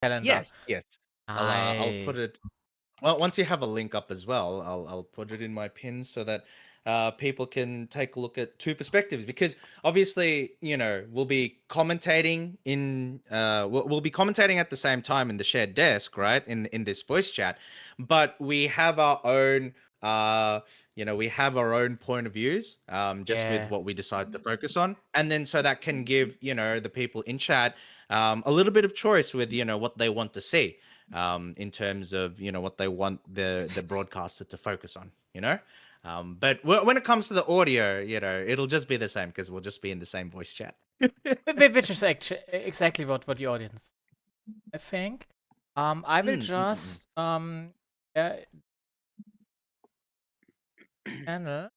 calendar. Yes. I'll put Nice. it. Well, once you have a link up as well, I'll put it in my pins so that people can take a look at two perspectives. Because obviously, we'll be commentating we'll be commentating at the same time in the shared desk, right? In this voice chat, but we have our own. We have our own point of views, just with Yeah. what we decide to focus on, and then so that can give the people in chat a little bit of choice with what they want to see, in terms of what they want the broadcaster to focus on. But when it comes to the audio, it'll just be the same because we'll just be in the same voice chat. Which is actually exactly what the audience, I think. I will just channel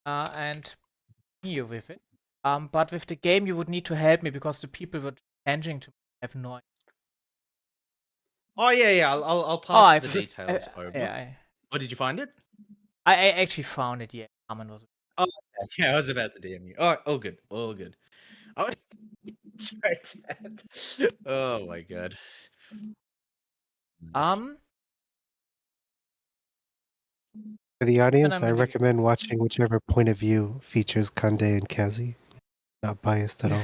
and you with it. But with the game, you would need to help me because the people were changing to have no idea. Oh yeah. I'll Oh, pass the details over. yeah, Oh, did you find it? I actually found it. Yeah, Armin was. Oh yeah, I was about to DM you. Oh, all good, all good. Oh, sorry, Dad. Oh my god. Nice. For the and audience, I'm I really recommend watching whichever point of view features Kande and Kazi. Not biased at all.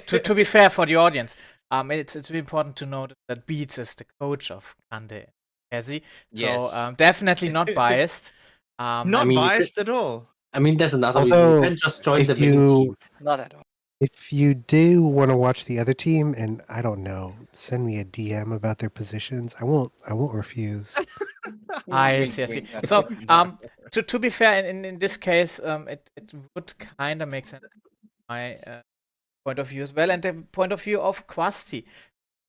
to be fair for the audience, it's really important to note that Beats is the coach of Kande and Kazi, so Yes. definitely not biased. Not biased at all. I mean, there's another reason. Although, You can just join if the main team. Not at all. if you do want to watch the other team, and I don't know, send me a DM about their positions. I won't refuse. I Wink, see, I see. wink, that's So, what to be fair, in this case, it would kind of make sense my point of view as well, and the point of view of Quasti.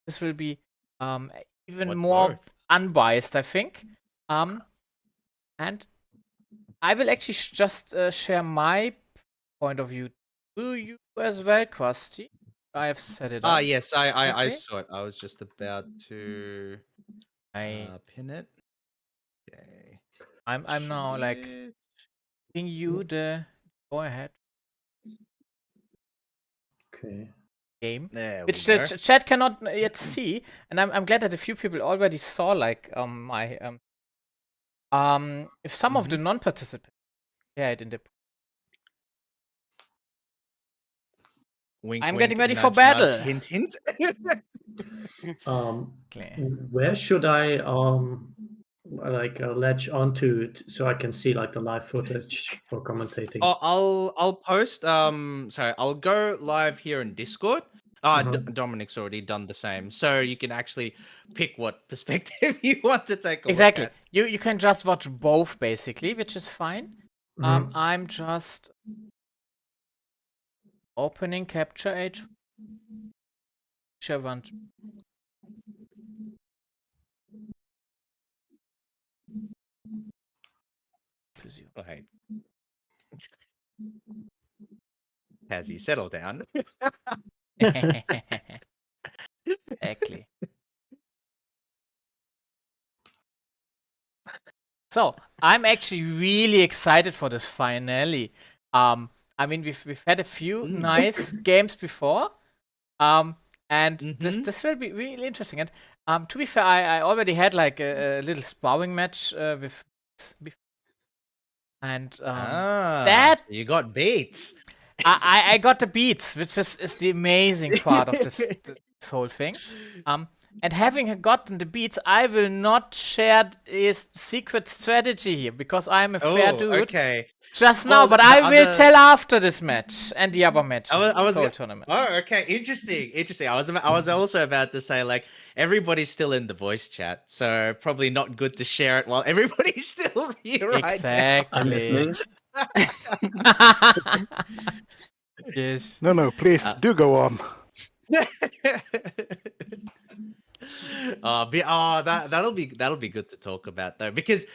This will be even What more both? unbiased, I think. And I will actually just share my point of view to you as well, Quasti. I have set it up. Yes, I Okay. saw it. I was just about to pin it. Okay. I'm now like giving you the go ahead Okay. game, There which we the go. chat cannot yet see, and I'm glad that a few people already saw like my if some of the non-participants share it in the. Wink, I'm wink, getting ready nudge, for battle. nudge, hint, hint. Where should I latch onto it so I can see like the live footage for commentating? I'll post. Sorry, I'll go live here in Discord. Dominic's already done the same, so you can actually pick what perspective you want to take a Exactly. look at. You can just watch both basically, which is fine. I'm just opening Capture H. Whichever one. Okay. Has he settled down? Exactly. So I'm actually really excited for this finale. I mean we've had a few nice games before. And this will be really interesting. And to be fair, I already had like a little sparring match with before. And that you got beats. I got the beats, which is the amazing part of this whole thing. And having gotten the beats, I will not share his secret strategy here because I'm a fair dude. Okay. Just now, but I will tell after this match and the other matches. I was tournament. Oh, okay, interesting. I was also about to say like everybody's still in the voice chat, so probably not good to share it while everybody's still here right now. I'm listening. Yes. No, please do go on. That'll be good to talk about though, because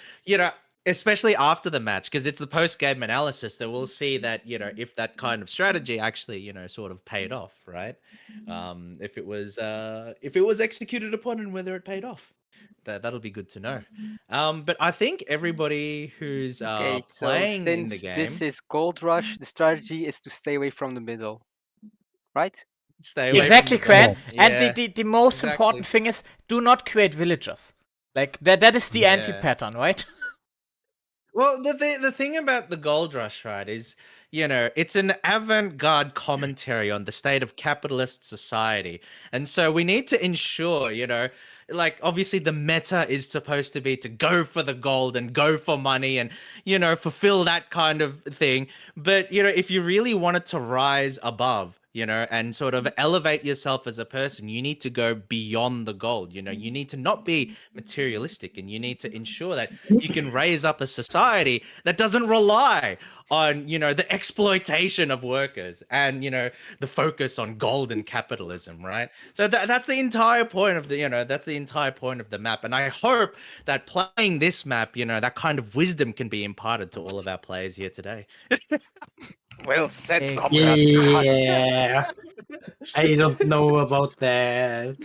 especially after the match, because it's the post-game analysis that we'll see that if that kind of strategy actually sort of paid off, right? If it was executed upon and whether it paid off. That'll be good to know. But I think everybody who's playing in the game. This is Gold Rush. The strategy is to stay away from the middle, right? Stay away Exactly, from the Cran. gold. And Yeah. the most exactly. important thing is do not create villagers. Like that is the Yeah. anti-pattern, right? Well, the thing about the gold rush, right, is it's an avant-garde commentary on the state of capitalist society, and so we need to ensure, like obviously the meta is supposed to be to go for the gold and go for money and fulfill that kind of thing. But if you really wanted to rise above, and sort of elevate yourself as a person, you need to go beyond the gold. You need to not be materialistic, and you need to ensure that you can raise up a society that doesn't rely on the exploitation of workers and the focus on gold and capitalism, right? So that's the entire point of the map, and I hope that playing this map, that kind of wisdom can be imparted to all of our players here today. Well said, Exactly. comrade. Yeah. I don't know about that.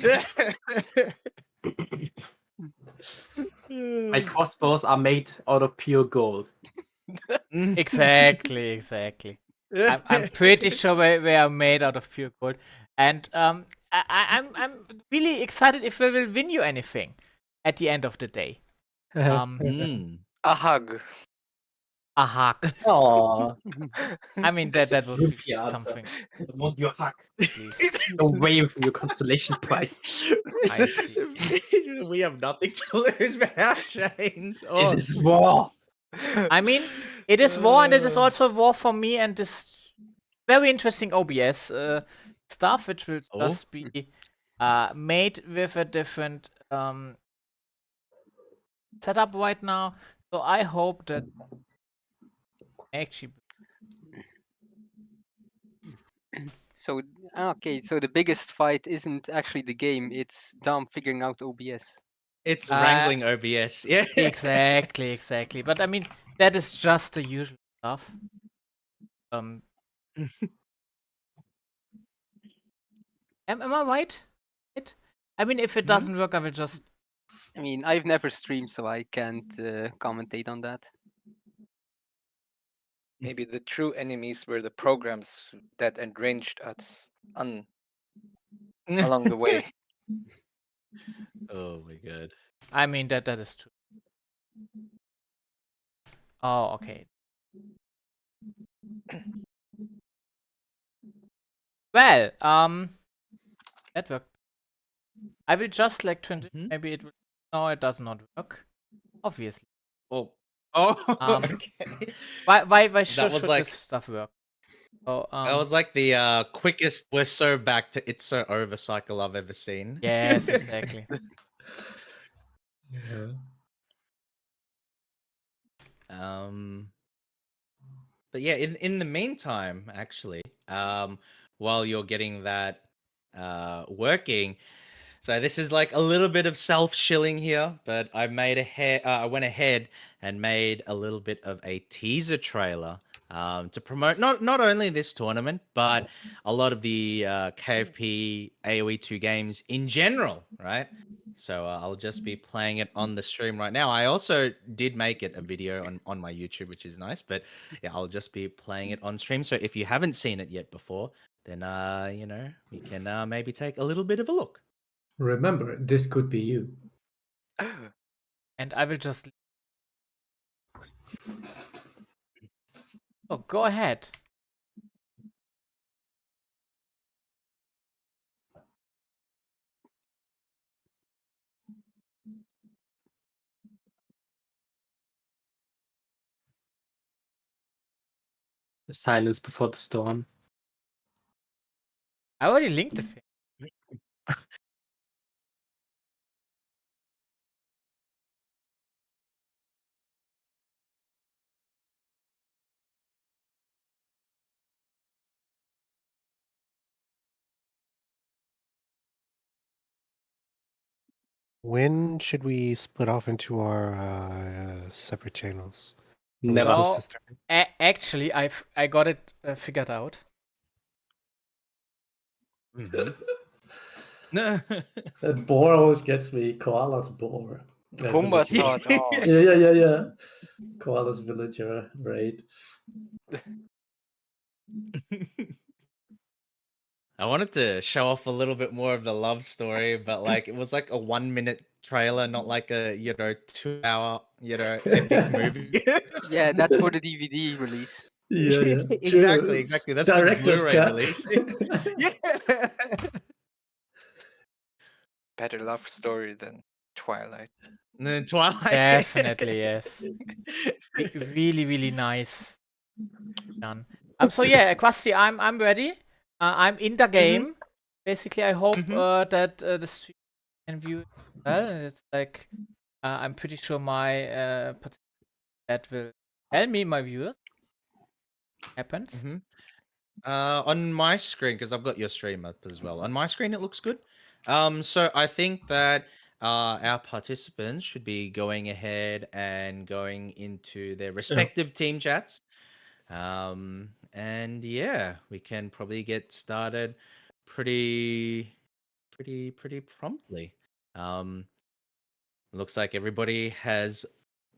My crossbows are made out of pure gold. Exactly. I'm pretty sure they are made out of pure gold, and I'm really excited if we will win you anything at the end of the day. Mm. A hug. A hug. Oh, I mean that would be something. I want your hack. Please. Away with your constellation prize. I see. We have nothing to lose but our chains. Oh, This is war. I mean, it is war, and it is also war for me and this very interesting OBS stuff, which will just be made with a different setup right now. So I hope that actually. So okay, so the biggest fight isn't actually the game; it's Dom figuring out OBS. It's wrangling OBS. Yeah. Exactly. But I mean, that is just the usual stuff. Am I right? I mean, if it doesn't work, I will just. I mean, I've never streamed, so I can't commentate on that. Maybe the true enemies were the programs that enraged us along the way. Oh my god. I mean, that is true. Oh, okay. Well, that worked. I will just like transition. Maybe it will. No, it does not work. Obviously. Oh. Okay. Why should was like- this stuff work? Oh, That was like the quickest "we're so back to it's so over" cycle I've ever seen. yes, exactly. Yeah. But yeah, in the meantime, actually, while you're getting that working, so this is like a little bit of self-shilling here, but I went ahead and made a little bit of a teaser trailer to promote not only this tournament, but a lot of the KFP AoE 2 games in general, right? So I'll just be playing it on the stream right now. I also did make it a video on my YouTube, which is nice, but yeah, I'll just be playing it on stream. So if you haven't seen it yet before, then we can maybe take a little bit of a look. Remember, this could be you. And I will just. Oh, go ahead. The silence before the storm. I already linked the thing. When should we split off into our separate channels? Are we Never. supposed So- to start? Actually, I got it figured out. That boar always gets me. Koala's boar. Pumba saw it all. Yeah. Koala's villager raid. I wanted to show off a little bit more of the love story, but like it was like a 1 minute trailer, not like a 2 hour epic movie. Yeah, that's for the DVD release. Yeah. Exactly, True. exactly. That's for the Director's Blu-ray cut. release. Yeah. Better love story than Twilight. And then Twilight. Definitely, yes. Really, really nice done. So yeah, Kwasti, I'm ready. I'm in the game. Basically, I hope that the stream can view it well. And it's like I'm pretty sure my that will tell me my viewers happens. On my screen, because I've got your stream up as well. On my screen, it looks good. So I think that our participants should be going ahead and going into their respective team chats. And yeah, we can probably get started pretty promptly. Looks like everybody has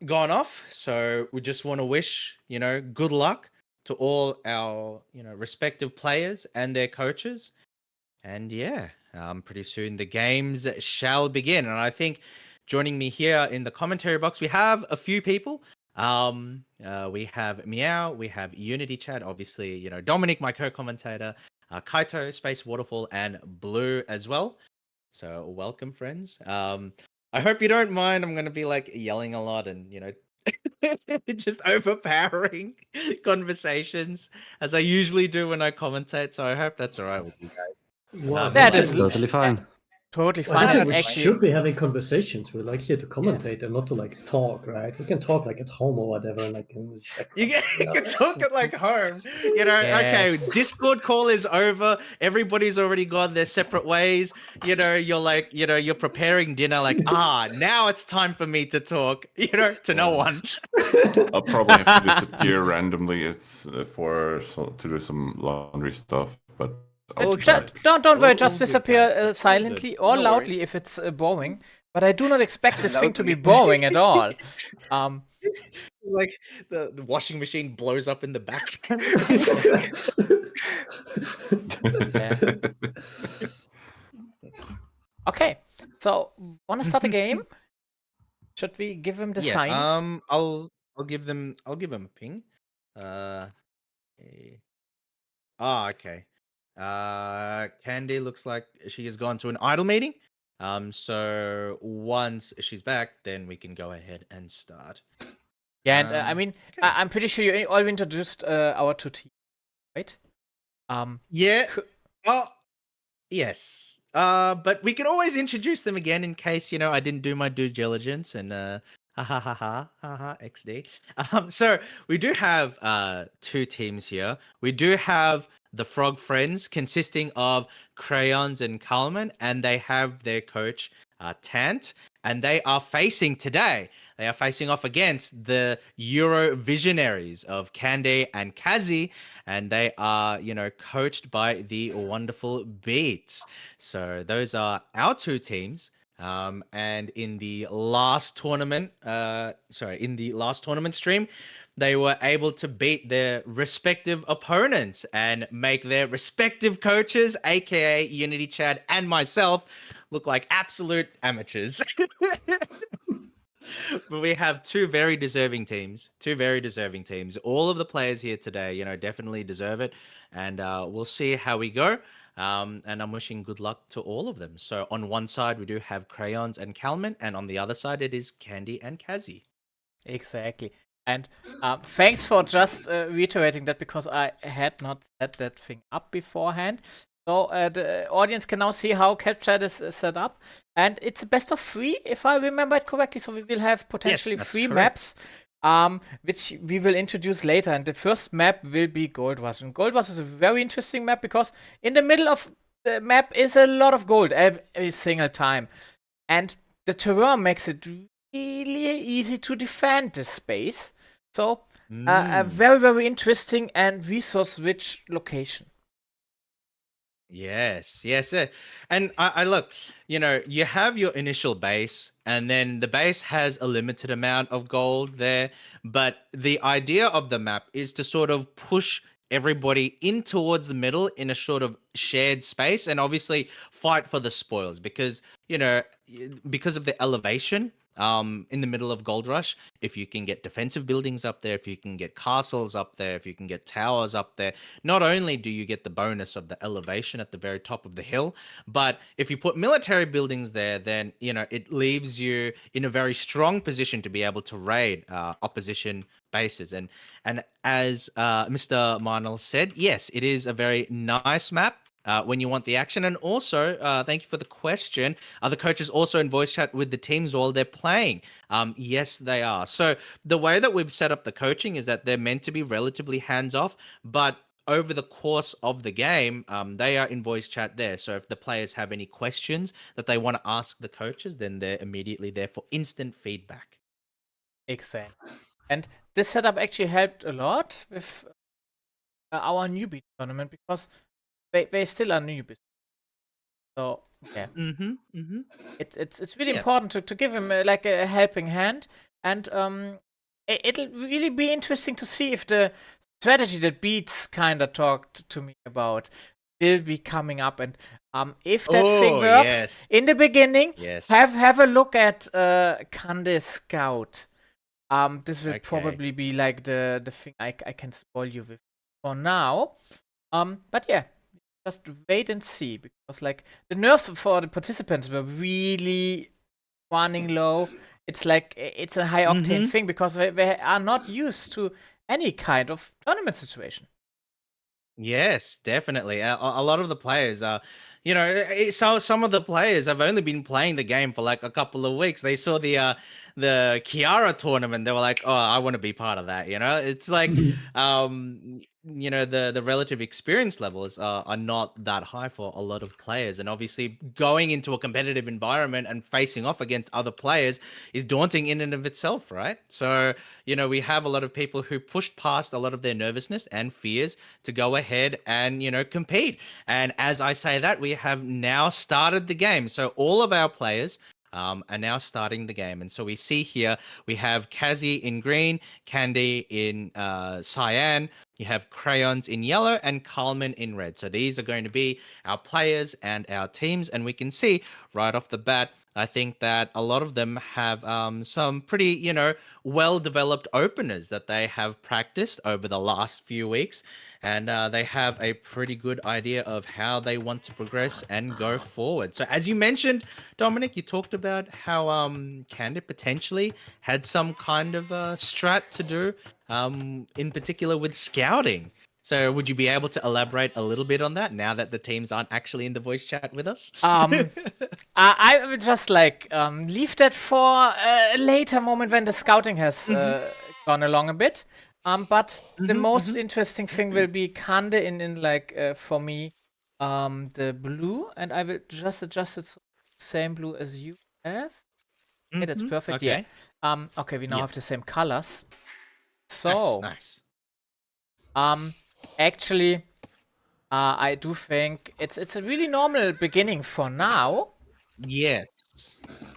gone off, so we just want to wish good luck to all our respective players and their coaches. And yeah, pretty soon the games shall begin. And I think joining me here in the commentary box, we have a few people. We have Meow, we have Unity Chat, obviously, Dominic, my co-commentator, Kaito, Space Waterfall, and Blue as well. So welcome, friends. I hope you don't mind. I'm gonna be like yelling a lot and just overpowering conversations as I usually do when I commentate. So I hope that's all right with you guys. Wow, That I is think- Totally fine. Totally I fine. think And we actually, should be having conversations. We're like here to commentate and not to like talk, right? We can talk like at home or whatever, and like You can talk it like home. Okay, Yes. Discord call is over. Everybody's already gone their separate ways. You're like, you're preparing dinner, like, now it's time for me to talk, to no one. I'll probably have to disappear randomly. It's to do some laundry stuff, but I'll try. don't worry. All Just good, disappear guys. All silently good. or No loudly worries. if it's boring. But I do not expect this thing to be Loudly. boring at all. Like the washing machine blows up in the background. Okay, so wanna start a game? Should we give him the sign? I'll give them a ping. Okay. Candy looks like she has gone to an idle meeting. So once she's back, then we can go ahead and start. Yeah, and I mean, okay. I'm pretty sure you all introduced our two teams, right? Yeah. Could- Oh, yes. But we can always introduce them again in case I didn't do my due diligence and XD. So we do have two teams here. We do have the Frog Friends, consisting of Crayons and Kalman, and they have their coach Tant, and they are facing today. They are facing off against the Euro Visionaries of Kande and Kazi, and they are, coached by the wonderful Beats. So those are our two teams. And in the last tournament, stream, they were able to beat their respective opponents and make their respective coaches, aka Unity Chad and myself, look like absolute amateurs. But we have two very deserving teams. All of the players here today, definitely deserve it. And we'll see how we go. And I'm wishing good luck to all of them. So on one side, we do have Crayons and Kalman. And on the other side, it is Candy and Kazi. Exactly. And thanks for just reiterating that, because I had not set that thing up beforehand. So the audience can now see how CapChat is set up. And it's a best of 3, if I remember it correctly. So we will have potentially that's 3 correct. maps, which we will introduce later. And the first map will be Gold Rush. And Gold Rush is a very interesting map because in the middle of the map is a lot of gold every single time. And the terrain makes it really easy to defend this space. So a very, very interesting and resource-rich location. Yes. And I look, you have your initial base, and then the base has a limited amount of gold there. But the idea of the map is to sort of push everybody in towards the middle in a sort of shared space, and obviously fight for the spoils, because because of the elevation in the middle of Gold Rush, if you can get defensive buildings up there, if you can get castles up there, if you can get towers up there, not only do you get the bonus of the elevation at the very top of the hill, but if you put military buildings there, then it leaves you in a very strong position to be able to raid opposition bases. And as Mr. Marnell said, yes, it is a very nice map. When you want the action. And also, thank you for the question. Are the coaches also in voice chat with the teams while they're playing? Yes, they are. So the way that we've set up the coaching is that they're meant to be relatively hands-off, but over the course of the game, they are in voice chat there. So if the players have any questions that they want to ask the coaches, then they're immediately there for instant feedback. Exactly. And this setup actually helped a lot with our newbie tournament, because they still are newbies. So yeah, it's really important to give him like a helping hand, and it'll really be interesting to see if the strategy that Beats kind of talked to me about will be coming up, and if that thing works in the beginning, have a look at Kande Scout. This will probably be like the thing I can spoil you with for now. But yeah, just wait and see, because like the nerves for the participants were really running low. It's like it's a high octane thing, because they are not used to any kind of tournament situation. Yes, definitely. A lot of the players are, so some of the players have only been playing the game for like a couple of weeks. They saw the Kiara tournament. They were like, "Oh, I want to be part of that." It's like, the relative experience levels are not that high for a lot of players, and obviously going into a competitive environment and facing off against other players is daunting in and of itself, right? So, we have a lot of people who pushed past a lot of their nervousness and fears to go ahead and compete. And as I say that, we have now started the game. So all of our players are now starting the game. And so we see here we have Kazi in green, Candy in cyan, you have Crayons in yellow, and Carlman in red. So these are going to be our players and our teams. And we can see right off the bat, I think that a lot of them have some pretty, well-developed openers that they have practiced over the last few weeks. And they have a pretty good idea of how they want to progress and go forward. So as you mentioned, Dominic, you talked about how Candid potentially had some kind of strat to do, in particular with scouting. So would you be able to elaborate a little bit on that now that the teams aren't actually in the voice chat with us? I would just like leave that for a later moment when the scouting has gone along a bit. But the most interesting thing will be Kande in like for me the blue, and I will just adjust it so same blue as you have. Okay, that's perfect. Okay. Yeah. Okay, we now have the same colors. So nice. Actually, I do think it's a really normal beginning for now. Yes.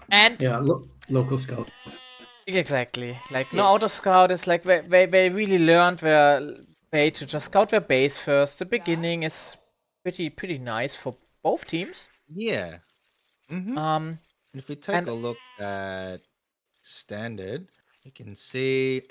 And local scout. Exactly. Like no auto scout is like they really learned their way to just scout their base first. The beginning is pretty nice for both teams. Yeah. If we take a look at standard, you can see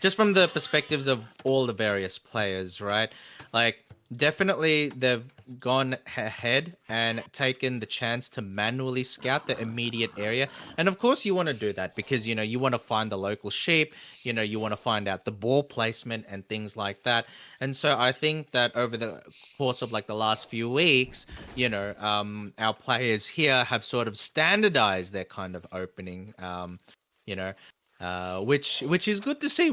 just from the perspectives of all the various players, right? Like definitely they've gone ahead and taken the chance to manually scout the immediate area. And of course you want to do that because you want to find the local sheep, you want to find out the ball placement and things like that. And so I think that over the course of like the last few weeks, our players here have sort of standardized their kind of opening, which is good to see.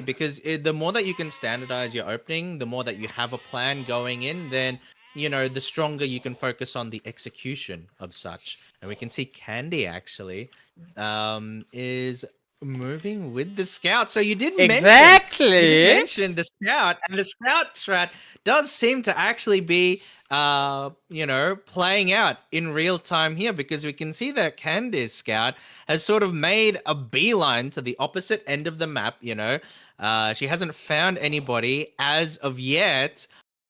Because the more that you can standardize your opening, the more that you have a plan going in, then the stronger you can focus on the execution of such. And we can see Candy actually is moving with the scout. So you did Exactly. mention the scout, and the scout strat does seem to actually be playing out in real time here, because we can see that Candice scout has sort of made a beeline to the opposite end of the map. She hasn't found anybody as of yet,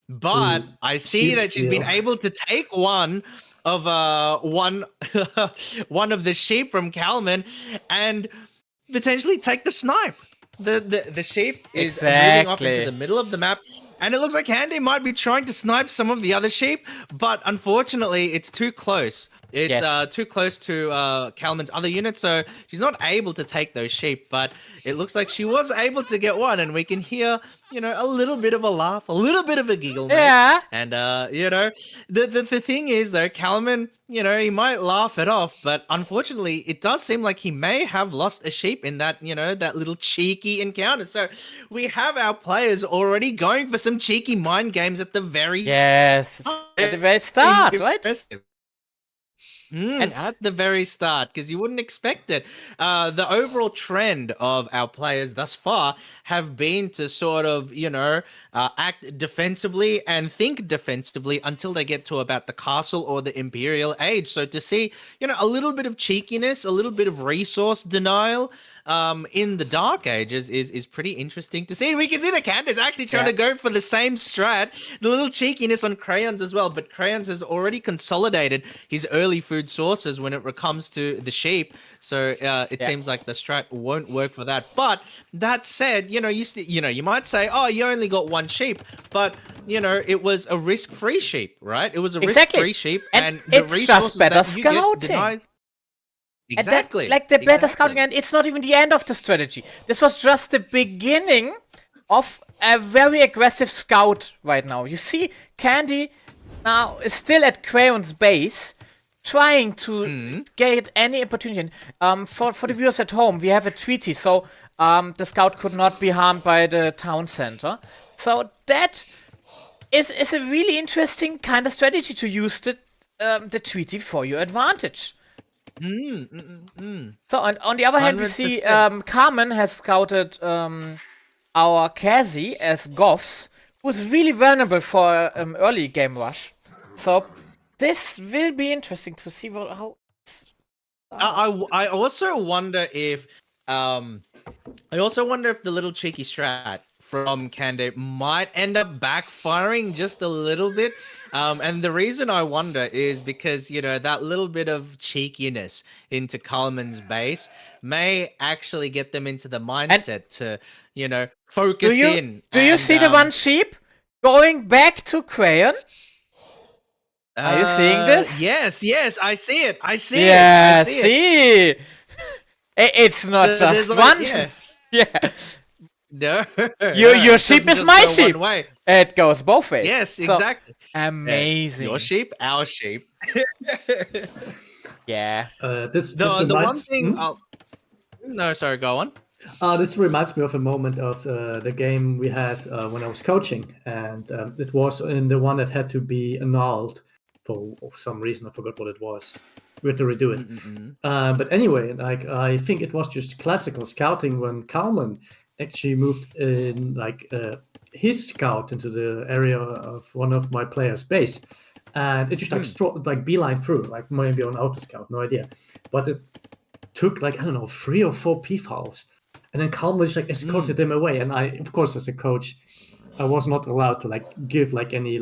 but I see sheep that she's been steal. able to take one of one of the sheep from Kalman and potentially take the snipe. The sheep is moving off into Exactly. the middle of the map, and it looks like Handy might be trying to snipe some of the other sheep, but unfortunately it's too close. It's Yes. too close to Kalman's other unit, so she's not able to take those sheep, but it looks like she was able to get one, and we can hear, a little bit of a laugh, a little bit of a giggle, mate. Yeah. And the thing is though, Kalman, he might laugh it off, but unfortunately it does seem like he may have lost a sheep in that, that little cheeky encounter. So we have our players already going for some cheeky mind games at the very Yes. At the very start, right? Impressive. At the very start, because you wouldn't expect it. The overall trend of our players thus far have been to sort of, act defensively and think defensively until they get to about the castle or the Imperial Age. So to see, a little bit of cheekiness, a little bit of resource denial in the Dark Ages is pretty interesting to see. We can see that Candace actually trying to go for the same strat, the little cheekiness on Crayons as well, but Crayons has already consolidated his early food sources when it comes to the sheep, so it seems like the strat won't work for that. But that said, you might say, oh, you only got one sheep, but it was a risk-free sheep, right? It was a risk-free sheep, and the it's resources just better that you get scouting. denied. Exactly. And the better scouting, and it's not even the end of the strategy. This was just the beginning of a very aggressive scout right now. You see, Candy now is still at Crayon's base, trying to get any opportunity. For the viewers at home, we have a treaty, so the scout could not be harmed by the town center. So that is a really interesting kind of strategy to use the treaty for your advantage. So on the other hand, we see 100%. Carmen has scouted our Kazi as Goffs, who's really vulnerable for early game rush. So this will be interesting to see how. I also wonder if the little cheeky strat from Kande might end up backfiring just a little bit. And the reason I wonder is because, that little bit of cheekiness into Kalman's base may actually get them into the mindset to, focus in. Do you see the one sheep going back to Crayon? Are you seeing this? Yes, I see it. I see Yeah, it. I see it. It's not So there's just like- one. yeah. Yeah. No. Your it sheep doesn't is just my go sheep. one way. It goes both ways. Yes, So, exactly. amazing. Your sheep, our sheep. Yeah. This The one reminds, thing No, sorry, go on. This reminds me of a moment of the game we had when I was coaching, and it was in the one that had to be annulled for some reason. I forgot what it was. We had to redo it. But anyway, I think it was just classical scouting when Kalman actually moved in his scout into the area of one of my players' base, and it just beeline through, like maybe on auto scout, no idea, but it took 3 or 4 peafowls. And then Kalman just escorted them away. And I, of course, as a coach, I was not allowed to give any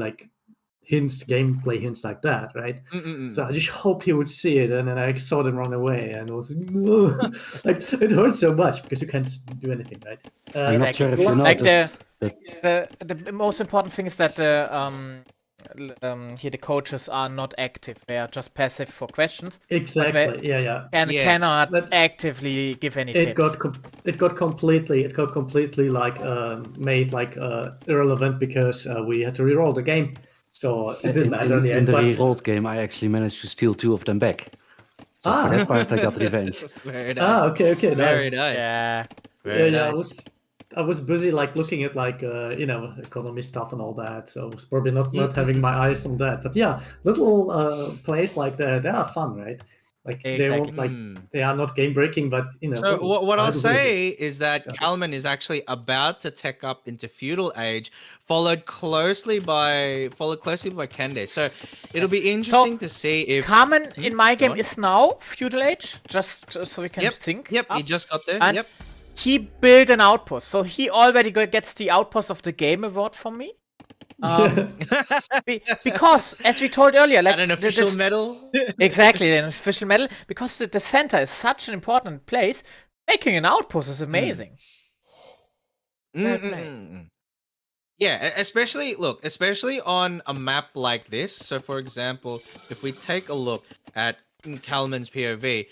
hints, gameplay hints like that, right? So I just hoped he would see it, and then I saw them run away, and it was it hurt so much because you can't do anything, right? I'm not sure if you Like noticed. the most important thing is that here the coaches are not active; they are just passive for questions. Exactly. Yeah. And Yes. cannot But actively give any It tips. got completely made irrelevant because we had to reroll the game, so it didn't matter in the In end. the But re-rolled game, I actually managed to steal 2 of them back. So for that part, I got revenge. Very nice. okay, Very nice. nice. Yeah. Very Yeah, nice. I was busy looking at economy stuff and all that, so I was probably not having my eyes on that. But yeah, little plays like that, they are fun, right? Like Exactly. they are not game breaking, but So what I'll viable villages. say is that Okay. Kalman is actually about to tech up into feudal age, followed closely by Kende. So it'll be interesting to see if Carmen in my go game on. is now feudal age, just so we can sync. Yep, up. he just got there. And Yep. he built an outpost, so he already gets the Outpost of the Game award from me. Because, as we told earlier, like And an official medal. exactly, an official medal, because the center is such an important place. Making an outpost is amazing. Well played. Yeah, especially on a map like this. So, for example, if we take a look at Kalman's POV,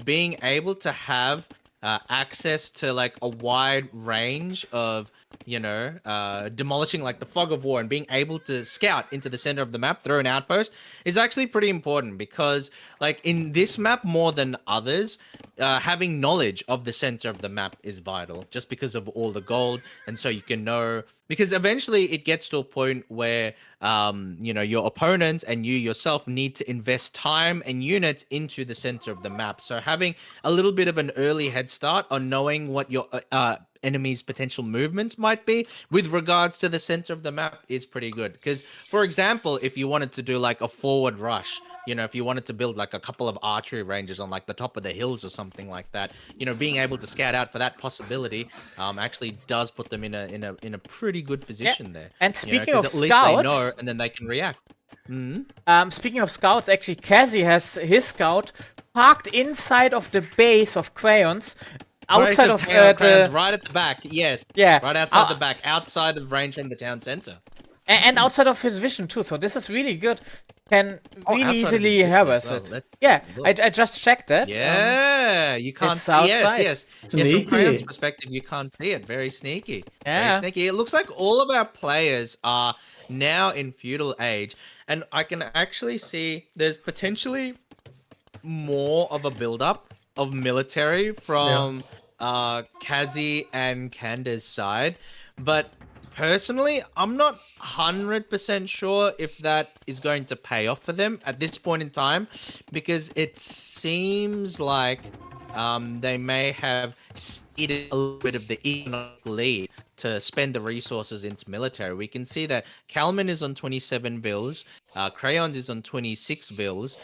being able to have access to like a wide range of, demolishing like the fog of war and being able to scout into the center of the map through an outpost is actually pretty important, because like in this map more than others, having knowledge of the center of the map is vital, just because of all the gold. And so you can know, because eventually it gets to a point where your opponents and you yourself need to invest time and units into the center of the map. So having a little bit of an early head start on knowing what your enemies' potential movements might be with regards to the center of the map is pretty good. Because, for example, if you wanted to do like a forward rush, if you wanted to build like a couple of archery ranges on like the top of the hills or something like that, being able to scout out for that possibility actually does put them in a pretty good position there. And speaking of at least they know, scouts, and then they can react. Speaking of scouts, actually, Kazi has his scout parked inside of the base of Crayons, outside of the right at the back. Yes. Yeah. Right outside the back, outside of range from the town center. And outside of his vision too. So this is really good. Can really outside of his easily vision harvest as well. it. Let's Yeah, look. I just checked it. Yeah, you can't it's see. outside. Yes. From Crayon's perspective, you can't see it. Very sneaky. Yeah. Very sneaky. It looks like all of our players are now in feudal age, and I can actually see there's potentially more of a build-up of military from Kazi and Kanda's side, but personally, I'm not 100% sure if that is going to pay off for them at this point in time, because it seems like they may have ceded a little bit of the economic lead to spend the resources into military. We can see that Kalman is on 27 bills, Crayons is on 26 bills,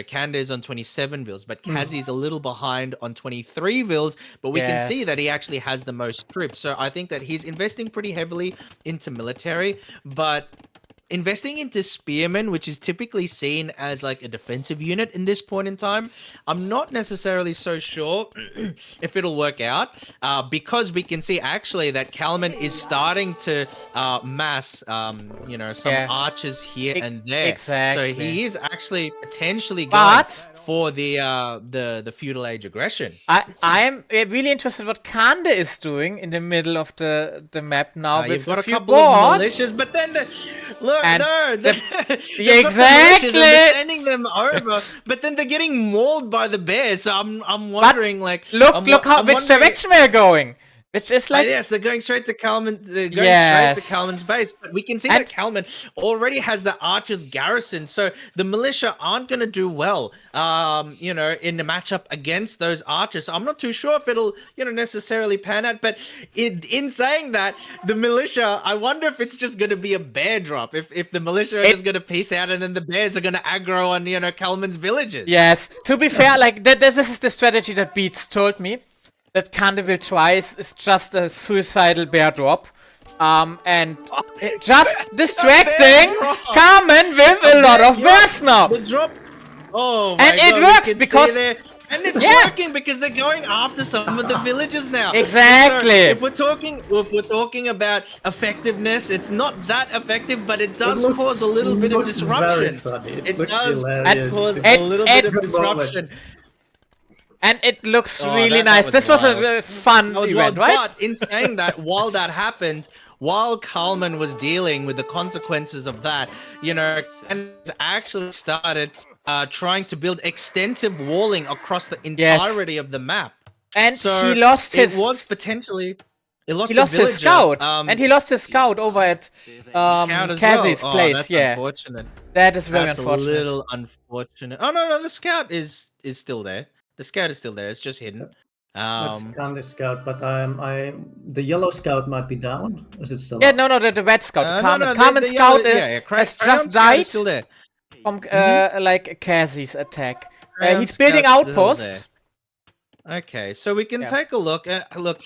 Kanda is on 27 bills, but Kazi is a little behind on 23 bills, but we can see that he actually has the most troops. So I think that he's investing pretty heavily into military, but investing into spearmen, which is typically seen as like a defensive unit in this point in time, I'm not necessarily so sure if it'll work out, because we can see actually that Kalman is starting to mass, some archers here and there. Exactly. So he is actually potentially going for the feudal age aggression. I'm really interested what Kande is doing in the middle of the map now with you've got a a few couple of boars. militias, but then look, And they've got the militias and they're sending them over, but then they're getting mauled by the bears. So I'm wondering, which direction we're going. Which is like yes, they're going straight to Kalman. They're going straight to Kalman's base, but we can see that Kalman already has the archers garrison, so the militia aren't going to do well, in the matchup against those archers. So I'm not too sure if it'll, necessarily pan out. But in saying that, the militia, I wonder if it's just going to be a bear drop. If the militia are just going to peace out, and then the bears are going to aggro on, Kalman's villages. Yes. To be fair, like this is the strategy that Beats told me. That Kande will try is just a suicidal bear drop. And just distracting Carmen with a lot of bears now. The drop. Oh, my and God, it works because. And it's working because they're going after some of the villages now. Exactly. So if we're talking about effectiveness, it's not that effective, but it does cause a little bit of disruption. It does cause a little bit of disruption. And it looks really nice. This was a fun event, right? But in saying that, while that happened, while Kalman was dealing with the consequences of that, and actually started trying to build extensive walling across the entirety of the map. And so he lost his. It was potentially. He lost, He lost the his villager, scout, and he lost his scout over at scout as Cassie's well. place. That's Yeah, unfortunate. that is very That's unfortunate. a little unfortunate. Oh no, the scout is still there. The scout is still there. It's just hidden. That's Candy Scout, but the yellow scout might be down. Is it still Yeah, up? no, the red scout, the Carmen. the Carmen yellow- scout yeah, has Crayon just Scout died is still there. from like Cassie's attack. Crayon He's building Scout's still outposts. Okay, so we can Yeah. take a look. Look,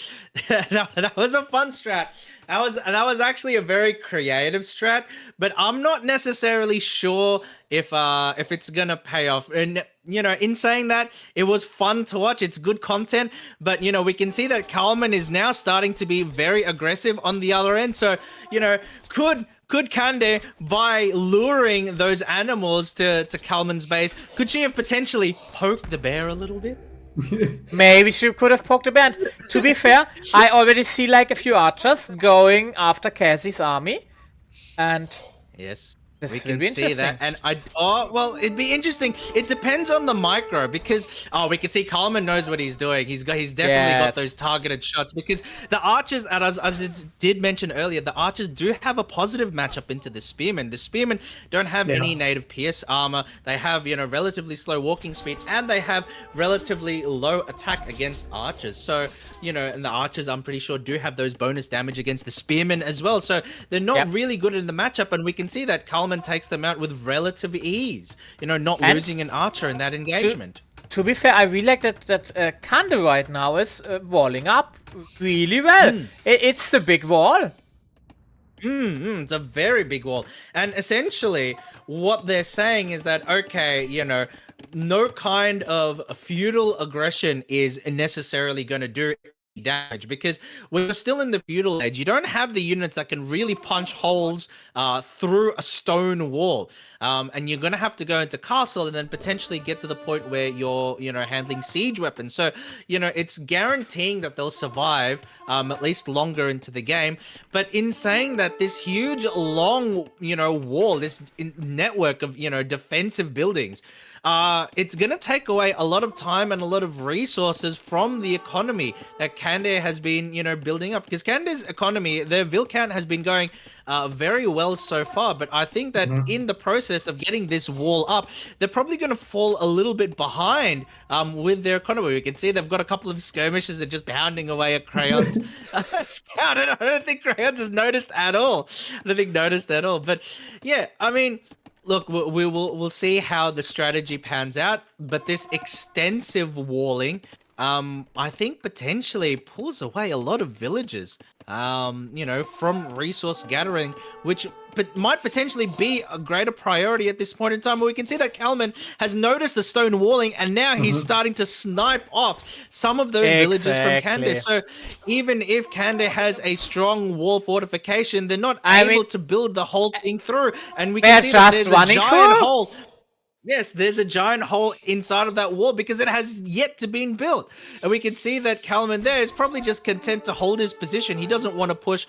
that was a fun strat. That was actually a very creative strat, but I'm not necessarily sure if it's gonna pay off. And in saying that, it was fun to watch. It's good content, but we can see that Kalman is now starting to be very aggressive on the other end. So could Kande, by luring those animals to Kalman's base, could she have potentially poked the bear a little bit? Maybe she could have poked a bear. And to be fair, I already see like a few archers going after Cassie's army, and Yes. this We will can be see interesting. that, and well, it'd be interesting. It depends on the micro because we can see Kalman knows what he's doing. He's definitely got Yes. those targeted shots because the archers, and as I did mention earlier, the archers do have a positive matchup into the spearmen. The spearmen don't have any native pierce armor. They have relatively slow walking speed, and they have relatively low attack against archers. So and the archers, I'm pretty sure, do have those bonus damage against the spearmen as well. So they're not really good in the matchup, and we can see that Kalman takes them out with relative ease. Not And losing an archer in that engagement. To be fair, I really like that Kande right now is walling up really well. It's a big wall. It's a very big wall. And essentially, what they're saying is that, okay, no kind of feudal aggression is necessarily going to do damage because we're still in the feudal age. You don't have the units that can really punch holes through a stone wall. And you're going to have to go into castle and then potentially get to the point where you're, handling siege weapons. So, it's guaranteeing that they'll survive at least longer into the game. But in saying that, this huge, long, wall, this network of, defensive buildings, it's going to take away a lot of time and a lot of resources from the economy that Kande has been, building up. Because Kande's economy, their vil count has been going very well so far. But I think that in the process of getting this wall up, they're probably going to fall a little bit behind with their economy. We can see they've got a couple of skirmishes that are just pounding away at Crayon's scout. I don't think Crayon's has noticed at all. I don't think noticed at all. But yeah, I mean, look, we'll see how the strategy pans out, but this extensive walling, I think potentially pulls away a lot of villages, from resource gathering, which might potentially be a greater priority at this point in time. But we can see that Kalman has noticed the stone walling, and now he's starting to snipe off some of those villages from Kande. So even if Kande has a strong wall fortification, they're not able to build the whole thing through. And we can see that there's a giant hole. Yes, there's a giant hole inside of that wall because it has yet to be built. And we can see that Kalman there is probably just content to hold his position. He doesn't want to push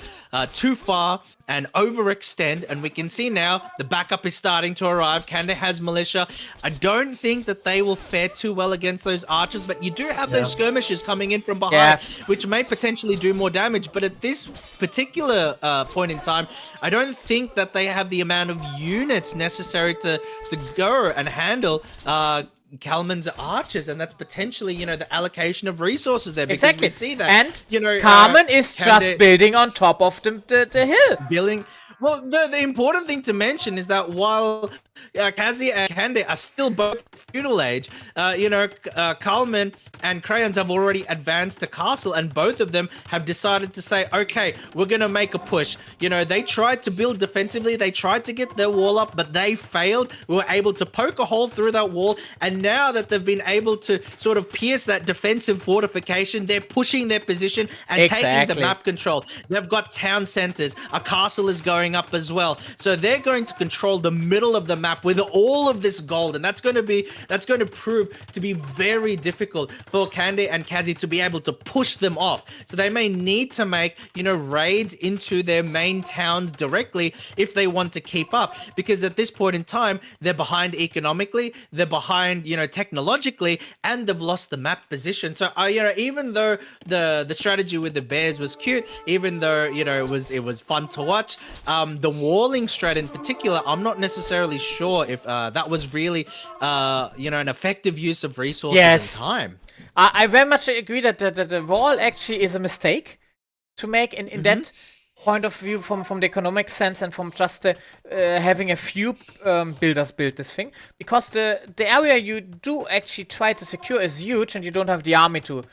too far and overextend. And we can see now the backup is starting to arrive. Kande has militia. I don't think that they will fare too well against those archers, but you do have those skirmishes coming in from behind, which may potentially do more damage. But at this particular point in time, I don't think that they have the amount of units necessary to go and handle Kalman's archers, and that's potentially, the allocation of resources there. Because we see that, and Carmen is just building on top of the hill. Building. Well, the important thing to mention is that while Kazi and Kande are still both feudal age, Kalman and Crayons have already advanced to castle, and both of them have decided to say, okay, we're going to make a push. They tried to build defensively. They tried to get their wall up, but they failed. We were able to poke a hole through that wall, and now that they've been able to sort of pierce that defensive fortification, they're pushing their position and taking the map control. They've got town centers. A castle is going up as well. So they're going to control the middle of the map map with all of this gold, and that's going to prove to be very difficult for Candy and Kazi to be able to push them off. So they may need to make, raids into their main towns directly if they want to keep up, because at this point in time, they're behind economically, they're behind, technologically, and they've lost the map position. So, even though the strategy with the bears was cute, even though, it was fun to watch, the walling strat in particular, I'm not necessarily sure if that was really, an effective use of resources and time. I very much agree that the wall actually is a mistake to make in that point of view from the economic sense and from just having a few builders build this thing, because the area you do actually try to secure is huge and you don't have the army to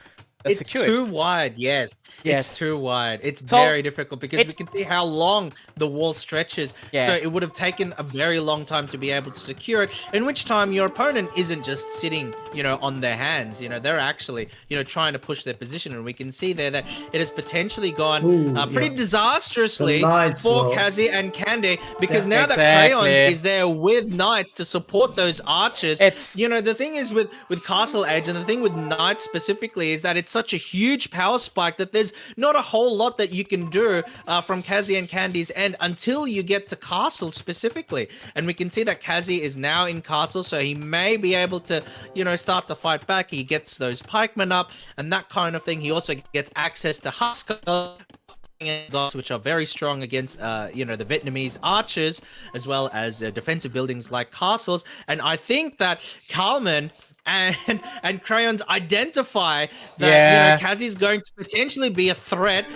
secure it. It's too wide, yes. It's too wide. It's very difficult because we can see how long the wall stretches. So it would have taken a very long time to be able to secure it, in which time your opponent isn't just sitting, on their hands. They're actually, trying to push their position. And we can see there that it has potentially gone pretty disastrously for Kazi and Candy, because now that Crayons is there with Knights to support those archers, the thing is with Castle Edge, and the thing with Knights specifically, is that it's such a huge power spike that there's not a whole lot that you can do from Kazi and Candy's end until you get to Castle specifically. And we can see that Kazi is now in Castle, so he may be able to, start to fight back. He gets those pikemen up and that kind of thing. He also gets access to Huskar, which are very strong against, the Vietnamese archers, as well as defensive buildings like castles. And I think that Kalman and Crayons identify that Kazi's going to potentially be a threat,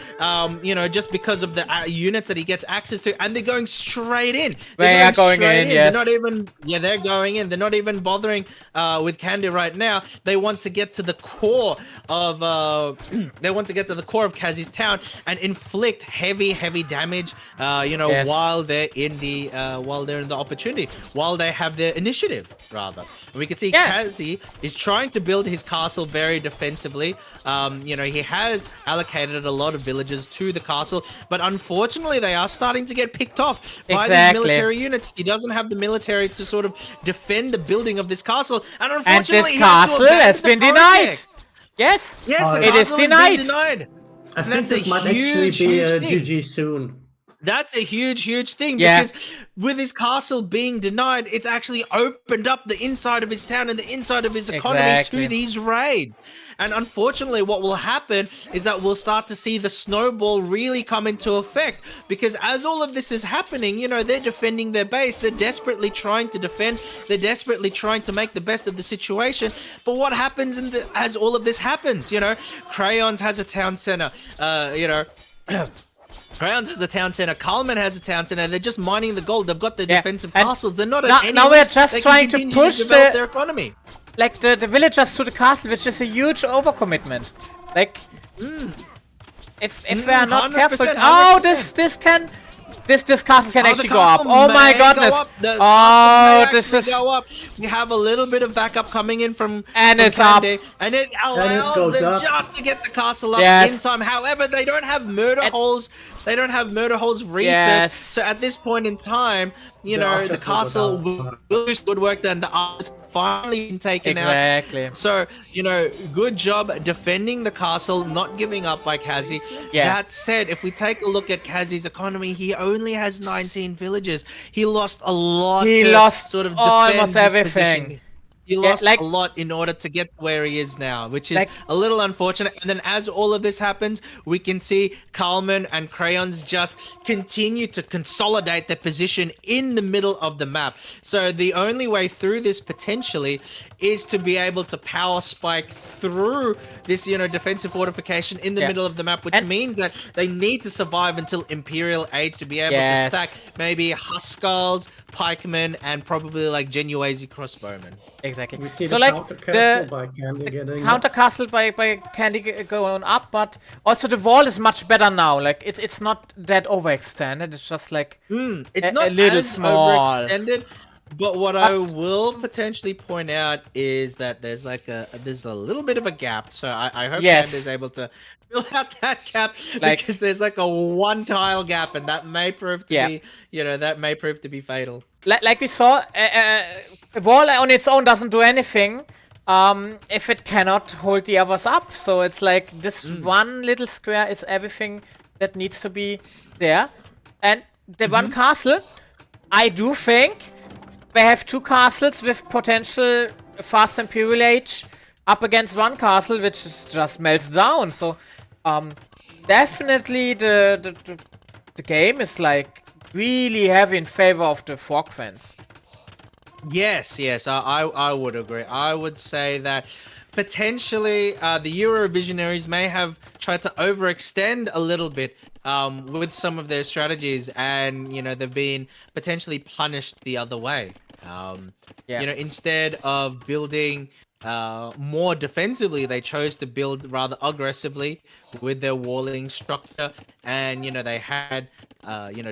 just because of the units that he gets access to, and they're going straight in. They are going in, yes. They're not even, they're going in. They're not even bothering with Candy right now. They want to get to the core of, Kazi's town and inflict heavy damage, while they're in the, opportunity, while they have their initiative, rather. And we can see Kazi is trying to build his castle very defensively. He has allocated a lot of villagers to the castle, but unfortunately they are starting to get picked off by these military units. He doesn't have the military to sort of defend the building of this castle, and unfortunately this castle has been denied. Yes, it is denied. I think this might actually be a GG soon. That's a huge thing, because with his castle being denied, it's actually opened up the inside of his town and the inside of his economy to these raids. And unfortunately, what will happen is that we'll start to see the snowball really come into effect, because as all of this is happening, they're defending their base. They're desperately trying to defend. They're desperately trying to make the best of the situation. But what happens as all of this happens? Crayons has a town center, Crayons has a town center. Kalman has a town center. They're just mining the gold. They've got the defensive castles. They're not at any now we're just trying to push their economy. Like the villagers to the castle, which is a huge overcommitment. Like, if we are not 100%, careful, 100%. This castle can actually go up. Oh my goodness! This is go up. We have a little bit of backup coming in from it's Candy, up, and it allows them just to get the castle up in time. However, they don't have murder holes. They don't have murder holes researched. So at this point in time, the castle will do good work. Then the archers finally been taken out. So, good job defending the castle, not giving up by Kazi. That said, if we take a look at Kazi's economy, he only has 19 villages. He lost a lot. He lost sort of almost everything. He lost a lot in order to get where he is now, which is a little unfortunate. And then as all of this happens, we can see Kalman and Crayons just continue to consolidate their position in the middle of the map. So the only way through this potentially is to be able to power spike through this, defensive fortification in the middle of the map, which means that they need to survive until Imperial Age to be able to stack maybe Huskars, pikemen, and probably like Genuese crossbowmen. Exactly. We see so the like counter castle by Candy getting counter castle by Candy going up, but also the wall is much better now. Like it's not that overextended. It's just like it's a not little as small. overextended. But what I will potentially point out is that there's a little bit of a gap. So I hope Yes. Panda is able to fill out that gap Like- because there's like a one tile gap, and that may prove to Yeah. be, that may prove to be fatal. Like we saw, a wall on its own doesn't do anything if it cannot hold the others up. So it's like this one little square is everything that needs to be there. And the one castle, I do think they have two castles with potential fast Imperial Age up against one castle which just melts down. So definitely the game is like really heavy in favor of the Frog fans. Yes, I would agree. I would say that potentially the Euro Visionaries may have tried to overextend a little bit with some of their strategies, and they've been potentially punished the other way. Instead of building more defensively, they chose to build rather aggressively with their walling structure, and they had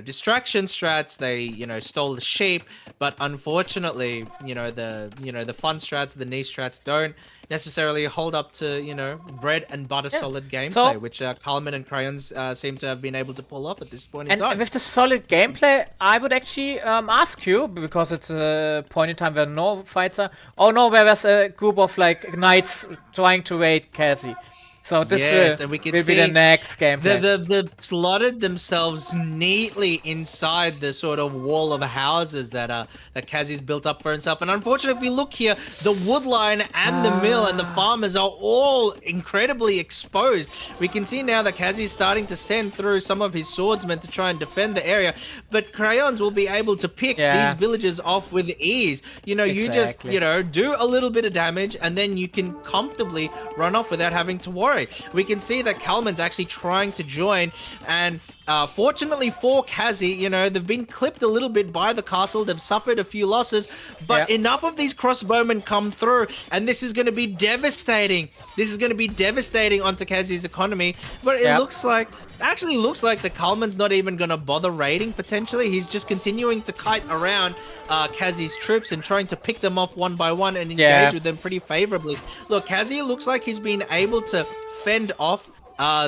distraction strats. They stole the sheep, but unfortunately the fun strats, the niche strats don't necessarily hold up to bread and butter solid gameplay, which Kalman and Crayons seem to have been able to pull off at this point in time. And with the solid gameplay, I would actually ask you, because it's a point in time where no fights are. Oh no, there was a group of like knights trying to raid Cassie. So this will be the next gameplay. They've slotted themselves neatly inside the sort of wall of houses that Kazi's built up for himself. And unfortunately, if we look here, the wood line and the mill and the farmers are all incredibly exposed. We can see now that Kazi's starting to send through some of his swordsmen to try and defend the area. But Crayons will be able to pick these villages off with ease. You just, do a little bit of damage, and then you can comfortably run off without having to worry. We can see that Kalman's actually trying to join, and fortunately for Kazi, they've been clipped a little bit by the castle. They've suffered a few losses, but enough of these crossbowmen come through, and this is going to be devastating. This is going to be devastating onto Kazi's economy, but it looks like the Kalman's not even going to bother raiding, potentially. He's just continuing to kite around Kazi's troops and trying to pick them off one by one and engage with them pretty favorably. Look, Kazi looks like he's been able to fend off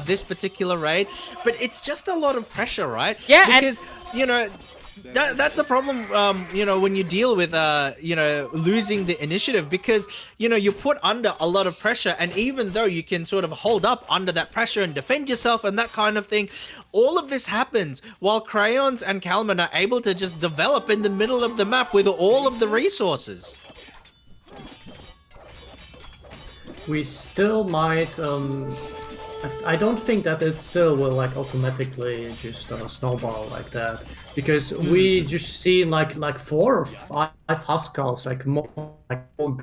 this particular raid, but it's just a lot of pressure, right? Yeah, because that's the problem, when you deal with, losing the initiative, because, you're put under a lot of pressure, and even though you can sort of hold up under that pressure and defend yourself and that kind of thing, all of this happens while Crayons and Kalman are able to just develop in the middle of the map with all of the resources. We still might, I don't think that it still will like automatically just snowball like that, because we just see like 4 or 5 Huskals, like more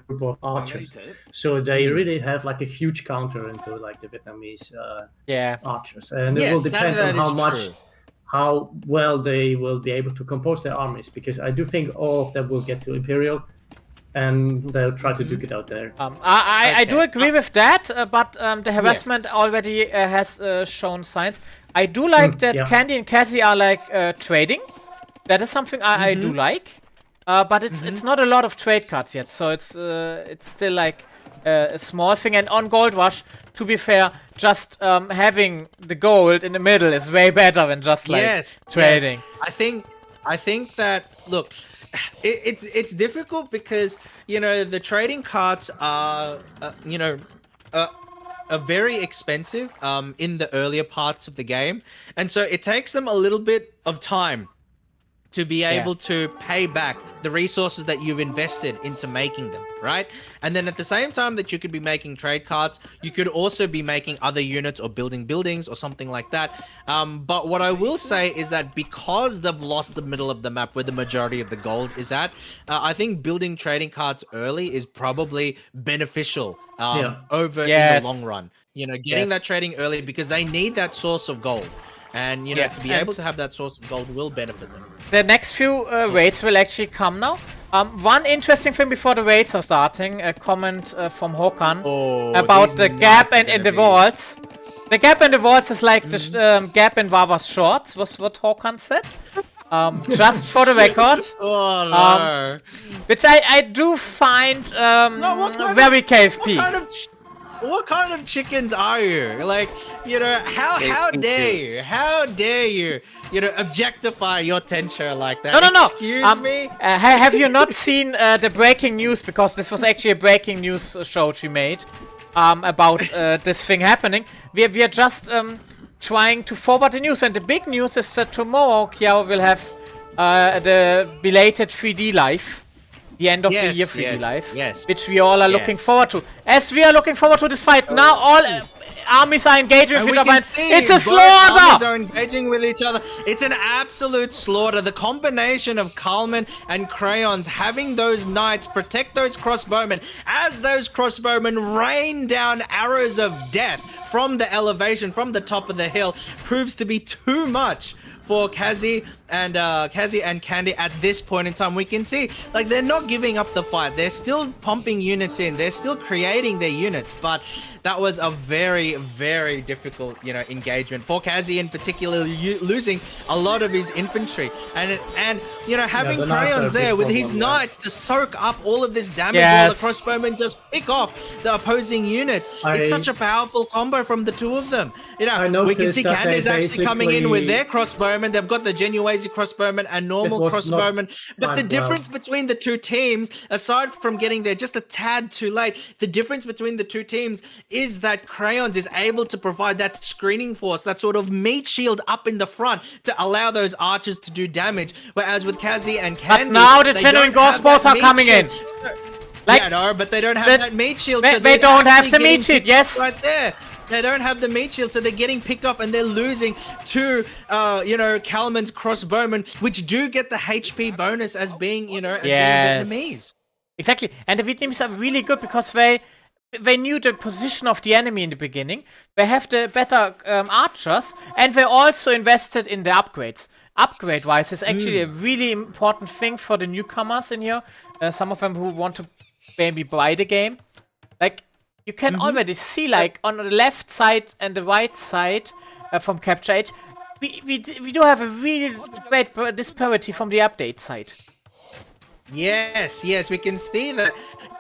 group of archers, so they really have like a huge counter into like the Vietnamese archers, and it will depend on how well they will be able to compose their armies, because I do think all of them will get to Imperial, and they'll try to duke it out there. I do agree with that, but the harassment already has shown signs. I do like that Candy and Cassie are like trading. That is something I do like, but it's not a lot of trade cards yet, so it's still like a small thing. And on Gold Rush, to be fair, just having the gold in the middle is way better than just like trading. Yes. I think that, look, it's difficult because the trading cards are very expensive in the earlier parts of the game, and so it takes them a little bit of time to be able to pay back the resources that you've invested into making them, right? And then at the same time that you could be making trade cards, you could also be making other units or building buildings or something like that. But what I will say is that because they've lost the middle of the map where the majority of the gold is at, I think building trading cards early is probably beneficial over in the long run. Getting that trading early, because they need that source of gold. And, to be able to have that source of gold will benefit them. The next few raids will actually come now. One interesting thing before the raids are starting, a comment from Håkan about the gap and in the walls. The gap in the walls is like the gap in Vava's shorts, was what Håkan said. just for the record. Oh no. Which I do find very KFP. What kind of chickens are you? Like, you know, how dare you, objectify your Tencho like that? No. Excuse me? Have you not seen the breaking news? Because this was actually a breaking news show she made about this thing happening. We are just trying to forward the news, and the big news is that tomorrow Kiao will have the belated 3D live. The end of the year 3D live, which we all are looking forward to. As we are looking forward to this fight, now all armies are engaging with each other. It's a slaughter! Armies are engaging with each other. It's an absolute slaughter. The combination of Kalman and Crayons having those knights protect those crossbowmen as those crossbowmen rain down arrows of death from the elevation, from the top of the hill, proves to be too much for Kazi and Candy at this point in time. We can see, like, they're not giving up the fight. They're still pumping units in. They're still creating their units, but that was a very, very difficult, engagement for Kazi in particular, losing a lot of his infantry and having Crayons there with his knights to soak up all of this damage while the crossbowmen just pick off the opposing units. It's such a powerful combo from the two of them. We can see Candy's actually coming in with their crossbowmen. They've got the Genuese crossbowmen and normal crossbowmen, but the difference between the two teams, aside from getting there just a tad too late, the difference between the two teams is that Crayons is able to provide that screening force, that sort of meat shield up in the front to allow those archers to do damage, whereas with Kazi and Candy, but now the genuine crossbows are coming in. But they don't have that meat shield. They don't have the meat shield, yes. Right there. They don't have the meat shield, so they're getting picked off and they're losing to, Kalman's crossbowmen, which do get the HP bonus as being, being Vietnamese. Exactly. And the Vietnamese are really good because they knew the position of the enemy in the beginning. They have the better archers, and they also invested in the upgrades. Upgrade-wise, is actually a really important thing for the newcomers in here. Some of them who want to maybe buy the game. Like, you can already see, like, on the left side and the right side from Capture Age, we do have a really great disparity from the update side. Yes, we can see that.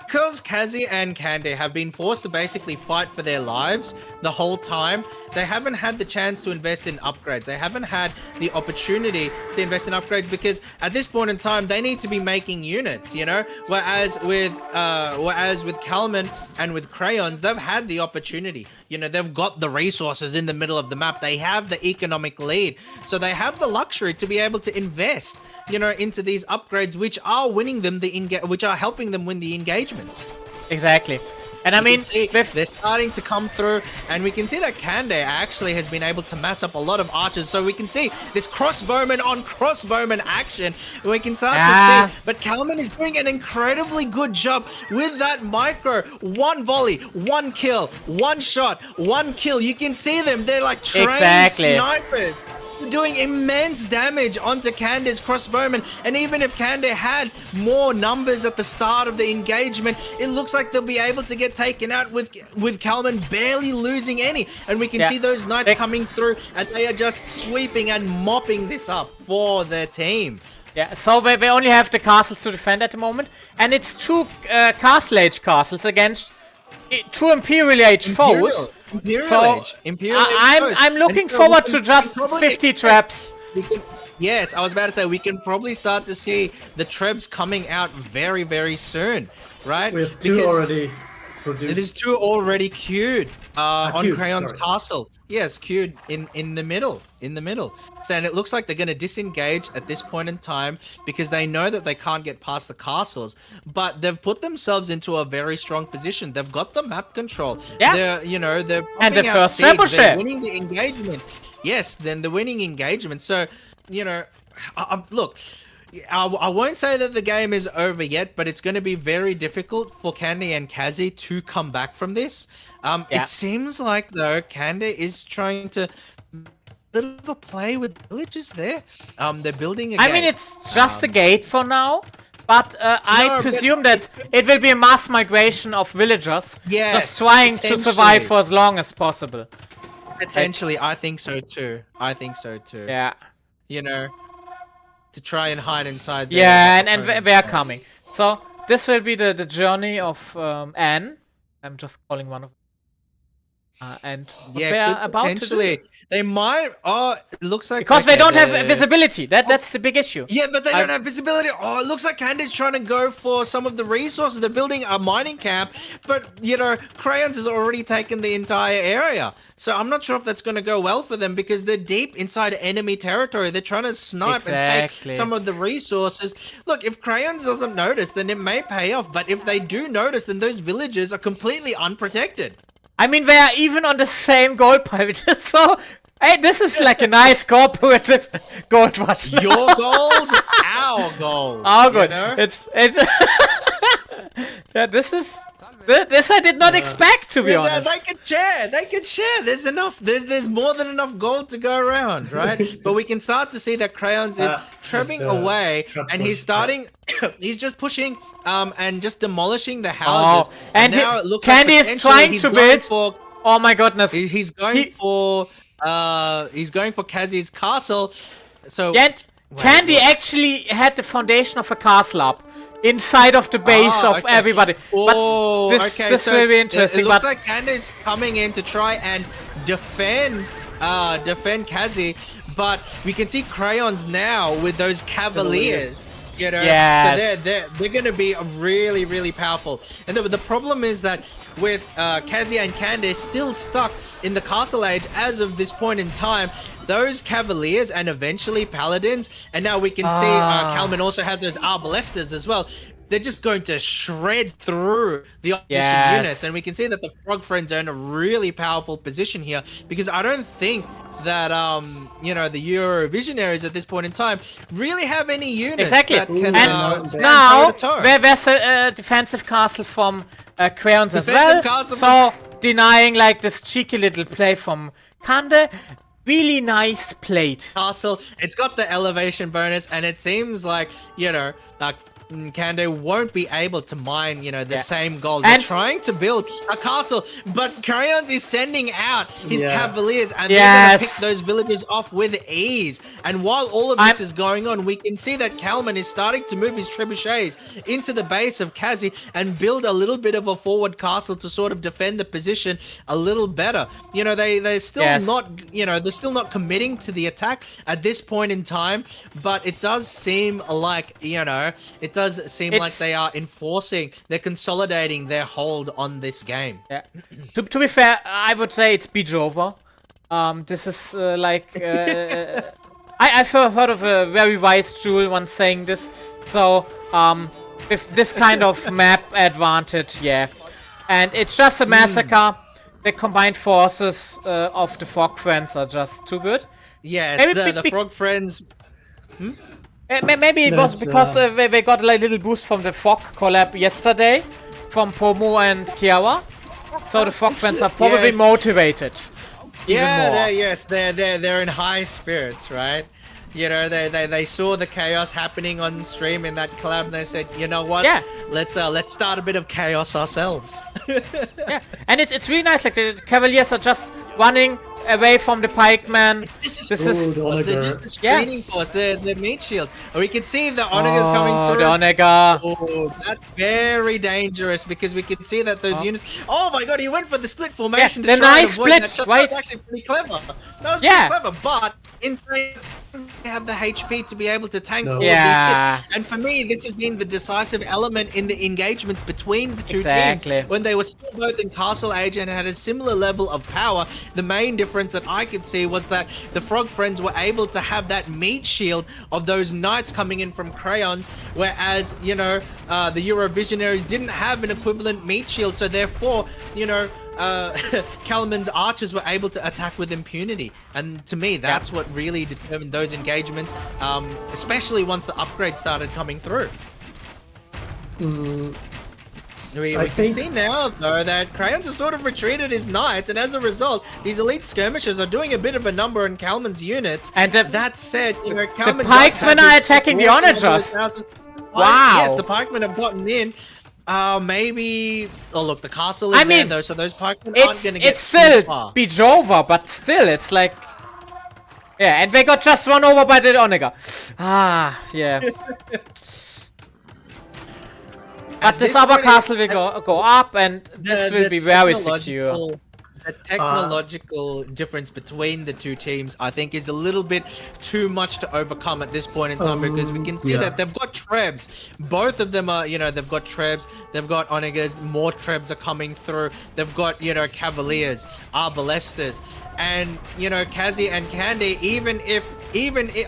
Because Kazi and Candy have been forced to basically fight for their lives the whole time, they haven't had the chance to invest in upgrades. They haven't had the opportunity to invest in upgrades because at this point in time, they need to be making units, Whereas with Kalman and with Crayons, they've had the opportunity. They've got the resources in the middle of the map. They have the economic lead. So they have the luxury to be able to invest, into these upgrades, which are winning them which are helping them win the engagements. Exactly. And I mean, they're starting to come through, and we can see that Kande actually has been able to mass up a lot of archers. So we can see this crossbowman on crossbowman action. We can start to see, but Kalman is doing an incredibly good job with that micro. One volley, one kill, one shot, one kill. You can see them. They're like trained snipers. Doing immense damage onto Kande's crossbowman, and even if Kande had more numbers at the start of the engagement, it looks like they'll be able to get taken out with Kalman barely losing any. And we can see those knights coming through, and they are just sweeping and mopping this up for their team. Yeah, so they only have the castles to defend at the moment, and it's two Castle Age castles against two Imperial Age foes. Imperial Age. I'm looking forward to just 50 traps. Yes, I was about to say, we can probably start to see the trebs coming out very, very soon, right? We have two already produced. There's two already queued on Crayon's castle. Yes, queued in the middle. So, and it looks like they're going to disengage at this point in time because they know that they can't get past the castles. But they've put themselves into a very strong position. They've got the map control. Yeah. They're and the first treble share. They're winning the engagement. Yes, then the winning engagement. So, look. I won't say that the game is over yet, but it's going to be very difficult for Candy and Kazi to come back from this. It seems like, though, Candy is trying to bit of a play with villages there. They're building a gate. I mean, it's just a gate for now, but I presume that it will be a mass migration of villagers just trying to survive for as long as possible. Potentially, I think so too. Yeah. to try and hide inside. Yeah, and they're coming. So this will be the journey of Anne. I'm just calling one of. And what Yeah, they're could about to do. potentially. They might. Oh, it looks like Because they okay, don't have they're- visibility. That's the big issue. Yeah, but they don't have visibility. Oh, it looks like Candy's trying to go for some of the resources. They're building a mining camp, but Crayons has already taken the entire area. So I'm not sure if that's going to go well for them because they're deep inside enemy territory. They're trying to snipe and take some of the resources. Look, if Crayons doesn't notice, then it may pay off. But if they do notice, then those villages are completely unprotected. I mean, they are even on the same gold pile, which is so. Hey, this is like a nice cooperative gold rush. Your gold, our gold. Our gold. You know? It's yeah. This I did not expect, to be honest. They can share. They can share. There's enough. There's more than enough gold to go around, right? But we can start to see that Crayons is tripping away, and he's starting. He's just pushing, and just demolishing the houses. Oh, and now it looks Candy like is trying he's to going build. Oh my goodness! He's going for Kazi's castle. So and Candy actually had the foundation of a castle up inside of the base of everybody. Oh, but this so will be interesting. It looks like Candy's coming in to try and defend Kazi, but we can see Crayons now with those Cavaliers. Yes. So they're going to be really, really powerful. And the problem is that with Kazi and Candy still stuck in the castle age as of this point in time, those Cavaliers and eventually Paladins, and now we can see Kalman also has those Arbalestas as well. They're just going to shred through the opposition units, and we can see that the Frog Friends are in a really powerful position here because I don't think that the Euro Visionaries at this point in time really have any units that can now there's a defensive castle from Crayons as well, so denying like this cheeky little play from Kande. Really nice plate. Castle, it's got the elevation bonus, and it seems like Kande won't be able to mine, the same gold. They're trying to build a castle, but Crayons is sending out his Cavaliers, and they're going to pick those villages off with ease. And while all of this is going on, we can see that Kalman is starting to move his trebuchets into the base of Kazi and build a little bit of a forward castle to sort of defend the position a little better. They're still not, they're still not committing to the attack at this point in time, but it does seem like, like they are they're consolidating their hold on this game. Yeah. To be fair, I would say it's Bijova. This is I've heard of a very wise Jewel once saying this. So, with this kind of map advantage, and it's just a massacre. The combined forces of the Frog Friends are just too good. Yes, the Frog Friends. Maybe it was because they got a little boost from the Frog collab yesterday from Pomu and Kiawa. So the Frog Friends are probably motivated. They're in high spirits, right? They saw the chaos happening on stream in that collab, and they said, you know what? Yeah. Let's start a bit of chaos ourselves. Yeah, and it's really nice. Like the Cavaliers are just running away from the pikeman. This is they're just the screening force, the meat shield. We can see the Onega's coming through. The Onega. Oh, that's very dangerous because we can see that those units. Oh my god, he went for the split formation to the try nice and avoid that split, shot. right? That was actually pretty clever. That was pretty clever, but insane. They have the HP to be able to tank all of these hits. And for me, this has been the decisive element in the engagements between the two teams when they were still both in Castle Age and had a similar level of power. The main difference that I could see was that the Frog Friends were able to have that meat shield of those knights coming in from Crayons, whereas, the Euro Visionaries didn't have an equivalent meat shield, so therefore, Kalman's archers were able to attack with impunity, and to me that's what really determined those engagements, especially once the upgrade started coming through. We can see now though that Crayons has sort of retreated his knights, and as a result these elite skirmishers are doing a bit of a number in Kalman's units. And that said, Kalman the pikemen are attacking the onagers. Wow. Yes, the pikemen have gotten in. Maybe. Oh, look, the castle is there though, so those pikemen aren't going to get it's still too far. Bijova, but still, it's like Yeah, and they got just run over by the Onega. Ah, yeah. But this other castle will go up, and this will be very secure. The technological difference between the two teams, I think, is a little bit too much to overcome at this point in time, because we can see that they've got trebs. Both of them are, they've got trebs. They've got Onegas. More trebs are coming through. They've got, cavaliers, arbalestas, and Kazi and Candy. Even if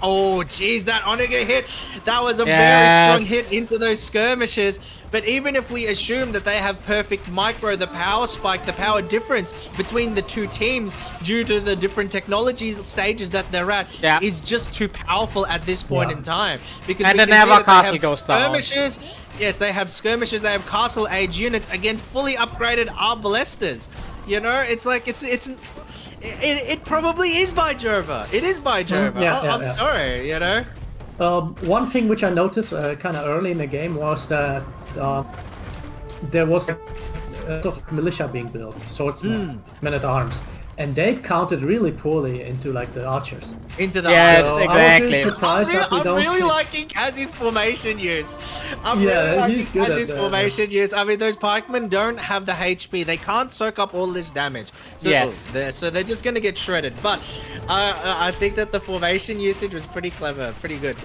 oh geez, that Onega hit, that was a very strong hit into those skirmishes. But even if we assume that they have perfect micro, the power spike, the power difference between the two teams due to the different technology stages that they're at is just too powerful at this point in time. Because and then never castle goes skirmishes. Down. Yes, they have skirmishes. They have castle age units against fully upgraded arbalestas. It's like it probably is by Jova. It is by Jova. I'm sorry, One thing which I noticed kind of early in the game was that there was a lot of militia being built, swordsmen, men-at-arms, and they counted really poorly into like the archers. Into the archers. Exactly. I'm really liking Kazi's formation use. I'm really liking Kazi's formation use. I mean, those pikemen don't have the HP. They can't soak up all this damage. So, so they're just going to get shredded. But I think that the formation usage was pretty clever, pretty good.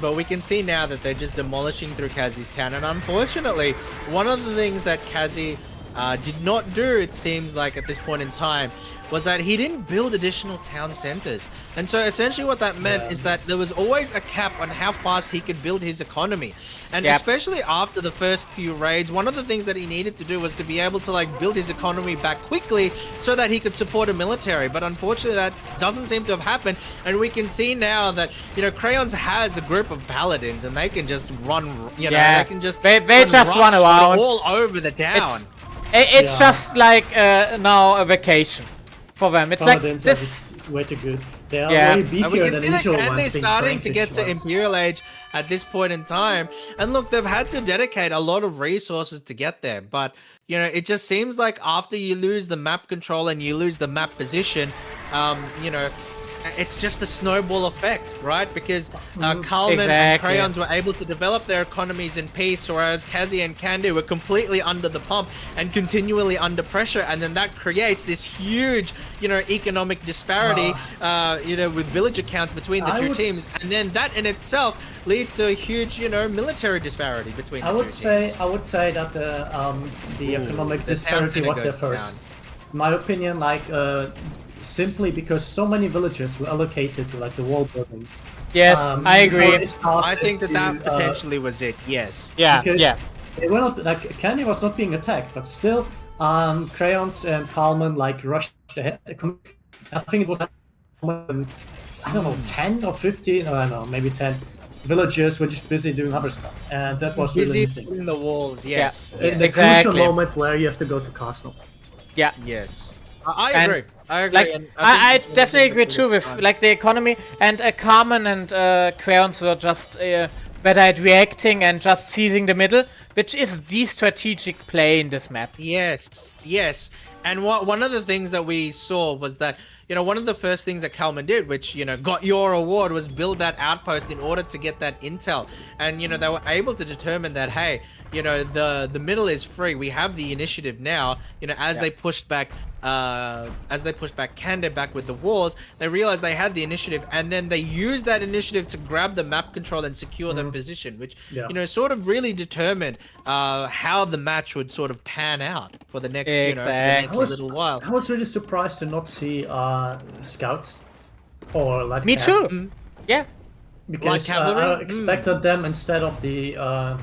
But we can see now that they're just demolishing through Kazi's town. And unfortunately, one of the things that Kazi did not do, it seems like, at this point in time, was that he didn't build additional town centers. And so essentially what that meant is that there was always a cap on how fast he could build his economy. And especially after the first few raids, one of the things that he needed to do was to be able to build his economy back quickly so that he could support a military. But unfortunately that doesn't seem to have happened. And we can see now that, Crayons has a group of paladins and they can just run, they can just they just run around all over the town. It's just like now a vacation for them. It's paladins like this. Way too good. They are way beefier than usual ones. And they're starting to get to Imperial Age at this point in time. And look, they've had to dedicate a lot of resources to get there. But, it just seems like after you lose the map control and you lose the map position, it's just the snowball effect, right? Because Kalman and Crayons were able to develop their economies in peace, whereas Kazi and Candy were completely under the pump and continually under pressure, and then that creates this huge, economic disparity, with villager counts between the two teams, and then that in itself leads to a huge, military disparity between the two teams. I would say that the economic disparity was there first. In my opinion, simply because so many villages were allocated to the wall building. Yes, I agree. I think that potentially was it. Yes. Yeah. They were not Candy was not being attacked, but still, Crayons and Kalman rushed ahead. I think it was 10 or 15, I don't know, maybe 10 villagers were just busy doing other stuff, and that was really missing. In the walls, yes. In the crucial moment where you have to go to castle. Yeah. Yes. I agree. I agree. I definitely agree too with the economy, and Carmen and Crayons were just better at reacting and just seizing the middle, which is the strategic play in this map. Yes. And one of the things that we saw was that, one of the first things that Kalman did, which, got your award, was build that outpost in order to get that intel. And, they were able to determine that, hey, the middle is free. We have the initiative now. As they pushed back Kanda back with the walls, they realized they had the initiative, and then they used that initiative to grab the map control and secure their position, which sort of really determined how the match would sort of pan out for the next, for the next little while. I was really surprised to not see scouts or Me too. Yeah. Because I expected them instead of the.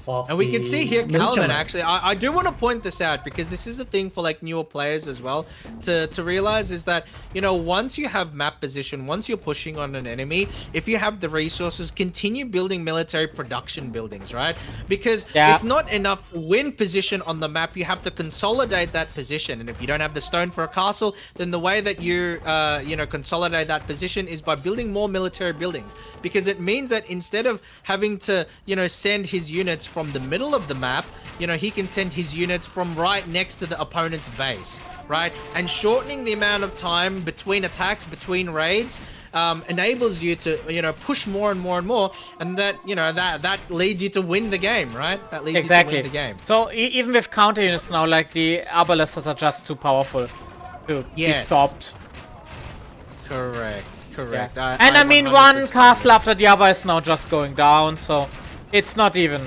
And we can see here Kalman, actually, I do want to point this out because this is the thing for newer players as well to realize is that, once you have map position, once you're pushing on an enemy, if you have the resources, continue building military production buildings, right? Because it's not enough to win position on the map, you have to consolidate that position. And if you don't have the stone for a castle, then the way that you, consolidate that position is by building more military buildings. Because it means that instead of having to, send his units from the middle of the map, he can send his units from right next to the opponent's base, right? And shortening the amount of time between attacks, between raids, enables you to, push more and more and more, and that, that leads you to win the game, right? That leads you to win the game. So even with counter units now, like the Arbalesters are just too powerful to be stopped. Correct. Yeah. And I mean, one castle after the other is now just going down, so it's not even.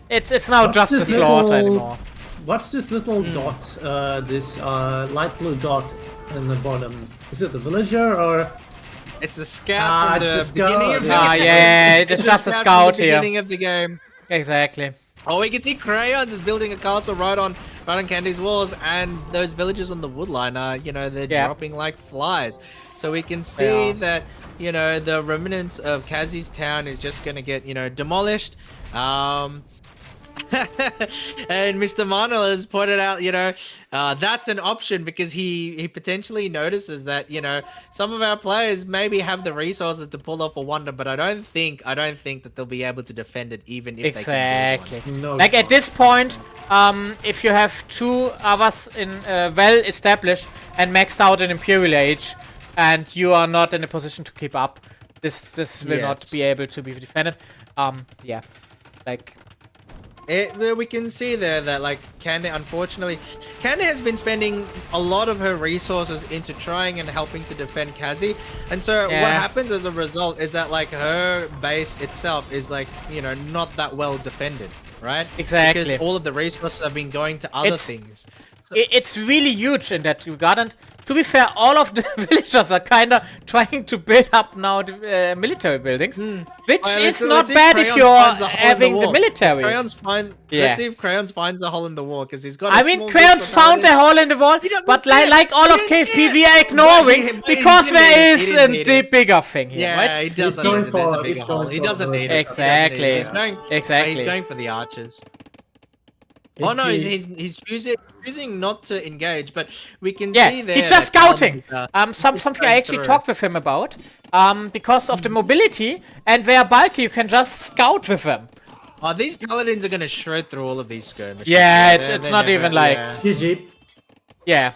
It's now just a slaughter anymore. What's this little dot? This light blue dot in the bottom. Is it the villager or? It's the scout from it's the beginning of the game. Yeah, it's just a scout here. Beginning of the game. Exactly. Oh, we can see Crayons is building a castle right on Candy's walls, and those villagers on the woodline are, they're dropping like flies. So we can see that, the remnants of Kazi's town is just going to get, demolished. And Mr. Manuel has pointed out, that's an option because he potentially notices that, some of our players maybe have the resources to pull off a wonder, but I don't think that they'll be able to defend it even if they can build one. No, like at this point, if you have two others in well established and maxed out in Imperial Age, and you are not in a position to keep up, this will not be able to be defended. We can see there that, like, Candy has been spending a lot of her resources into trying and helping to defend Kazi. And so what happens as a result is that, like, her base itself is, like, not that well defended, right? Exactly. Because all of the resources have been going to other things. So it's really huge in that regard, and to be fair, all of the villagers are kind of trying to build up now the military buildings, which is not bad if you're having the military. Let's see if Crayons finds the hole in the wall, because he's got. Crayons found the hole in the wall, but like all of KSP, we are ignoring because there is a bigger thing here, right? Yeah, he doesn't need it. There's a bigger hole. He doesn't need it. Exactly. He's going for the archers. Oh no, he's choosing not to engage, but we can see there. He's just scouting. Something I actually talked with him about. Because of the mobility and they are bulky, you can just scout with them. Oh, these paladins are gonna shred through all of these skirmishes. Yeah, it's not even like GG. Yeah.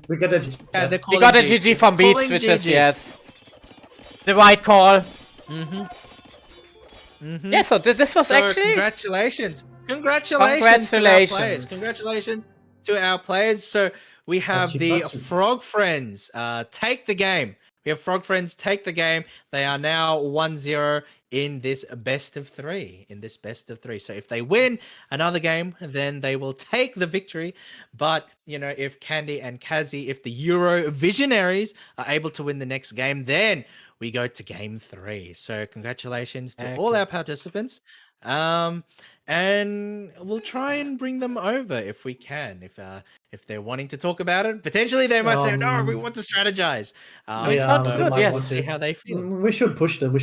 We got a GG. We got a GG from Beats, which is the right call. Yeah, so this was actually Congratulations to our players. So we have the Frog Friends take the game. We have Frog Friends take the game. They are now 1-0 in this best of three. So if they win another game, then they will take the victory. But, if Candy and Kazi, if the Euro Visionaries are able to win the next game, then we go to game 3. So congratulations to all our participants. And we'll try and bring them over if we can. If they're wanting to talk about it, potentially they might say, "No, we want to strategize." It sounds good. Yes. See how they feel. We should push them. We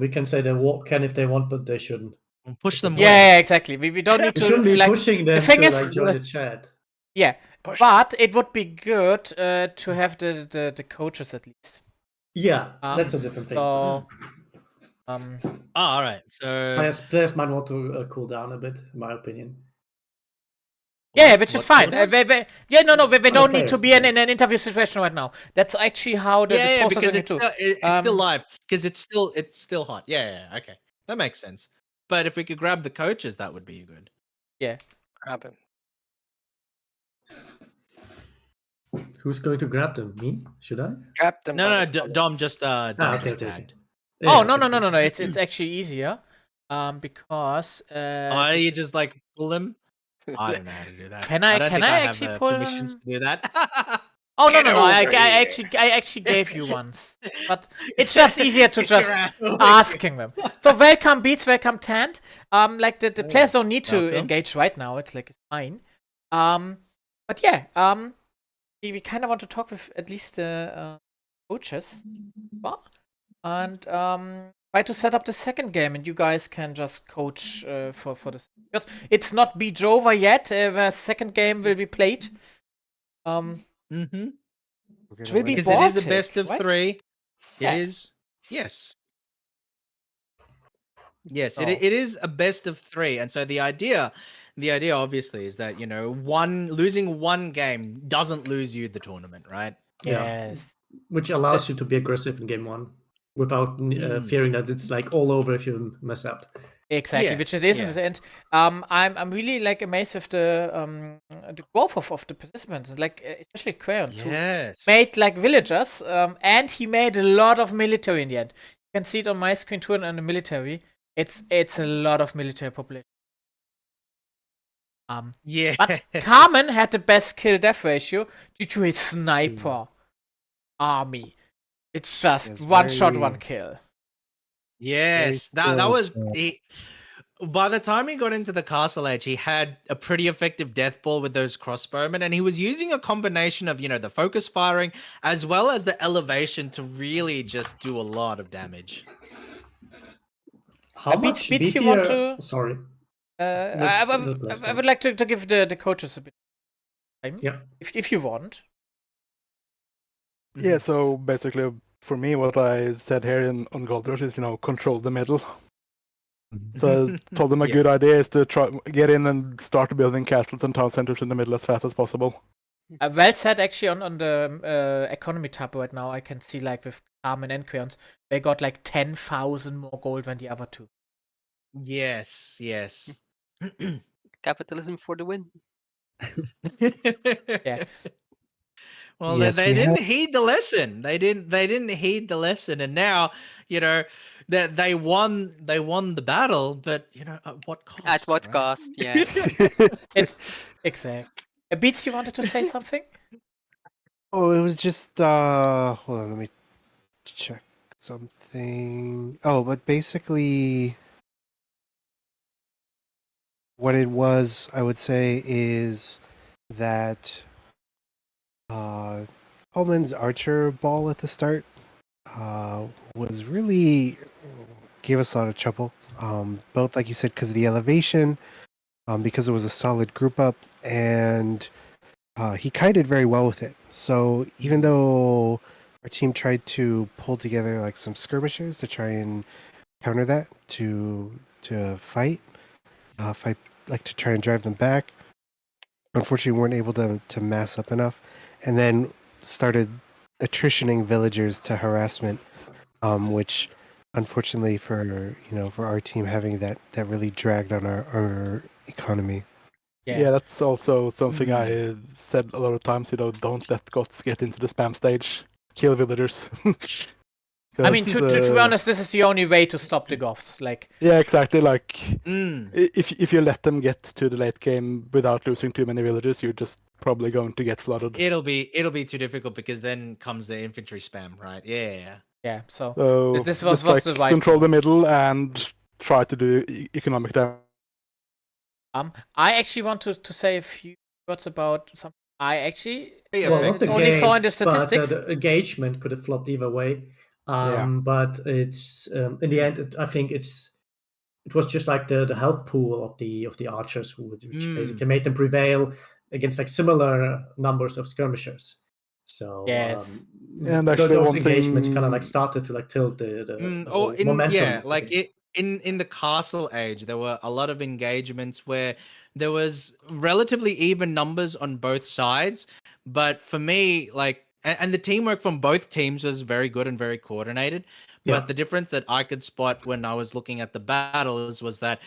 can say they can if they want, but they shouldn't. Push them. Yeah, exactly. We don't need to. We shouldn't be pushing them. The thing is, join the chat. Yeah, but it would be good to have the coaches at least. Yeah, that's a different thing. So, all right. So players might want to cool down a bit, in my opinion. Yeah, which is fine. They don't need to be in an interview situation right now. That's actually how the process because is it's still live, because it's still hot. Yeah, okay, that makes sense. But if we could grab the coaches, that would be good. Yeah, grab him. Who's going to grab them? Me? Should I? Grab them. No, Dom just tagged. Yeah, no. It's actually easier, because you just like pull them. I don't know how to do that. Can I actually pull permissions to do that? Oh no! I actually gave you once, but it's just easier to just asking them. So welcome Beats, welcome Tant. Like the players don't need to engage right now. It's like it's fine. But yeah, we kind of want to talk with at least the coaches, and try to set up the second game, and you guys can just coach for this, because it's not beach over yet. The second game will be played. It will be because Baltic, it is a best of 3. Yeah. It is. Yes. Yes, Oh. it is a best of 3, and so the idea obviously is that losing one game doesn't lose you the tournament, right? Yes. Which allows you to be aggressive in game 1 without fearing that it's like all over if you mess up. Exactly, Yeah, which it isn't, yeah. and I'm really like amazed with the growth of the participants, like especially Crayons, who Yes. made like villagers, and he made a lot of military in the end. You can see it on my screen too, and on the military. It's a lot of military population. Yeah. But Carmen had the best kill death ratio due to his sniper army. It's just Yes, one shot, very- one kill. Yes, Very that was skilled, he. By the time he got into the castle age, he had a pretty effective death ball with those crossbowmen, and he was using a combination of the focus firing as well as the elevation to really just do a lot of damage. How Beats, much you want beefier? to? Sorry. I Let's would like to give the coaches a bit of time. Yeah. If you want. Yeah, so basically for me what I said here on Gold Rush is, control the middle. So I told them a Yeah. good idea is to try get in and start building castles and town centers in the middle as fast as possible. Well said, actually, on the economy tab right now, I can see like with Carmen and Crayons, they got like 10,000 more gold than the other two. Yes, yes. Capitalism for the win. Yeah. Well, Yes, they we didn't heed the lesson. They didn't heed the lesson, and now that they won the battle, but at what cost? At what right? cost? Yeah. It's exact. Beats, you wanted to say something? Oh, it was just hold on, let me check something. Oh, but basically what it was, I would say, is that Holman's archer ball at the start was really gave us a lot of trouble. Both, like you said, because of the elevation, because it was a solid group up, and he kited very well with it. So even though our team tried to pull together like some skirmishers to try and counter that, to fight, like to try and drive them back, unfortunately we weren't able to mass up enough, and then started attritioning villagers to harassment, which unfortunately for our team, having that really dragged on our economy. Yeah, that's also something I said a lot of times, don't let goths get into the spam stage. Kill villagers. I mean, to be honest, this is the only way to stop the Goths. Like, yeah, exactly. Like, if you let them get to the late game without losing too many villagers, you're just probably going to get flooded. It'll be too difficult because then comes the infantry spam, right? Yeah. Yeah. So this just was the right control call. the middle and try to do economic damage. I actually want to say a few words about something I actually not the only game, saw in the but statistics. the engagement could have flopped either way. Yeah. But it's in the end, I think it was just like the health pool of the archers, which basically made them prevail against like similar numbers of skirmishers. So Yes. And actually those one engagements thing- kind of like started to like tilt the whole in momentum. in the castle age, there were a lot of engagements where there was relatively even numbers on both sides. But for me, like, and the teamwork from both teams was very good and very coordinated. But Yeah. the difference that I could spot when I was looking at the battles was that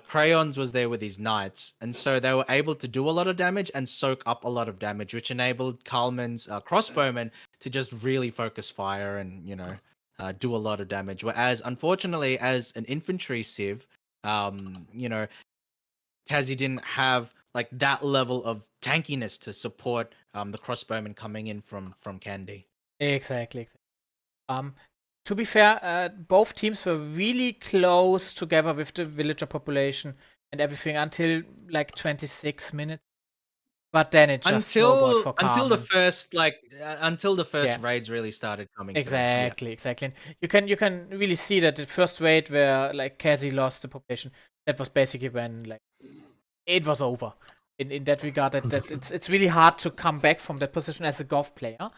Crayons was there with his knights, and so they were able to do a lot of damage and soak up a lot of damage, which enabled Kalman's crossbowmen to just really focus fire and do a lot of damage. Whereas, unfortunately, as an infantry civ, Kazi didn't have like that level of tankiness to support the crossbowmen coming in from Candy. Exactly. To be fair, both teams were really close together with the villager population and everything until like 26 minutes. But then it just snowballed for Carmen. until the first raids really started coming through. Exactly. And you can really see that the first raid where like Kazi lost the population, that was basically when like it was over. In that regard, that it's really hard to come back from that position as a Goth player.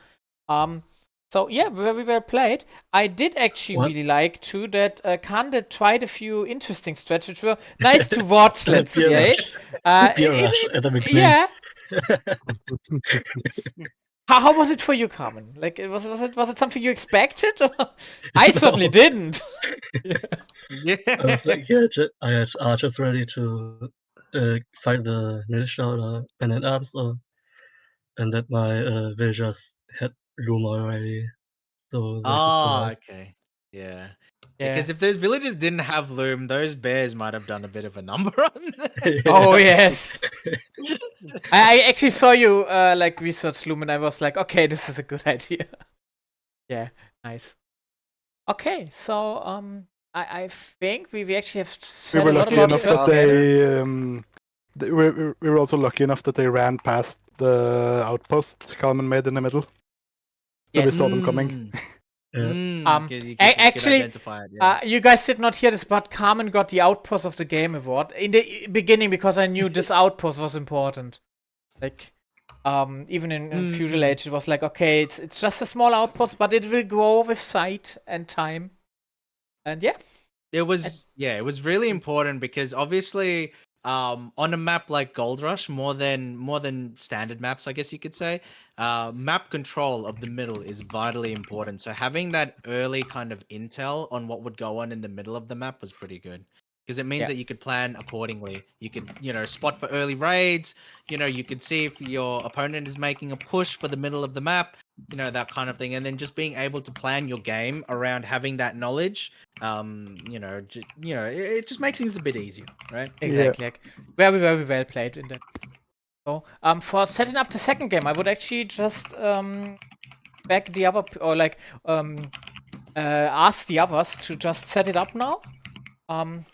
So yeah, very well played. I did actually What? really like too that Kande tried a few interesting strategies which were nice to watch. Let's Beer say, rush. Beer rush at the beginning. yeah. How was it for you, Carmen? Like, was it something you expected? I certainly didn't. I was like, yeah, I had archers ready to fight the militia or bandit arms, and that my villagers had loom already, so they could survive. Okay. Yeah. Yeah. Because if those villagers didn't have loom, those bears might have done a bit of a number on them. Oh yes. I actually saw you like research loom, and I was like, okay, this is a good idea. Yeah, nice. Okay, so I think we actually have We said were a lot lucky about the enough first that game. we were also lucky enough that they ran past the outpost Kalman made in the middle. So we Yes. saw them coming. Actually, you guys did not hear this, but Carmen got the Outpost of the Game award in the beginning because I knew this outpost was important. Like, even in Feudal Age, it was like, okay, it's just a small outpost, but it will grow with sight and time. And yeah, it was really important because obviously on a map like Gold Rush, more than standard maps, I guess you could say, map control of the middle is vitally important. So having that early kind of intel on what would go on in the middle of the map was pretty good. Because it means that you could plan accordingly. You could, spot for early raids. You could see if your opponent is making a push for the middle of the map. That kind of thing. And then just being able to plan your game around having that knowledge, it just makes things a bit easier, right? Exactly. Like, very, very well played in that. So, for setting up the second game, I would actually just back the other, or like ask the others to just set it up now. And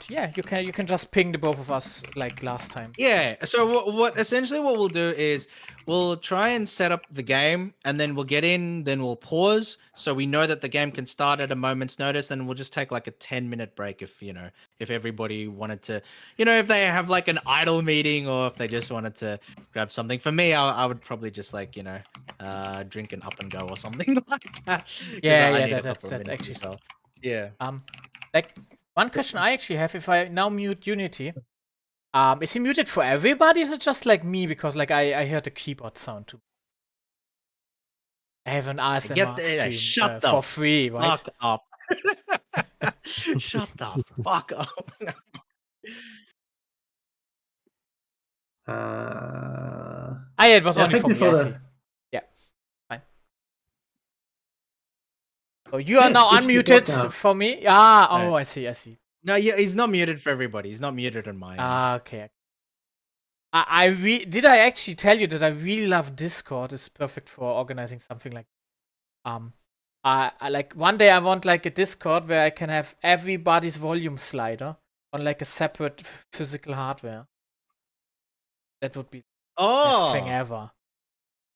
yeah, you can just ping the both of us like last time. Yeah. So what essentially what we'll do is we'll try and set up the game, and then we'll get in, then we'll pause, so we know that the game can start at a moment's notice, and we'll just take like a 10-minute break if everybody wanted to, if they have like an idle meeting or if they just wanted to grab something. For me, I would probably just like drink an up and go or something like that. Yeah, that's actually so. Yeah. Like one question I actually have, if I now mute Unity, is he muted for everybody? Is it just like me? Because like I heard a keyboard sound too. I have an ASMR stream for free, right? Fuck up. Shut the fuck up. It was only for me. I see. Yeah, fine. So you are now unmuted for me. I see. No, yeah, he's not muted for everybody. He's not muted on my end. Okay. Did I actually tell you that I really love Discord? It's perfect for organizing something like. I like one day I want like a Discord where I can have everybody's volume slider on like a separate physical hardware. That would be the best thing ever.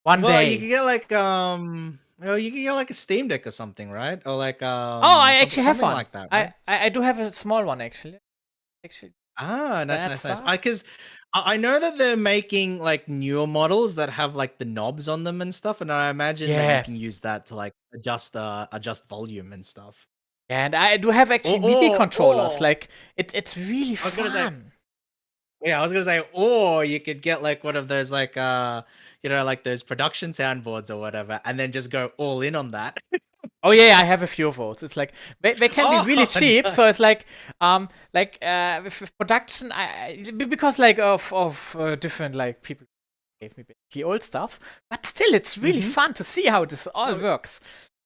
One day you can get like you can get like a Steam Deck or something, right? Or like I actually have one like that. Right? I do have a small one actually. Nice. Because I know that they're making like newer models that have like the knobs on them and stuff, and I imagine that you can use that to like adjust volume and stuff. Yeah, and I do have actually MIDI controllers. Like it's really fun. I was gonna say, or you could get like one of those like like those production soundboards or whatever, and then just go all in on that. Oh yeah, I have a few of those. It's like they can be really cheap, so it's like with production, because like of different like people gave me the old stuff, but still it's really fun to see how this all works.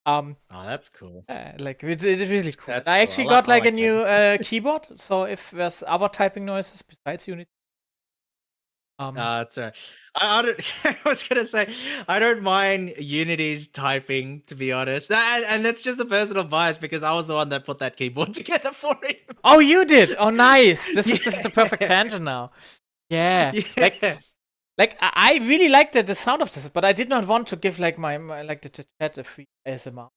That's cool. Like it's really cool. I actually got like a new keyboard, so if there's other typing noises besides Unity. That's right. I was gonna say I don't mind Unity's typing, to be honest, and that's just a personal bias because I was the one that put that keyboard together for him. Oh, you did? Oh, nice. This is the perfect tangent now. Yeah. Like I really liked the sound of this, but I did not want to give like my like the chat a free ASMR.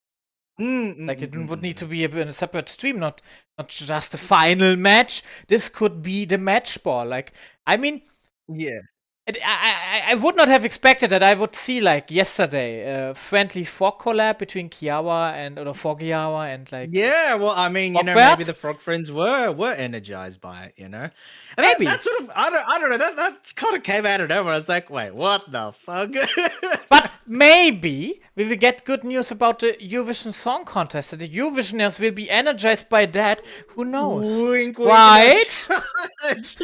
Like it would need to be in a separate stream, not just the final match. This could be the match ball. Like I mean. Yeah. I would not have expected that I would see like yesterday a friendly frog collab between Kiawa and or Fogiawa and like Yeah, well, I mean, you know, Fogbert? maybe the Frog Friends were energized by it, you know. And Maybe. that sort of I don't know that kind of came out of nowhere. I was like, wait, what the fuck? But maybe we will get good news about the Eurovision Song Contest. That the Eurovisioners will be energized by that. Who knows? Wink, wink, Right? nudge.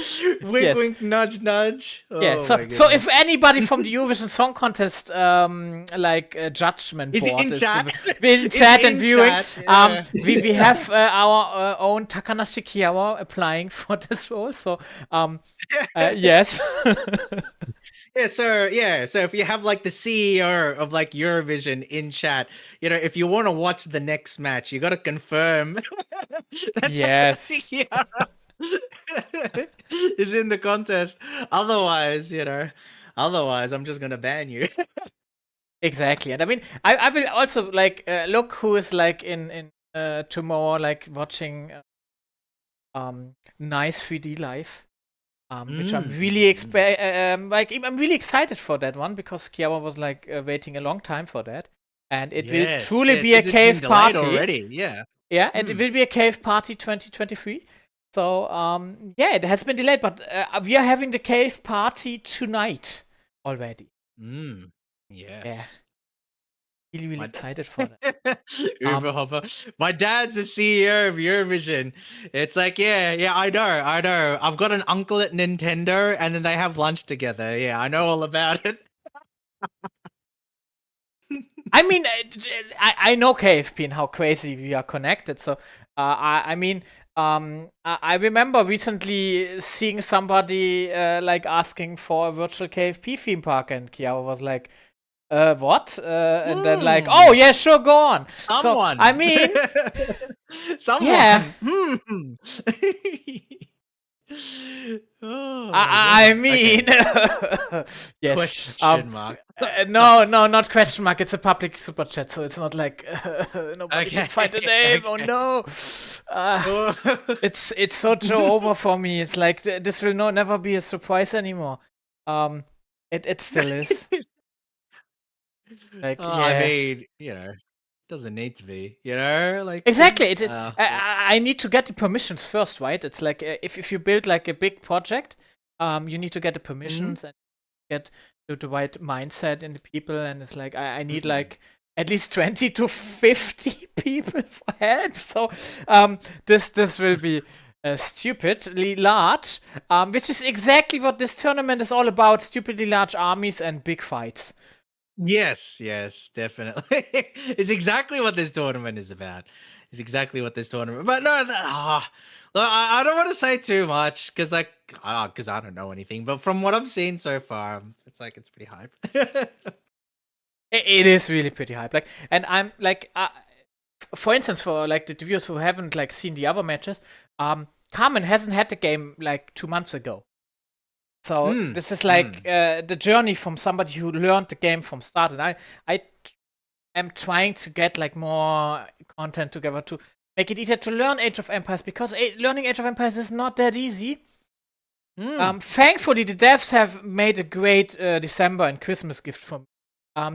Wink, Yes. wink, nudge, nudge. Yeah. Oh So, my so if goodness. anybody from the Eurovision Song Contest, judgment Is board in chat? in Is chat and in viewing, chat, yeah. we have our own Takanashi Kiawa applying for this role. So, yes. So if you have like the CEO of like Eurovision in chat, you know, if you want to watch the next match, you got to confirm. That's Yes. is in the contest. Otherwise, I'm just gonna ban you. Exactly, and I mean, I will also like look who is like in tomorrow, like watching nice 3D live, which I'm really I'm really excited for that one because Kiawa was like waiting a long time for that, and it will truly be a 'cause it's been cave delayed party already. Yeah. Yeah, and it will be a cave party 2023. So yeah, it has been delayed, but we are having the cave party tonight already. Yes. Really excited for that. Uberhopper. My dad's the CEO of Eurovision. It's like, yeah, I know. I've got an uncle at Nintendo, and then they have lunch together. Yeah, I know all about it. I mean, I know KFP and how crazy we are connected. So I mean, I remember recently seeing somebody like asking for a virtual KFP theme park, and Kiara was like, what? And then like, oh yeah, sure, go on. Someone. So I mean, someone. yeah. Oh, I mean, yes. Question mark. No, not question mark. It's a public super chat, so it's not like nobody can find the name. Oh no, it's so over for me. It's like this will never be a surprise anymore. It still is. Like, I mean, doesn't need to be, like exactly. It's I need to get the permissions first, right? It's like if you build like a big project, you need to get the permissions and get the right mindset in the people, and it's like I need like at least 20 to 50 people for help. So this will be stupidly large, which is exactly what this tournament is all about: stupidly large armies and big fights. Yes, definitely. It's exactly what this tournament is about. It's exactly what this tournament. But no, I don't want to say too much because I don't know anything. But from what I've seen so far, it's like it's pretty hype. It is really pretty hype. Like, and I'm like, for instance, for like the viewers who haven't like seen the other matches, Carmen hasn't had the game like 2 months ago. So this is like the journey from somebody who learned the game from start, and I am trying to get like more content together to make it easier to learn Age of Empires, because learning Age of Empires is not that easy. Thankfully, the devs have made a great December and Christmas gift for me.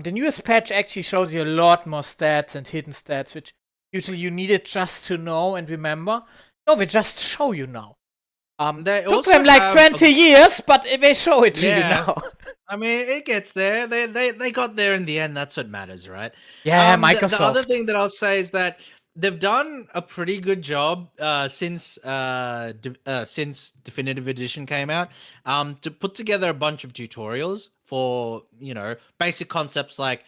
The newest patch actually shows you a lot more stats and hidden stats, which usually you needed just to know and remember. No, they just show you now. They took them like 20 years, but they show it to you now. I mean, it gets there. They got there in the end. That's what matters, right? Yeah, Microsoft. The other thing that I'll say is that they've done a pretty good job since Definitive Edition came out to put together a bunch of tutorials for basic concepts like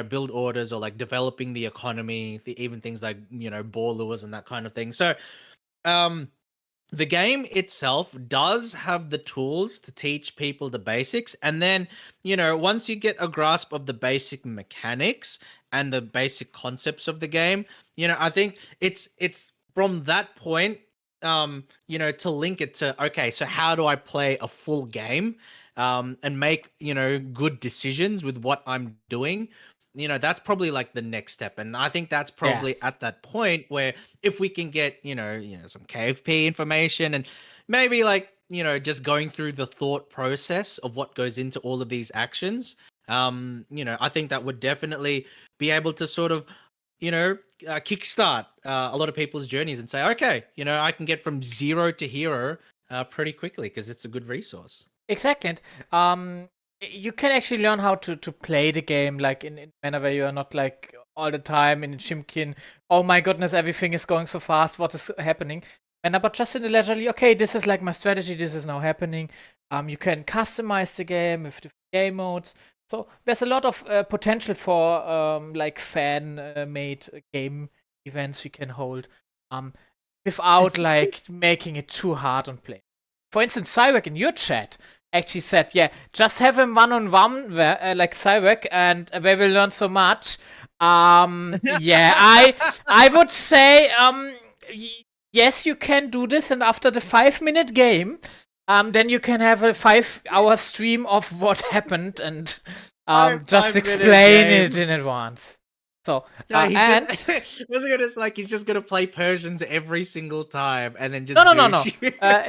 build orders or like developing the economy, even things like ball lures and that kind of thing. So the game itself does have the tools to teach people the basics. And then, once you get a grasp of the basic mechanics and the basic concepts of the game, I think it's from that point, to link it to, okay, so how do I play a full game and make, good decisions with what I'm doing? That's probably like the next step. And I think that's probably at that point where if we can get, some KFP information and maybe like, just going through the thought process of what goes into all of these actions, I think that would definitely be able to sort of, kickstart a lot of people's journeys and say, okay, I can get from zero to hero pretty quickly because it's a good resource. Exactly. And you can actually learn how to play the game like in a manner where you are not like all the time in Chimkin. Oh my goodness, everything is going so fast. What is happening? And but just in the leisurely, okay, this is like my strategy. This is now happening. You can customize the game with different game modes. So there's a lot of potential for like fan-made game events we can hold without like making it too hard on play. For instance, Cyrek in your chat actually said, yeah, just have him one-on-one like Cyrek, and they will learn so much. Yeah, I would say yes, you can do this, and after the 5-minute game, then you can have a 5-hour stream of what happened and just explain it in advance. So and he's just gonna play Persians every single time and then just no.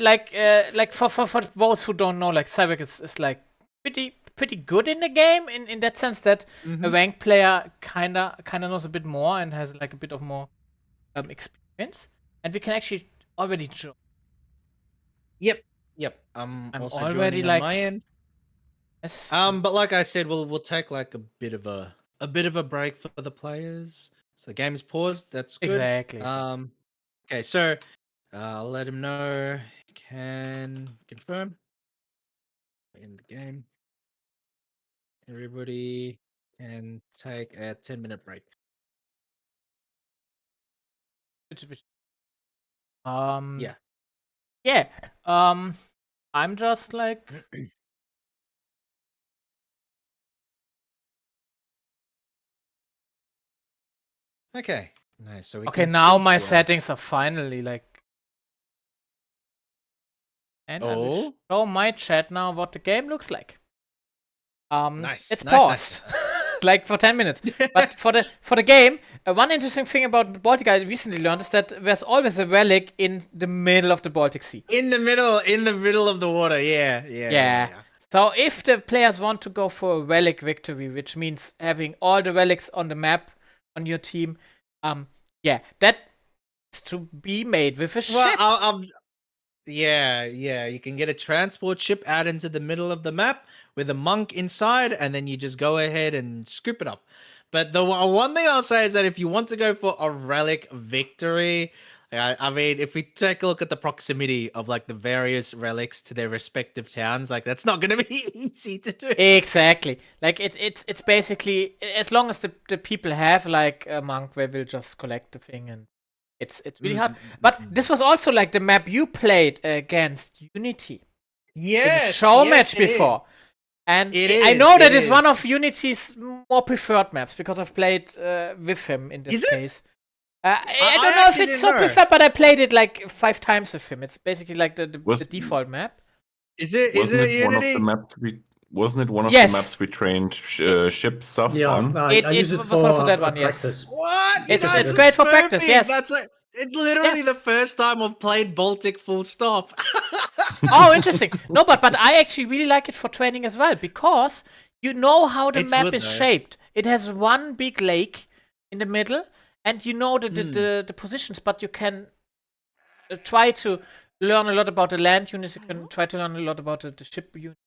Like for those who don't know, like Cyrek is like pretty good in the game in that sense that a ranked player kinda knows a bit more and has like a bit of more experience, and we can actually already join. Yep. I'm also already joining like on my end. Yes. But like I said, we'll take like a bit of a break for the players. So the game is paused. That's good. Exactly. Okay, so I'll let him know. Can confirm in the game. Everybody can take a 10-minute break. Yeah. Yeah. I'm just like Okay. Nice. So we okay, can now see my here. settings are finally like. And I will show my chat now what the game looks like. Nice. It's nice. paused, like for 10 minutes. But for the game, one interesting thing about the Baltic I recently learned is that there's always a relic in the middle of the Baltic Sea. In the middle of the water. Yeah. So if the players want to go for a relic victory, which means having all the relics on the map on your team, that's to be made with a ship. Yeah, you can get a transport ship out into the middle of the map with a monk inside, and then you just go ahead and scoop it up. But the one thing I'll say is that if you want to go for a relic victory, I mean, if we take a look at the proximity of like the various relics to their respective towns, like that's not going to be easy to do. Exactly. Like it's basically as long as the people have like a monk, they will just collect the thing, and it's really hard. But this was also like the map you played against Unity. Yes. In show match before. And I know that it's one of Unity's more preferred maps because I've played with him in this case. I don't know if it's so preferred, but I played it like 5 times with him. It's basically like the default map. Wasn't it one of the maps we trained ship stuff on? I use it was for also that one, practice. yes. What? It's great for practice, yes. It's literally the first time I've played Baltic full stop. Oh, interesting. No, but I actually really like it for training as well because you know how the map is shaped. It has one big lake in the middle, and you know the positions, but you can try to learn a lot about the land units. You can try to learn a lot about the ship unit.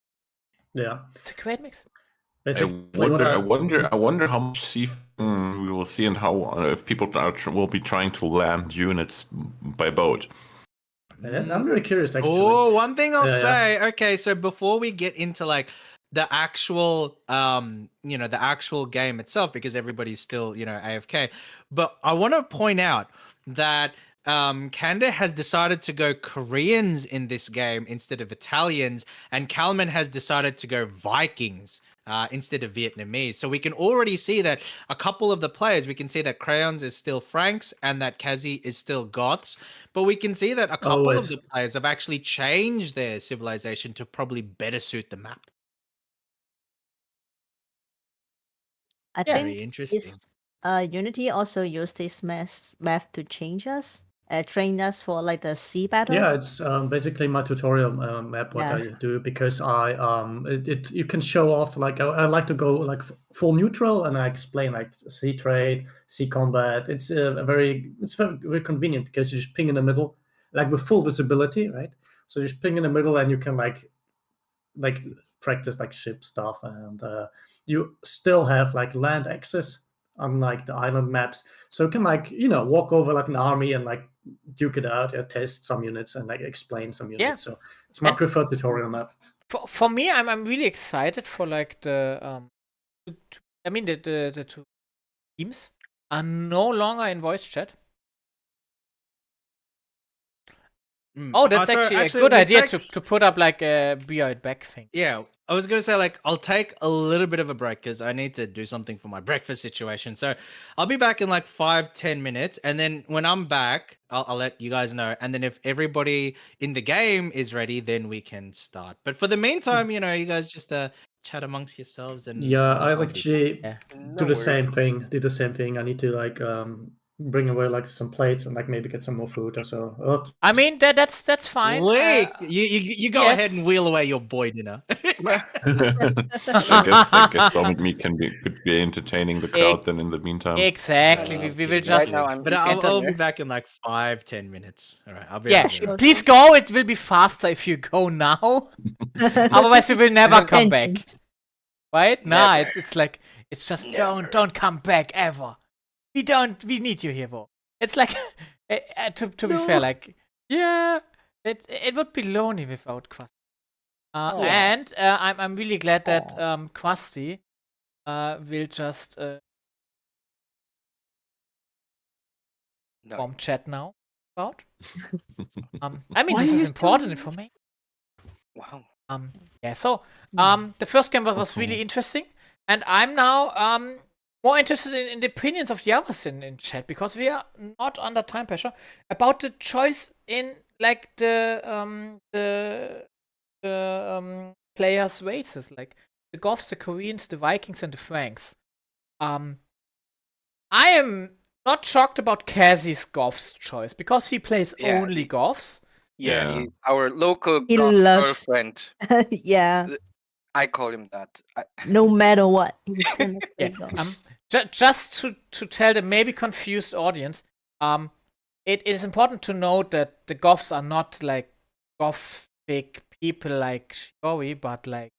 Yeah, it's a great mix. I wonder how much sea we will see and how if people will be trying to land units by boat. I'm very curious. Actually. Oh, one thing I'll say. Okay, so before we get into like the actual, the actual game itself, because everybody's still, AFK. But I want to point out that Kanda has decided to go Koreans in this game instead of Italians, and Kalman has decided to go Vikings instead of Vietnamese. So we can already see that a couple of the players, we can see that Crayons is still Franks and that Kazi is still Goths. But we can see that a couple of the players have actually changed their civilization to probably better suit the map. I think Unity also used this math to change us. trained us for like the sea battle? Yeah, it's basically my tutorial map. What Yeah. I do because you can show off like I like to go like full neutral and I explain like sea trade, sea combat. It's very very convenient because you just ping in the middle like with full visibility, right? So you just ping in the middle and you can like practice like ship stuff and you still have like land access unlike the island maps, so you can like walk over like an army and like duke it out, test some units and like explain some units. Yeah. So it's my And- preferred tutorial map. For me, I'm really excited for like the I mean the two teams are no longer in voice chat. Oh, that's So actually a actually, good we'll idea take- to put up like a be right back thing. Yeah, I was gonna say like I'll take a little bit of a break because I need to do something for my breakfast situation. So I'll be back in like 5-10 minutes, and then when I'm back, I'll let you guys know. And then if everybody in the game is ready, then we can start. But for the meantime, you guys just chat amongst yourselves and Yeah, I I'll be actually Yeah. do the same thing. Do the same thing. I need to like bring away like some plates and like maybe get some more food or so. I mean that's fine. Wait, you go ahead and wheel away your boy dinner. I guess Dom and me could be entertaining the crowd then in the meantime. Exactly. We will just. But I'll be back in like 5-10 minutes. All right, I'll be. Yeah, right there. please go. It will be faster if you go now. Otherwise, we will never come back. Right? Nah, it's like it's just don't come back ever. We need you here, bro. It's like to be fair, like it would be lonely without Quasti. And I'm really glad that Quasti will just form chat now about. I mean, this is important information. Wow. Yeah. So the first game was really interesting, and I'm now more interested in the opinions of the others in chat because we are not under time pressure about the choice in like the players' races, like the Goths, the Koreans, the Vikings, and the Franks. I am not shocked about Kazi's Goths choice because he plays only Goths. Yeah, he's our local He goth loves- girlfriend. Yeah. I call him that. No matter what. He's gonna play Yeah. golf. Just to tell the maybe confused audience, it is important to note that the Goths are not like Gothic people like Shiori, but like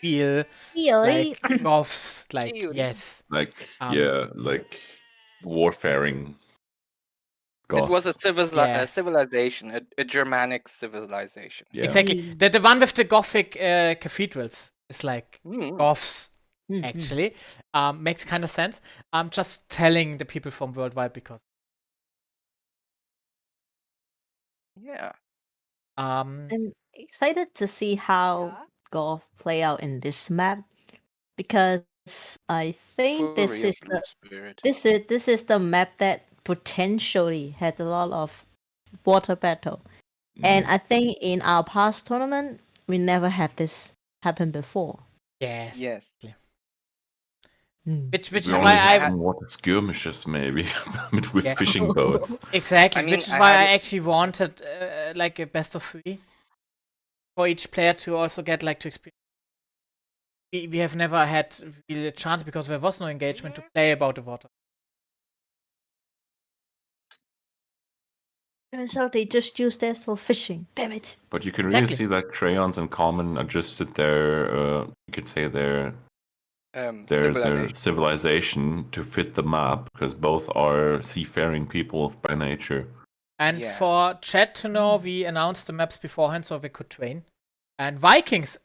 real like Goths, like yes, like like warfaring. It was a Yeah. civilization, a Germanic civilization. Yeah. Exactly. The one with the Gothic cathedrals is like Goths, actually. Makes kind of sense. I'm just telling the people from worldwide because. Yeah. I'm excited to see how golf play out in this map because I think this Fury of is Blue the Spirit. this is the map that potentially had a lot of water battle. And I think in our past tournament we never had this happen before. Yes. Yes. Which We is only why had I some water skirmishes maybe with Yeah. fishing boats. exactly, I mean, which is I why had I it- actually wanted like a best of 3 for each player to also get like to experience. We have never had really a chance because there was no engagement to play about the water. Turns out they just used this for fishing. Damn it. But you can really Exactly. see that Crayons and Common adjusted their, you could say their Civilization. civilization to fit the map because both are seafaring people by nature. And Yeah. for chat to know, we announced the maps beforehand so we could train. And Vikings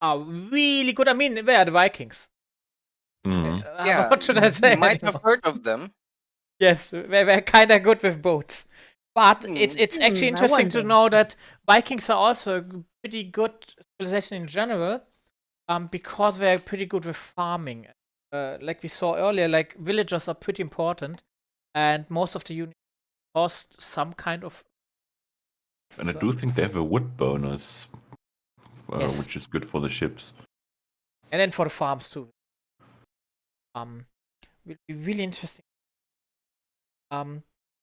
are really good. I mean, where are the Vikings? Mm. Yeah. What should I say? You might have anymore? heard of them. Yes, we're kind of good with boats. But it's actually I interesting to wonder. know that Vikings are also a pretty good civilization in general, because they're pretty good with farming. Like we saw earlier, like villagers are pretty important, and most of the units cost some kind of. And I So- do think they have a wood bonus, Yes. which is good for the ships. And then for the farms too. Will be really interesting.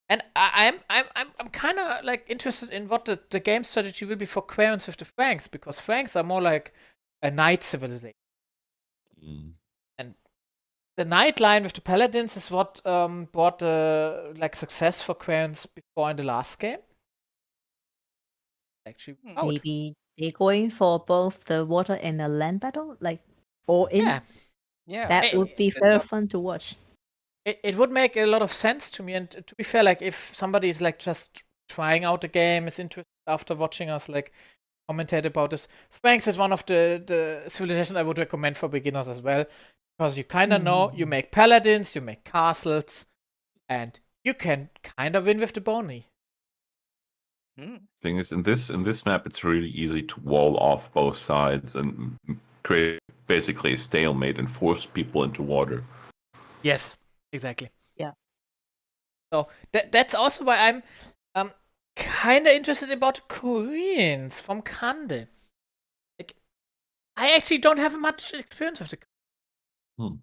And And I'm kind of like interested in what the game strategy will be for Quarrens with the Franks, because Franks are more like a knight civilization. And the knight line with the paladins is what brought like success for Quarrens before in the last game. Actually, out. Maybe they're going for both the water and the land battle, like all in. Yeah. Yeah. That would be very fun to watch. It would make a lot of sense to me. And to be fair, like if somebody is like just trying out the game, is interested after watching us like commentate about this, Franks is one of the civilizations I would recommend for beginners as well, because you kind of know you make paladins, you make castles, and you can kind of win with the bony. Thing is, in this map, it's really easy to wall off both sides and create basically a stalemate and force people into water. Yes, exactly. Yeah. So that's also why I'm kind of interested about the Koreans from Kande. Like, I actually don't have much experience with the.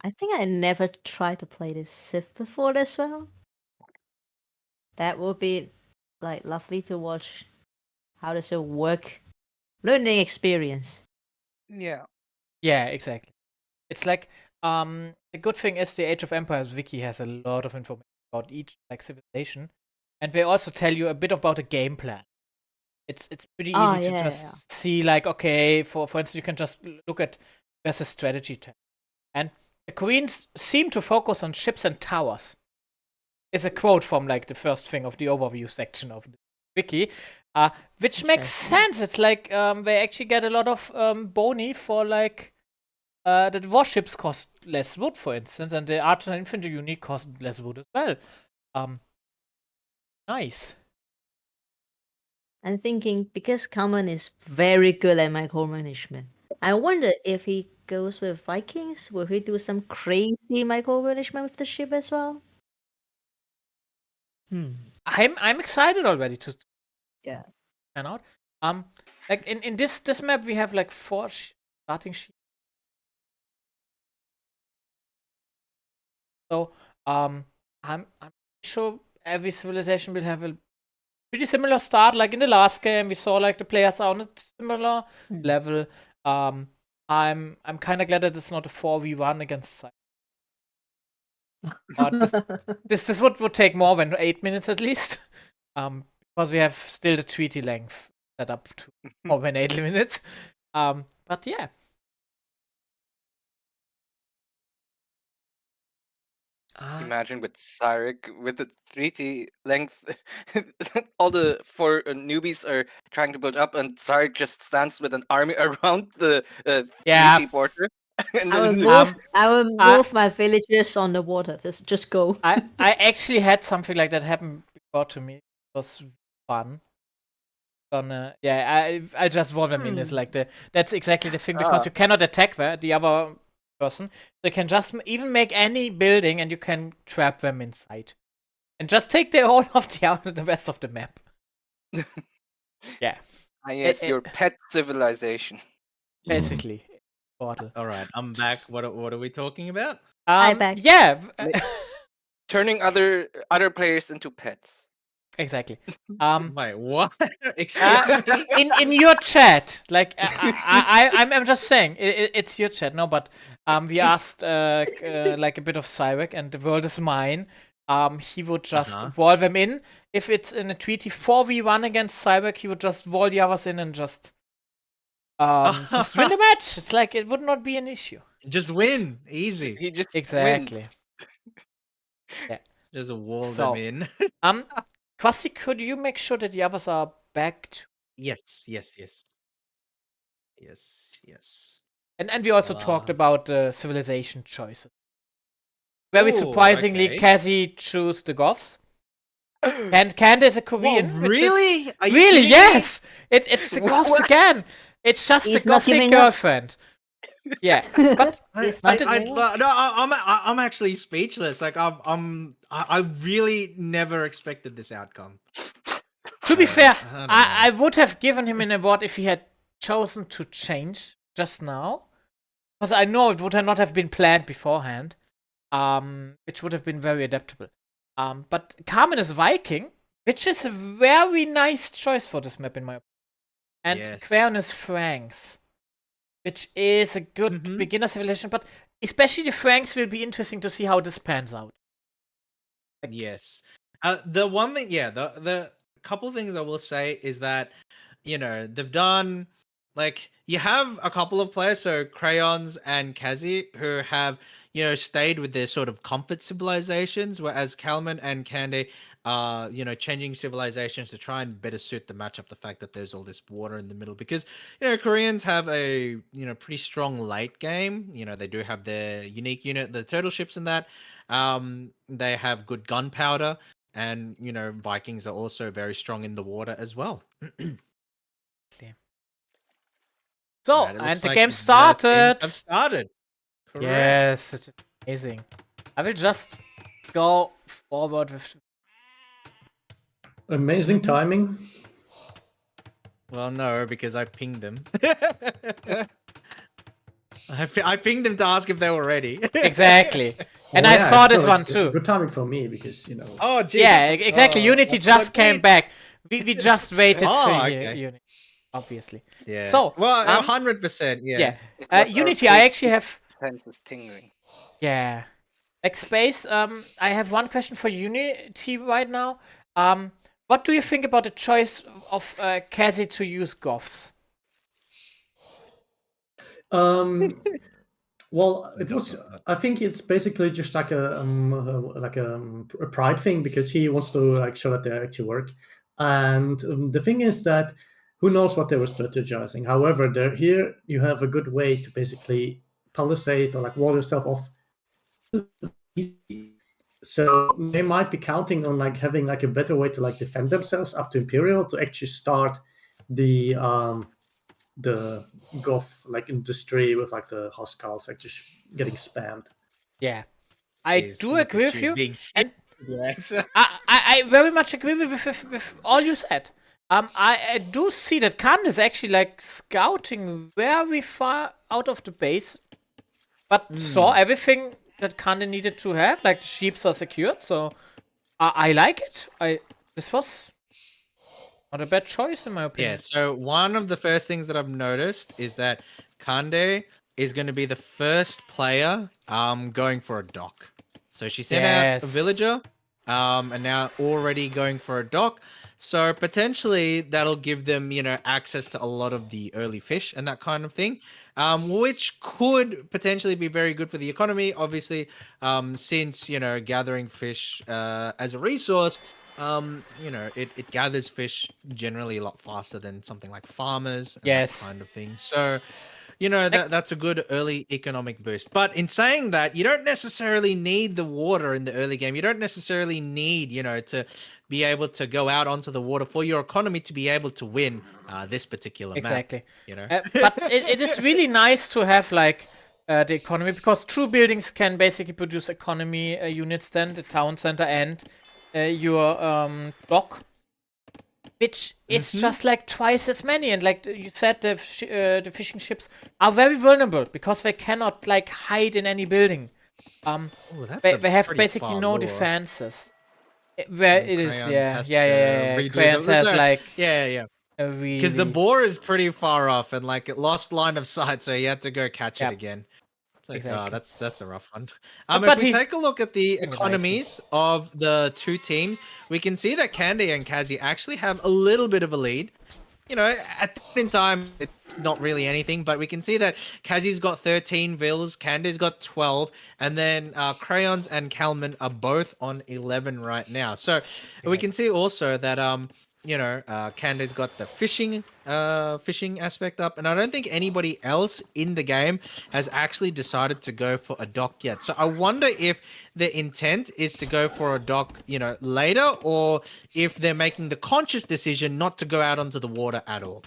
I think I never tried to play this Civ before as well. That would be like lovely to watch. How does it work? Learning experience. Yeah. Yeah, exactly. It's like the good thing is the Age of Empires wiki has a lot of information about each like civilization, and they also tell you a bit about the game plan. It's pretty easy to just see like, okay, for instance, you can just look at there's a strategy tab, and the Koreans seem to focus on ships and towers. It's a quote from like the first thing of the overview section of the wiki, which makes sense. It's like they actually get a lot of boni for like the warships cost less wood, for instance, and the archer and infantry unit cost less wood as well. Nice. I'm thinking because Kamen is very good at micromanagement. I wonder if he goes with Vikings, will he do some crazy micromanagement with the ship as well? I'm excited already to Yeah. pan out. Like in this map we have like 4 starting sheets. So I'm sure every civilization will have a pretty similar start. Like in the last game, we saw like the players are on a similar level. I'm kind of glad that it's not a 4v1 against. This would take more than 8 minutes at least. Because we have still the treaty length set up to more than 8 minutes. But yeah. Imagine with Cyric with the treaty length, all the 4 newbies are trying to build up, and Cyric just stands with an army around the treaty border. And I will move my villagers on the water. Just go. I actually had something like that happen before to me. It was fun. I just wall them in is like that's exactly the thing, because you cannot attack the other person. They can just even make any building and you can trap them inside. And just take the whole of the rest of the map. Yeah. Yes, your pet civilization. Basically. All right, I'm back. What are we talking about? I'm back. Yeah. Turning other players into pets. Exactly. Wait, what? Excuse me. In your chat, like I'm just saying, it's your chat. No, but we asked like a bit of Cyric, and the world is mine. He would just wall them in. If it's in a treaty 4v1 against Cyric, he would just wall the others in and just win the match. It's like it would not be an issue. Just win, easy. He just exactly. wins. Yeah. Just wall them in. Kwasi, could you make sure that the others are back to... Yes. And we also talked about the civilization choices. Very surprisingly, Kazi chose the Goths. And Candace is a Korean. Whoa, really? Are you really? Yes! It's the Goths again. It's just the Gothic girlfriend. Yeah, but I'm actually speechless. Like I really never expected this outcome. To be fair, I would have given him an award if he had chosen to change just now, because I know it would not have been planned beforehand, which would have been very adaptable. But Carmen is Viking, which is a very nice choice for this map in my opinion. And Yes. Quern is Franks, which is a good beginner civilization, but especially the Franks will be interesting to see how this pans out. Yes. The one thing, the couple things I will say is that, they've done, like, you have a couple of players, so Crayons and Kazi, who have, stayed with their sort of comfort civilizations, whereas Kalman and Candy are, changing civilizations to try and better suit the matchup, the fact that there's all this water in the middle, because, Koreans have a, pretty strong late game. They do have their unique unit, the turtle ships and that. They have good gunpowder, and Vikings are also very strong in the water as well. So, Right, it and looks the like game the teams started. have started. Correct. Yes, it's amazing. I will just go forward with. Amazing timing. Well, no, because I pinged them. I pinged them to ask if they were ready. Exactly. And I saw this one too. Good timing for me because Oh, geez. Yeah, exactly. Unity just came back. We just waited for okay. Unity, obviously. Yeah. So, well, 100%. Yeah. Unity, I actually have. Senses tingling. Yeah. Like Space, I have one question for Unity right now. What do you think about the choice of Kazi to use Goths? Well, it was. I think it's basically just like a pride thing because he wants to show that they actually work. And the thing is that who knows what they were strategizing. However, here you have a good way to basically palisade or wall yourself off. So they might be counting on having a better way to defend themselves up to Imperial to actually start the Goth industry with the Huskarls just getting spammed. Yeah, I do agree with you. And Yes. I very much agree with all you said. I do see that Khan is actually scouting very far out of the base, but saw everything that Khan needed to have. Like the sheeps are secured, so I like it. This was not a bad choice in my opinion. Yeah. So one of the first things that I've noticed is that Kande is going to be the first player going for a dock. So she sent out a villager, and now already going for a dock. So potentially that'll give them, access to a lot of the early fish and that kind of thing, which could potentially be very good for the economy. Obviously, since, gathering fish as a resource, it gathers fish generally a lot faster than something like farmers and that kind of thing. So, that's a good early economic boost. But in saying that, you don't necessarily need the water in the early game. You don't necessarily need, to be able to go out onto the water for your economy to be able to win this particular map. But it is really nice to have the economy, because true buildings can basically produce economy units, then the town center and your dock, which is just twice as many. And you said, the fishing ships are very vulnerable because they cannot hide in any building. They have basically no defenses. Where it is, Crayons has because the boar is pretty far off and it lost line of sight, so you had to go catch it again. It's that's a rough one. If we take a look at the economies of the two teams, we can see that Candy and Kazi actually have a little bit of a lead. At the same time, it's not really anything, but we can see that Kazi's got 13 villas, Candy's got 12, and then Crayons and Kalman are both on 11 right now. So we can see also that Candy's got the fishing aspect up, and I don't think anybody else in the game has actually decided to go for a dock yet. So I wonder if the intent is to go for a dock, later, or if they're making the conscious decision not to go out onto the water at all.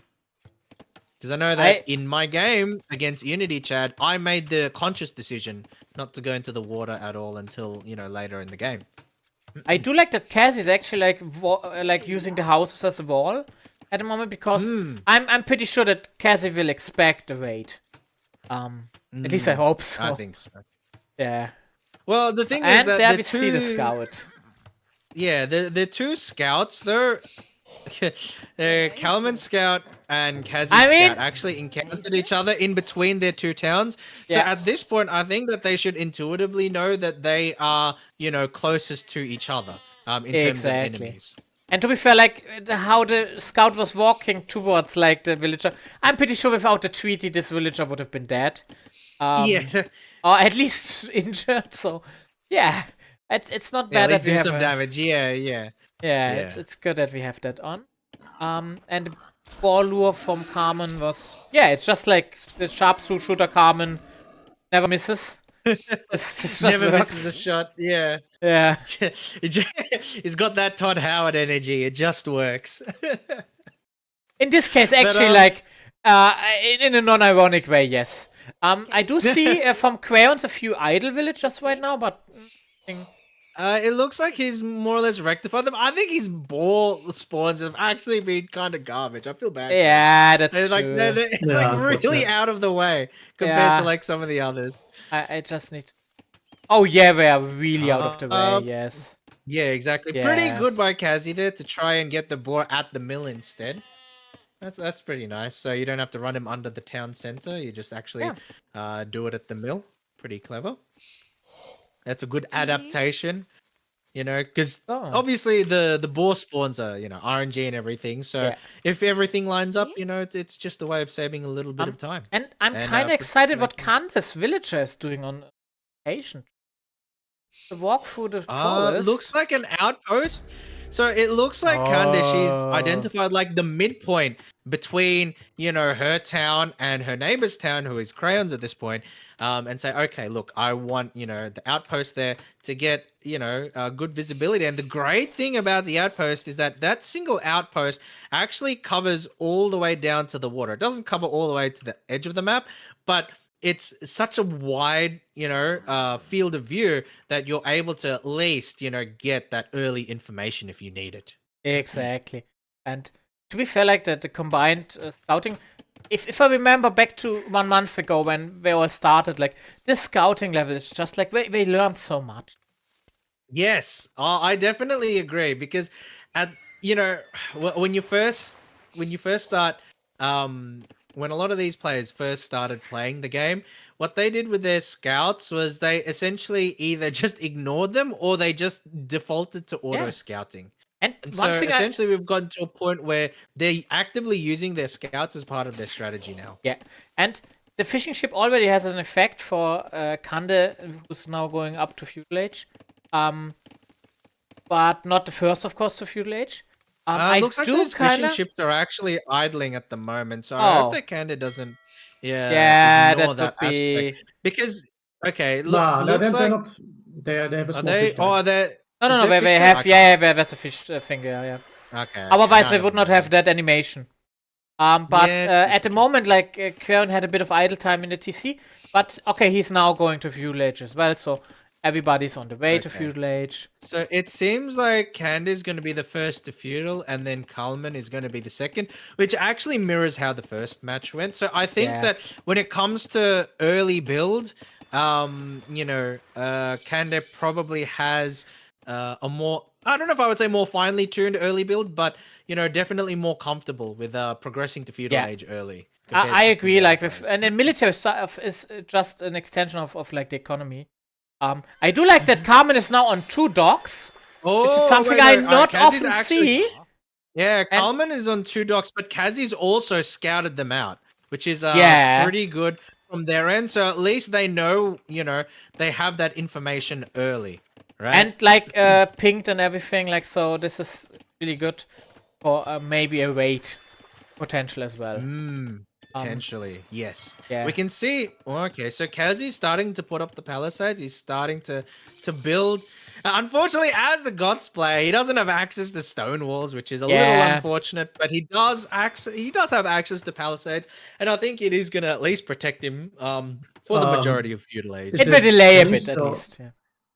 Because I know that in my game against Unity, Chad, I made the conscious decision not to go into the water at all until, later in the game. I do like that Kaz is actually using the houses as a wall at the moment, because I'm pretty sure that Kaz will expect the raid. At least I hope so. I think so. Yeah. Well, the thing is that there we see the scout. the two scouts though. Kalman Scout and Kazi I mean- Scout actually encountered each other in between their two towns. So Yeah. at this point, I think that they should intuitively know that they are, closest to each other in terms of Exactly. enemies. And to be fair, like how the scout was walking towards like the villager, I'm pretty sure without the treaty, this villager would have been dead. Yeah. Or at least injured. So yeah, it's not At bad least that we do have some damage. Yeah. Yeah, it's good that we have that on. And the ball lure from Carmen was it's just like the sharpshooter Carmen never misses. This just Never works. misses a shot. Yeah. Yeah. He's got that Todd Howard energy. It just works. In this case, actually, like in a non-ironic way, yes. I do see from Crayons a few idle villagers right now, but it looks like he's more or less rectified them. I think his ball spawns have actually been kind of garbage. I feel bad. for him. yeah, that's They're like true. it's Yeah, like really unfortunately. out of the way compared Yeah. to like some of the others. I just need. Oh yeah, they are really out of the way. Yes. Yeah, exactly. Pretty Yeah. good by Kazi there to try and get the boar at the mill instead. That's pretty nice. So you don't have to run him under the town center. You just actually do it at the mill. Pretty clever. That's a good adaptation. Because obviously the boar spawns are RNG and everything. So Yeah. if everything lines up, it's just a way of saving a little bit of time. And I'm And, kind of excited what making- Kante's villager is doing on occasion. The walk through the forest. Looks like an outpost. So it looks like Kande, she's identified like the midpoint between, her town and her neighbor's town, who is Crayons at this point, and say, okay, look, I want, the outpost there to get, good visibility. And the great thing about the outpost is that single outpost actually covers all the way down to the water. It doesn't cover all the way to the edge of the map, but it's such a wide, field of view that you're able to at least, get that early information if you need it. Exactly. And to be fair, like the combined scouting, if I remember back to 1 month ago when they all started, like this scouting level is just like they learned so much. Yes, I definitely agree because when you first start, when a lot of these players first started playing the game, what they did with their scouts was they essentially either just ignored them or they just defaulted to auto scouting. And And one so thing essentially we've gotten to a point where they're actively using their scouts as part of their strategy now. Yeah, and the fishing ship already has an effect for Kande, who's now going up to feudal age. But not the first, of course, to feudal age. Looks like those fishing ships are actually idling at the moment, so I hope that Kanda doesn't, ignore that would be aspect. Because No, looks they're like not. They have a are small they? fish Oh, tank. are they? no, is there they fish have there? there's a fish thing there, yeah. Okay. Otherwise, now they never would not mind. have that animation. But Yeah, at the moment, like Kern had a bit of idle time in the TC, but okay, he's now going to feudal age as well, so everybody's on the way to Okay. feudal age. So it seems like Kanda is going to be the first to feudal, and then Kalman is going to be the second, which actually mirrors how the first match went. So I think that when it comes to early build, Kanda probably has a more, I don't know if I would say more finely tuned early build, but definitely more comfortable with progressing to feudal age early. I agree. Like and then military stuff is just an extension of like the economy. I do like that Carmen is now on 2 docks, which is something I not often see. Yeah, Kalman is on 2 docks, but Kazi's also scouted them out, which is pretty good from their end. So at least they know, they have that information early, right? And like pinged and everything, like so. This is really good for maybe a raid potential as well. Potentially, yes. Yeah. We can see. Okay, so Kazi's starting to put up the palisades. He's starting to build. Unfortunately, as the Goths player, he doesn't have access to stone walls, which is a little unfortunate. But he does have access to palisades, and I think it is going to at least protect him for the majority of feudal age. It will delay a bit at least. Yeah.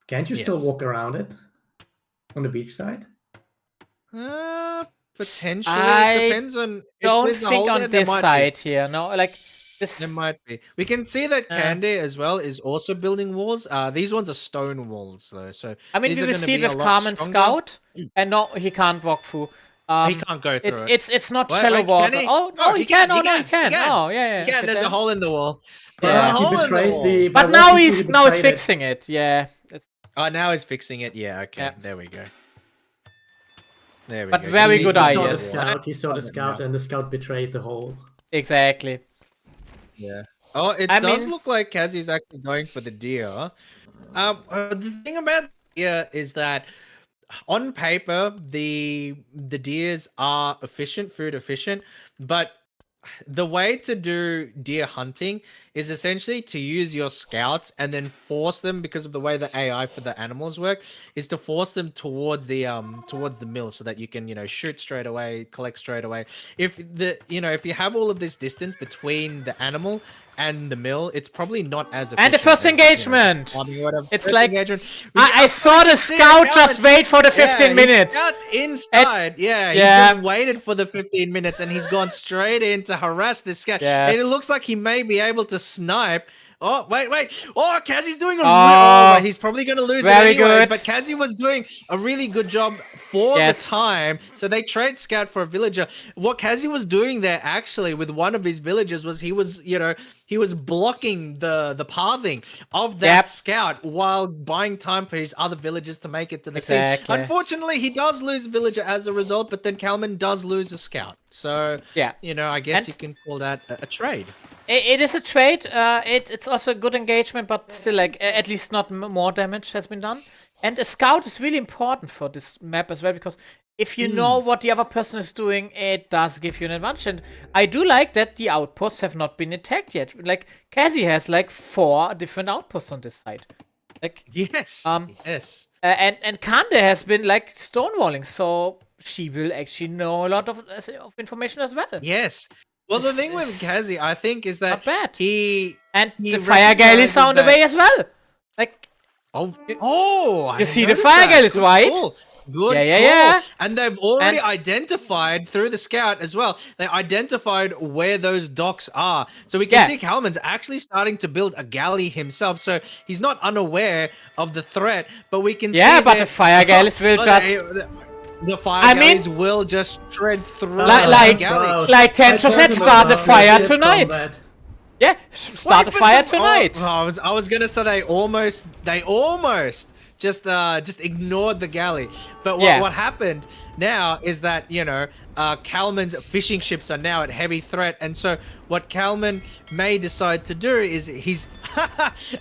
Can't you still walk around it on the beach side? Potentially, it depends on. Don't think on this side here. No, like There might be. We can see that Candy as well is also building walls. These ones are stone walls though, so I mean, these we are will going to see be a with lot Carmen stronger. Scout, and no, he can't walk through. He can't go through it. It's not Wait, shallow wait, water. can he? Oh no, he can. Oh no, he can. He can. Oh yeah. He can. But There's a then- hole in the wall. Yeah. There's a He hole in the betrayed wall. the- But by now walking through, he's he now he's betrayed it. fixing it. Yeah. Oh, now he's fixing it. Yeah. Okay. Yeah. There we go. There we But go. very Just good needs to He saw be the ideas. a wall. scout. He saw the scout, and the scout betrayed the whole. Exactly. Yeah. Oh, it I does mean- look like Kazi's actually going for the deer. The thing about deer is that on paper the deers are food efficient, but the way to do deer hunting is essentially to use your scouts and then force them, because of the way the AI for the animals work, is to force them towards the mill so that you can, shoot straight away, collect straight away. If if you have all of this distance between the animal and the mill, it's probably not as efficient. And the first as, engagement! farming or whatever. It's First like- engagement. I saw the see it, scout Calvin. just wait for the 15 minutes. His scout's inside. Yeah, he Yeah. just waited for the 15 minutes and he's gone straight in to harass this scout. Yes. And it looks like he may be able to snipe. Oh, wait. Oh, Kazi's doing Oh, he's probably going to lose it very anyway. good. But Kazi was doing a really good job for Yes. the time. So they trade scout for a villager. What Kazi was doing there actually with one of his villagers was he was blocking the pathing of that Yep. scout while buying time for his other villagers to make it to the Exactly. scene. Unfortunately, he does lose a villager as a result, but then Kalman does lose a scout. So, Yeah. I guess And- you can call that a trade. It is a trade. It's also a good engagement, but still, like at least not more damage has been done. And a scout is really important for this map as well, because if you know what the other person is doing, it does give you an advantage. And I do like that the outposts have not been attacked yet. Like Kazi has like 4 different outposts on this side. Like Yes. Yes. and Kande has been like stonewalling, so she will actually know a lot of information as well. Yes. Well, the This thing with is Kazi, I think, is that Not bad. he And he the fire gale is recognizes on the that- way as well. Like I You see didn't the notice fire that. gale is Good right. call. Good Yeah. call. And they've already And- identified through the scout as well. They identified where those docks are. So we can Yeah. see Kalman's actually starting to build a galley himself. So he's not unaware of the threat, but we can see Yeah, but there- the fire gales will just the fire I mean- galleys will just shred through Like- the galley. like 10% I saw him start the about fire 30 tonight. combat. Yeah, start Wait, the but fire tonight. I was gonna say they almost just ignored the galley. But Yeah. what happened now is that Kalman's fishing ships are now at heavy threat, and so what Kalman may decide to do is he's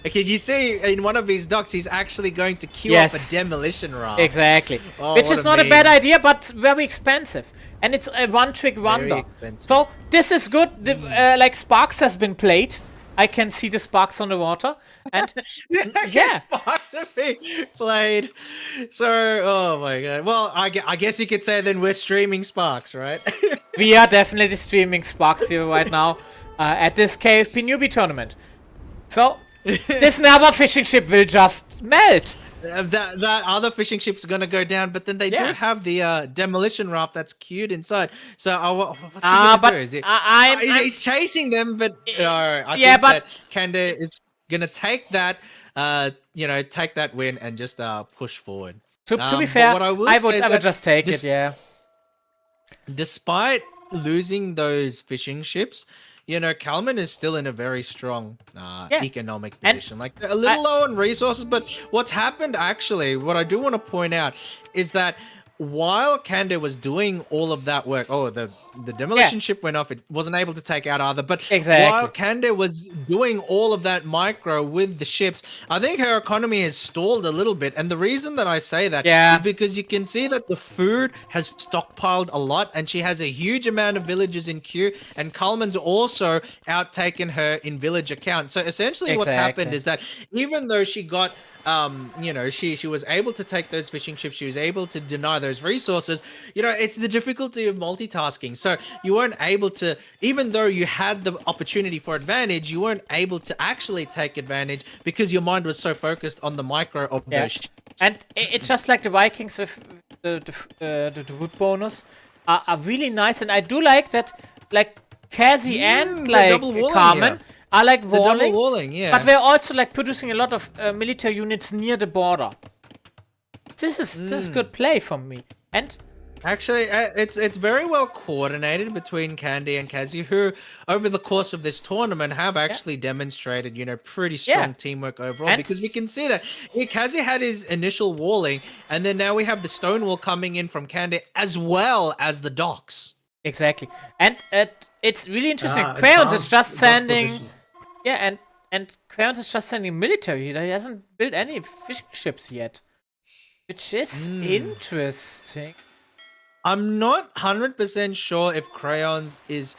okay. You see in one of his docks, he's actually going to queue up a Yes. demolition raft. Exactly. Oh, Which what is not a bad meme. idea, but very expensive. And it's a one-trick wonder. expensive. So this is good. Like Sparks has been played. I can see the sparks on the water. And yeah. Sparks are being played. So, oh my god. Well, I guess you could say then we're streaming Sparks, right? We are definitely streaming Sparks here right now at this KFP newbie tournament. So this Nava fishing ship will just melt. that other fishing ship's gonna go down, but then they Yeah. do have the demolition raft that's queued inside. So what's he Ah, gonna but do? Is he, I'm- he's chasing them, but I Yeah, think but- that Kanda is gonna take that, take that win and just push forward. To be But fair, what I will I say would is I would that just take this- it, yeah. Despite losing those fishing ships, Kalman is still in a very strong economic And position. Like a little low on resources, but what's happened actually, what I do want to point out is that while Kanda was doing all of that work, the demolition ship went off. It wasn't able to take out either. But Exactly. while Kanda was doing all of that micro with the ships, I think her economy has stalled a little bit. And the reason that I say that Yeah. is because you can see that the food has stockpiled a lot, and she has a huge amount of villagers in queue. And Kalman's also outtaken her in villager count. So essentially, what's happened Exactly. is that even though she got she was able to take those fishing ships, she was able to deny those resources. It's the difficulty of multitasking. So you weren't able to, even though you had the opportunity for advantage, you weren't able to actually take advantage because your mind was so focused on the micro of Yeah. those ships. And it's just like the Vikings with the wood bonus are really nice, and I do like that. Like Kazi and we're like double walling Carmen here. are like It's a double walling, walling, yeah. but we're also like producing a lot of military units near the border. This is good play from me. And Actually, it's very well coordinated between Candy and Kazi, who over the course of this tournament have actually demonstrated, pretty strong teamwork overall. And- because we can see that Kazi had his initial walling, and then now we have the stone wall coming in from Candy as well as the docks. exactly, and it's really interesting. Ah, Crayons is advanced just dock sending, position. and Crayons is just sending military. He hasn't built any fishing ships yet, which is interesting. I'm not 100% sure if Crayons is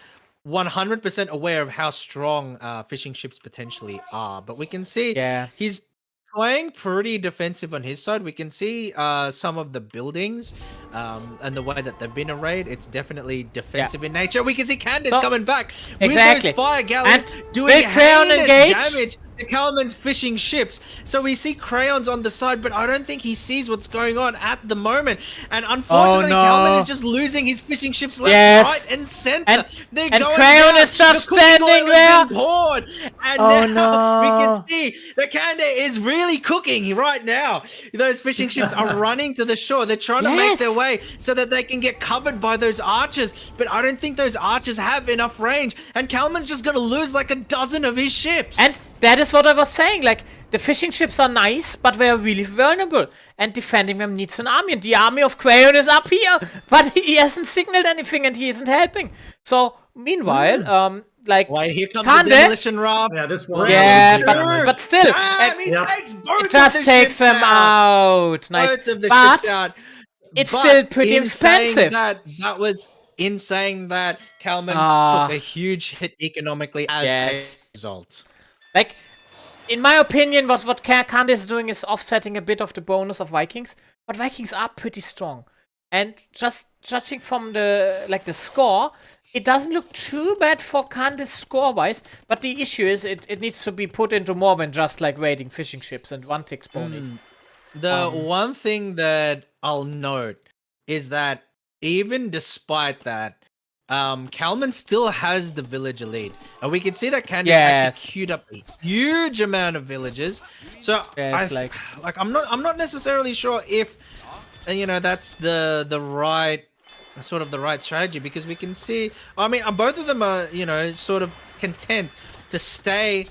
100% aware of how strong fishing ships potentially are, but we can see he's playing pretty defensive on his side. We can see some of the buildings and the way that they've been arrayed. It's definitely defensive in nature. We can see Candace coming back with those fire galleys doing Crayon heinous engage. damage to Kalman's fishing ships. So we see Crayons on the side, but I don't think he sees what's going on at the moment. And unfortunately, Kalman is just losing his fishing ships left, right, and center. And Crayon is just standing there. And now we can see that Kanda is really cooking right now. Those fishing ships are running to the shore. They're trying to make their way so that they can get covered by those archers. But I don't think those archers have enough range. And Kalman's just going to lose like a dozen of his ships. And that is what I was saying. Like, the fishing ships are nice, but they're really vulnerable. And defending them needs an army. And the army of Crayon is up here. But he hasn't signaled anything and he isn't helping. So, meanwhile, like, Why, here comes Kande, the demolition raft. Yeah, this one. yeah, but still, Damn, he takes both it just of the takes ships them out. Nice. Both of the but ships out. it's But still pretty in saying expensive. That was in saying that Kalman took a huge hit economically as a result. Like, in my opinion, what Kande is doing is offsetting a bit of the bonus of Vikings, but Vikings are pretty strong. And just judging from the score, it doesn't look too bad for Kande's score-wise, but the issue is it needs to be put into more than just like raiding fishing ships and one tick ponies. The one thing that I'll note is that even despite that, Kalman still has the villager lead, and we can see that Candace actually queued up a huge amount of villagers. So I'm not necessarily sure if that's the right sort of the right strategy, because we can see, I mean, both of them are sort of content to stay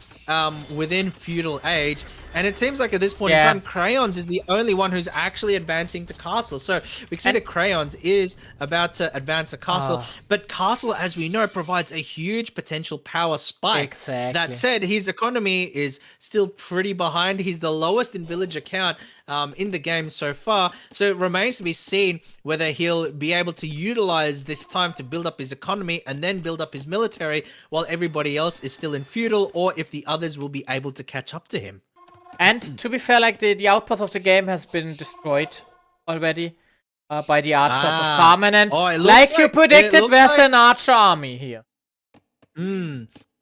within feudal age. And it seems like at this point in time, Crayons is the only one who's actually advancing to Castle. So we can see that Crayons is about to advance to Castle. But Castle, as we know, provides a huge potential power spike. Exactly. That said, his economy is still pretty behind. He's the lowest in villager count in the game so far. So it remains to be seen whether he'll be able to utilize this time to build up his economy and then build up his military while everybody else is still in feudal, or if the others will be able to catch up to him. And to be fair, like the outpost of the game has been destroyed already by the archers of Carmen, and like you predicted, there's an archer army here.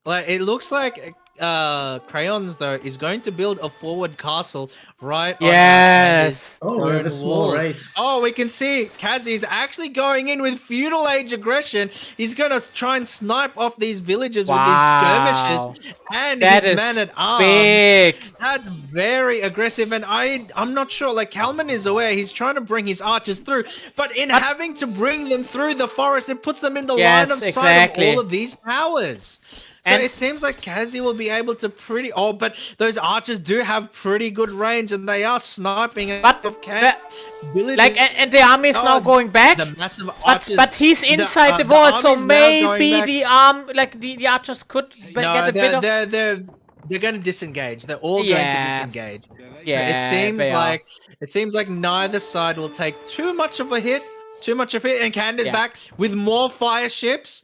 Like it looks like Crayons though is going to build a forward castle right on Yes. Oh, we have a small raid. Oh, we can see Kazi is actually going in with feudal age aggression. He's gonna try and snipe off these villagers with his skirmishes and his man at arms. Big. That's very aggressive, and I'm not sure. Like Kalman is aware he's trying to bring his archers through, but in having to bring them through the forest, it puts them in the line of sight of all of these towers. So it seems like Kazi will be able to but those archers do have pretty good range, and they are sniping villagers. Like, and the army is now going back. The massive archers, but he's inside the wall, so maybe the archers could get a bit of. They're going to disengage. They're all going to disengage. Yeah, it seems like neither side will take too much of a hit. And Candace back with more fire ships.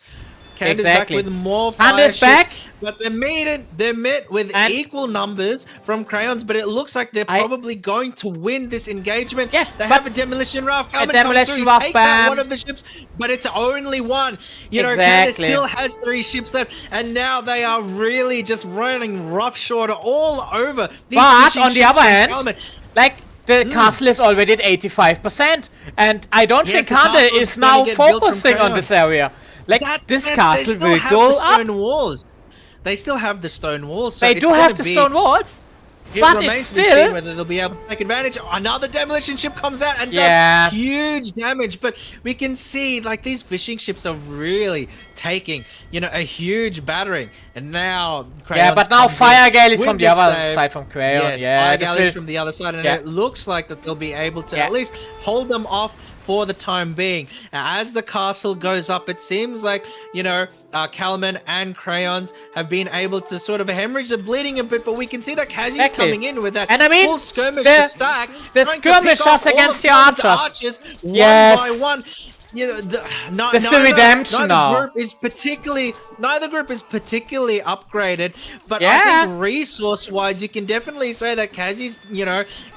Candace back with more fire ships, but they're met with equal numbers from Crayons, but it looks like they're probably going to win this engagement. Yeah, they have a demolition raft coming. Demolition raft takes out one of the ships, but it's only one. Candace still has 3 ships left, and now they are really just running roughshod all over these But on the other hand, like, the castle is already at 85%, and I don't think Kande is now focusing on this area. Like this castle still will have go the up. stone walls. They still have the stone walls. So They it's do gonna have the be- stone walls. It But remains it's to be still- seen whether they'll be able to take advantage. Another demolition ship comes out and Yeah. does huge damage. But we can see like these fishing ships are really taking, a huge battering. And now Yeah, Crayons but now comes in Fire Gale is with from the the other save. side from Crayon. Yes, Yeah, Fire this Gale will- is from the other side, and Yeah. it looks like that they'll be able to Yeah. at least hold them off for the time being. As the castle goes up, it seems like, Kalman and Crayons have been able to sort of hemorrhage the bleeding a bit, but we can see that Kazi's Exactly. coming in with that And I mean, full skirmish the- to stack. the trying to pick skirmishers off all against of the Kalman's archers. one Yes. by one. There's the redemption now. Neither group is particularly upgraded, but Yeah. I think resource-wise, you can definitely say that Kazi's,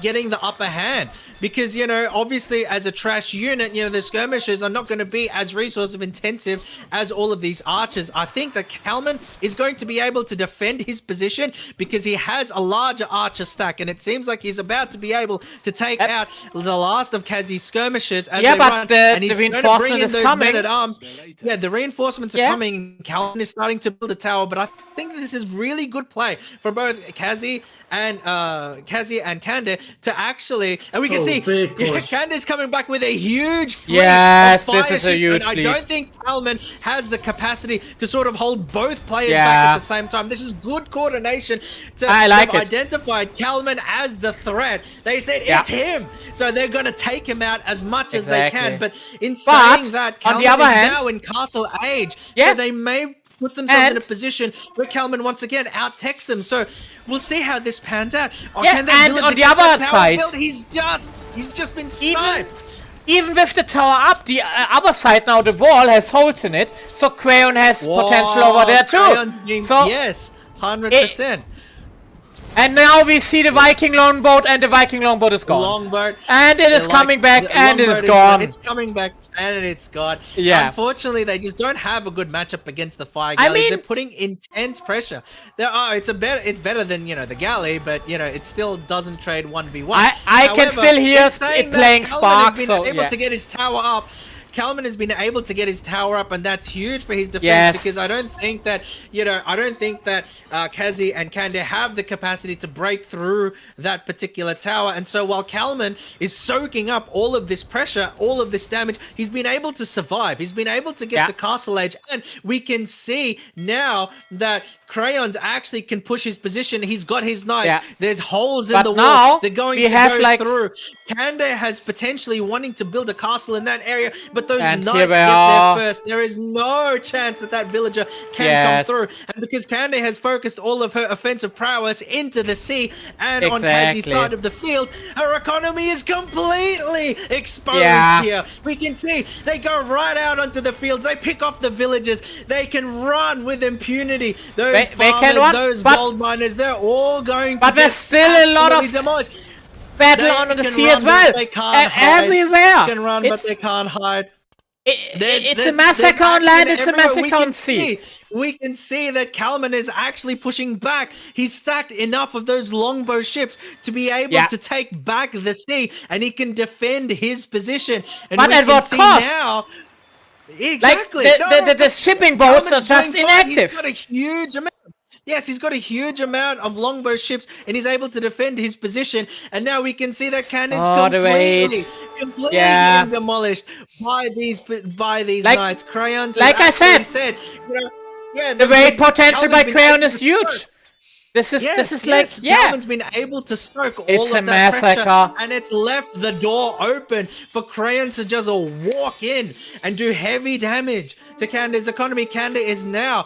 getting the upper hand because, obviously as a trash unit, the skirmishers are not going to be as resource intensive as all of these archers. I think that Kalman is going to be able to defend his position because he has a larger archer stack, and it seems like he's about to be able to take out the last of Kazi's skirmishers as Yeah, they but run, the and he's going to reinforcement bring in is those coming. men-at-arms. Yeah, the reinforcements are Yeah. coming. Kalman is starting to build a tower, but I think this is really good play for both Kazi and Kande to actually, and we can see big push. Kande's coming back with a huge fleet Yes, of this fire is a ships, huge and I fleet. don't think Kalman has the capacity to sort of hold both players Yeah. back at the same time. This is good coordination to I like have it. identified Kalman as the threat. They said Yeah. it's him, so they're going to take him out as much as Exactly. they can. But in But, saying that, on the Kalman other is hand- now in castle age, Yeah. so they may put themselves in a And- position where Kalman once again out-techs them. So we'll see how this pans out. Oh, Yeah, can that and villager on the get other that tower side- built? He's just been sniped. Even with the tower up, the other side now, the wall has holes in it, so Crayon has potential over there too. Crayon's being- So yes, 100%. and now we see the Viking longboat, and the Viking longboat is gone. Longboat. And it is The coming back, the and it is longboat gone. It's coming back, and it's gone. Yeah. Unfortunately, they just don't have a good matchup against the Fire I Galleys. mean- They're putting intense pressure. It's better than the galley, but it still doesn't trade 1v1. I can However, still hear in saying it that, playing Kalman Spark, has been so able yeah. to get his tower up. Kalman has been able to get his tower up, and that's huge for his defense Yes. because I don't think that Kazi and Kande have the capacity to break through that particular tower. And so while Kalman is soaking up all of this pressure, all of this damage, he's been able to survive. He's been able to get Yeah. to Castle Age, and we can see now that Crayons actually can push his position. He's got his knights. Yeah. There's holes in But the wall. now They're going we to have, go like- through. Kande has potentially wanting to build a castle in that area, but those And knights here get we are. there first. There is no chance that villager can Yes. come through. And because Kande has focused all of her offensive prowess into the sea and on Kazi's Exactly. side of the field, her economy is completely exposed Yeah. here. We can see they go right out onto the fields. They pick off the villagers. They can run with impunity. Those They farmers, can run, those but- gold miners, they're all going to But there's get still a lot of absolutely demolished. battle They on the can sea run, as but well. they can't And hide. everywhere. They can run, It's- but they can't hide. It's a There's massacre on action land, it's a everywhere. massacre on sea. We can see that Kalman is actually pushing back. He's stacked enough of those longbow ships to be able Yeah. to take back the sea, and he can defend his position. And But we at can what see cost? Now, Like, exactly. the shipping boats are Kalman's just doing fine. inactive. He's got a huge amount. Yes, he's got a huge amount of longbow ships, and he's able to defend his position. And now we can see that Can is Oh, the completely Yeah. getting demolished by these Like- knights. Crayons, like I has actually said, yeah, The raid potential by Kalman's been Crayon able is to huge. soak. This is Yes, like, yeah. Kalman's been able to soak all It's of a that pressure, massacre. and it's left the door open for Crayons to just walk in and do heavy damage to Kande's economy. Kande is now,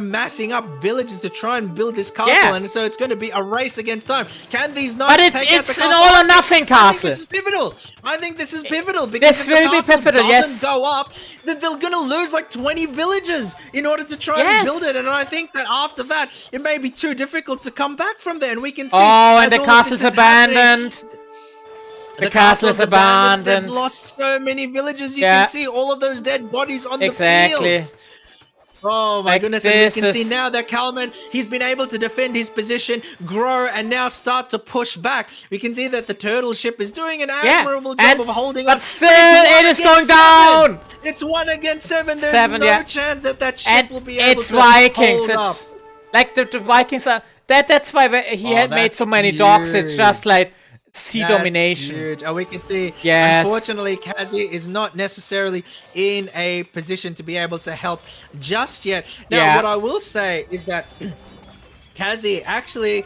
massing up villages to try and build this castle, Yeah. and so it's going to be a race against time. Can these knights But take out it's the an castle? all or nothing I think castle. this is pivotal. I think this is pivotal because This if will the be castle pivotal, doesn't yes. go up, then they're going to lose like 20 villagers in order to try Yes. and build it. And I think that after that, it may be too difficult to come back from there. And we can see. Oh, as and the all of this castle's is happening, abandoned. The castle is abandoned. They've lost so many villages. You Yeah. can see all of those dead bodies on Exactly. the fields. Oh my Like, goodness, and we this can see is- now that Kalman, he's been able to defend his position, grow, and now start to push back. We can see that the turtle ship is doing an admirable job of holding on. But still, it's it is 1 going against 7. down! It's 1 against 7. There's 7, no yeah. chance that ship And will be able it's to Vikings. hold up. It's like the Vikings are. That's why he had made so that's many docks. It's huge. just like sea That's domination. huge. And we can see, Yes. unfortunately, Kazi is not necessarily in a position to be able to help just yet. Now, Yeah. what I will say is that Kazi actually,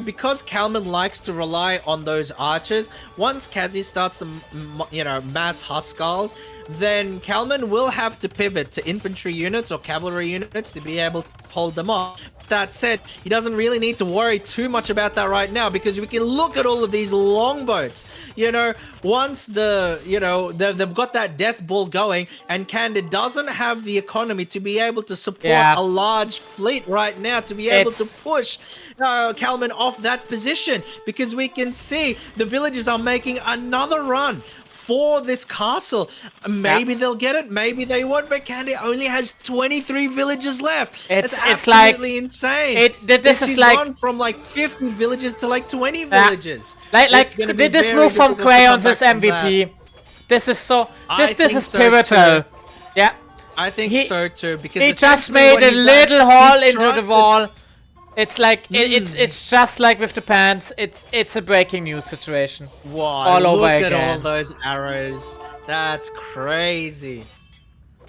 because Kalman likes to rely on those archers, once Kazi starts to, mass Huskals, then Kalman will have to pivot to infantry units or cavalry units to be able to hold them off. That said, he doesn't really need to worry too much about that right now because we can look at all of these longboats. Once they've got that death ball going, and Candid doesn't have the economy to be able to support a large fleet right now to be able to push Kalman off that position, because we can see the villagers are making another run for this castle. Maybe they'll get it, maybe they won't, but Candy only has 23 villages left. It's absolutely insane. This is like gone from like 50 villages to like 20 villages. This move from Crayons is MVP. This is so. This is so pivotal. too. Yeah. I think so too, because he just made a little hole into the wall. It's like it's just like with the pants. It's a breaking news situation. Wow! All over look again. at all those arrows. That's crazy.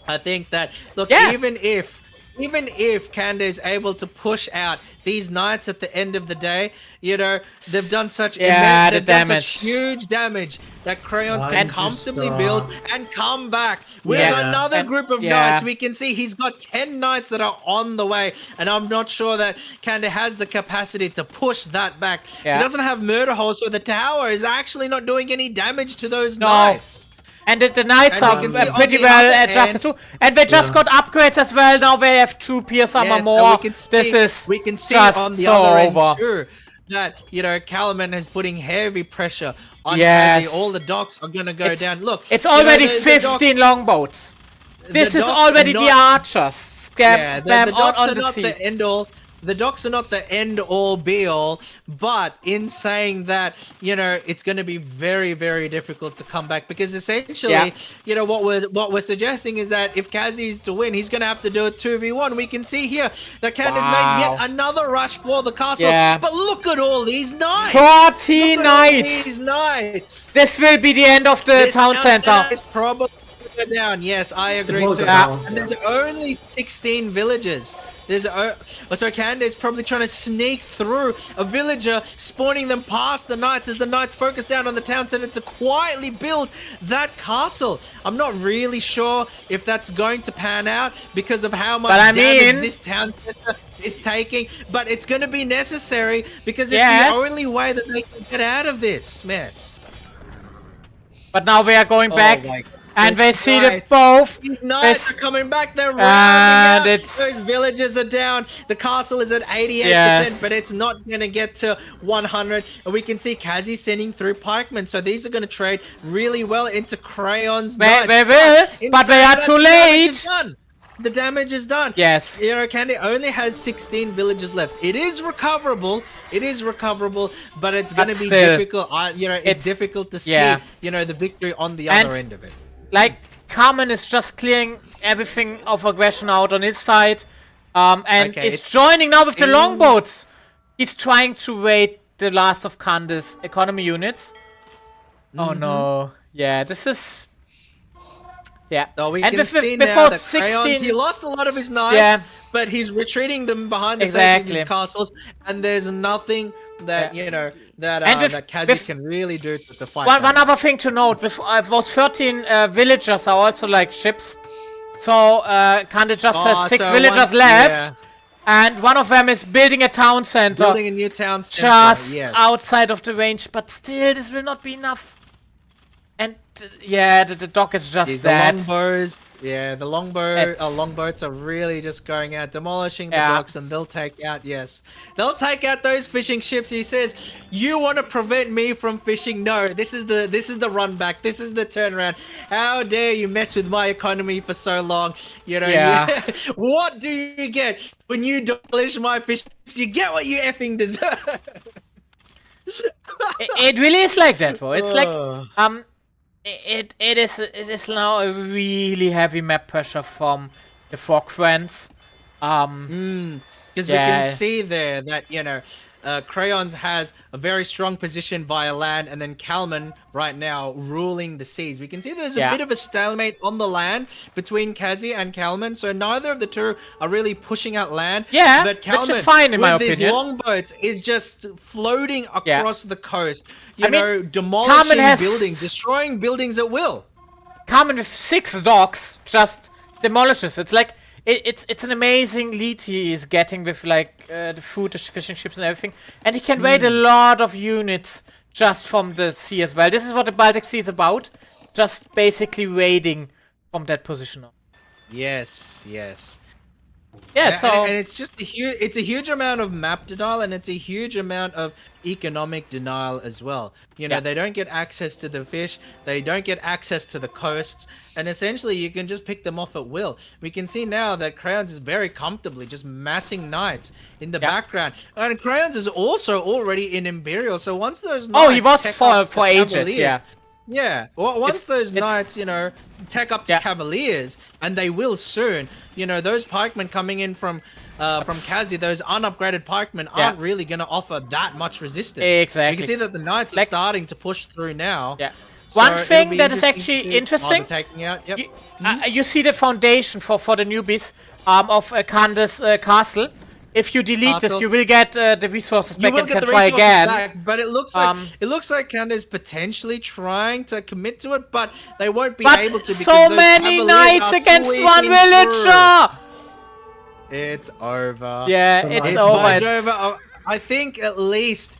I think that even if Kanda is able to push out these knights at the end of the day, they've done such huge damage that Crayons can comfortably build and come back with another group of knights. We can see he's got 10 knights that are on the way, and I'm not sure that Kanda has the capacity to push that back. He doesn't have murder holes, so the tower is actually not doing any damage to those knights. And the knights are pretty well adjusted too. And they just got upgrades as well. Now they have 2 pierce armor more. We can see just on the so other over. end too that Kalaman is putting heavy pressure on Kazi. All the docks are gonna go down. Look, it's already 15 longboats. This is already the archers. The docks on are the not sea. the end all. The docks are not the end all be all, but in saying that, it's going to be very, very difficult to come back, because essentially, what we're suggesting is that if Kazi is to win, he's going to have to do a 2v1. We can see here that Candace made yet another rush for the castle, but look at all these knights. 40 knights. These knights. This will be the end of the town center. Is probably down. Yes, I agree too. And there's only 16 villages. So Candace probably trying to sneak through a villager, spawning them past the knights as the knights focus down on the town center to quietly build that castle. I'm not really sure if that's going to pan out because of how much damage this town center is taking, but it's going to be necessary because it's the only way that they can get out of this mess. But now we are going back. And they see that both. These knights are coming back. They're rounding out. Those villages are down. The castle is at 88%, but it's not going to get to 100. And we can see Kazi sending through pikemen. So these are going to trade really well into Crayons. They will, but they are too late. The damage is done. Yes. Candy only has 16 villages left. It is recoverable. But it's going to be difficult. It's difficult to see, the victory on the other end of it. Like, Carmen is just clearing everything of aggression out on his side. And is joining now with the longboats. He's trying to raid the last of Candace's economy units. Oh no. Yeah, this is... Yeah. So we and can see now that 16... he lost a lot of his knights, but he's retreating them behind the scenes of these castles, and there's nothing that, that Kazi can really do to fight. One other thing to note, with those 13 villagers are also like ships. So, Kanda just has 6 villagers left. And one of them is building a town center. Building a new town center, just outside of the range, but still, this will not be enough. And yeah, the dock is just The dead. longbows, the longboats are really just going out, demolishing the docks, and they'll take out those fishing ships. He says, "You want to prevent me from fishing? No, this is the run back. This is the turnaround. How dare you mess with my economy for so long? You know, what do you get when you demolish my fishing ships? You get what you effing deserve." It really is like that, though. It's like It is now a really heavy map pressure from the Falklands. Because we can see there that, you know, Crayons has a very strong position via land, and then Kalman right now ruling the seas. We can see there's a bit of a stalemate on the land between Kazi and Kalman, so neither of the two are really pushing out land. Yeah, but Kalman, which is fine in my with opinion. these longboats, is just floating across the coast, you I mean, know, demolishing Kalman buildings, destroying buildings at will. Kalman with 6 docks just demolishes. It's like it's an amazing lead he is getting with like the food, the fishing ships, and everything, and he can raid a lot of units just from the sea as well. This is what the Baltic Sea is about, just basically raiding from that position. Yes, yes. Yeah, so and it's just it's a huge amount of map denial, and it's a huge amount of economic denial as well. You know, they don't get access to the fish, they don't get access to the coasts, and essentially you can just pick them off at will. We can see now that Crayons is very comfortably just massing knights in the background, and Crayons is also already in Imperial. So once those knights he was for ages, yeah. Well, once those knights, you know, tech up to Cavaliers, and they will soon. You know, those pikemen coming in from Kazi, those unupgraded pikemen aren't really going to offer that much resistance. Exactly. You can see that the knights are starting to push through now. Yeah. So One thing that is interesting to actually see- interesting. they're taking out. Yep. You see the foundation for the newbies of Candace Castle. If you delete this, you will get the resources back and can try again. Back, but it looks like Candace potentially trying to commit to it, but they won't be able to because so those many Cavaliers knights are against sweeping one villager. through. It's over. Yeah, it's over. over. I think at least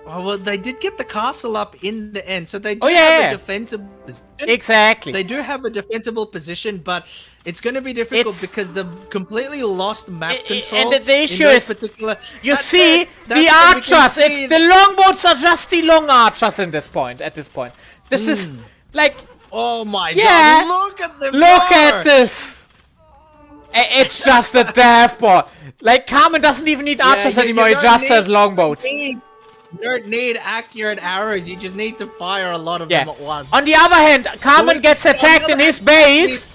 well, they did get the castle up in the end, so they do have a defensible position. Exactly. They do have a defensible position, but it's going to be difficult because the completely lost map control. And the issue is, you see, the archers. archers. It's the longboats are just the long archers in this point. At this point, this is like, oh my god! Look at them. Look at this. It's just a death ball. Like Carmen doesn't even need archers anymore. He just has longboats. You don't need accurate arrows, you just need to fire a lot of them at once. On the other hand, Carmen gets attacked in his base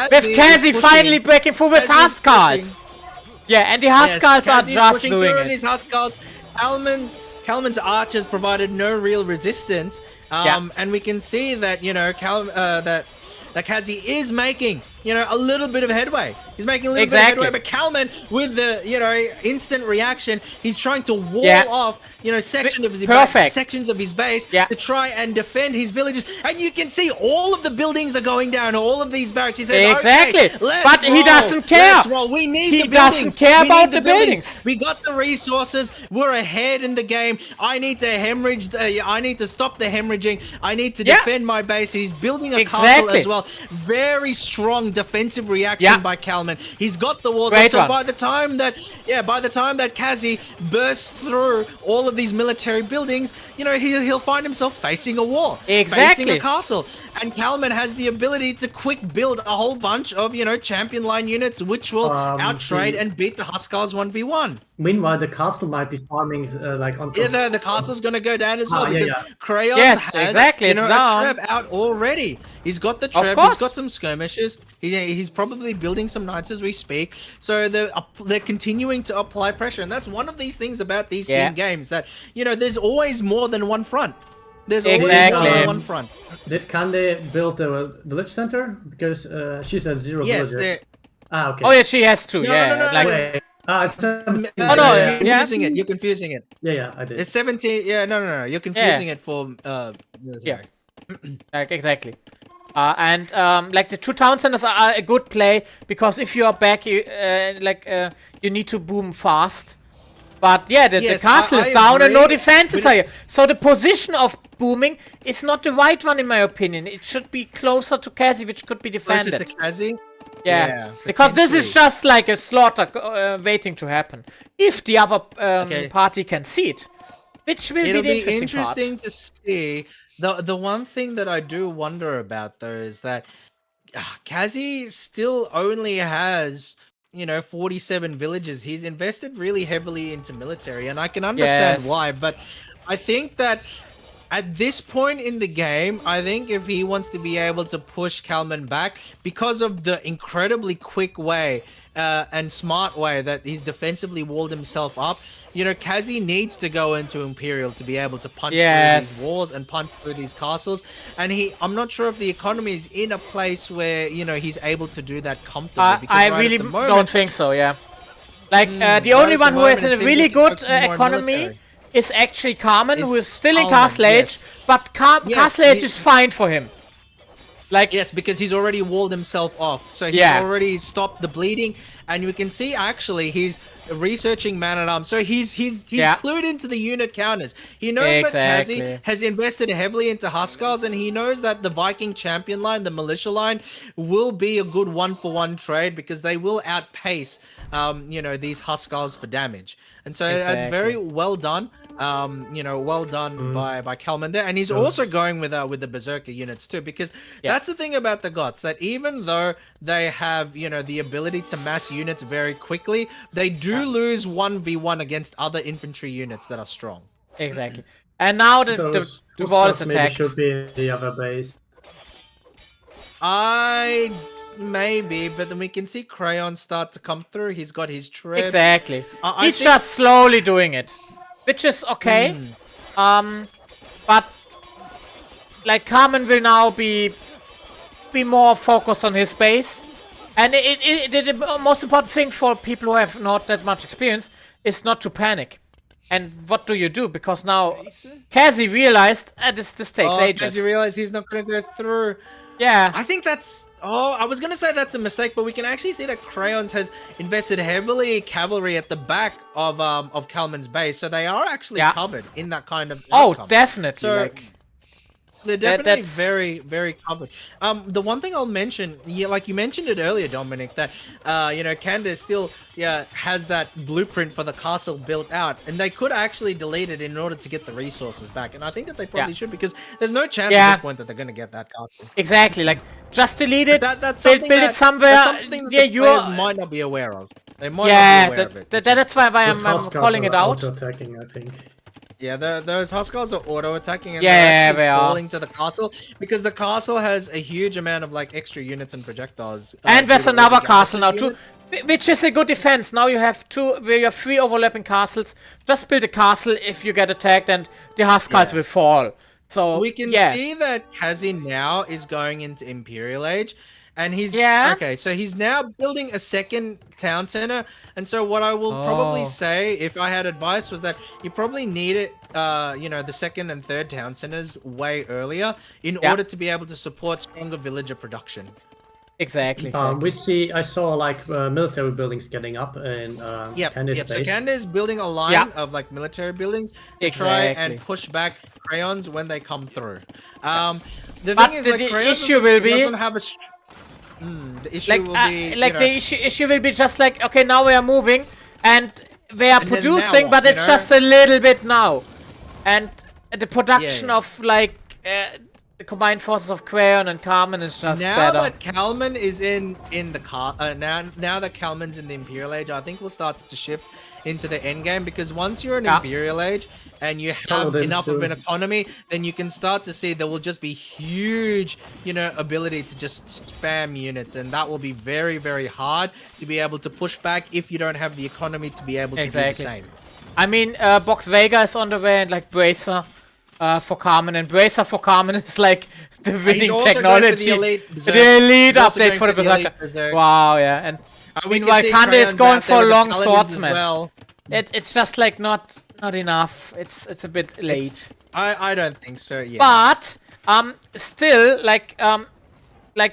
with Kazi finally breaking through with Huskars. Yeah, and the Huskars are just doing it. These Huskars, Kalman's archers provided no real resistance, and we can see that, you know, that Kazi is making, you know, a little bit of headway. He's making a little bit of headway, but Kalman, with the, you know, instant reaction, he's trying to wall off, you know, sections of his base to try and defend his villages. And you can see all of the buildings are going down, all of these barracks. He says, exactly, okay, but he doesn't care. Let's roll. We need he the buildings. doesn't care about the buildings. We got the resources. We're ahead in the game. I need to hemorrhage. I need to stop the hemorrhaging. I need to defend my base. He's building a castle as well. Very strong defensive reaction by Kalman. He's got the walls. So by the time that Kazi bursts through all of these military buildings, you know, he'll find himself facing a wall, facing a castle. And Kalman has the ability to quick build a whole bunch of, you know, champion line units, which will outtrade and beat the Huskars 1v1. Meanwhile, the castle might be farming like on. Yeah, the castle's gonna go down as well because Crayons has you know, a trap out already. He's got the trap. He's got some skirmishes. He's probably building some knights as we speak. So they're continuing to apply pressure, and that's one of these things about these team games that, you know, there's always more than one front. There's always more than one front. Did Kande build the village center? Because she said 0 villagers. Yes. Okay. Oh yeah, she has to. You're confusing it. You're confusing it. Yeah, I did. It's 17. Yeah, no. You're confusing it for. Like exactly. Like the 2 town centers are a good play because if you are back, you need to boom fast. But yeah, the Yes, castle is I down and no agree. defenses are here. So the position of booming is not the right one in my opinion. It should be closer to Kazi, which could be Closer defended. to Kazi? Yeah, because this is potentially. just like a slaughter waiting to happen. If the other Okay. party can see it, which will It'll be the be interesting interesting to see. The one thing that I do wonder about though is that Kazi still only has 47 villages. He's invested really heavily into military, and I can understand Yes. why. But I think that at this point in the game, I think if he wants to be able to push Kalman back because of the incredibly quick way and smart way that he's defensively walled himself up, Kazi needs to go into Imperial to be able to punch through these walls and punch through these castles. And I'm not sure if the economy is in a place where, he's able to do that comfortably. Because I right really at the moment, don't think so, yeah. Like, the right only at the one who has moment, a it seems really like he's good focusing more on economy military. is actually Carmen, who is still in Kalman, Castle Age, yes. but Yes, Castle Age he- is fine for him. Like, Yes, because he's already walled himself off. So he's Yeah. already stopped the bleeding. And you can see actually he's researching man-at-arms. So he's Yeah. clued into the unit counters. He knows that Exactly. Kazi has invested heavily into Huskars, and he knows that the Viking champion line, the militia line, will be a good one-for-one trade because they will outpace these Huskars for damage. And so that's very Exactly. well done. Well done by Kalman there. And he's also going with the Berserker units too, because that's the thing about the Goths, that even though they have, the ability to mass units very quickly, they do lose 1v1 against other infantry units that are strong. exactly. And now the Those wall is stuff maybe attacked. should be in the other base. Maybe, but then we can see Crayon start to come through. He's got his trip. Exactly. I He's think- just slowly doing it, which is okay. But like Carmen will now be more focused on his base, and the most important thing for people who have not that much experience is not to panic. And what do you do? Because now Kazi realized this takes ages. As you realize he's not going to go through. Yeah. I think that's... Oh, I was going to say that's a mistake, but we can actually see that Crayons has invested heavily cavalry at the back of Kalman's base, so they are actually covered in that kind of outcome. Definitely. So, like, they're definitely that's- very, very covered. The one thing I'll mention, like you mentioned it earlier, Dominic, that Candace still has that blueprint for the castle built out, and they could actually delete it in order to get the resources back. And I think that they probably should, because there's no chance at this point that they're going to get that castle. Exactly. Like, just delete it. That's build something it somewhere. That's something that the players might not be aware of. They might not be aware of it. That's why I'm Those calling Huskars it are out. auto-attacking, I think. Yeah, those Huskars are auto-attacking, and Yeah, they're actually they are. falling to the castle, because the castle has a huge amount of like extra units and projectiles. And there's due to another all the castle now garrison too, which is a good defense. Now you have three overlapping castles. Just build a castle if you get attacked, and the Huskars will fall. So We can see that Kazi now is going into Imperial Age, and he's okay. So he's now building a second town center, and so what I will probably say, if I had advice, was that you probably need it, the second and third town centers way earlier in order to be able to support stronger villager production. Exactly. I saw like military buildings getting up in Candace's So base. Candace is building a line of like military buildings to try and push back Crayons when they come through. The thing is, like, the Crayons issue will be doesn't have a. The issue will be the issue will be just like, okay, now we are moving and we are And then producing, now but what, it's just a little bit now, and the production Yeah. of like the combined forces of Crayon and Carmen is just now better. that Kalman is in the car, now that Kalman's in the Imperial Age, I think we'll start to shift into the end game, because once you're in Imperial Age and you have them enough of soon. an economy, then you can start to see there will just be huge, ability to just spam units, and that will be very, very hard to be able to push back if you don't have the economy to be able to do the same. I mean, Box Vega is on the way, and like Bracer for Carmen, and Bracer for Carmen is like the winning also going for technology. the elite Berserk. The elite He's also update going for the for the elite Berserker. Berserk. Wow, yeah. And We can meanwhile, see Kande is Crayons going out there for with the long paladins as swordsman. well. It's just like not enough. It's a bit late. I don't think so. Yeah. But still, like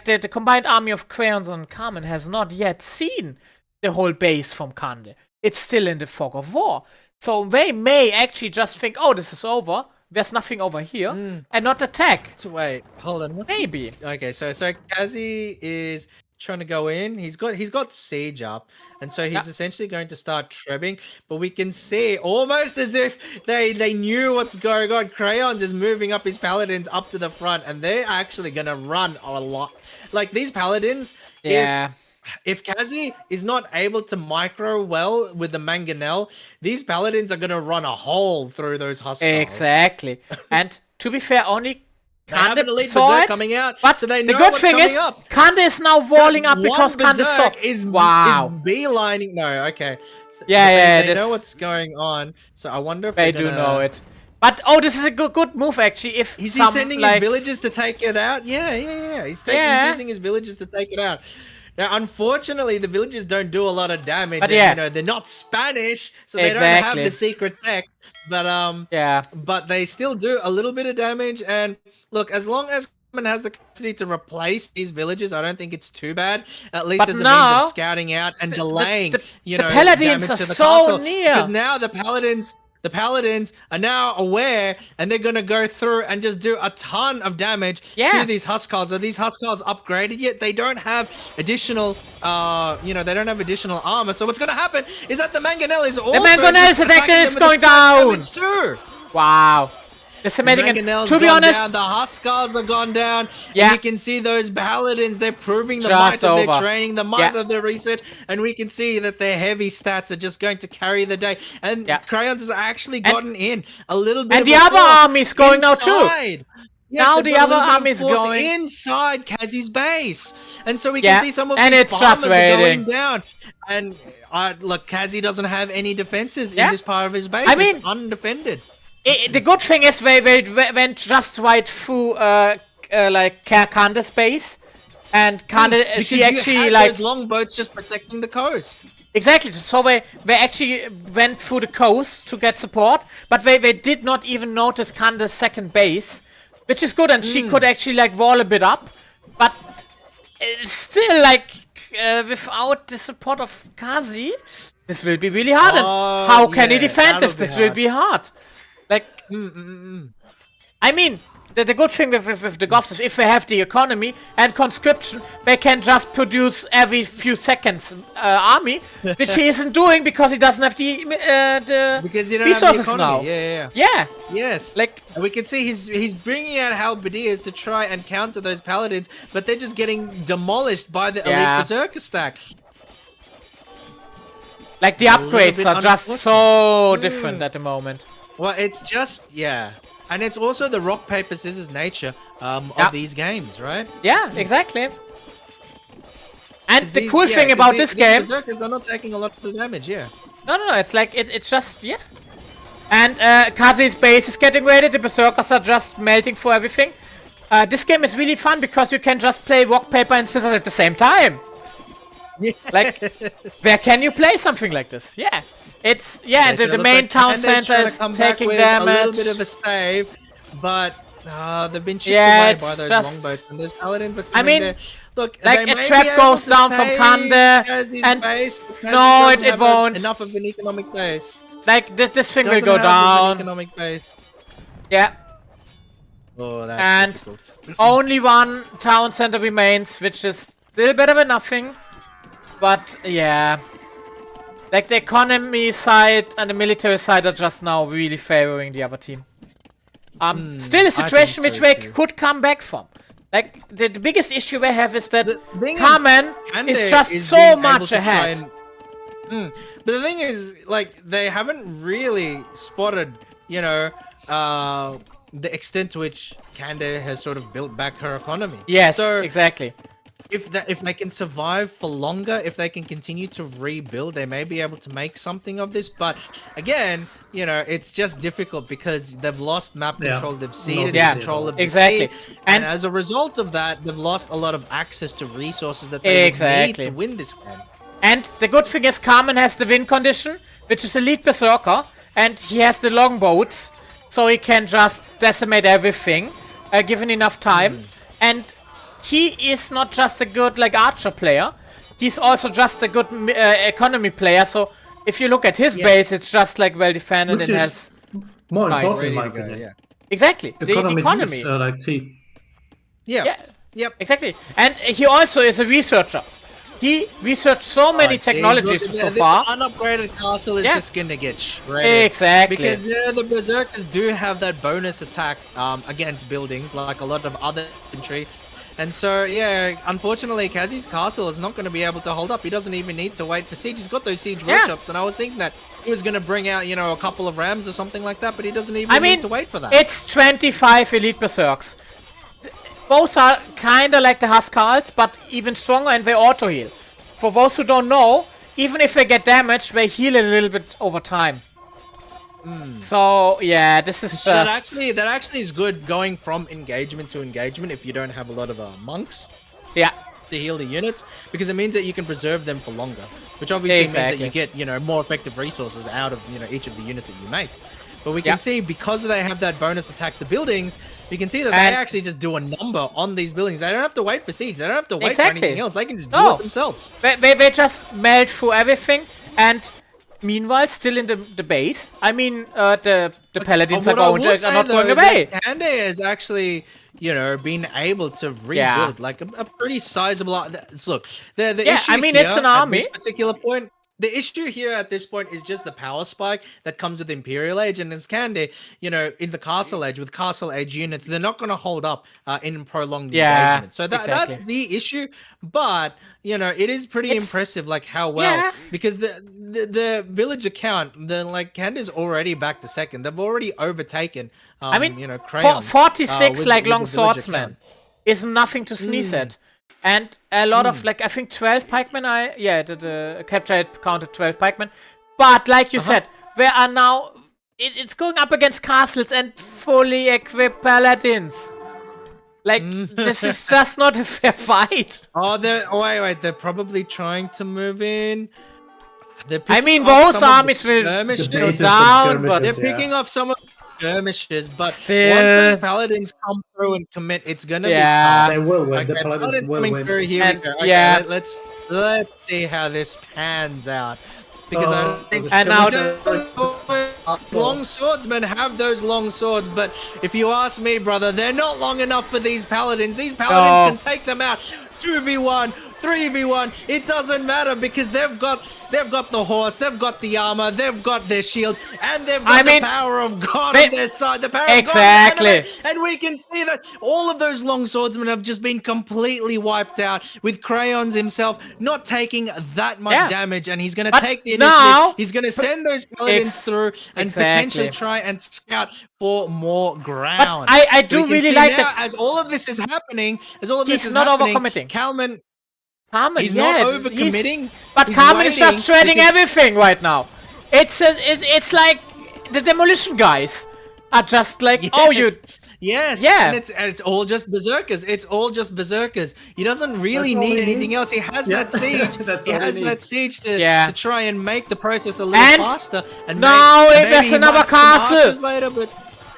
the combined army of Crayons and Carmen has not yet seen the whole base from Kande. It's still in the fog of war. So they may actually just think, oh, this is over. There's nothing over here, and not attack. So wait, hold on. Maybe. Okay, so Kazi is trying to go in. He's got siege up, and so he's essentially going to start trebbing. But we can see almost as if they knew what's going on. Crayons is moving up his paladins up to the front, and they're actually gonna run a lot. Like these paladins, Yeah. If Kazi is not able to micro well with the Mangonel, these paladins are gonna run a hole through those Huskars. Exactly. And to be fair, only They have an Kande elite saw berserk it. coming out, But so they the know good what's thing is, coming up. Kande is now walling up because One Kande saw. berserk is Wow. beelining. No, okay. So, Yeah, they know this- what's going on. So I wonder if They they're do gonna... know it. But oh, this is a good move actually. If Is some, he sending like, his villagers to take it out? Yeah. He's using his villagers to take it out. Now, unfortunately, the villagers don't do a lot of damage. But and, yeah. you know, they're not Spanish, so they don't have Exactly. the secret tech. But yeah. but they still do a little bit of damage. And look, as long as someone has the capacity to replace these villagers, I don't think it's too bad. At least But as a means now, of scouting out and delaying, the you the know, paladins damage are to the so castle. near. Because now the paladins are now aware, and they're gonna go through and just do a ton of damage to these Huskars. Are these Huskars upgraded yet? They don't have additional, they don't have additional armor. So what's gonna happen is that the Mangonel is also Mangonel's attacking attack them is with a going splash down. damage too. Wow. Decimating it. Mangonel's To be gone honest, down, the Huskars are gone down. Yeah. And you can see those paladins. They're proving the Just might of their over. training, the might of their research, and we can see that their heavy stats are just going to carry the day. And Crayons has actually gotten in a little bit. And of the a other force army's going now too. inside. Yes, Now they've the got a other little bit of army's force going inside Kazi's base, and so we Yeah, can see some of and these it's just farmers are going waiting. down. And look, Kazi doesn't have any defenses Yeah. in this part of his base. I It's mean- undefended. The good thing is they went just right through like Kande's base, and Kande Because she you actually had like those longboats just protecting the coast. exactly. So they actually went through the coast to get support, but they did not even notice Kande's second base, which is good, and she could actually like wall a bit up, but it's still like without the support of Kazi, this will be really hard. And how can he defend this? This will be hard. Like, I mean, the good thing with the Goths is if they have the economy and conscription, they can just produce every few seconds army, which he isn't doing because he doesn't have the Because you don't resources have the now. economy. Yeah. Yes. Like, and we can see he's bringing out halberdiers to try and counter those paladins, but they're just getting demolished by the elite berserker stack. Like the upgrades are just so different at the moment. Well, it's just and it's also the rock paper scissors nature of these games, right? Yeah, exactly. And the cool thing about this game, berserkers are not taking a lot of damage. no, it's like it's just And Kazi's base is getting ready. The berserkers are just melting for everything. This game is really fun because you can just play rock paper and scissors at the same time. Like, where can you play something like this? Yeah. It's and the main town center is taking damage. A little bit of a save, but they've been chipped Yeah, away it's by those just- longboats and those paladins. Are I coming mean, there. Look, like they a may trap be goes able to down from save Kande, Kazi's and base, but Kazi no, doesn't it have won't. Enough of an economic base. Like this thing will Doesn't go have an down. Economic base. Yeah. Oh, that's And difficult. only one town center remains, which is still better than nothing. But yeah. Like the economy side and the military side are just now really favoring the other team. Still a situation which they could come back from. Like the biggest issue they have is that Carmen is just so being much able to try ahead. But the thing is, like, they haven't really spotted, the extent to which Kande has sort of built back her economy. Yes, So exactly. if they can survive for longer, if they can continue to rebuild, they may be able to make something of this. But again, it's just difficult because they've lost map control, they've ceded control of the exactly. sea, and as a result of that, they've lost a lot of access to resources that they would need to win this game. And the good thing is Carmen has the win condition, which is Elite Berserker, and he has the longboats, so he can just decimate everything, given enough time. And he is not just a good archer player, he's also just a good economy player, so if you look at his Yes. base, it's just like well defended Which and is has more Nice. important, Ready in my to go, opinion. yeah. exactly the Economy, economy. Use, like three. Yeah. Yeah, Yep. exactly. And he also is a researcher. He researched so many technologies so this far. unupgraded castle is Yeah. just gonna get shredded. Exactly. Because the berserkers do have that bonus attack against buildings, like a lot of other infantry. And so, yeah, unfortunately, Kazi's castle is not going to be able to hold up. He doesn't even need to wait for siege. He's got those siege Yeah. workshops, and I was thinking that he was going to bring out, a couple of rams or something like that, but he doesn't even need to wait for that. It's 25 elite berserks. Both are kind of like the Huskarls, but even stronger, and they auto heal. For those who don't know, even if they get damaged, they heal a little bit over time. So yeah, this is just That actually is good going from engagement to engagement if you don't have a lot of monks yeah. to heal the units, because it means that you can preserve them for longer, which obviously means that you get more effective resources out of each of the units that you make. But we can see, because they have that bonus attack to buildings, we can see that they actually just do a number on these buildings. They don't have to wait for siege. They don't have to wait for anything else. They can just do it themselves. They just melt through everything, and meanwhile, still in the base. I mean, the paladins are not going away. Kande has actually, been able to rebuild like a pretty sizable. Look, the issue. I mean, here it's an at army. this particular point. The issue here at this point is just the power spike that comes with Imperial Age, and as Kande, in the Castle Age, with Castle Age units, they're not going to hold up in prolonged engagement. So that's the issue. But it is pretty impressive, like how well, because the village account, Kande's already back to second. They've already overtaken. I mean, Crayon, 46 with like the long village swordsmen account. is nothing to sneeze at. And a lot of I think 12 pikemen. The capture had counted 12 pikemen. But like you said, there are now it's going up against castles and fully equipped paladins. Like this is just not a fair fight. Wait, they're probably trying to move in. I mean, those armies will go down, but they're picking up some of the skirmishes. But still, once those paladins come through and commit, it's gonna be tough. They will win. Okay, The paladins will coming win. through. Here we go. Okay, let's see how this pans out. Because I think and now long swordsmen have those long swords, but if you ask me, brother, they're not long enough for these paladins. These paladins can take them out 2v1, 3v1. It doesn't matter, because they've got the horse, they've got the armor, they've got their shield, and they've got the power of God on their side. The power of God, and we can see that all of those long swordsmen have just been completely wiped out, with Crayons himself not taking that much damage, and he's going to take the initiative. Now, he's going to send those paladins through and potentially try and scout for more ground. But I do really like now, it. as all of this is happening, He's not overcommitting. Carmen, he's not overcommitting. But Carmen is just shredding everything right now. It's like the demolition guys are just like, Yes, yeah, and it's all just berserkers. It's all just berserkers. He doesn't really need anything else. He has that siege. He has that siege to try and make the process a little faster. And now maybe there's he another might come castle. archers later, but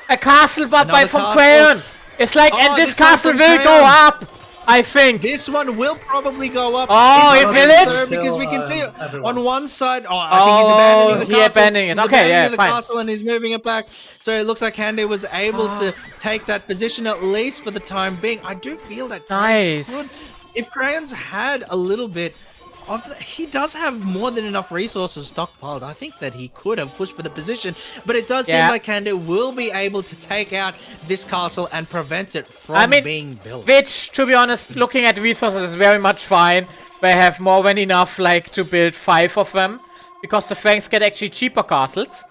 a castle, but by from castle. Crayon. It's like, and this castle will go up. I think this one will probably go up. Oh, it will it? Because we can see on one side. I think he's abandoning the castle. Abandoning it. He's Okay, yeah, the fine. castle and he's moving it back. So it looks like Kande was able to take that position, at least for the time being. I do feel that nice. If Crayons had a little bit he does have more than enough resources stockpiled. I think that he could have pushed for the position, but it does seem like Kande will be able to take out this castle and prevent it from being built. Which, to be honest, looking at the resources is very much fine. They have more than enough, to build 5 of them, because the Franks get actually cheaper castles.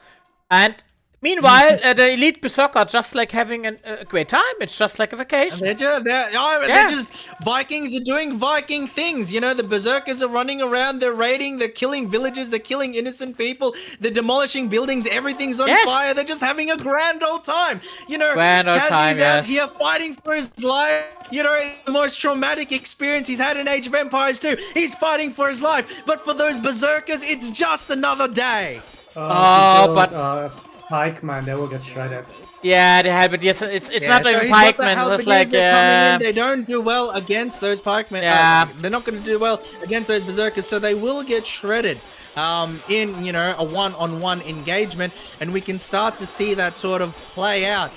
And meanwhile, the elite berserker are just having a great time. It's just like a vacation. They're just Vikings are doing Viking things. The berserkers are running around. They're raiding. They're killing villages. They're killing innocent people. They're demolishing buildings. Everything's on fire. They're just having a grand old time. Grand old time. Kazzy's out here fighting for his life. The most traumatic experience he's had in Age of Empires 2. He's fighting for his life. But for those berserkers, it's just another day. But Pike, man, they will get shredded. Yeah, the halberdiers. It's not so even he's got the pikemen. So it's halberdiers, like they're coming in. They don't do well against those pikemen. Yeah. They're not going to do well against those berserkers, so they will get shredded. In a one-on-one engagement, and we can start to see that sort of play out.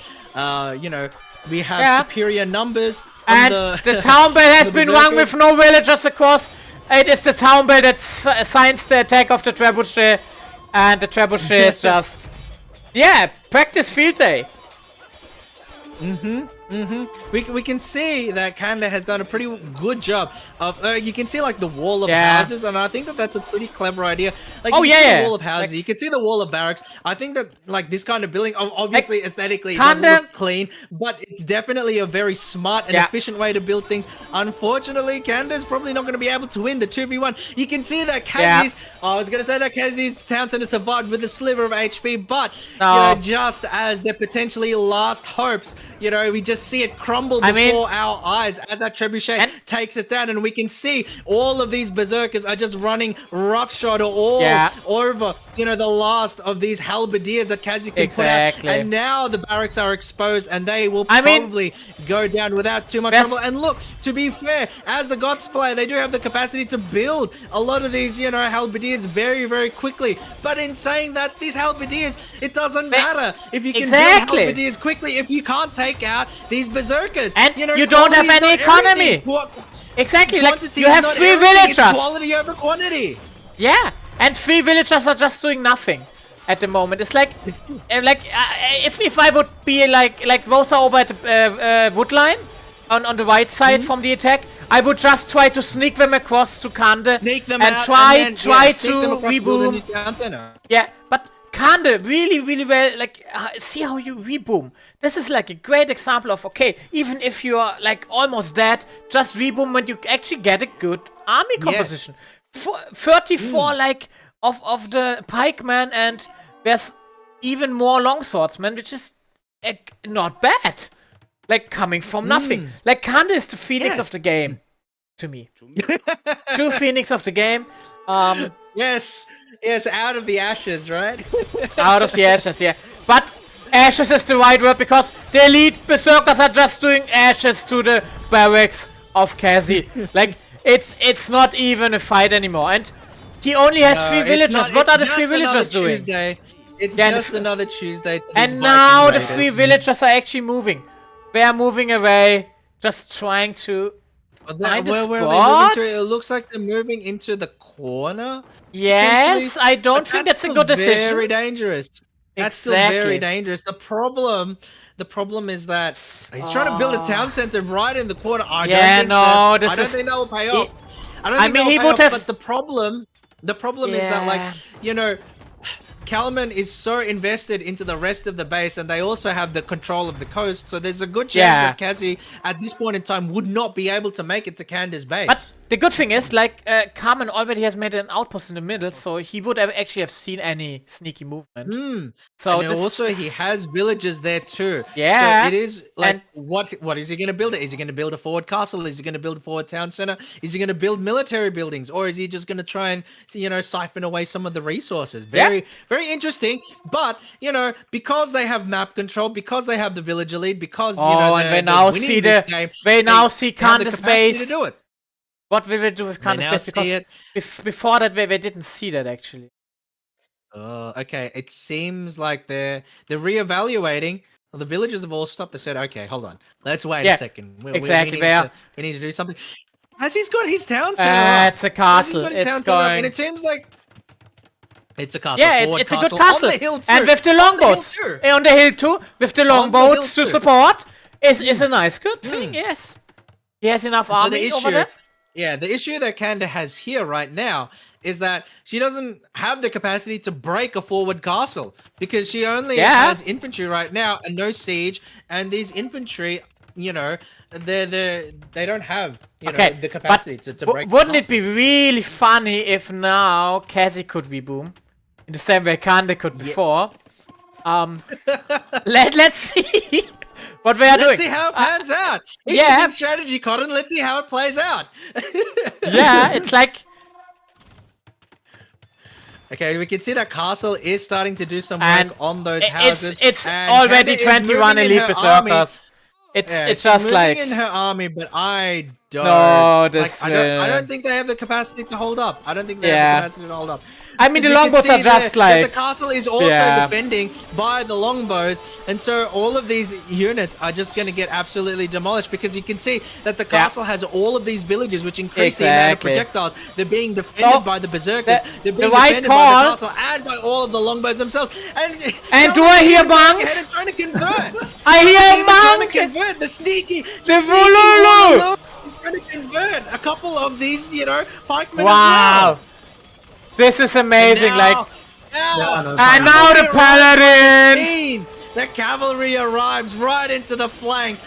We have superior numbers. And the town bell has been rung with no villagers, of course. It is the town bell that signs the attack of the trebuchet, and the trebuchet is just practice field day. We can see that Kanda has done a pretty good job of. You can see like the wall of houses, and I think that that's a pretty clever idea. Like you see the wall of houses, you can see the wall of barracks. I think that like this kind of building, obviously aesthetically, it doesn't look clean, but it's definitely a very smart and efficient way to build things. Unfortunately, Kanda's probably not going to be able to win the 2v1. You can see that Kazi's. I was going to say that Kazi's town center survived with a sliver of HP, but just as their potentially last hopes, we just see it crumble before our eyes as that trebuchet takes it down, and we can see all of these berserkers are just running roughshod all over, the last of these halberdiers that Kazi can put out. And now the barracks are exposed, and they will probably go down without too much trouble. And look, to be fair, as the Gots player, they do have the capacity to build a lot of these, halberdiers very, very quickly. But in saying that, these halberdiers, it doesn't matter if you can build halberdiers quickly if you can't take out these berserkers. And you don't have any economy. Exactly, like you have 3 villagers. Quality over quantity. Yeah, and 3 villagers are just doing nothing at the moment. It's like, if I would be like Rosa over at the wood line on the right side from the attack, I would just try to sneak them across to Kande and try to reboom. Yeah, but Kande really well, see how you reboom. This is like a great example of, okay, even if you are like almost dead, just reboom when you actually get a good army composition. 34 of the pikemen, and there's even more longswordsmen, which is not bad. Like coming from nothing. Like Kande is the phoenix of the game, to me. True phoenix of the game. Yes, out of the ashes, right? Out of the ashes, yeah. But ashes is the right word, because the elite berserkers are just doing ashes to the barracks of Kazi. Like, it's not even a fight anymore. And he only has 3 villagers. What are the 3 villagers doing? Tuesday. It's just another Tuesday. And now the 3 villagers are actually moving. They are moving away, just trying to find a spot. It looks like they're moving into the corner. Yes, I don't think that's a good decision. Very dangerous. That's still very dangerous. The problem is that he's trying to build a town center right in the corner. I don't think that will pay off. But the problem is that Kalaman is so invested into the rest of the base, and they also have the control of the coast, so there's a good chance that Kazi, at this point in time, would not be able to make it to Kanda's base. But the good thing is, Carmen already has made an outpost in the middle, so he would actually have seen any sneaky movement. So and also he has villages there too. Yeah. So it is like, what is he going to build? Is he going to build a forward castle? Is he going to build a forward town center? Is he going to build military buildings? Or is he just going to try and, siphon away some of the resources? Very interesting. But, because they have map control, because they have the villager lead, because, and they now see Kanda's base. To do it. What will they do with Kanda's base? Because before that, they didn't see that, actually. Okay. It seems like they're reevaluating. Well, the villagers have all stopped. They said, okay, hold on. Let's wait a second. We need to do something. Has he got his town center? It's a castle. It's going... And it seems like... It's a castle. Yeah, it's a good castle. On the hill too. And with the longboats. On the hill too. With the longboats to support. Is a nice, good thing, yes. He has enough army over there. Yeah, the issue that Kanda has here right now is that she doesn't have the capacity to break a forward castle, because she only has infantry right now and no siege, and these infantry, they don't have the capacity to break. Wouldn't it be really funny if now Kazi could reboom in the same way Kanda could before? Let's see. What they are doing. Let's see how it pans out. Interesting strategy, Cotton. Let's see how it plays out. Yeah, it's like... Okay, we can see that Castle is starting to do some work And on those houses. It's and already Canada is 21 moving in elite her army. berserkers. It's Yeah, it's she's just moving like in her army, but I don't. No, this I don't will- think they have the capacity to hold up. I don't think they Yeah. have the capacity to hold up. I mean, the Because we can longbows are see just that like the castle is also Yeah. defending by the longbows, and so all of these units are just going to get absolutely demolished because you can see that the castle has all of these villages, which increase the amount of Exactly. projectiles. They're being defended So, by the berserkers. They're being right defended by call- the castle and by all of the longbows themselves. And do I hear going ahead monks? and trying to convert. I hear a Even trying monk! to convert the sneaky. The sneaky Wolololo! Wolololo is trying to convert a couple of these, pikemen as Wow. well. This is amazing. Like Now, and now the paladins. scene. The cavalry arrives right into the flank.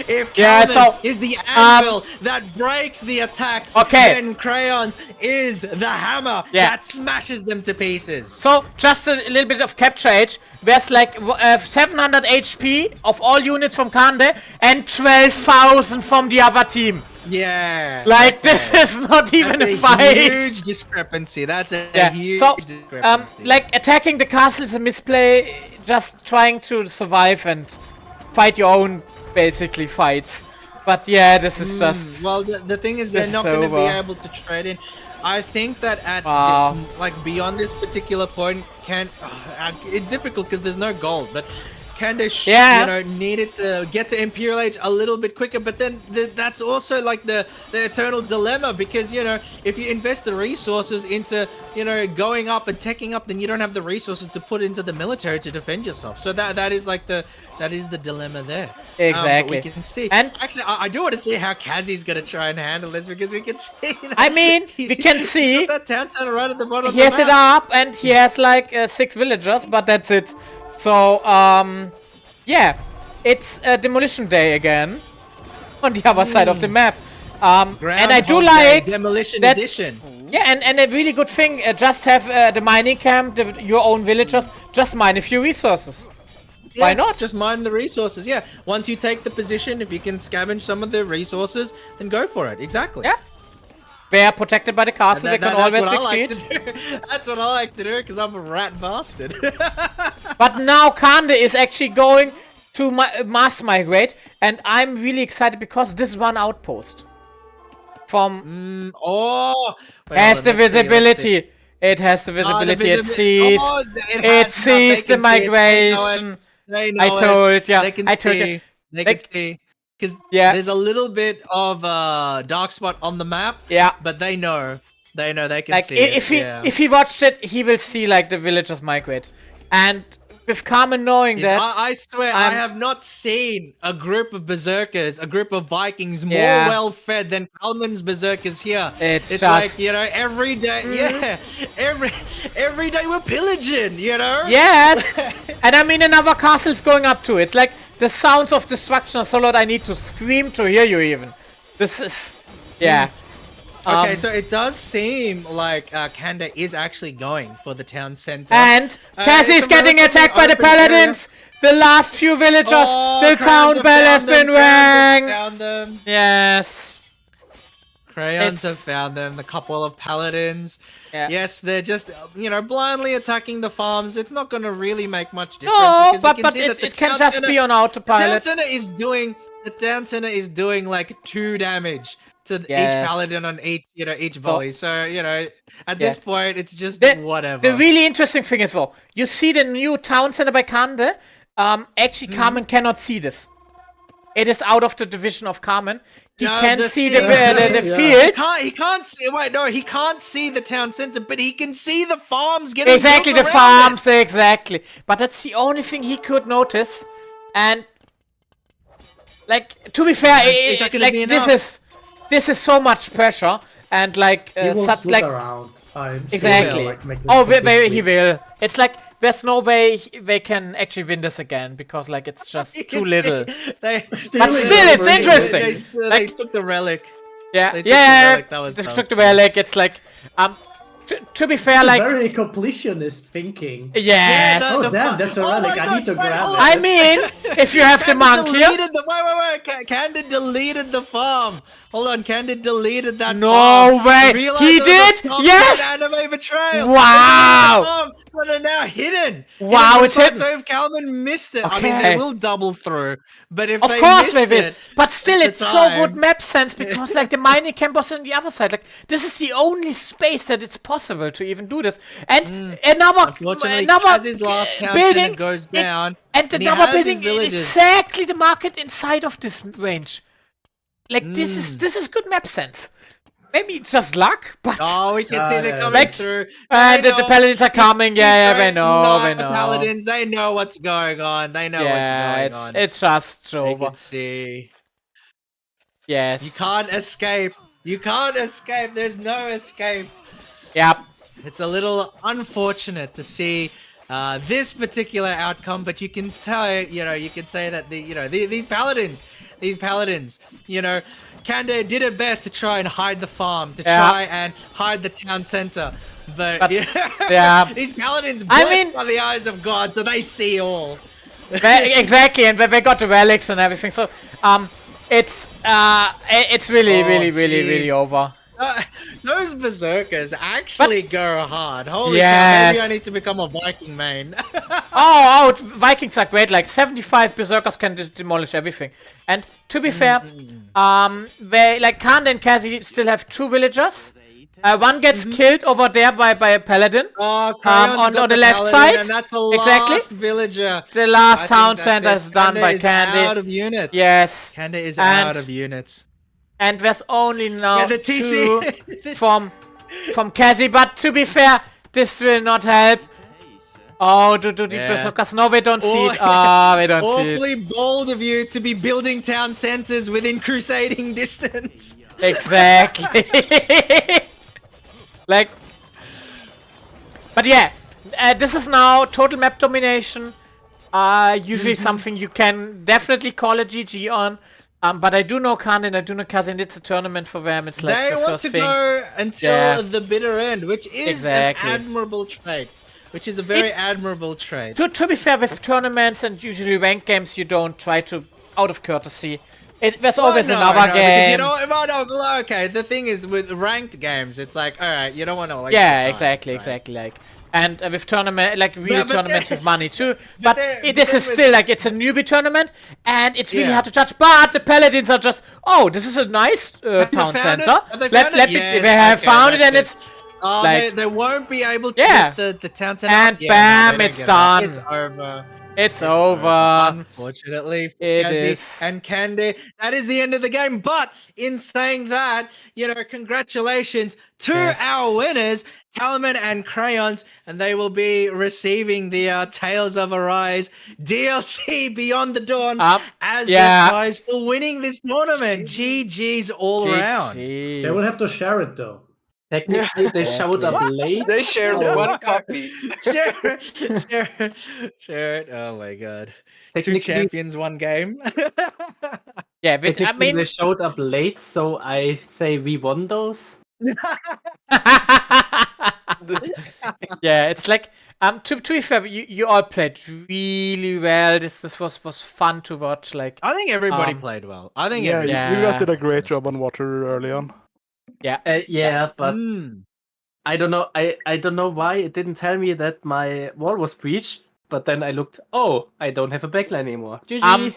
If Yeah, Calvin so, is the anvil that breaks the attack, Okay. then Crayons is the hammer Yeah. that smashes them to pieces. So, just a little bit of capture age. There's like 700 HP of all units from Kande and 12,000 from the other team. Yeah. Like, this is not even That's a fight. huge discrepancy. That's a Yeah. huge So, discrepancy. like attacking the castle is a misplay. Just trying to survive and fight your own, basically fights. But yeah, this is just. Well, the thing is, they're this not is going to be over. able to trade in. I think that at Wow. like beyond this particular point, it's difficult because there's no gold. But Candace, Yeah. needed to get to Imperial Age a little bit quicker. But then that's also like the eternal dilemma because if you invest the resources into going up and teching up, then you don't have the resources to put into the military to defend yourself. So that is like the dilemma there. Exactly. But we can see. And- actually, I do want to see how Kazi's gonna try and handle this because we can see. I mean, we can he's see. got that town center right at the bottom. He of has the it map. up and he has like 6 villagers, but that's it. So, yeah, it's Demolition Day again on the other side of the map. And I do Groundhog Day, like Demolition that. Edition. Yeah, and a really good thing, just have the mining camp, your own villagers, just mine a few resources. Why Yeah, not? Just mine the resources. Yeah. Once you take the position, if you can scavenge some of the resources, then go for it. Exactly. Yeah. They are protected by the castle, they can always that's what I like retreat. to do. That's what I like to do because I'm a rat bastard. But now Kande is actually going to mass migrate, and I'm really excited because this one outpost from has the visibility. It has the visibility. It sees. It sees the migration. I told ya. I told ya. They Like- can see. Because Yeah. there's a little bit of dark spot on the map. Yeah. But they know. They know they can Like see it. if he yeah. if he watched it, he will see like the villagers migrate, and with Carmen knowing Yes, that, I swear, I I'm- have not seen a group of berserkers, a group of Vikings more Yeah. well fed than Kalman's berserkers here. It's like, just- every day, yeah, every day we're pillaging, yes, and I mean another castle's going up to it. It's like the sounds of destruction are so loud I need to scream to hear you even. This is, yeah. Okay, so it does seem like Kanda is actually going for the town center. And Cassie is it's a getting relatively attacked by the open area. paladins. The last few villagers, Oh, the crayons town have bell has found them, been crayons have rang. found them. Yes. Crayons have It's- found them. The couple of paladins. Yeah. Yes, they're just blindly attacking the farms. It's not going to really make much difference. No, because we can but see that the it can town just center- be on The town autopilot. center is doing. The town center is doing like 2 damage to Yes. each paladin on each volley. So at this point, it's just whatever. The really interesting thing is, though, you see the new town center by Kande. Actually, Carmen cannot see this. It is out of the division of Carmen. He No, can the see the field. fields. He can't see. Wait, no, he can't see the town center, but he can see the farms getting Exactly, built the around farms, exactly. But that's the only thing he could notice. And, like, to be fair, Is that gonna like be this is so much pressure, and like, He will such look like around. I'm sure exactly. they'll, like, make this Oh, completely he will. It's like there's no way they can actually win this again because like it's just You too can little. see- They, But still, it's they- interesting. They Like- took the relic. Yeah, They took the yeah. relic, that was They sounds took the cool. relic. It's like To be fair, like very completionist thinking. yes. Oh damn, that's a relic. I need to grab it. I mean, if you have the monk here. Wait. Candid deleted the farm. Hold on, Candid deleted that farm. No way. Realized He it was a did? top Yes. Anime betrayal. Wow. But they're now hidden. Wow, it's hidden. So if Calvin missed it, I mean, Okay. they will double through. But if Of they course missed they will. it, But still, at the it's so good time- map sense because like the mining camp was on the other side. Like this is the only space that it's possible to even do this. And Unfortunately, another his last town building center goes down. and he another has his building villages. exactly the market inside of this range. Like this is good map sense. Maybe it's just luck, but Oh, we can see they're coming Like, through. and They the know- paladins are coming. Yeah, they These know, they night know. Paladins, they know what's going on. They know Yeah, what's going on. it's just They over. can see. Yes. You can't escape. You can't escape. There's no escape. Yep. It's a little unfortunate to see this particular outcome, but you can say, you can say that these paladins, Kanda did her best to try and hide the farm, to try and hide the town center, but yeah. these paladins, I blessed mean- by the eyes of God, so they see all. Exactly, and they got the relics and everything. So, it's really, really over. Those berserkers actually go hard. Holy cow, Yes. maybe I need to become a Viking main. Oh, Vikings are great. Like 75 berserkers can demolish everything. And to be fair, they like Kanda and Kazi still have 2 villagers. One gets killed over there by a paladin. Oh, Crayon's on got the left paladin, side. and that's the Exactly. last villager. The last I think town that's center it. is done by is Candy. out of units. Yes. Kanda is And- out of units. And there's only now Yeah, the 2 TC. from Kazi. But to be fair, this will not help. Oh, do the Yeah. berserkers? No, they don't see it. Oh, Ah, they don't see it. Awfully bold of you to be building town centers within crusading distance. Exactly. Like, but yeah, this is now total map domination. Usually something you can definitely call a GG on. But I do know Khan and I do know Kazin. It's a tournament for them. It's like They the want first to thing. go until the bitter end, which is Exactly. an admirable trait. Which is a very admirable trait. To be fair, with tournaments and usually ranked games, you don't try to, out of courtesy. There's always another because game. you know, okay, the thing is with ranked games, it's like, all right, you don't want to like. Yeah, exactly. Like, and with tournament, like real but tournaments then- with money too. But then- this but is then still like it's a newbie tournament, and it's really Yeah. hard to judge. But the paladins are just, oh, this is a nice town found it? center. Have they Let found let it? me. Yes, They have okay, found it, and that's it's Oh, like they won't be able to Yeah. get the town center. And Yeah, bam, they don't it's get it. done. It's over. it's over. Unfortunately, for It Kazi is. and Candy, that is the end of the game. But in saying that, congratulations to Yes. our winners, Calman and Crayons, and they will be receiving the Tales of Arise DLC Beyond the Dawn as their prize for winning this tournament. GG's all around. They will have to share it though. Technically, they showed up late. They shared so- one copy. Share it. Oh my god. Two Technically- champions, one game. Yeah, but I Technically, mean, they showed up late, so I say we won those. yeah, it's like to be fair, you all played really well. This was fun to watch. Like I think everybody played well. I think Yeah, everybody you guys did a great job on water early on. Yeah, but Mm. I don't know. I don't know why it didn't tell me that my wall was breached. But then I looked. Oh, I don't have a backline anymore. GG.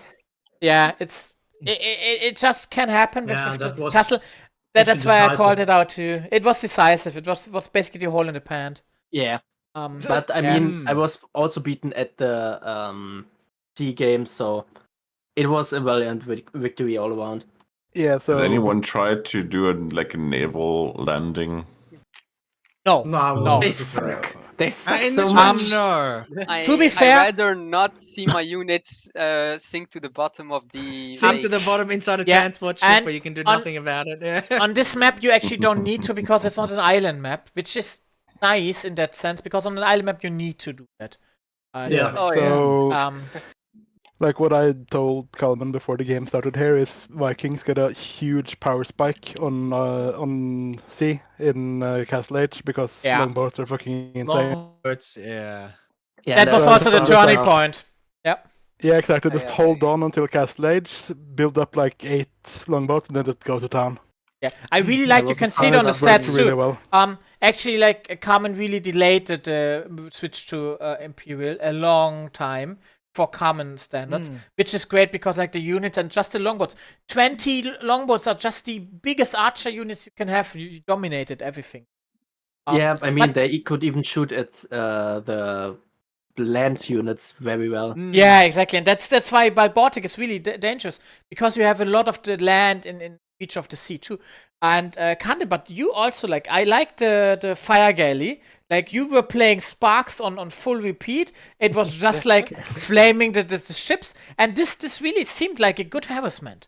yeah, it just can happen with, Yeah, with that the was castle. actually That's why I called decisive. it out too. It was decisive. It was basically the hole in the pan. Yeah. But I yeah. mean, I was also beaten at the C game, so it was a valiant victory all around. Yeah, so Has anyone tried to do a naval landing? No, No, They suck. They suck In so this much. one, no. To be fair- I'd rather not see my units sink to the bottom of the Sink to lake. the bottom inside a Yeah, transport ship and where you can do on- nothing about it. Yeah. On this map, you actually don't need to because it's not an island map, which is nice in that sense. Because on an island map, you need to do that. Yeah. Oh, so Um, Like what I told Kalman before the game started here is Vikings get a huge power spike on C in Castle Age because Yeah. longboats are fucking insane. Longboats, yeah. That was also the turning point. Yep. Yeah, exactly. Just Yeah. hold on until Castle Age, build up like 8 longboats, and then just go to town. Yeah, I really like. You can see it on the stats too. Really well. Actually, like Carmen really delayed the switch to Imperial a long time for common standards, which is great because like the units and just the longboats, 20 longboats are just the biggest archer units you can have. You dominated everything. Yeah, I mean they could even shoot at the land units very well. Yeah, exactly, and that's why Baltic is really dangerous because you have a lot of the land in each of the sea too. And Kande, but you also like I like the fire galley. Like you were playing Sparks on full repeat. It was just like flaming the ships, and this really seemed like a good harassment.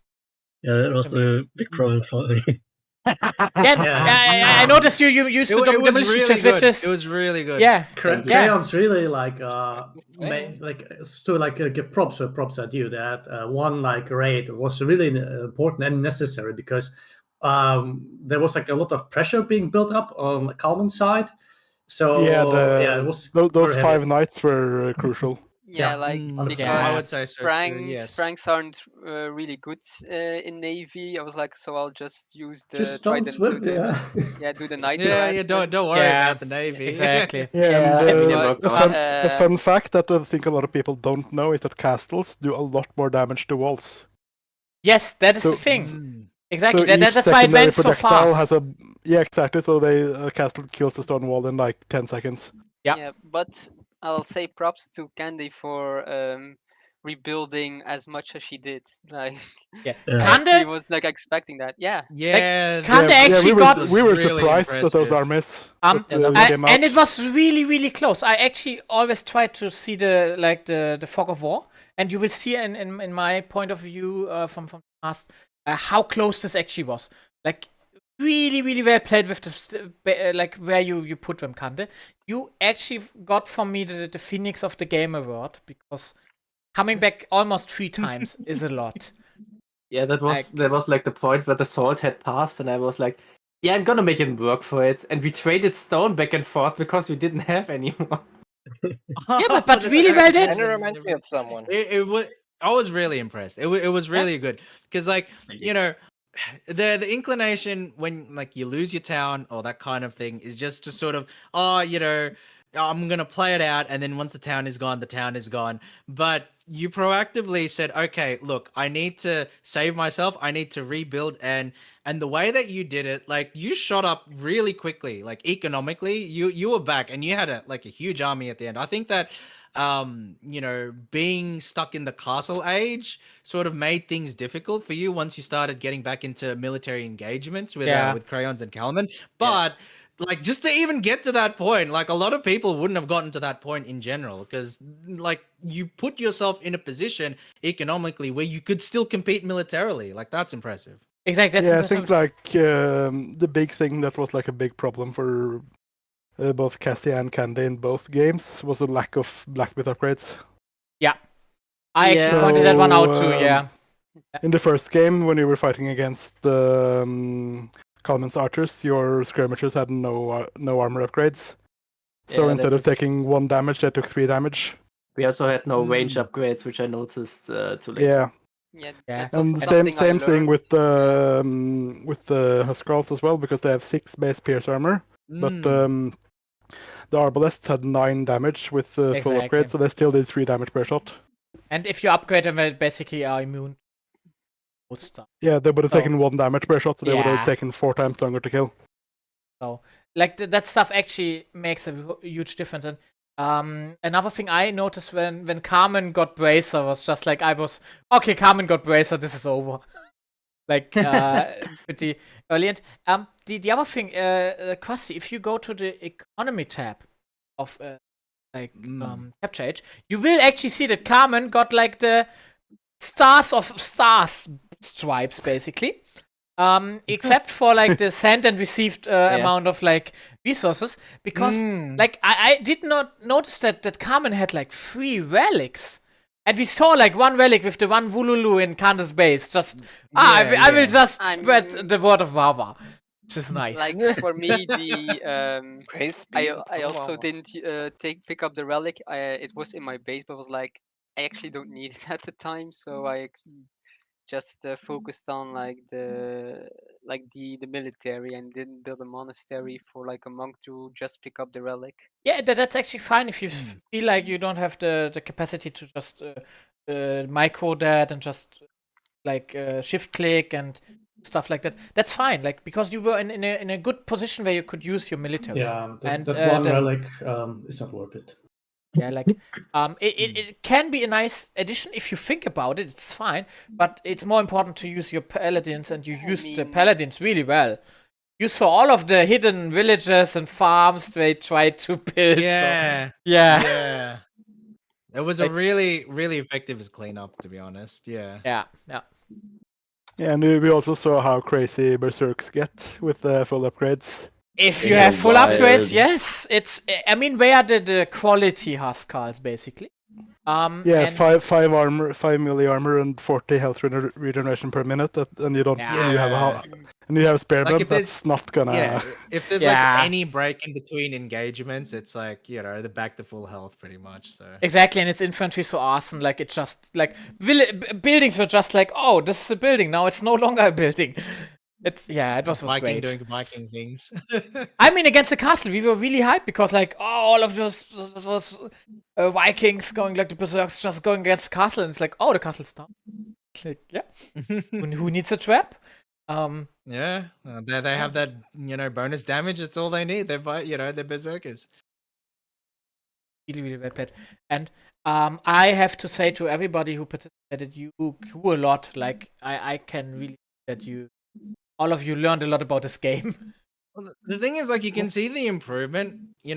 Yeah, that was a big problem for me. I noticed you used the demolition chest, which is it was really good. Yeah, Crayons really like give props at you that one like raid was really important and necessary because there was like a lot of pressure being built up on Kalman's side. So it was those 5 nights were crucial. Yeah, like because I would say so too, yes. Franks aren't really good in Navy. I was like, so I'll just use the just don't swim, do the night. Don't worry about the Navy. Exactly. A fun fact that I think a lot of people don't know is that castles do a lot more damage to walls. Yes, that is the thing. Exactly. That's why it went so fast. Yeah, exactly. So a castle kills a stone wall in like 10 seconds. Yeah, but I'll say props to Candy for rebuilding as much as she did. Like, Kande he was like expecting that. Yeah. Like, Kande actually we were surprised at those armies. And it was really, really close. I actually always try to see the fog of war, and you will see in my point of view from the past how close this actually was. Like, really, really well played with the like where you put them, Kande. You actually got from me the Phoenix of the Game award because coming back almost 3 times is a lot. Yeah, that was like the point where the sword had passed, and I was like, yeah, I'm gonna make it work for it. And we traded stone back and forth because we didn't have any more. Yeah, but really well did. And it reminds me of someone. I was really impressed. It was really good because, like, you know, the inclination when like you lose your town or that kind of thing is just to sort of, you know, I'm gonna play it out, and then once the town is gone, the town is gone. But you proactively said, okay, look, I need to save myself. I need to rebuild, and the way that you did it, like you shot up really quickly, like economically, you were back, and you had a huge army at the end. I think that you know, being stuck in the castle age sort of made things difficult for you once you started getting back into military engagements with Crayons and Kalman. But like, just to even get to that point, like a lot of people wouldn't have gotten to that point in general, because like you put yourself in a position economically where you could still compete militarily. Like, that's impressive. Exactly. I think like the big thing that was like a big problem for both Cassie and Candy in both games was a lack of blacksmith upgrades. Yeah. I actually pointed that one out too, yeah. In the first game, when you were fighting against Kalman's archers, your skirmishers had no armor upgrades. So instead of taking 1 damage, they took 3 damage. We also had no range upgrades, which I noticed too late. Yeah. And same thing with the Huskarls as well, because they have 6 base pierce armor, but the Arbalests had 9 damage with full upgrade, so they still did 3 damage per shot. And if you upgrade them, they basically are immune. Yeah, they would have taken 1 damage per shot, so they would have taken 4 times longer to kill. So, like that stuff actually makes a huge difference. And another thing I noticed when Carmen got Bracer was just like Carmen got Bracer, this is over. Like pretty early. And the other thing, Krusty, if you go to the economy tab of Capture Age, you will actually see that Carmen got like the stars of stars stripes basically. Except for like the sent and received amount of like resources, because like I did not notice that Carmen had like 3 relics, And we saw like one relic with the one Wolololo in Candace's base. Just I will just spread the word of Wawa, which is nice. Like for me, the Praise I also didn't pick up the relic. It was in my base, but was like I actually don't need it at the time, so I just focused on like the military and didn't build a monastery for like a monk to just pick up the relic. Yeah, that's actually fine if you feel like you don't have the capacity to just micro that and just like shift click and stuff like that. That's fine, like because you were in a good position where you could use your military. Yeah, that one relic is not worth it. Yeah, like it can be a nice addition if you think about it. It's fine, but it's more important to use your paladins, and you used the paladins really well. You saw all of the hidden villages and farms they tried to build. Yeah. So, yeah. It was a really, really effective cleanup, to be honest. Yeah. Yeah. Yeah, and we also saw how crazy Berserks get with the full upgrades. If you have full upgrades, yes, it's. I mean, where are the quality Huskars basically? Yeah, 5 armor, 5 melee armor, and 40 health regeneration per minute. And you don't. And you have spare like bump. That's not gonna. Yeah, if there's like any break in between engagements, it's like they're back to full health pretty much. So exactly, and it's infantry so awesome. Like it just like buildings were just like, oh, this is a building now. It's no longer a building. It was Viking great. doing Viking things. I mean, against the castle, we were really hyped because like all of those Vikings going like the berserks just going against the castle, and it's like, oh, the castle's down. Like, yeah, who needs a trap? Yeah, they have that bonus damage. That's all they need. They're berserkers. Really well played. And I have to say to everybody who participated, you grew a lot. Like I can really that all of you learned a lot about this game. Well, the thing is, like, you can see the improvement. You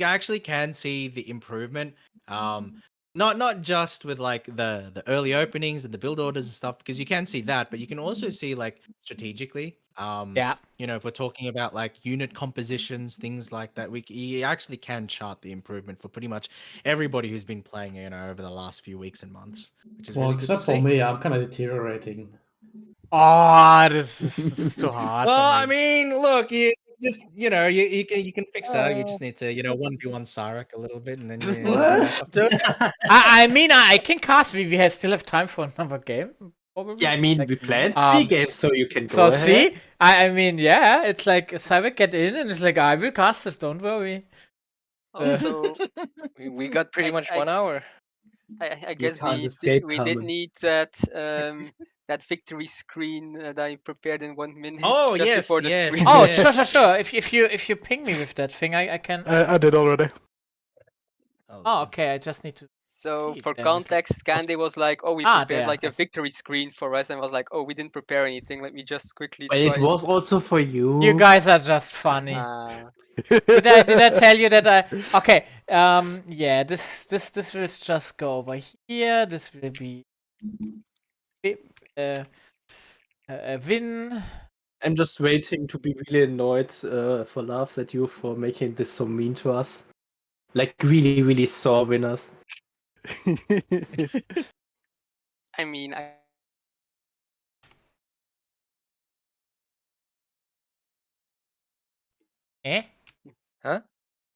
actually can see the improvement. Not just with like the early openings and the build orders and stuff, because you can see that, but you can also see like strategically. If we're talking about like unit compositions, things like that, you actually can chart the improvement for pretty much everybody who's been playing over the last few weeks and months, which is really good except to see. for me, I'm kind of deteriorating. Oh, this is too hard. Well, I mean, look, you just you can fix that. You just need to 1v1 Sarek a little bit, and then you're back up to it. I mean, I can cast. We still have time for another game. Probably. Yeah, I mean, we planned 3 games, so you can go So ahead. see, I mean, yeah, it's like Sarek get in, and it's like I will cast this. Don't worry. Also, we got pretty much 1 hour. I guess can't we escape did coming. need that that victory screen that I prepared in 1 minute. Oh, just yes, before the yes. stream. Oh, Yeah. sure. If you ping me with that thing, I can. I did already. Oh, okay. I just need to. So See, for then it's context, Candy was like, "Oh, we Ah, prepared there, like a yes. victory screen for us," and was like, "Oh, we didn't prepare anything. Let me just quickly." But it try was also for you. You guys are just funny. Ah. Did I tell you that I? Okay. Yeah. This will just go over here. This will be. A win. I'm just waiting to be really annoyed for laughs at you for making this so mean to us. Like really, really sore winners. I mean, Eh? Huh?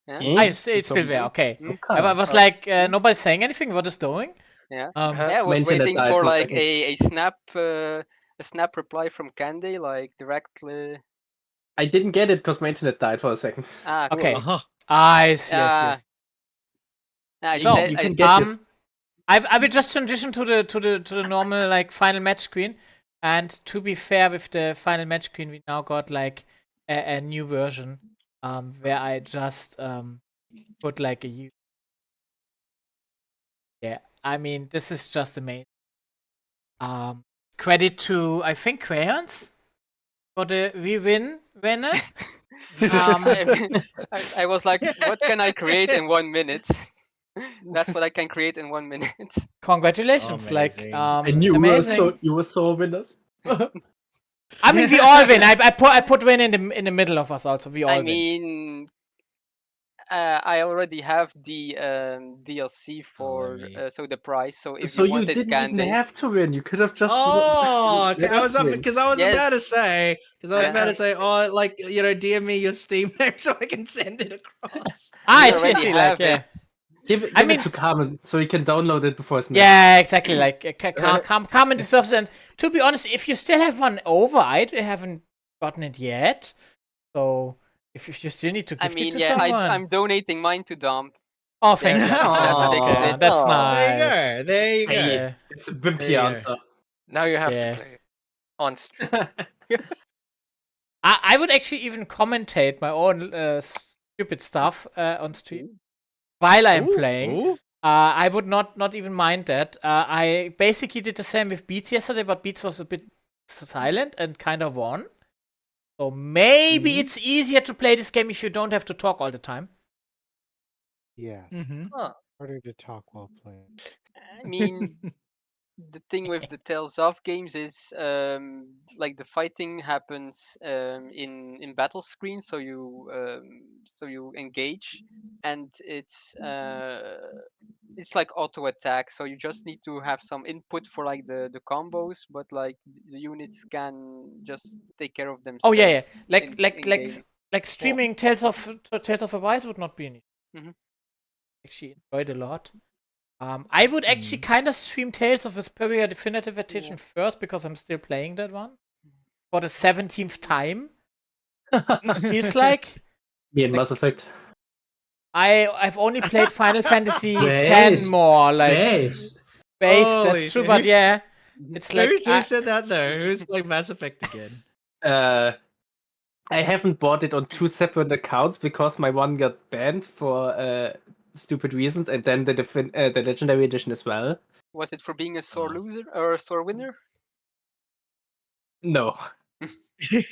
Yeah? It's still there. Okay. Mm, I was like, nobody's saying anything. What is doing? Yeah. Uh-huh. Yeah, I was Maintain a waiting dive for for a like second. a snap reply from Candy, like directly. I didn't get it because my internet died for a second. Ah, cool. Okay. Uh-huh. Yes. I So, said, you I- can get this. I will just transition to the normal like final match screen. And to be fair with the final match screen, we now got like a new version where I just put like a yeah. I mean, this is just amazing. Credit to I think Crayons for the winner. I was like, what can I create in 1 minute? That's what I can create in 1 minute. Congratulations! Like Amazing. And you amazing. were so winners. I mean, we all win. I put win in the middle of us also. We all I win. mean, I already have the DLC for me- so the price. So if So you you wanted didn't even Candy, have to win. You could have just Oh, okay. let I was us up win. because I was Yes. about to say Yeah. oh, like DM me your Steam name so I can send it across. I We see, I already see, like, have yeah. it. Give mean- it to Carmen so he can download it before Smash. Yeah, exactly. Like, come deserves it. And to be honest, if you still have one over, I haven't gotten it yet. So if you still need to I gift mean, it to yeah, someone. I'm donating mine to Dump. Oh, thank you. There, Thank you very that's much. fixed Yeah, it. that's Aw. nice. There you go. Hey, it's a wimpy There you go. answer. Now you have Yeah. to play on stream. I would actually even commentate my own stupid stuff on stream while I'm playing. Ooh. I would not even mind that. I basically did the same with Beats yesterday, but Beats was a bit silent and kind of won. So maybe it's easier to play this game if you don't have to talk all the time. Yes. Huh. Harder to talk while playing. I mean, the thing with the Tales of games is like the fighting happens in battle screen, so you engage, and it's like auto attack. So you just need to have some input for like the combos, but like the units can just take care of themselves. Oh yeah. in game. Like streaming Tales of Arise would not be an issue. Mhm. Actually enjoyed a lot. I would actually kind of stream Tales of Vesperia Definitive Edition first because I'm still playing that one for the 17th time. Feels like Me and Mass Effect. I've only played Final Fantasy Based. 10 more, like Based. that's Holy true, but yeah, it's like Who said that though? Who's playing Mass Effect again? I haven't bought it on 2 separate accounts because my one got banned for stupid reasons, and then the Legendary Edition as well. Was it for being a sore loser or a sore winner? No.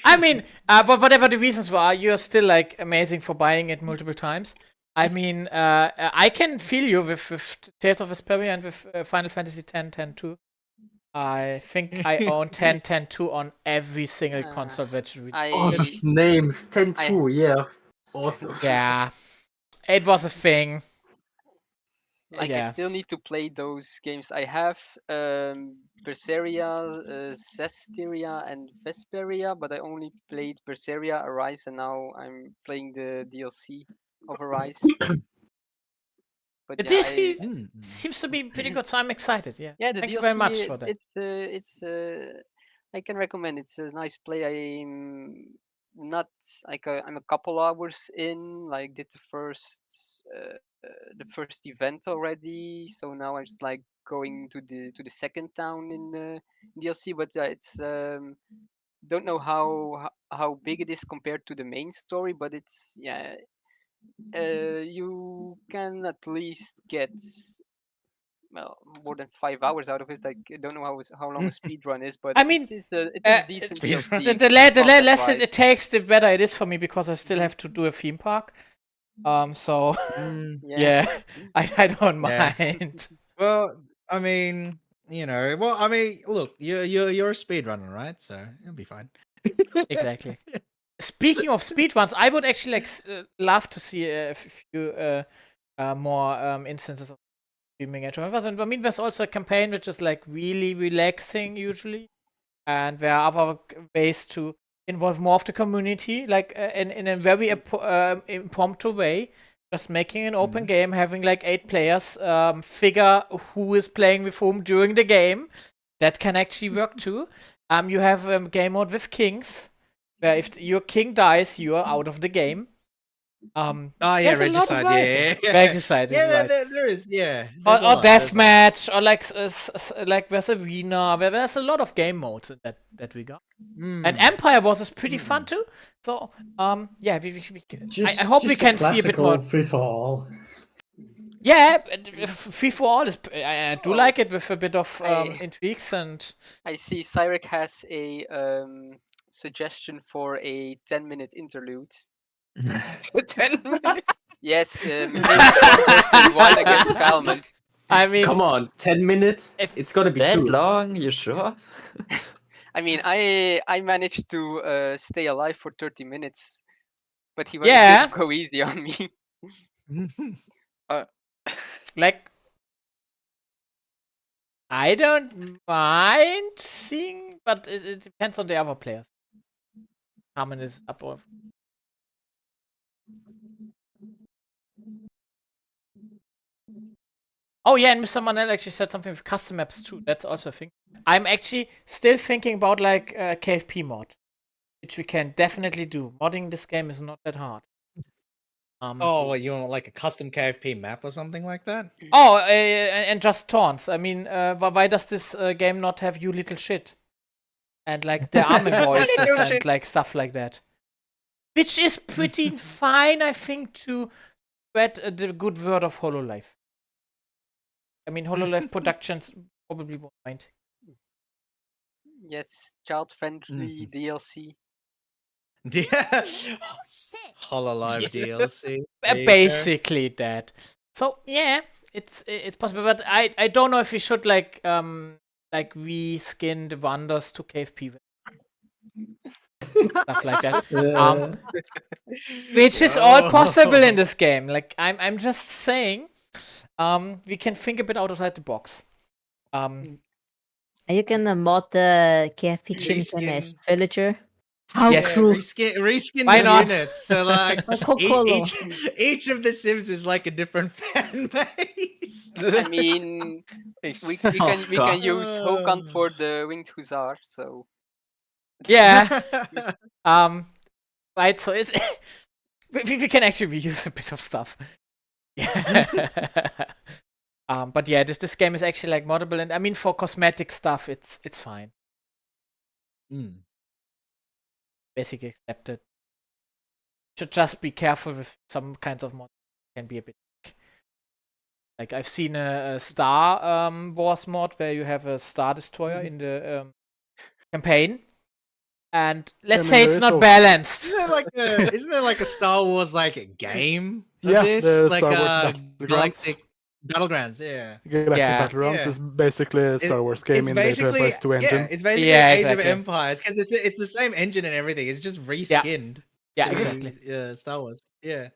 I mean, but whatever the reasons were, you're still like amazing for buying it multiple times. I mean, I can feel you with Tales of Vesperia and with Final Fantasy 10-2. I think I own 10-2 on every single console that's Oh, those names. 10-2, yeah. Awesome. Yeah. It was a thing. Like Yeah. I still need to play those games. I have Berseria, Zestiria, and Vesperia, but I only played Berseria, Arise, and now I'm playing the DLC of Arise. But yeah, This seems to be pretty good, so I'm excited. Yeah. yeah, the Thank DLC, you very much for that. It's I can recommend. It's a nice play. I'm not like I'm a couple hours in. Like did the first event already. So now I'm just like going to the second town in the DLC. But it's don't know how big it is compared to the main story. But it's you can at least get more than 5 hours out of it. I don't know how long a speed run is, but I mean, it is decent DLC. the less it takes, the better it is for me because I still have to do a theme park. So yeah, I don't mind. Well, I mean, look, you're a speedrunner, right? So it'll be fine. Exactly. Speaking of speedruns, I would actually love to see a few more instances of streaming at home. And I mean, there's also a campaign which is like really relaxing usually, and there are other ways to involve more of the community, like in a very impromptu way. Just making an open game, having like 8 players, figure who is playing with whom during the game. That can actually work too. You have game mode with kings, where if your king dies, you are out of the game. Regicide, Regicide, yeah, right. there is, yeah. Or deathmatch, or like there's arena, where there's a lot of game modes in that regard. And Empire was pretty fun too. So yeah, I hope we can see a bit more free for all. Yeah, free for all is. I do like it with a bit of intrigues and. I see Cyrek has a suggestion for a 10-minute interlude. 10 minutes? Yes, one against Kalman. I mean, come on, 10 minutes? It's gonna be that too long. You sure? I mean, I managed to stay alive for 30 minutes, but he wanted to go easy on me. Like, I don't mind seeing, but it depends on the other players. Carmen is up or. Oh yeah, and Mr. Manel actually said something with custom maps too. That's also a thing. I'm actually still thinking about like KFP mod, which we can definitely do. Modding this game is not that hard. Oh, what, you want like a custom KFP map or something like that? Oh, and just taunts. I mean, why does this game not have you little shit? And like the army voices and like stuff like that. Which is pretty fine, I think, to spread the good word of HoloLive. I mean, HoloLive Productions probably won't mind. Yes, child-friendly DLC. Yeah. HoloLive DLC. Basically that. So yeah, it's possible, but I don't know if we should like reskin the wonders to KFP. Stuff like that. Which is all possible in this game. Like I'm just saying, we can think a bit outside the box. And you can mod the KFP Chimkin as villager. How true. Reskin Why the not? units. So like each of the Sims is like a different fan base. I mean, we can use Hokan for the Winged Hussar, so. Yeah. Right. So it's we can actually reuse a bit of stuff. Yeah. But yeah, this game is actually like moddable, and I mean for cosmetic stuff, it's fine. Basically accepted. Should just be careful with some kinds of mods. Can be a bit like I've seen a Star Wars mod where you have a Star Destroyer in the campaign, and let's say it's not balanced. Isn't there like a Star Wars like game of Yeah, this? the Like Star Wars Galactic Battlegrounds, yeah. Galactic Battlegrounds is basically a Star Wars game in the Transformers 2 engine. Yeah, it's basically Age of Empires because it's the same engine and everything. It's just reskinned. Yeah, exactly. Star Wars. Yeah.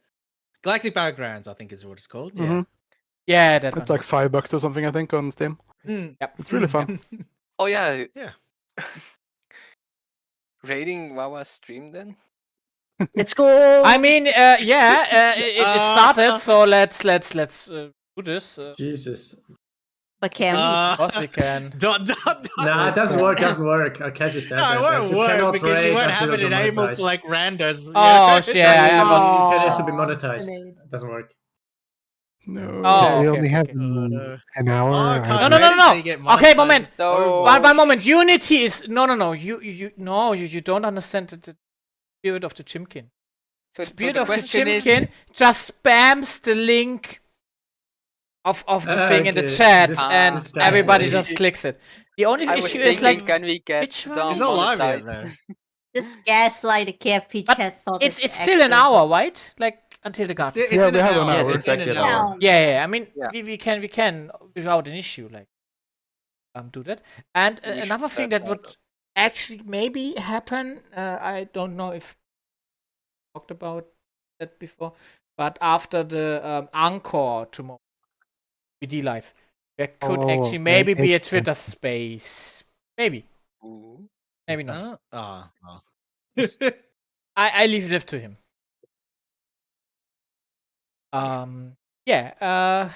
Galactic Battlegrounds, I think is what it's called. Yeah. Mm-hmm. Yeah, that it's like $5 or something, I think, on Steam. Yep. It's really fun. Oh yeah. Yeah. Rating Wawa stream then? Let's go. I mean, it started, so let's do this. Jesus. But can we? Of course we can. Nah, it doesn't work. Cassie said No, it won't work because you won't have it enabled to like randos. Oh shit! It has to be monetized. It doesn't work. No. Oh, we okay, only have okay. an hour. No. Okay, moment. One moment. Unity is no. You don't understand the spirit of the Chimkin. So Spirit the of the question is- Chimkin just spams the link of the thing in the chat, and everybody just clicks it. The only I was issue is like, thinking, can we get which one? some It's not live on the yet, side? though. Just gaslight the KFP chat. Thought it's still an hour, right? Like until the garden. It's in an hour. Yeah, it's It's in exactly an an hour. hour. Yeah. I mean, Yeah. we can without an issue like do that. And We should another thing set that would actually maybe happen. I don't know if we talked about that before, but after the Encore tomorrow, BD Live, there could actually maybe be a Twitter space. Maybe. Ooh. Maybe not. Well. I leave it up to him. Yeah.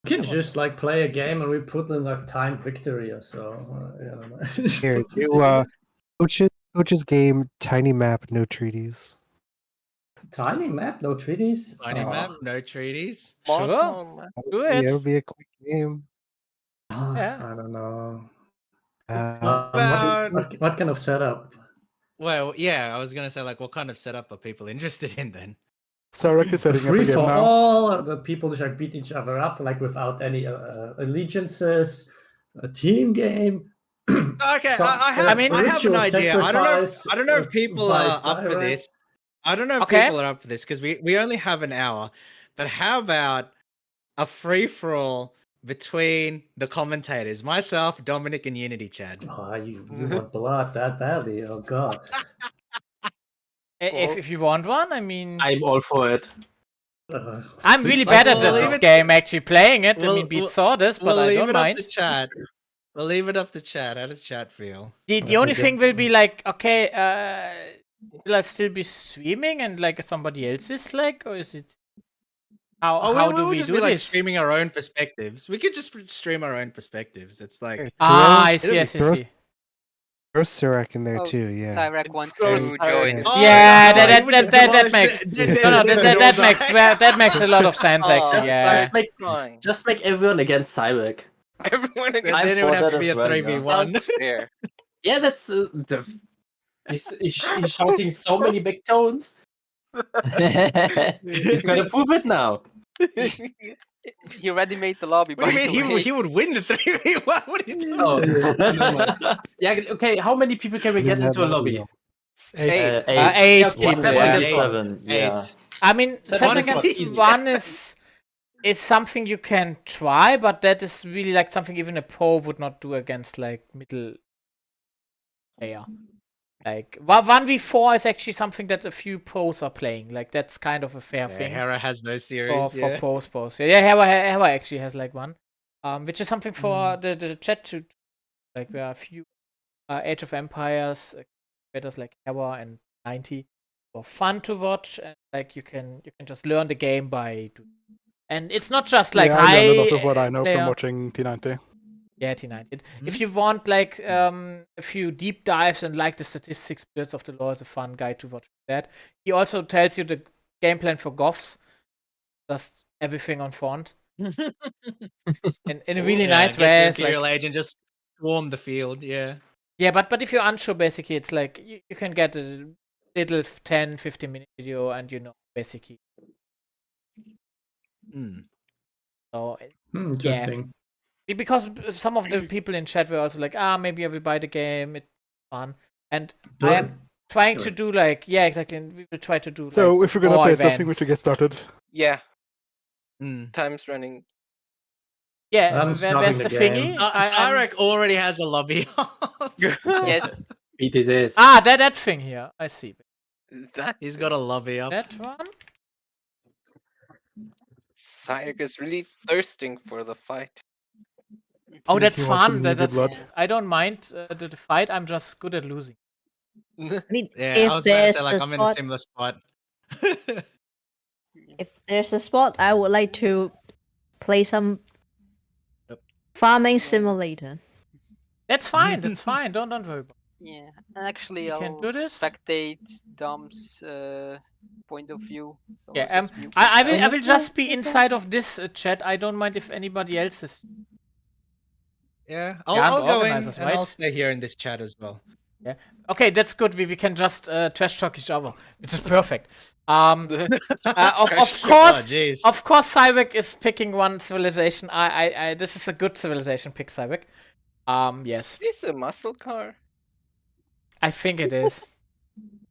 You can just like play a game and we put in like timed victory or so. I don't know. Here, For 50 do minutes. coach's game, tiny map, no treaties. Tiny map, no treaties. Tiny map, no treaties. Sure. Do Yeah, it. it'll be a quick game. Yeah. I don't know. Uh, What kind of setup? Well, yeah, I was gonna say like, what kind of setup are people interested in then? Sarek is setting up a Free game for now. all. The people just beat each other up like without any allegiances. A team game. Okay, So, I have an ritual idea. I don't know if sacrifice, people by are up for Siren. this. I don't know if Okay. people are up for this because we only have an hour. But how about a free for all between the commentators, myself, Dominic, and Unity Chad? Oh, you want blood that badly? Oh god. If you want one, I mean, I'm all for it. I'm really bad at We'll leave this it- game. Actually, playing it. I We'll- mean, Beat we'll- saw this, but We'll I leave don't it up mind. to chat. We'll leave it up to chat. How does chat feel? The only thing will be like, okay, will I still be streaming and like somebody else is like, or is it? How do we'll we just do be like this? streaming our own perspectives. We could just stream our own perspectives. It's like I see. Throw Sirak in there Oh, too, yeah. Cyrek wants Throw to Cyrek join. in. Yeah, no, he would just that demolish makes the- no, that makes die. that makes a lot of sense actually. Oh, Yeah. Cyrek. Just make everyone against Cyrek. Everyone Then against it would for have to that be a as well, yeah. 3v1. sounds fair. Yeah, that's he's shouting so many big tones. He's gonna prove it now. He already made the lobby. What do by you the mean? way. He would win the 3v1? What are you talking Oh, yeah. Okay, how many people can we get Yeah, into a that'd lobby? be all. Eight. Eight Okay, people, seven yeah. against Seven, yeah. I mean, Seven seven against against one. one is something you can try, but that is really like something even a pro would not do against like middle player. Like 1v4 is actually something that a few pros are playing. Like that's kind of a fair thing Hera has no for series. Yeah. pros. Yeah, Hera actually has like one, which is something for the chat to like. There are a few Age of Empires creators like Hera and 90 for fun to watch, and like you can just learn the game by doing. And it's not just like yeah, high I learned a lot of what I know player. from watching T90. Yeah, T90. If you want like a few deep dives and like the statistics builds of the lore, is a fun guide to watch that. He also tells you the game plan for Goths. Just everything on font. in a really nice way. Get It's the Imperial like, Agent just swarm the field. Yeah. yeah, but if you're unsure, basically, it's like you can get a little 10-15 minute video and you know basically. So Interesting. because some of the people in chat were also like, maybe I will buy the game. It's fun, and Do I it. am trying Do to it. do like, yeah, exactly. And we will try to do. So like, if we're gonna more play something, we events. should get started. Yeah. Time's running. Yeah, I'm starting where's the the game. thingy? I'm- Cyrek already has a lobby. Yes. Beat it is. that thing here. I see. That He's got a lobby up. That one. Cyrek is really thirsting for the fight. Oh, He that's wants fun. some needed That's blood. I don't mind the fight. I'm just good at losing. I mean, Yeah, if I was about to there's say like a I'm in a spot, similar spot. if there's a spot, I would like to play some Yep. farming simulator. That's fine. That's fine. Don't worry about Yeah. Actually, You can I'll do this? spectate Dom's point of view. So it. Yeah, I'll just mute I myself. will just be inside of this chat. I don't mind if anybody else is. Yeah, Yeah, I'll the go in organizers, and I'll right? stay here in this chat as well. Yeah. Okay, that's good. We can just trash talk each other, which is perfect. Of course, jeez. of course, Cyrek is picking one civilization. I this is a good civilization pick, Cyrek. Yes, Is this a muscle car? I think it is.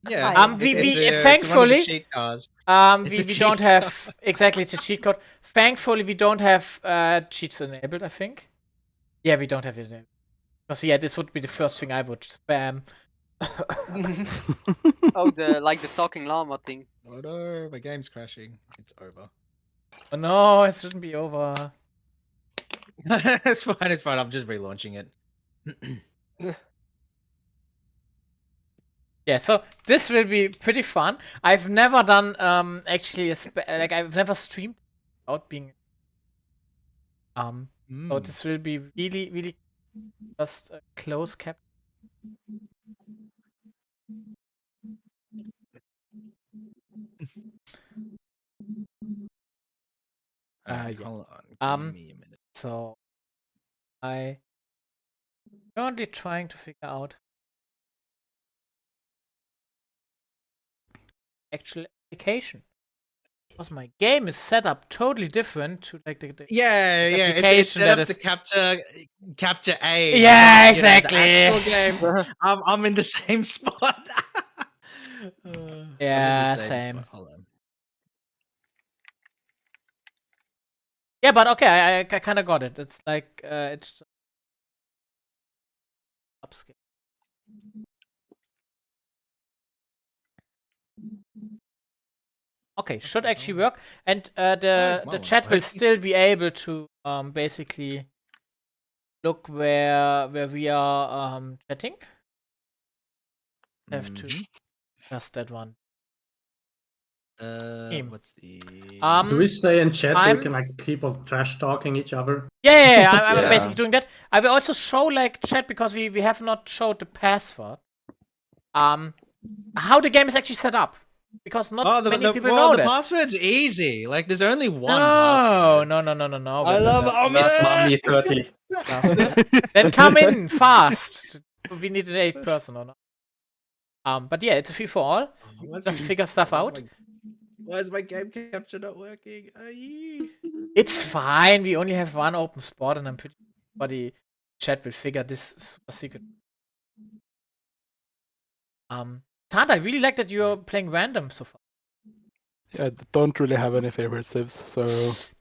Yeah. we it's one of the thankfully cheat cars. we It's a cheat don't code. have exactly it's a cheat code. Thankfully, we don't have cheats enabled. I think. Yeah, we don't have it enabled. Because yeah, this would be the first thing I would spam. Oh, the talking llama thing. Oh no, my game's crashing. It's over. Oh no, it shouldn't be over. It's fine. It's fine. I'm just relaunching it. Yeah, so this will be pretty fun. I've never done actually like I've never streamed without being so this will be really just a close cap. Alright, Yeah. hold on. Give me a minute. So I currently trying to figure out actual application. Because my game is set up totally different to like the Yeah, yeah. It's application set up that to is- capture A. Yeah, you know, the exactly. actual game. I'm in the same spot. I'm in the Yeah, same same. spot. Hold on. Yeah, but okay, I kind of got it. It's like it's upscale. Okay, should actually work, and the chat will still be able to basically look where we are chatting. Have to just that one. What's the? Do we stay in chat so we can like keep on trash talking each other? Yeah, I'm basically doing that. I will also show like chat because we have not showed the password. How the game is actually set up. Because not many people know the that. password's easy. Like, there's only one password. No. I love That's mommy 30. Then come in fast. We need an 8th person or not. But yeah, it's a free for all. Just figure stuff out. Why is my game capture not working? It's fine. We only have one open spot, and I'm pretty sure the chat will figure this super secret. Tanta, I really like that you're playing random so far. Yeah, I don't really have any favorite civs, so.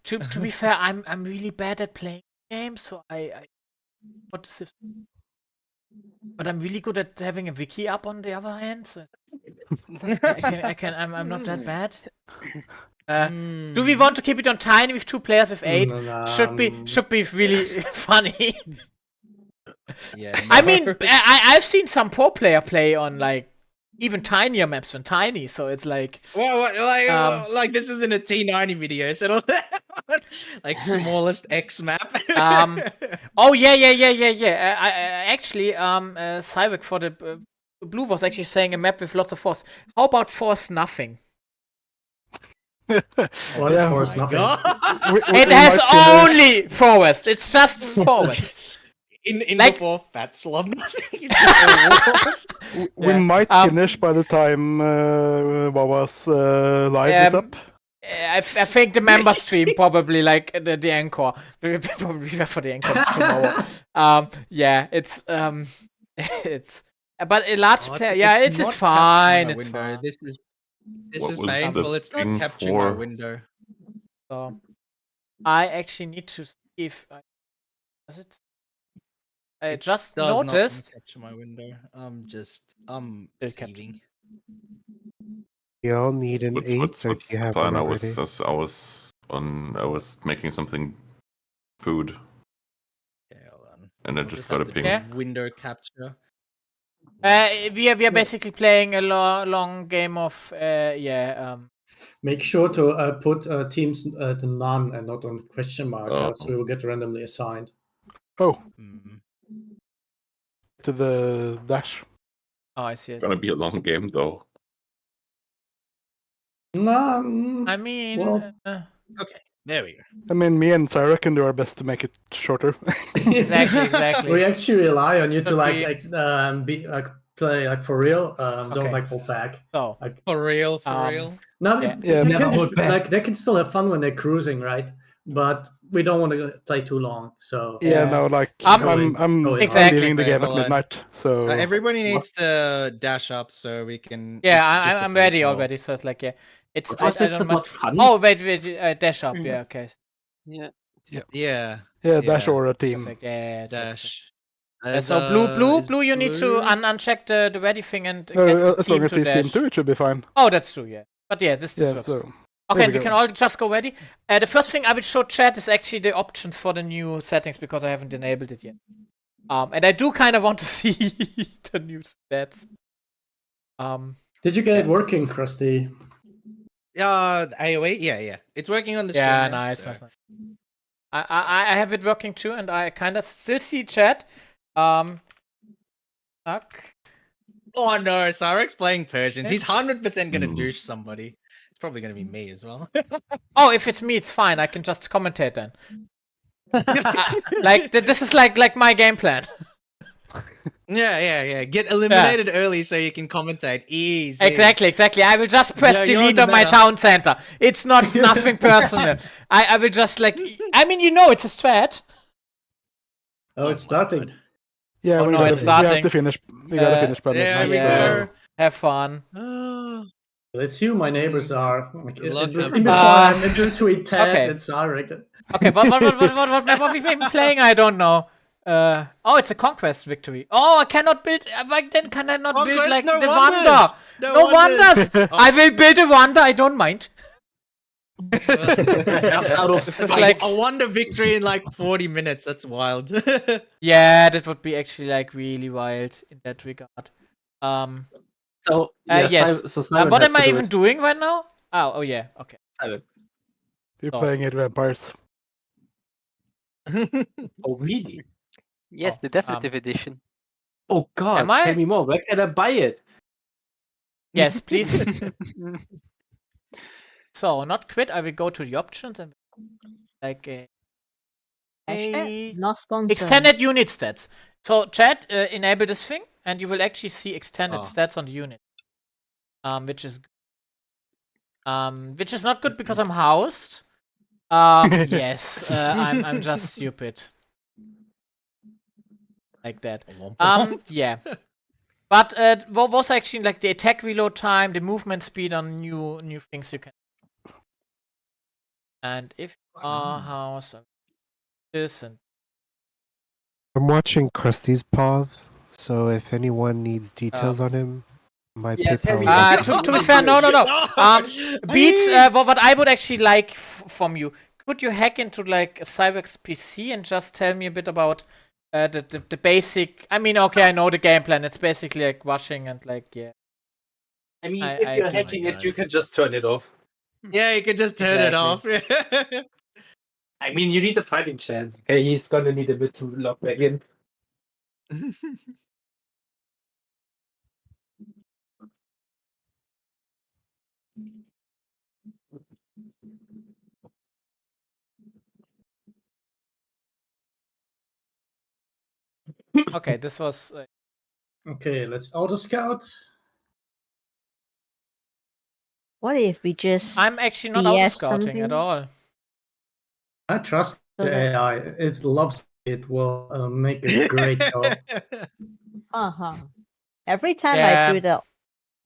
To be fair, I'm really bad at playing games, so I what civs. But I'm really good at having a wiki up on the other hand. So I'm not that bad. Do we want to keep it on tiny with 2 players with 8? Should be really funny. Yeah. I mean, I've seen some pro player play on like even tinier maps than tiny, so it's like. Well, like this isn't a T90 video, so like smallest X map. Oh yeah. Actually, Cyric for the blue was actually saying a map with lots of force. How about force nothing? What is force nothing? It has only forest. It's just forest. In like, the fat slob nothing. We might finish by the time Wawa's live is up. I think the member stream probably like the encore. We'll probably be for the encore tomorrow. Yeah, it's but a large player. Yeah, it's just fine. It's fine. This is painful. It's not capturing my window. So I actually need to see if does it. I just noticed. Not capture my window. I'm saving. You all need an 8, so if you have one I already. I was making something food. Okay, hold on. And I just got a ping. Window capture. We are basically playing a long game of Make sure to put teams to none and not on question mark, else we will get randomly assigned. Oh. To the dash. Oh, I see. It's gonna be a long game though. No, I mean, well, okay, there we go. I mean, me and Sarah can do our best to make it shorter. Exactly. We actually rely on you to be like play like for real. Don't like hold back. Oh, like for real. No, they can still have fun when they're cruising, right? But we don't want to play too long. So no, like I'm leaving the game at midnight. So everybody needs to dash up so we can. Yeah, I'm ready already. So it's like it's. Was this about fun? Oh wait, dash up. Yeah, okay. Yeah. Dash or a team. Perfect. Yeah, dash. So blue. You need to uncheck the ready thing and get as the team long as to it's dash. team 2, it should be fine. Oh, that's true. Yeah, but yeah, this works. So, okay, and we can all just go ready. The first thing I will show chat is actually the options for the new settings because I haven't enabled it yet. And I do kind of want to see the new stats. Did you get it working, Krusty? AOE? Yeah. It's working on the stream. Yeah, nice. I have it working too, and I kind of still see chat. Fuck. Oh no, Sarik's playing Persians. He's 100% gonna douche somebody. It's probably gonna be me as well. Oh, if it's me, it's fine. I can just commentate then. Like this is like my game plan. Yeah. Get eliminated early so you can commentate. Easy. Exactly. I will just press delete on my town center. It's nothing personal. I will just I mean, it's a strat. Oh, it's starting. Yeah, it's starting. We have to finish. We gotta finish by there midnight. we go. Have fun. Let's see who my neighbors are. Before I'm between Ted and Sarek. Okay, what we been playing? I don't know. Oh, it's a conquest victory. Oh, I cannot build. Then can I not build like the wonder? No wonders. I will build a wonder. I don't mind. Out of This is spite. like I won the victory in like 40 minutes. That's wild. yeah, that would be actually like really wild in that regard. So yeah, yes. so Simon What has am to I do even it. doing right now? Oh yeah. Okay. Simon. You're Oh. playing Age of Empires. Oh really? Yes, the definitive edition. Oh god, Am I? tell me more. Where can I buy it? Yes, please. So, not quit. I will go to the options and like Not sponsored. extended unit stats. So, chat, enable this thing, and you will actually see extended Oh. stats on the unit. Which is not good because I'm housed. Yes, I'm just stupid. Like that. Yeah. But what was actually like the attack reload time, the movement speed on new things you can. And if house this and I'm watching Krusty's POV, so if anyone needs details on him, my tell me PayPal. everything. to be fair, no. Beats, what I would actually like from you, could you hack into like a Cyberx PC and just tell me a bit about the basic? I mean, okay, I know the game plan. It's basically like washing and like yeah. I mean, if you're hacking it, you can just turn it off. Yeah, you can just turn it off. I mean, you need a fighting chance. Okay, he's gonna need a bit to log back in. Okay, this was. Okay, let's auto scout. What if we just? I'm actually not BS auto scouting at something? all. I trust the AI. It loves it. Will make a great job. Every time I do the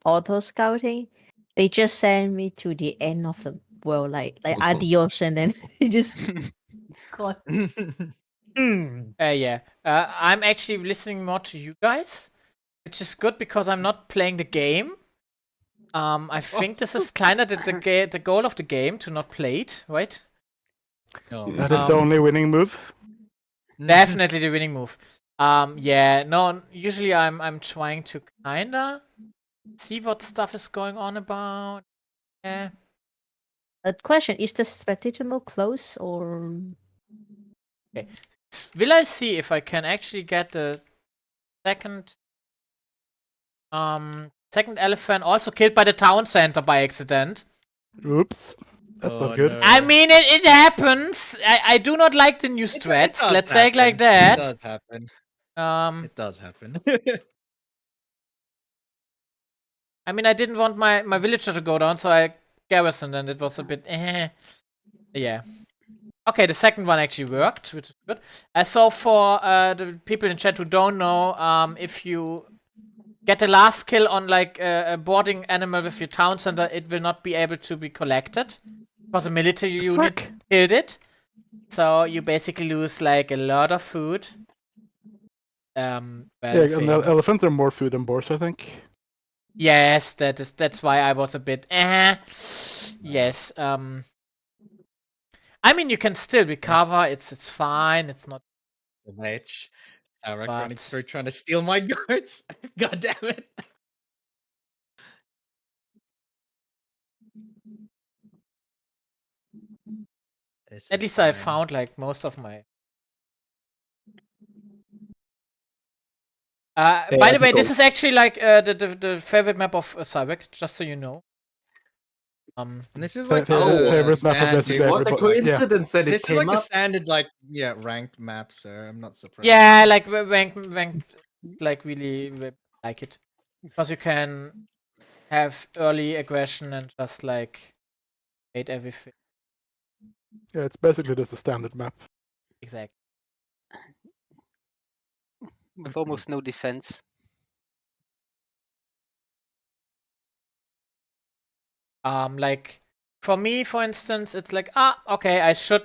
auto scouting, they just send me to the end of the world, like adios, and then it just. God. Yeah. I'm actually listening more to you guys, which is good because I'm not playing the game. I think this is kind of the goal of the game to not play it, right? That is the only winning move. Definitely the winning move. Yeah. No. Usually I'm trying to kinda see what stuff is going on about. Yeah. A question: is the spectator mode close or? Okay. Will I see if I can actually get the second elephant also killed by the town center by accident? Oops. That's not good. I mean, it happens. I do not like the new strats. Let's say it like that. It does happen. It does happen. I mean, I didn't want my villager to go down, so I garrisoned, and it was a bit Yeah. Okay, the second one actually worked, which is good. So for the people in chat who don't know, if you get the last kill on like a boarding animal with your town center, it will not be able to be collected because a military unit killed it. So you basically lose like a lot of food. And elephants are more food than boars, I think. Yes, that's why I was a bit yes. I mean, you can still recover. It's fine. It's not. The match. Tarak running through trying to steal my goats. God damn it. At least I found like most of my. By the way, this is actually like the favorite map of Cyberk, just so you know. This is like favorite map of standard. What a coincidence that it This is came like the up. standard ranked map, so I'm not surprised. Yeah, like ranked, like really like it because you can have early aggression and just like hate everything. Yeah, it's basically just a standard map. Exactly. With almost no defense. Like for me, for instance, it's like okay, I should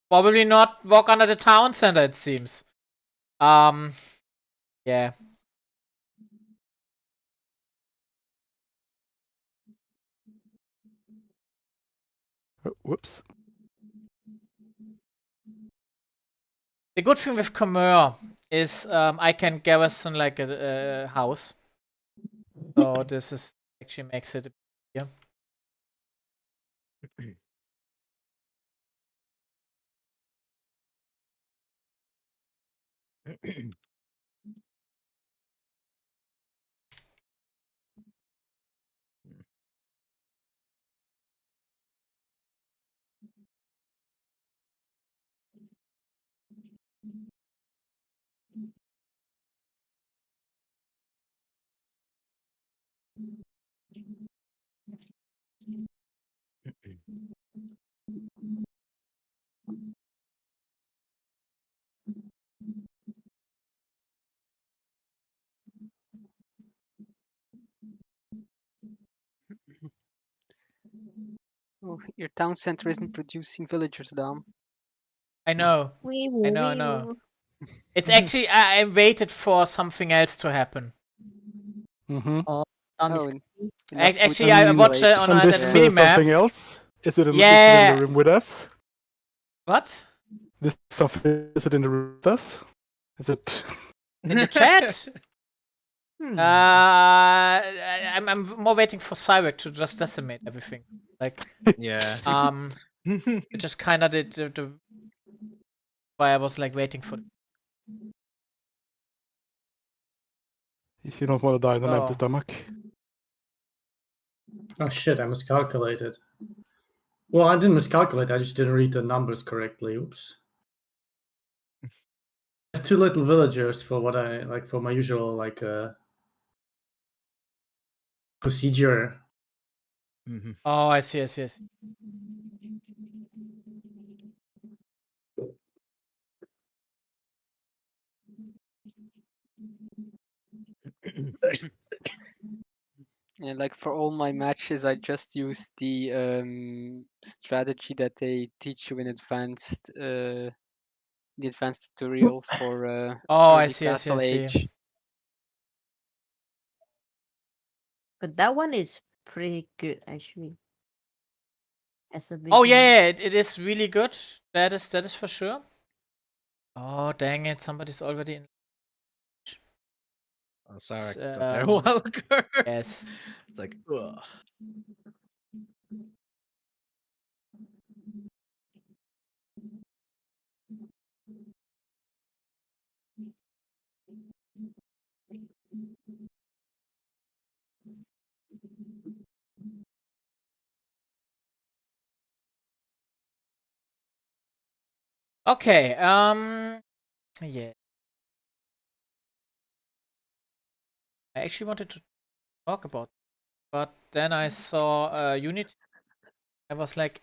probably not walk under the town center. It seems. Yeah. Oh, whoops. The good thing with Khmer is I can garrison like a house. So this is actually makes it easier. Oh, your town center isn't producing villagers, Dom. I know. Wee I woo, know. I wee know. woo. It's actually I waited for something else to happen. Mm-hmm. Oh, Tom is Oh, happy. enough food Actually, to I And- watched it populate. on And that this mini something map. else? Is it in the Yeah. room with us? What? This something, is it in the room with us? Is it? In the chat? I'm more waiting for Cyrek to just decimate everything. Like, Yeah. it just kind of did the why I was like waiting for. If you don't want to die on an empty Oh. stomach. Oh shit, I miscalculated. Well, I didn't miscalculate, I just didn't read the numbers correctly. Oops. I have 2 little villagers for what I like for my usual like procedure. Oh, I see. I see. I see. Yeah, like for all my matches, I just use the strategy that they teach you in the advanced tutorial for Oh, I early see. I see. I Castle see. Age. But that one is pretty good actually. As a Oh beginner. yeah, it is really good. That is for sure. Oh dang it! Somebody's already in. Oh, sorry, I got there a while ago. Yes. It's like, ugh. Okay. Yeah. I actually wanted to talk about, but then I saw Unity. I was like,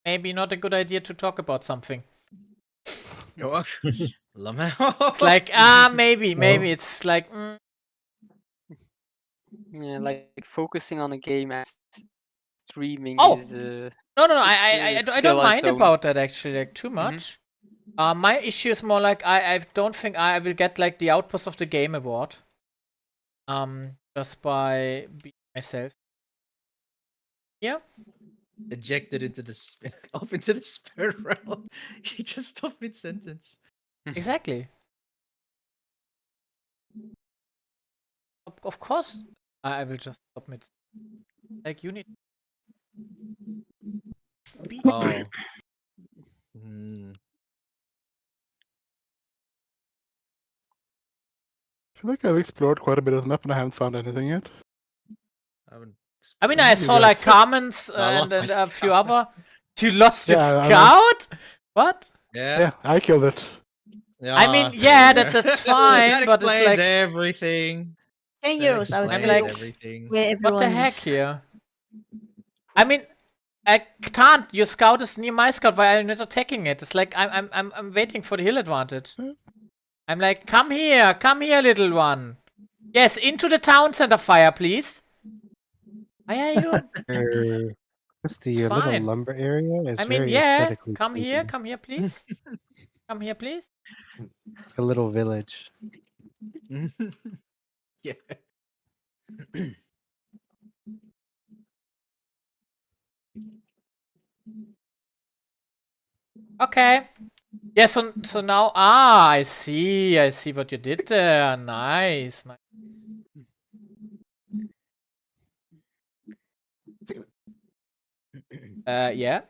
maybe not a good idea to talk about something. It's like, maybe it's like. Yeah, like focusing on a game as streaming Oh! is. No. it's I kill don't our mind tone. about that actually, like too much. My issue is more like I don't think I will get like the Outpost of the Game award. Just by being myself. Yeah. Ejected into the off into the spirit realm. You just stopped mid sentence. Exactly. Of course, I will just submit. Like you need. Oh. I feel like I've explored quite a bit of the map and I haven't found anything yet. I mean, I saw like Carmen's and a few other. You lost your scout? What? Yeah, I killed it. I mean, yeah, that's fine, that but it's explains like everything. 10 That euros. I would explains I'm like, everything. where what the heck everyone's here? I mean, I can't. Your scout is near my scout. Why are you not attacking it? It's like I'm waiting for the hill advantage. I'm like, come here, little one. Yes, into the town center fire, please. Why are you? Just It's your little fine. lumber area is I mean, very yeah. aesthetically Come here, pleasing. please. Come here, please. A little village. Yeah. Okay. Yeah, so now I see what you did there. Nice. Yeah.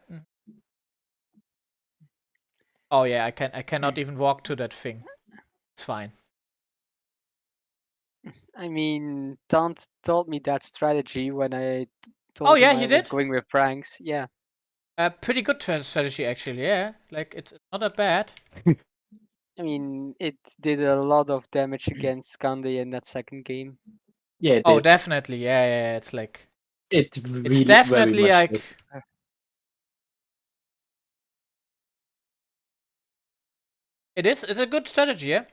Oh yeah, I cannot even walk to that thing. It's fine. I mean, Tant told me that strategy when I Oh told yeah, him he I was did. going with pranks. Yeah. Pretty good strategy actually. Yeah, like it's not that bad. I mean, it did a lot of damage against Skandi in that second game. Yeah. Oh, definitely. Yeah. It's like It it's really definitely very much like. It is. It's a good strategy. Yeah.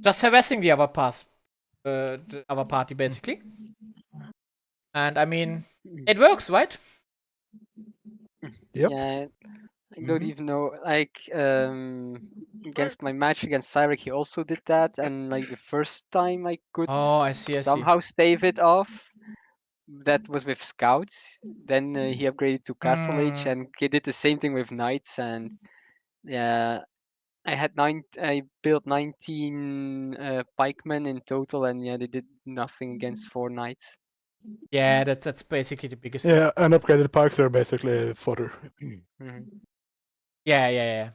Just harassing the other the other party basically. And I mean, it works, right? Yep. Yeah, I don't even know. Like, against my match against Cyric, he also did that, and like the first time I could Oh, I see. somehow stave it off. That was with scouts. Then he upgraded to Castle Age, and he did the same thing with knights. And yeah, I built 19 pikemen in total, and yeah, they did nothing against 4 knights. Yeah, that's basically the biggest. Yeah, and upgraded parks are basically fodder. Yeah.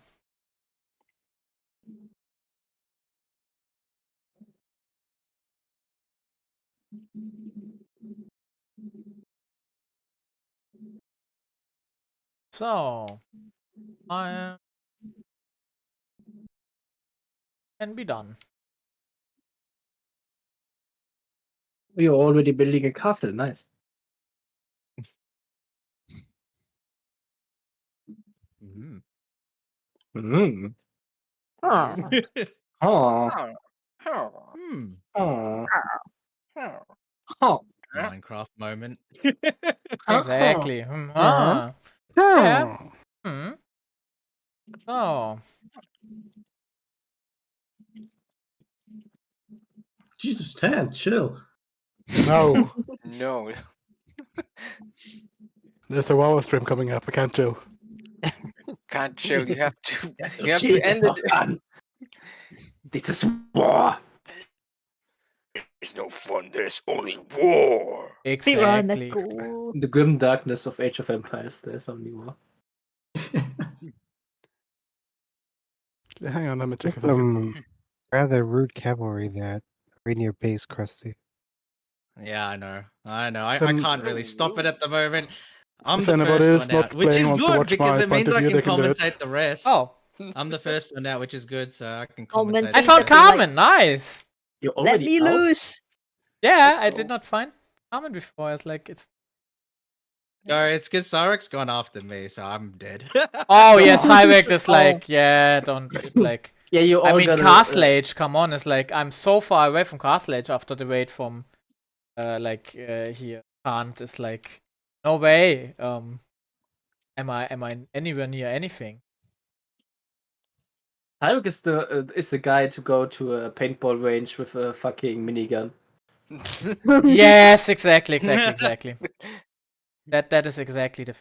So, I can be done. You're already building a castle. Nice. Mm. Mm. Oh. Oh. Hmm. Oh. Oh. Oh. Minecraft moment. Exactly. Oh. Yeah. Oh. Jesus, Tan, chill. No. No. There's a WoW stream coming up. I can't chill. Can't chill. You have to. There's no You have chill, to there's end no it. fun. This is war. There's no fun. There's only war. Exactly. In the grim darkness of Age of Empires, there's only war. Hang on, let me check Just if I can. rather rude cavalry that are in your base, Krusty. Yeah, I know. I Um, can't really stop it at the moment. I'm If the anybody first is one not out, which playing is wants to good watch because my it point means of I view, can they can do it. commentate the rest. Oh. I'm the first one out, which is good, so I can Commentate commentate. I found that you like- Carmen. Nice. You're Let already me out? loose. Yeah, Let's I go. did not find Carmen before. It's like it's. No, it's because Sarek's gone after me, so I'm dead. Oh yeah, Cyrex is like don't just like. Yeah, you all I mean, gotta, Castle Age. Come on, it's like I'm so far away from Castle Age after the raid from, here. Can't. It's like no way. Am I anywhere near anything? Tyvek is the guy to go to a paintball range with a fucking minigun. Yes, exactly. That is exactly the.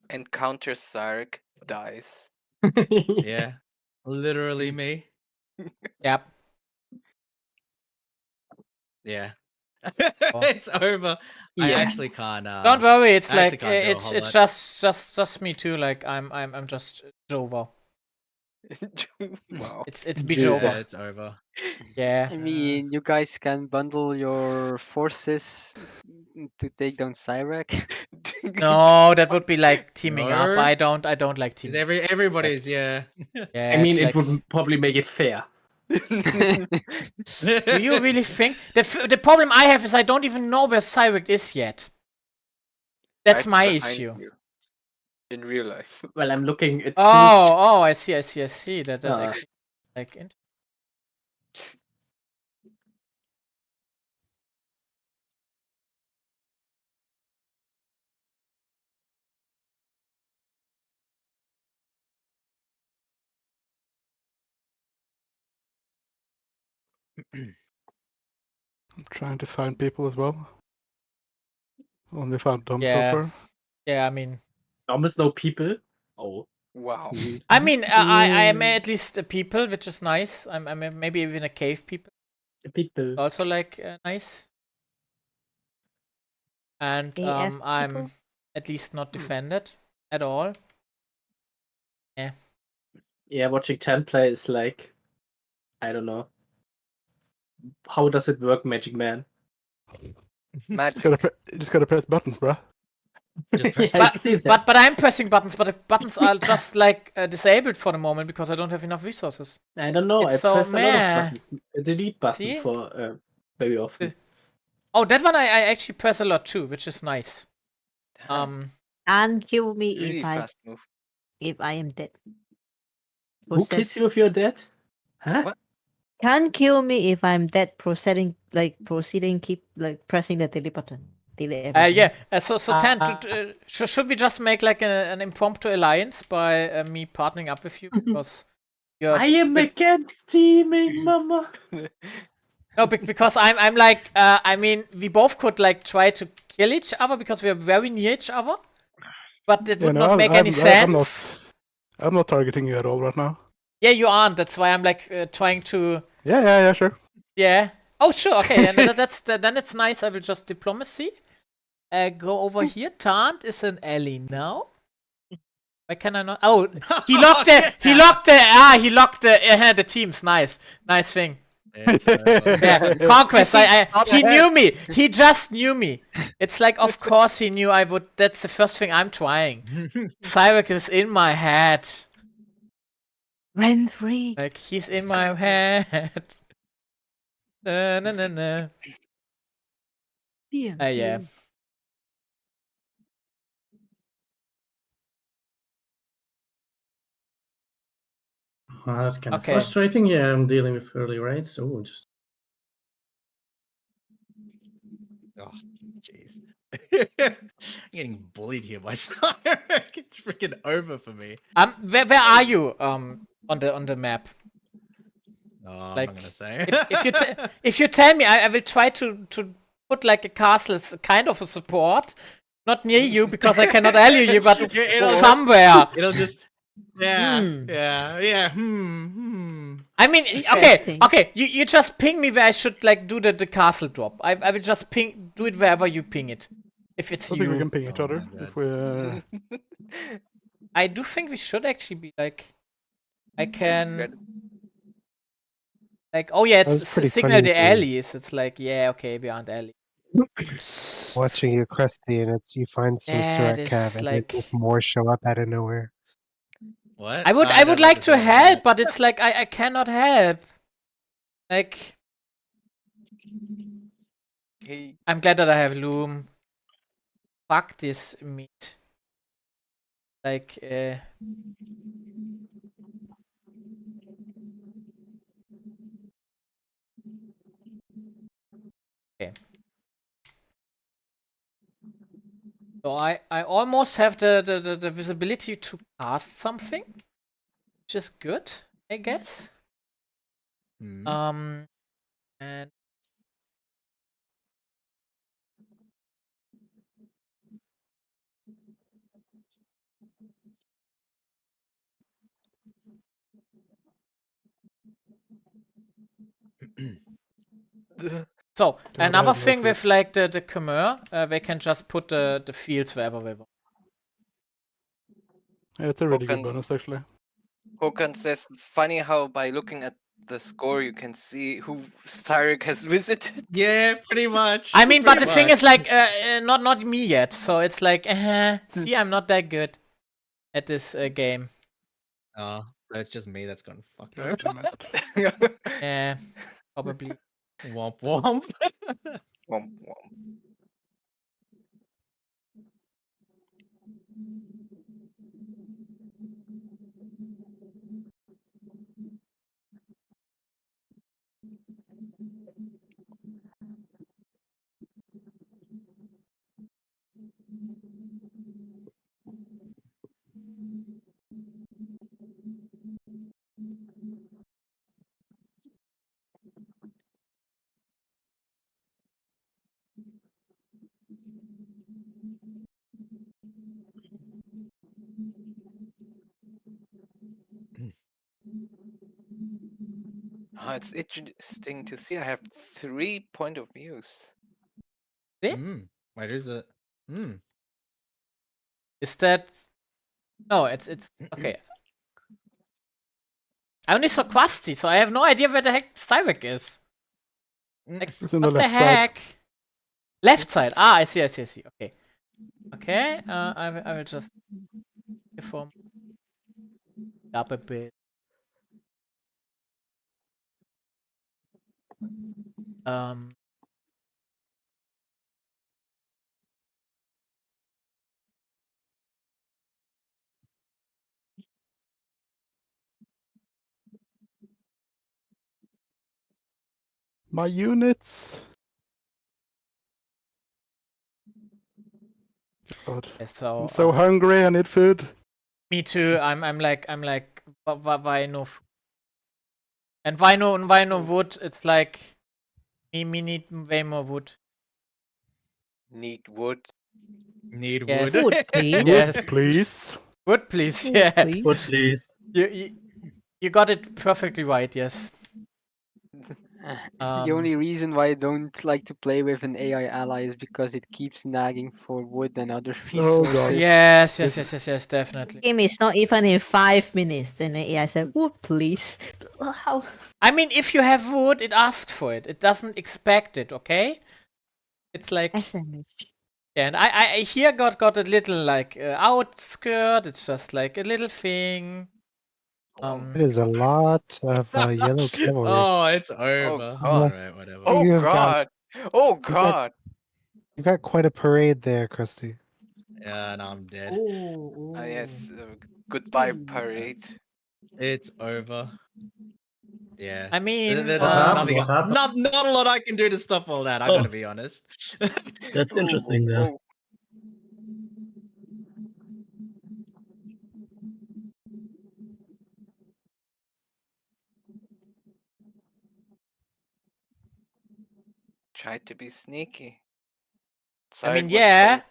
Encounters Sark, dies. Yeah, literally me. Yep. Yeah. Oh. It's over. I Yeah. actually can't. Don't worry. It's I actually like can't do a it's whole it's lot. just me too. Like I'm just Jova. Wow. It's be Yeah, Jova. it's over. Yeah. I mean, you guys can bundle your forces to take down Cyrac. No, that would be like teaming up. No. I don't like Because teaming. everybody's That's- yeah. Yeah, I mean, it's it like, would probably make it fair. do you really think the problem I have is I don't even know where Cyrex is yet. That's Right my behind issue. you. In real life. Well, I'm looking at. Oh, I see. That Ah. actually like I'm trying to find people as well. Only found Tom Yeah. so far. Yeah, I mean, Almost no people. Oh, Wow. I mean, I am at least a people, which is nice. I'm maybe even a cave people. People. Also like nice. And AF I'm people? at least not defended at all. Yeah. Yeah, watching 10 play is like, I don't know. How does it work, Magic Man? Magic. Just gotta press buttons, bruh. Just press Yeah, I see that. But I'm pressing buttons, but the buttons are just like disabled for the moment because I don't have enough resources. I don't know. It's I so press a lot of meh. buttons. A delete button See? for very often. Oh, that one I actually press a lot too, which is nice. And kill me Really fast move. if I am dead. Who kills you if you're dead? Huh? What? Can't kill me if I'm dead. Proceeding, keep like pressing the delete button. Delete everything. Yeah. So Tan, should we just make like an impromptu alliance by me partnering up with you because you're I am against teaming, mama. No, because I'm like I mean we both could like try to kill each other because we are very near each other, but it would not make any sense. I'm not targeting you at all right now. Yeah, you aren't. That's why I'm like trying to. Yeah, sure. Yeah. Oh, sure. Okay, then then it's nice. I will just diplomacy. Go over here. Tant is an ally now. Why can I not? Oh, he locked it. He locked it. He locked the teams. Nice thing. Yeah, Conquest. He knew me. He just knew me. It's like, of course he knew I would. That's the first thing I'm trying. Cyric is in my head. Rent free. Like he's in my head. Na. Yeah. That's kind of frustrating. Yeah, I'm dealing with early raids, so just. Oh, jeez. I'm getting bullied here by Cyric. It's freaking over for me. Where are you on the map? Oh, like, I'm not gonna say. if you tell me, I will try to put like a castle as kind of a support, not near you because I cannot ally you, but somewhere. It'll just. Yeah. I mean, okay. You just ping me where I should like do the castle drop. I will just do it wherever you ping it. If it's I you. think we can ping each other if we. I do think we should actually be like. I can. Like, oh yeah, it's signal the allies. It's like, yeah, okay, we aren't allies. Watching you, Krusty, and you find some Surat Cav, and then just more show up out of nowhere. What? I would like to help, but it's like I cannot help. Like, I'm glad that I have Loom. Fuck this meat. Like, okay. So I almost have the visibility to cast something, which is good, I guess. And so another thing with like the Khmer, they can just put the fields wherever they want. Yeah, it's a really good bonus actually. Håkan says, funny how by looking at the score you can see who Cyric has visited. Yeah, pretty much. I mean, but the thing is like not me yet, so it's like see, I'm not that good at this game. Oh, it's just me that's gone fucked over. Yeah, probably. Womp womp. Womp womp. It's interesting to see. I have 3 point of views. See? Wait, is that? Is that? No, it's okay. I only saw Quasti, so I have no idea where the heck Cybek is. Like, It's in the what the left side. heck? Left side. Ah, I see. Okay. Okay. I will just form up a bit. My units. God. Yeah, so I'm so hungry. I need food. Me too. I'm like why no and why no wood? It's like me need way more wood. Need wood. Need Yes. wood. Wood, please. Yes. Please. Wood, please. Wood, Yeah. please. Wood, please. You got it perfectly right. Yes. The only reason why I don't like to play with an AI ally is because it keeps nagging for wood and other Oh, resources. God. Yes, definitely. Game is not even in 5 minutes. Then the AI said, wood, please. How? I mean, if you have wood, it asks for it. It doesn't expect it. Okay. It's like SMH. yeah, and I here got a little like outskirt. It's just like a little thing. It is a lot of yellow cavalry. Oh, it's over. Oh, God. Alright, whatever. Oh You have got- God! Oh you got- God! You got quite a parade there, Krusty. Yeah, and I'm dead. Yes. Goodbye, parade. It's over. Yeah. I mean, There's What happened? nothing, What happened? not a lot I can do to stop all that. I gotta be honest. That's interesting there. Oh, tried to be sneaky. I mean, Sarek was yeah.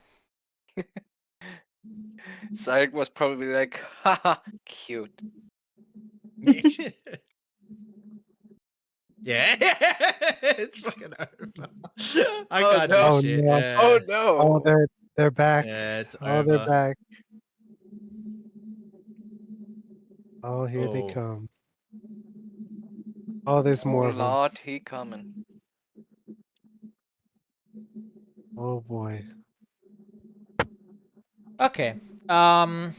Sarek was probably like, haha, cute. Yeah, it's fucking over. I Oh, can't no. do shit. no. Yeah. Oh no! Oh, they're back. Yeah, it's Oh, they're over. back. Oh, here they Oh. come. Oh, there's more Oh of them. Lord, he coming. Oh boy. Okay. I'm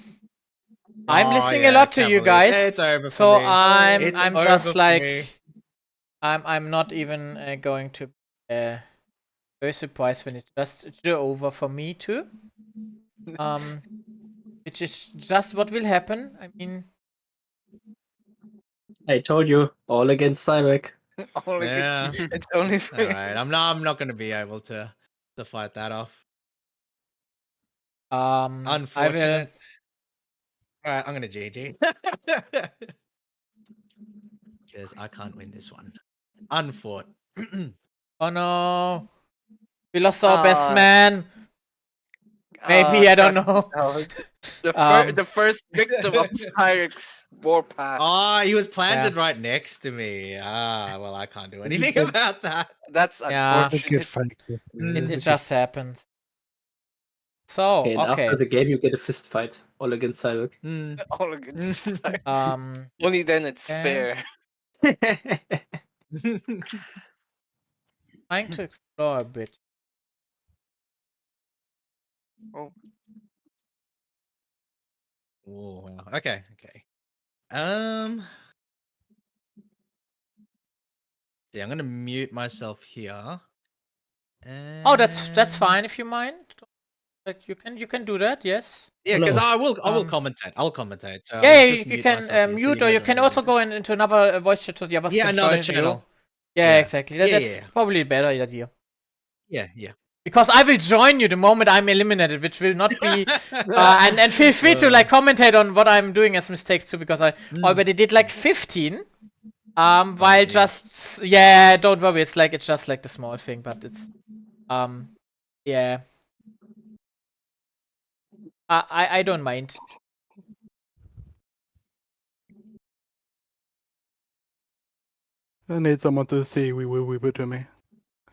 Oh, listening yeah, a lot to you Cavaliers. guys. It's over for So me. It's I'm over just for like me. I'm not even going to very surprised when it's over for me too. Which is just what will happen. I mean, I told you, all against Cybek. Yeah. It's only for Alright, I'm not gonna be able to fight that off. I will. Unfortunate. Alright, I'm gonna GG. Because I can't win this one. Unfought. Oh no, we lost our best man. Maybe I don't know. The first victim of Cyrek's warpath. Oh, he was planted right next to me. Ah, well, I can't do anything about that. That's Yeah. It's a good unfortunate. fight. It just happened. So Okay, and after the game, you get a fist fight, all against Cybek. All against Cyrek. Um, Only then it's okay. fair. Trying to explore a bit. Oh. Oh, wow. Okay. Yeah, I'm gonna mute myself here. Oh, that's fine if you mind. Like you can do that. Yes. Yeah, because Hello. I will commentate. I'll commentate. So Yeah, I'll you just mute can myself here so mute, or you guys can won't also hear go into another voice chat so the others Yeah, can another join channel. you. Yeah, Yeah. exactly. Yeah, That's yeah. probably a better idea. Yeah. Because I will join you the moment I'm eliminated, which will not be. And feel free to like commentate on what I'm doing as mistakes too, because I already did like 15. While just don't worry, it's just like the small thing, but it's yeah. I don't mind. I need someone to see wee woo to me.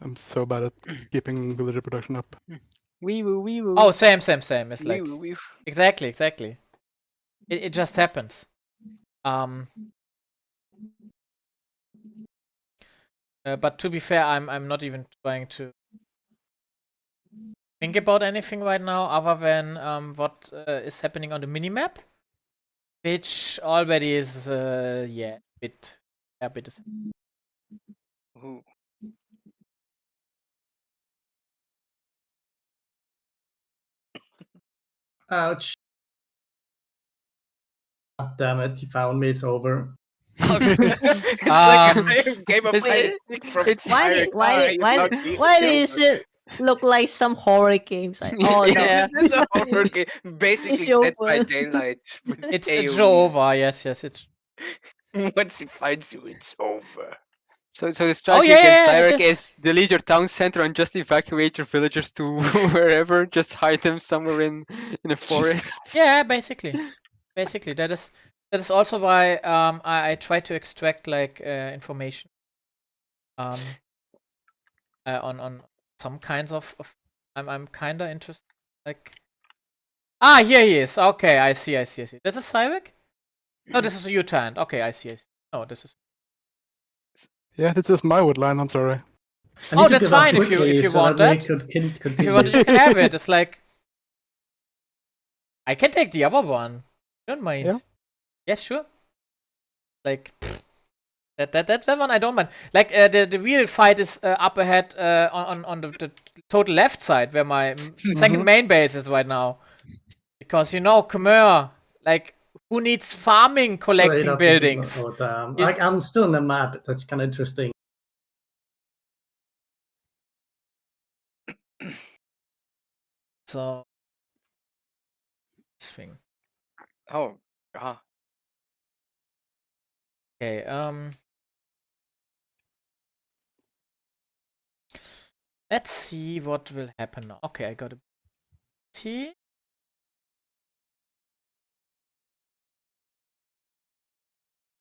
I'm so bad at keeping villager production up. Wee woo, wee woo. Oh, same. It's Wee like woo, wee woo. exactly. It just happens. But to be fair, I'm not even trying to think about anything right now other than what is happening on the minimap, which already is a bit. Ooh. Ouch. God damn it, he found me, it's over. It's like a game of hide and seek from Cyrus. Why does it look like some horror games? Like, oh Yeah. no, It's a horror game. Basically, Dead by over. Daylight. with It's AoE. over. Yes. It's. Once he finds you, it's over. So the strategy yeah, against yeah, Cyrus it is is. delete your town center and just evacuate your villagers to wherever. Just hide them somewhere in a forest. Yeah, basically. That is also why I try to extract like information on some kinds of I'm kinda interested, like here he is. Okay, I see. This is Cyrek? No, this is a Utant. Okay, I see. Oh, this is. Yeah, this is my woodline. I'm sorry. Oh, that's fine if you want that. If you want it, you can have it. It's like I can take the other one. Don't mind. Yeah. Yes, sure. Like that one I don't mind. Like the real fight is up ahead on the total left side where my second main base is right now. Because Khmer, like who needs farming collecting buildings? Oh damn! I'm still in the map. That's kind of interesting. So thing. Oh, Okay, let's see what will happen now. Okay, I got a T.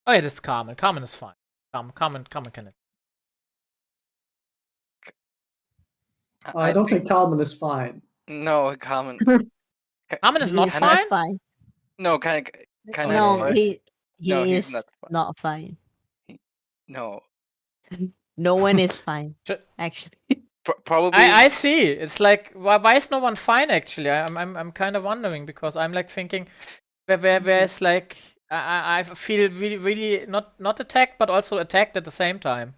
Oh yeah, this is Carmen. Carmen is fine. Carmen can it. I don't think Carmen is fine. No, Carmen. Carmen is not fine? No, kind of. No, he he's is not fine. No. No one is fine. Actually. Probably. I see. It's like why is no one fine? Actually, I'm kind of wondering because I'm like thinking where's like I feel really not attacked but also attacked at the same time.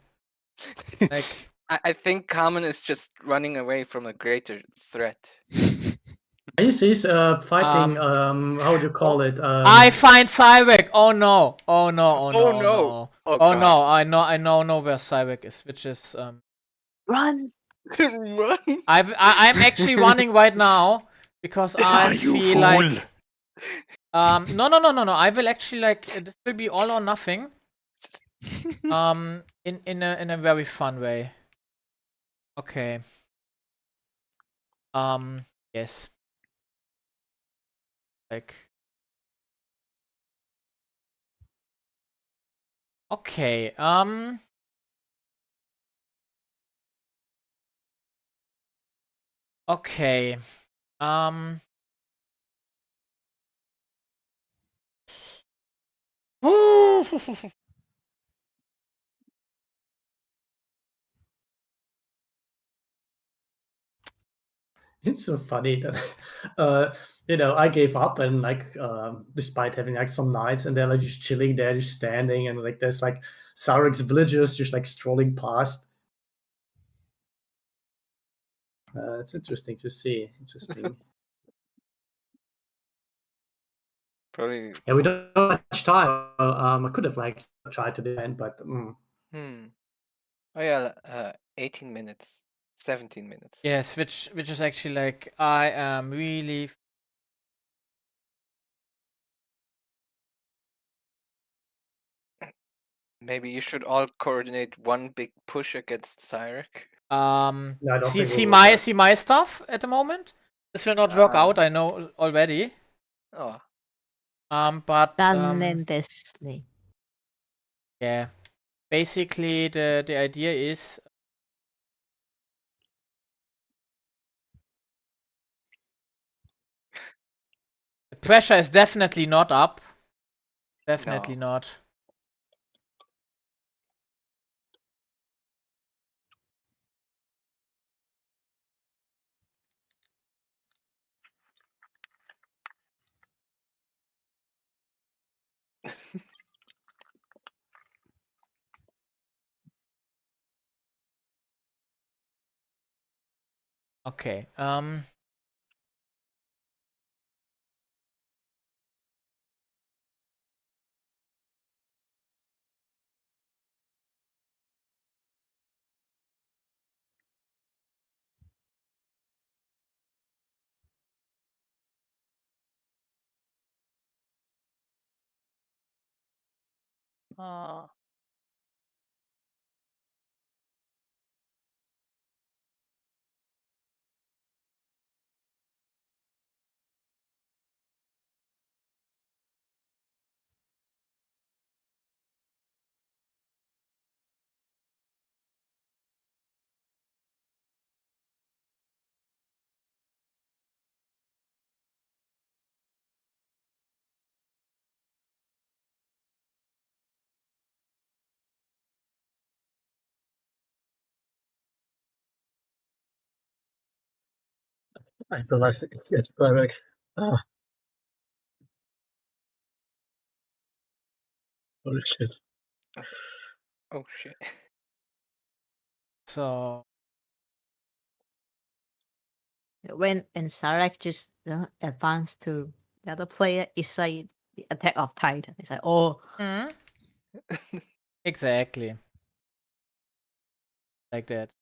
Like I think Carmen is just running away from a greater threat. He's fighting. How do you call it? I find Cyrek. Oh no! Oh no! I know where Cyrek is, which is Run! Run! I'm actually running right now because I feel like no. I will actually like this will be all or nothing. In a very fun way. Okay. Yes. Like. Okay. Okay. It's so funny that I gave up and like despite having like some nights and they're like just chilling there, just standing and like there's like Sarek's villagers just like strolling past. It's interesting to see. Interesting. Probably. Yeah, we don't have much time. I could have like tried to defend, but. Oh yeah, 18 minutes, 17 minutes. Yes, which is actually like I am really. Maybe you should all coordinate one big push against Cyrek. See my stuff at the moment. This will not work out. I know already. Oh. But Tremendously. yeah. basically the idea is the pressure is definitely not up. Definitely not. Okay. I feel like it's perfect. Ah, holy shit. Oh shit. So When and Sarek just advanced to the other player, it's like the Attack of Titan. It's like, oh, exactly like that.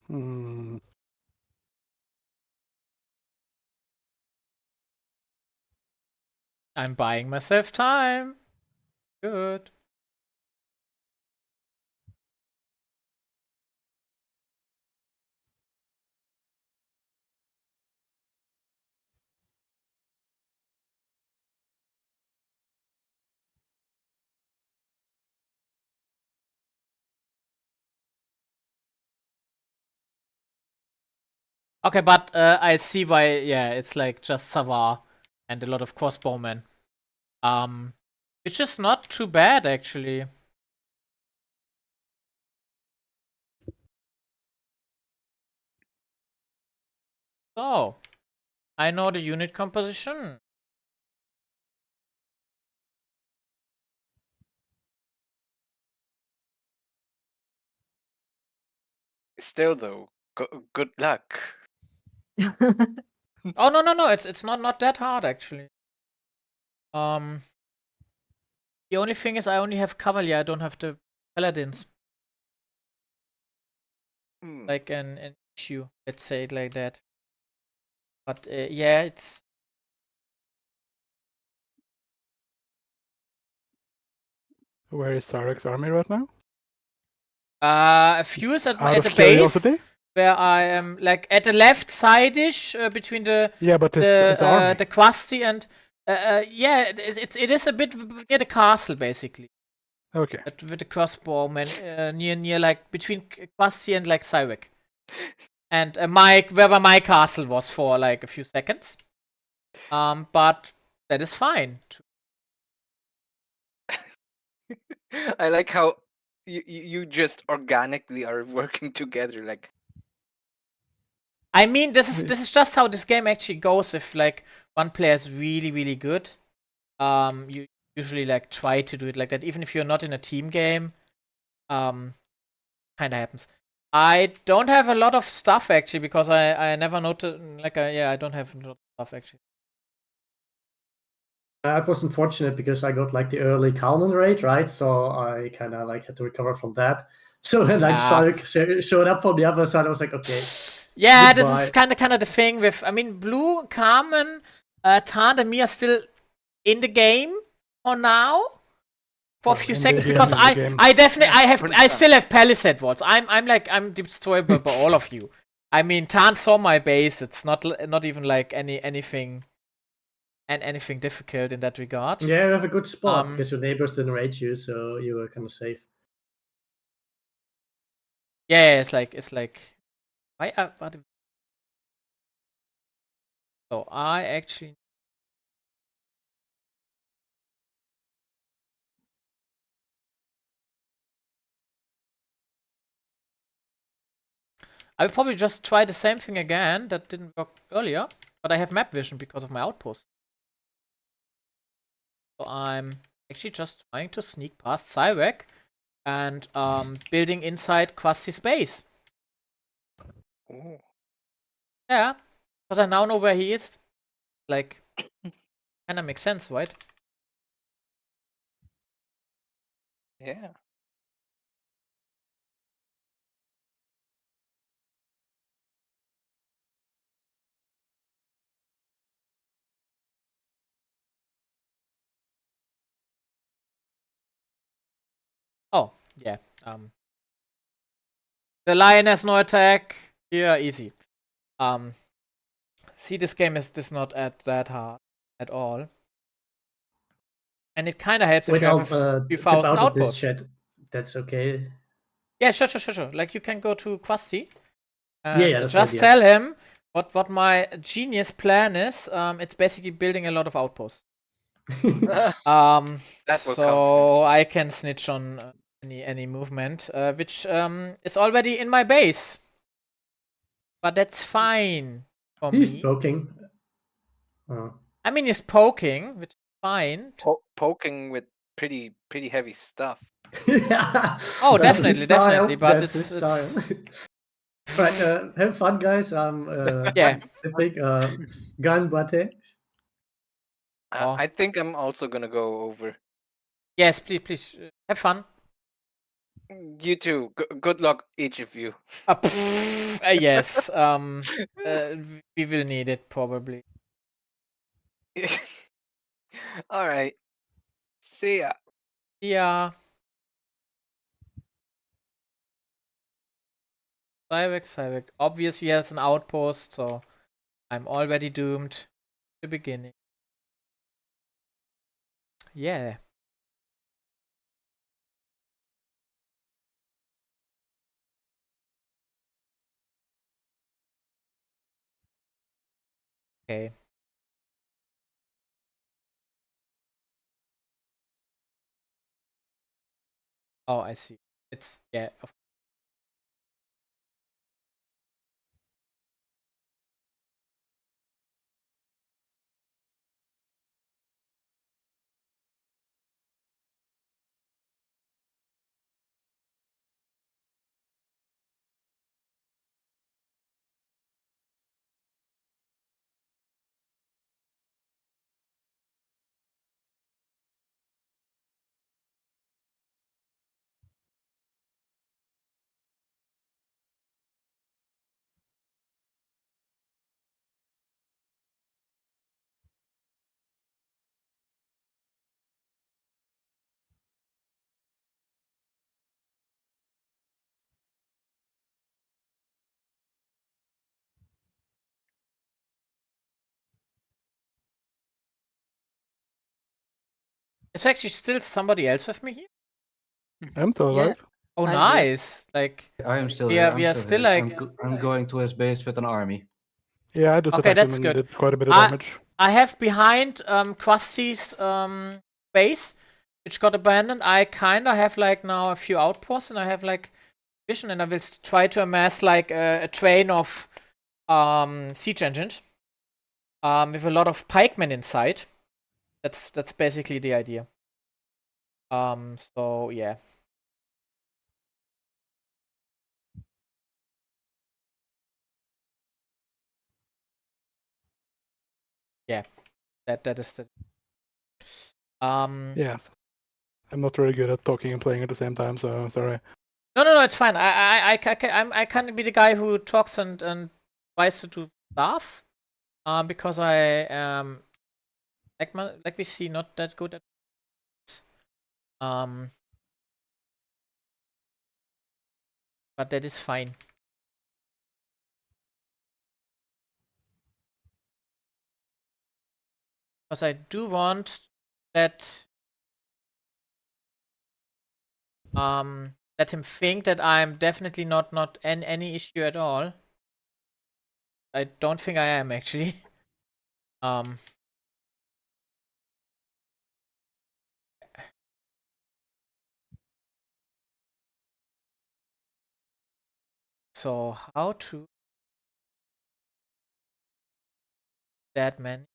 Hmm. I'm buying myself time. Good. Okay, but I see why. Yeah, it's like just Savar and a lot of crossbowmen. It's just not too bad actually. So I know the unit composition. Still though, good luck. Oh no, it's not that hard actually. The only thing is I only have Cavalier, I don't have the Paladins. Like an issue, let's say it like that. But yeah, it's Where is Sarek's army right now? a few is at Out the of base curiosity? where I am like at the left side-ish between the Yeah, but his army. the Quasti and yeah, it is a bit near the castle basically. Okay. With the crossbowmen near like between Quasti and like Cyrek. And wherever my castle was for like a few seconds. But that is fine. I like how you just organically are working together. Like, I mean, this is just how this game actually goes. If like one player is really good, you usually like try to do it like that, even if you're not in a team game. Kind of happens. I don't have a lot of stuff actually because I never noted like yeah, I don't have a lot of stuff actually. It was unfortunate because I got like the early Kalman raid, right? So I kind of like had to recover from that. So when like Sarek showed up from the other side, I was like, okay. Yeah, goodbye. This is kind of the thing with. I mean, Blue, Carmen, Tand, and me are still in the game for now. For a few seconds, because I definitely I still have palisade walls. I'm destroyable by all of you. I mean, Tan saw my base. It's not even like anything difficult in that regard. Yeah, you have a good spot because your neighbors didn't raid you, so you were kind of safe. Yeah, it's like why so I actually. I will probably just try the same thing again that didn't work earlier, but I have map vision because of my outpost. So I'm actually just trying to sneak past Cyrek and building inside Krusty's base. Ooh. Yeah, because I now know where he is. Like, kinda makes sense, right? Yeah. Oh, yeah. The lion has no attack. Yeah, easy. See, this game is not that hard at all. And it kind of helps if you have a few thousand outposts. This chat. That's okay. Yeah, sure. Like, you can go to Krusty and yeah, just tell him what my genius plan is. It's basically building a lot of outposts. So I can snitch on any movement, which is already in my base. But that's fine for me. He's poking. Oh. I mean, he's poking, which is fine. Poking with pretty heavy stuff. Yeah. Oh, definitely. But it's right. Have fun, guys. yeah. Gun bate. I think I'm also gonna go over. Yes, please. Have fun. You too. Good luck, each of you. Yes. We will need it probably. All right. See ya. Yeah. Cyrek obviously has an outpost, so I'm already doomed at the beginning. Yeah. Okay. Oh, I see. It's yeah. Is there actually still somebody else with me here? I'm still alive. Oh, nice. Like, I am still we here. are still like. I'm going to his base with an army. Yeah, I just okay, attacked that's him and good. did quite a bit of damage. I have behind Krusty's base, which got abandoned. I kinda have like now a few outposts, and I have like vision, and I will try to amass like a train of siege engines with a lot of pikemen inside. That's basically the idea. So yeah. Yeah, that is the. Yes. I'm not very good at talking and playing at the same time, so sorry. No, it's fine. I can be the guy who talks and tries to do stuff. Because I am like we see not that good at but that is fine. Because I do want that let him think that I'm definitely not any issue at all. I don't think I am actually. So how to that man?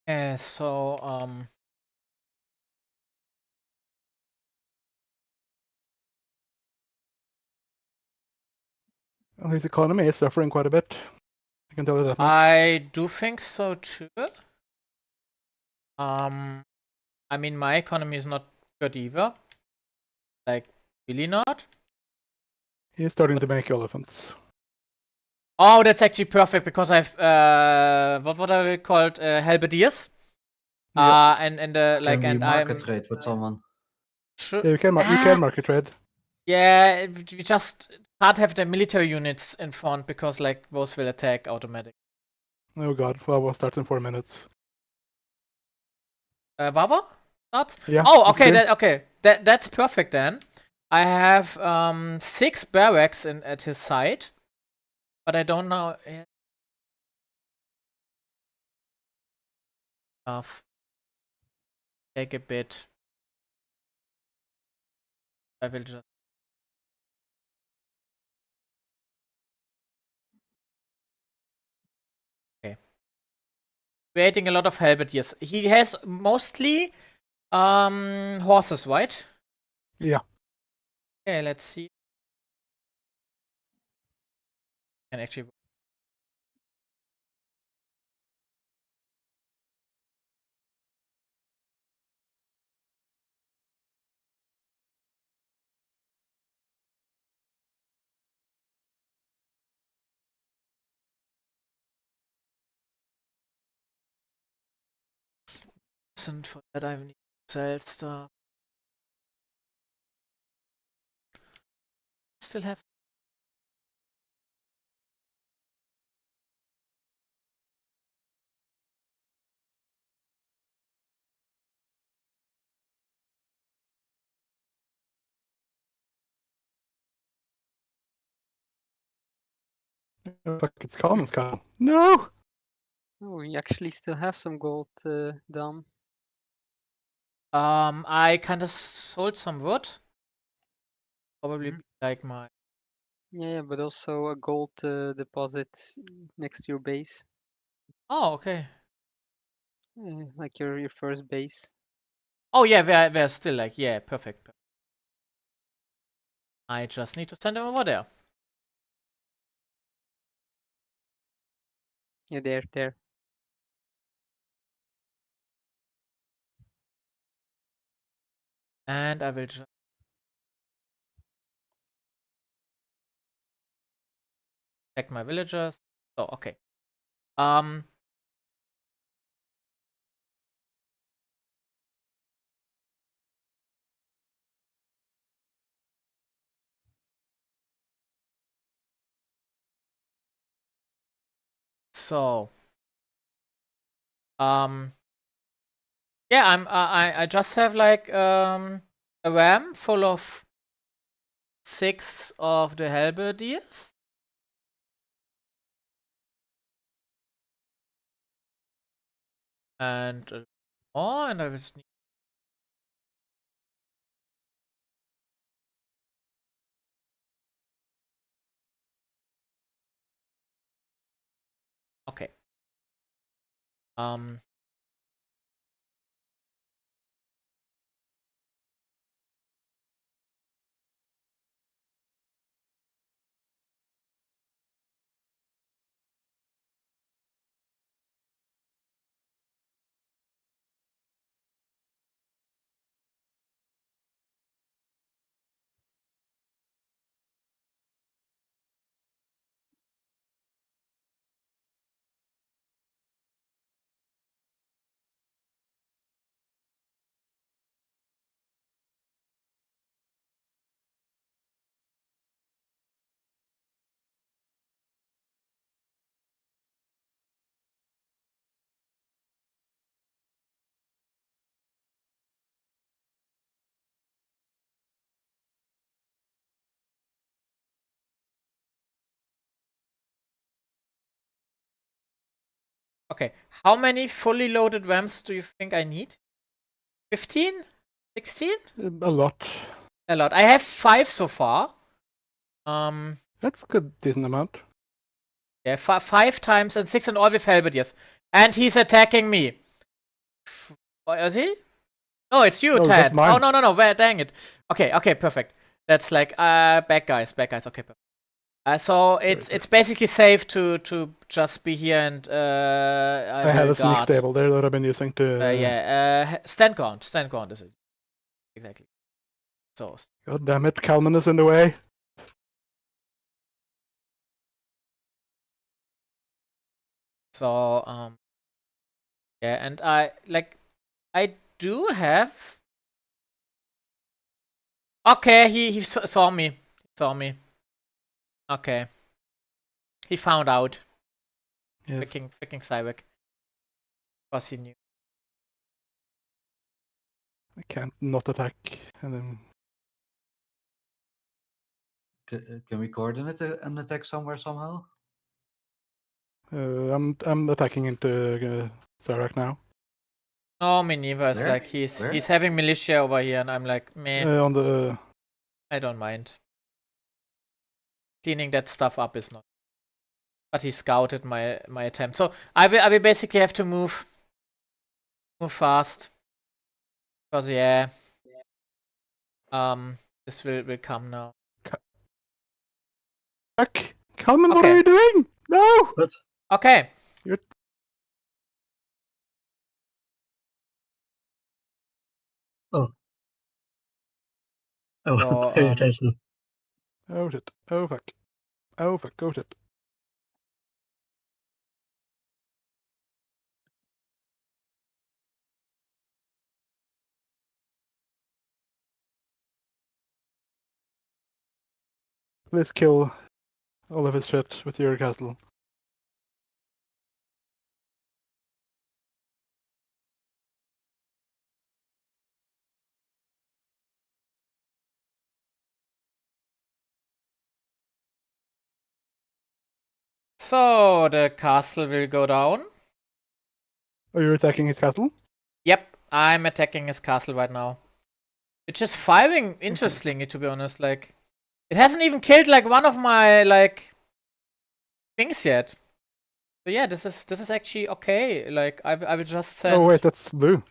Yeah, so Well, his economy is suffering quite a bit. I can tell you that much. I do think so too. I mean my economy is not good either. Like really not. He's starting to make elephants. Oh, that's actually perfect because I've what are they called halberdiers. Yeah. And like Can we and market I'm trade with someone? sure. Yeah, you can market trade. Yeah, we just can't have the military units in front because like those will attack automatic. Oh god, well, we'll start in 4 minutes. Vava? Not? Yeah. Oh, it's okay. good. That's perfect then. I have 6 barracks at his side, but I don't know. Take a bit. I will just. Okay. Creating a lot of halberdiers. He has mostly horses, right? Yeah. Okay, let's see. Can actually. And for that I need to sell stuff. Still have. Fuck, it's Commons, Kyle. No! Oh, we actually still have some gold, Dom. I kind of sold some wood. Probably like my. Yeah, but also a gold deposit next to your base. Oh, okay. Like your first base. Oh yeah, they're still like perfect. I just need to send them over there. Yeah, there. And I will just Check my villagers. Oh, okay. So, yeah, I just have like a RAM full of 6 of the halberdiers. And and I just need. Okay. Okay. How many fully loaded RAMs do you think I need? 15? 16? A lot. A lot. I have 5 so far. That's a good decent amount. Yeah, 5 times and 6 and all with halberdiers. And he's attacking me. Is he? No, it's you, No, Ted. that's mine. Oh, no. Dang it. Okay, perfect. That's like, bad guys. Okay, perfect. So it's basically safe to just be here and I have a sneak stable there that I've been using to. Stand ground is it? Exactly. So. God damn it, Kalman is in the way. So yeah, and I do have. Okay, he saw me. Okay. He found out. Yes. Freaking Cyberk. Because he knew. I can't not attack and then. Can we coordinate an attack somewhere somehow? I'm attacking into Zarak now. No, me neither. It's Where? like he's having militia over here, and I'm like, meh. On the. I don't mind. Cleaning that stuff up is not. But he scouted my attempt, so I will basically have to move fast. Because yeah, this will come now. Kalman, what are you doing? No. What? Okay. Oh. Oh, pay attention. Oh shit. Oh fuck. Oh fuck. Oh shit. Please kill all of his shit with your castle. So the castle will go down. Are you attacking his castle? Yep, I'm attacking his castle right now. It's just firing interestingly, to be honest. Like, it hasn't even killed like one of my like things yet. But yeah, this is actually okay. Like, I will just send. Oh wait, that's blue.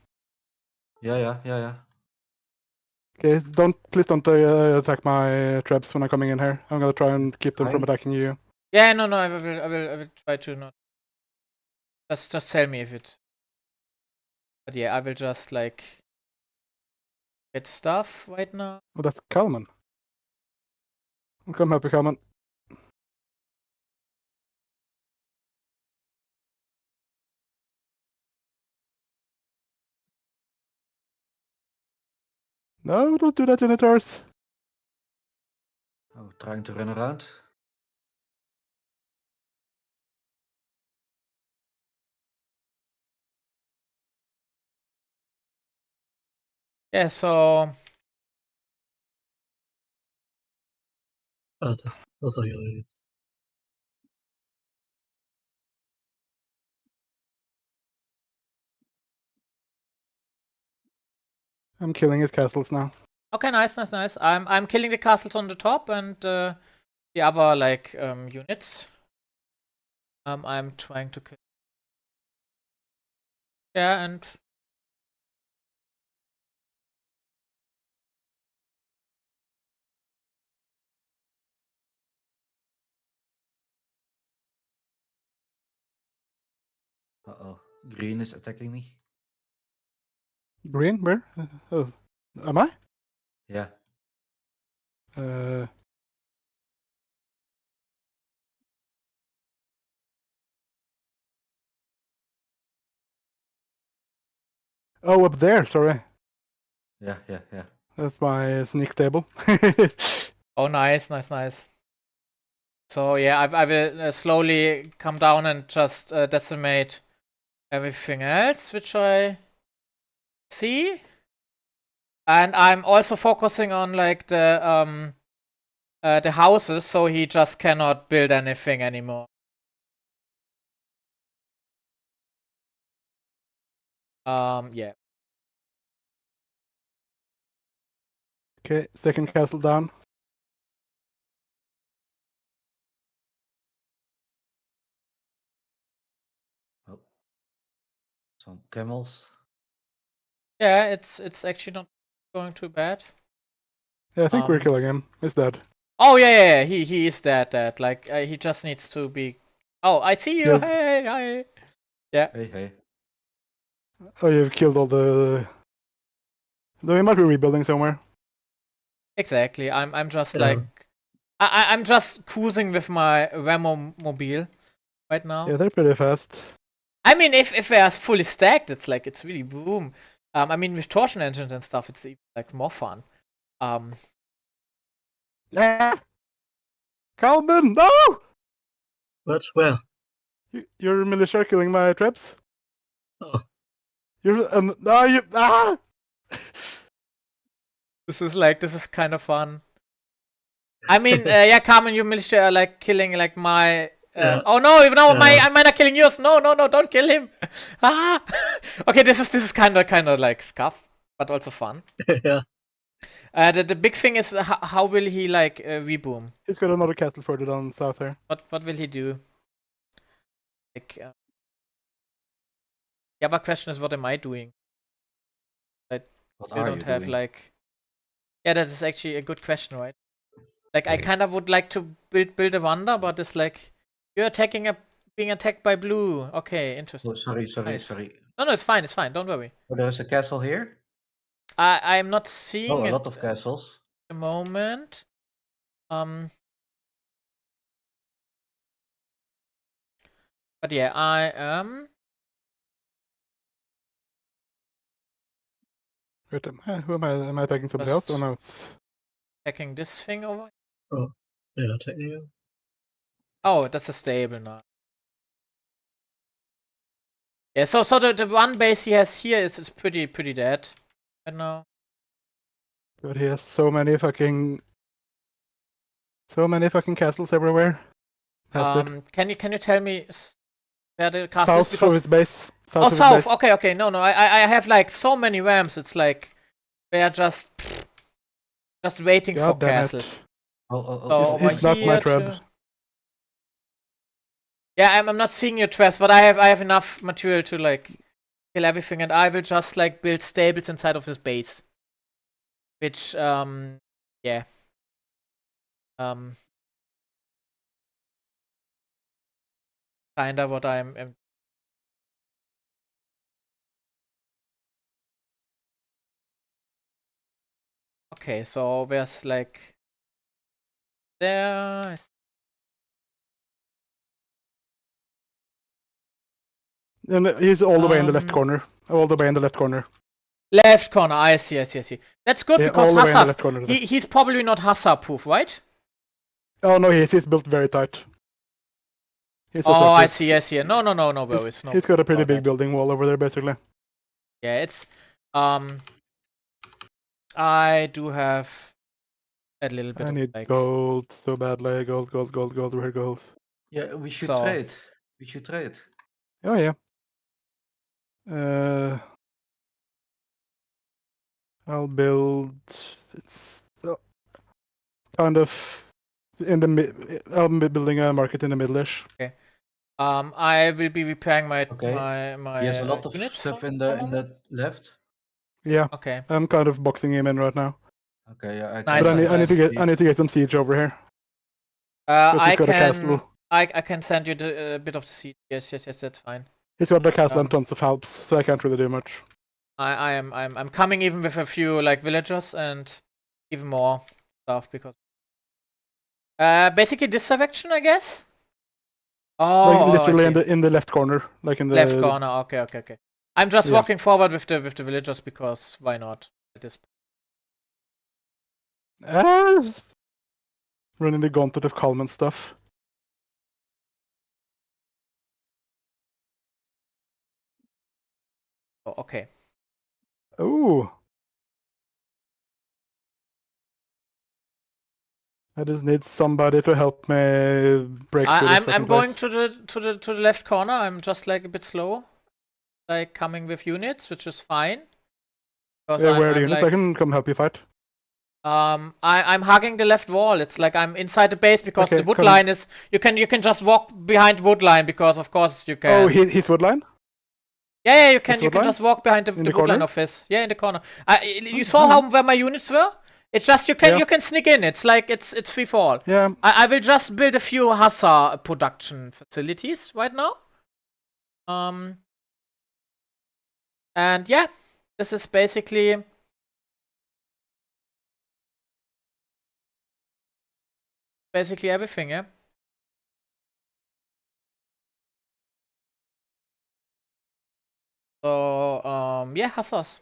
Yeah. Okay, please don't attack my traps when I'm coming in here. I'm gonna try and keep them from attacking you. Yeah, no, I will try to not. Just tell me if it. But yeah, I will just like get stuff right now. Oh, that's Kalman. I'll come help you, Kalman. No, don't do that, Unitars. Oh, trying to run around. Yeah, so That's how you I'm killing his castles now. okay, nice. I'm killing the castles on the top and the other like units. I'm trying to kill. Yeah, and Uh-oh. Green is attacking me. Green, where? Oh, am I? Yeah. Oh, up there. Sorry, Yeah. that's my sneak stable. oh, nice. So yeah, I will slowly come down and just decimate everything else which I see, and I'm also focusing on like the houses, so he just cannot build anything anymore. Yeah. Okay, second castle down. Oh. Some camels. Yeah, it's actually not going too bad. Yeah, I think we're killing him. He's dead. Oh yeah. He is dead. Like he just needs to be. Oh, I see you. Killed. Hey, hi. Yeah. Hey. Oh, you've killed all the. Though he might be rebuilding somewhere. Exactly. I'm just like I'm just cruising with my Ramo mobile right now. Yeah, they're pretty fast. I mean, if they are fully stacked, it's really boom. I mean, with torsion engines and stuff, it's even, like more fun. Yeah. Calvin, no! What? Where? You're militia killing my traps. Oh. You're no, you This is kind of fun. I mean, yeah, Carmen, you militia are like killing like my. Oh no! Mine are killing yours. No! Don't kill him. Ah. Okay, this is kind of like scuff, but also fun. Yeah. The big thing is how will he like reboom? He's got another castle further down south here. What will he do? Like, the other question is, what am I doing? I still don't have doing? like. Yeah, that is actually a good question, right? Like, I kind of would like to build a wonder, but it's like you're being attacked by blue. Okay, interesting. Oh, sorry. Nice. No, it's fine. Don't worry. Oh, there's a castle here. I'm not seeing a it lot of castles. at the moment. But yeah, I am. Wait, who am I? Am I attacking somebody else? Oh no, it's attacking this thing over. Oh, yeah, attacking you. Oh, that's a stable now. Yeah, so the one base he has here is pretty dead right now. But he has so many fucking castles everywhere. Can you tell me where the castle is? South of his base. South. Okay. No. I have like so many rams. It's like they are just waiting for castles. Oh. It's not my trap. Yeah, I'm not seeing your traps, but I have enough material to like kill everything, and I will just like build stables inside of his base. Which yeah. Kinda what I'm okay, so there's like there is And he's all the way in the left corner. All the way in the left corner. Left corner. I see. That's good Yeah, because all the way in the Hussars. left corner there. He's probably not Hussar proof, right? Oh no, he's built very tight. He's a Oh, I circuit. see. No worries. He's got a pretty about big that. building wall over there, basically. Yeah, it's I do have a little bit I of need like gold so badly. Gold. Where gold? Yeah, we should So- trade. We should trade. Oh yeah. I'll build. It's kind of in the mid. I'm building a market in the middle-ish. Okay. I will be repairing my Okay. my He has a lot of units stuff for in a the moment. left. Yeah. Okay. I'm kind of boxing him in right now. Okay, yeah, Nice, But I need to nice. get some siege over here. I he's got a can castle. I can send you the bit of the seed. Yes, that's fine. He's got the castle and tons of helps, so I can't really do much. I'm coming even with a few like villagers and even more stuff because basically this direction, I guess. Oh, Like I literally see. in the left corner, like in the Left corner. Okay. I'm just Yeah. walking forward with the villagers because why not? At this running the gauntlet of Kalman stuff. Oh, okay. Ooh. I just need somebody to help me break through this I'm going place. to the left corner. I'm just like a bit slow, like coming with units, which is fine. Because Yeah, where are the I'm units? like, I can come help you fight. I'm hugging the left wall. It's like I'm inside the base because Okay, the wood come. line is. You can just walk behind wood line because of course you can. Oh, he's wood line? Yeah, you can His you wood can line? just walk behind the In the wood line corner? of his. Yeah, in the corner. You saw how where my units were? It's just you can sneak in. It's like it's free for all. Yeah. I will just build a few Hussar production facilities right now. And yeah, this is basically everything, yeah. So yeah, Hussars.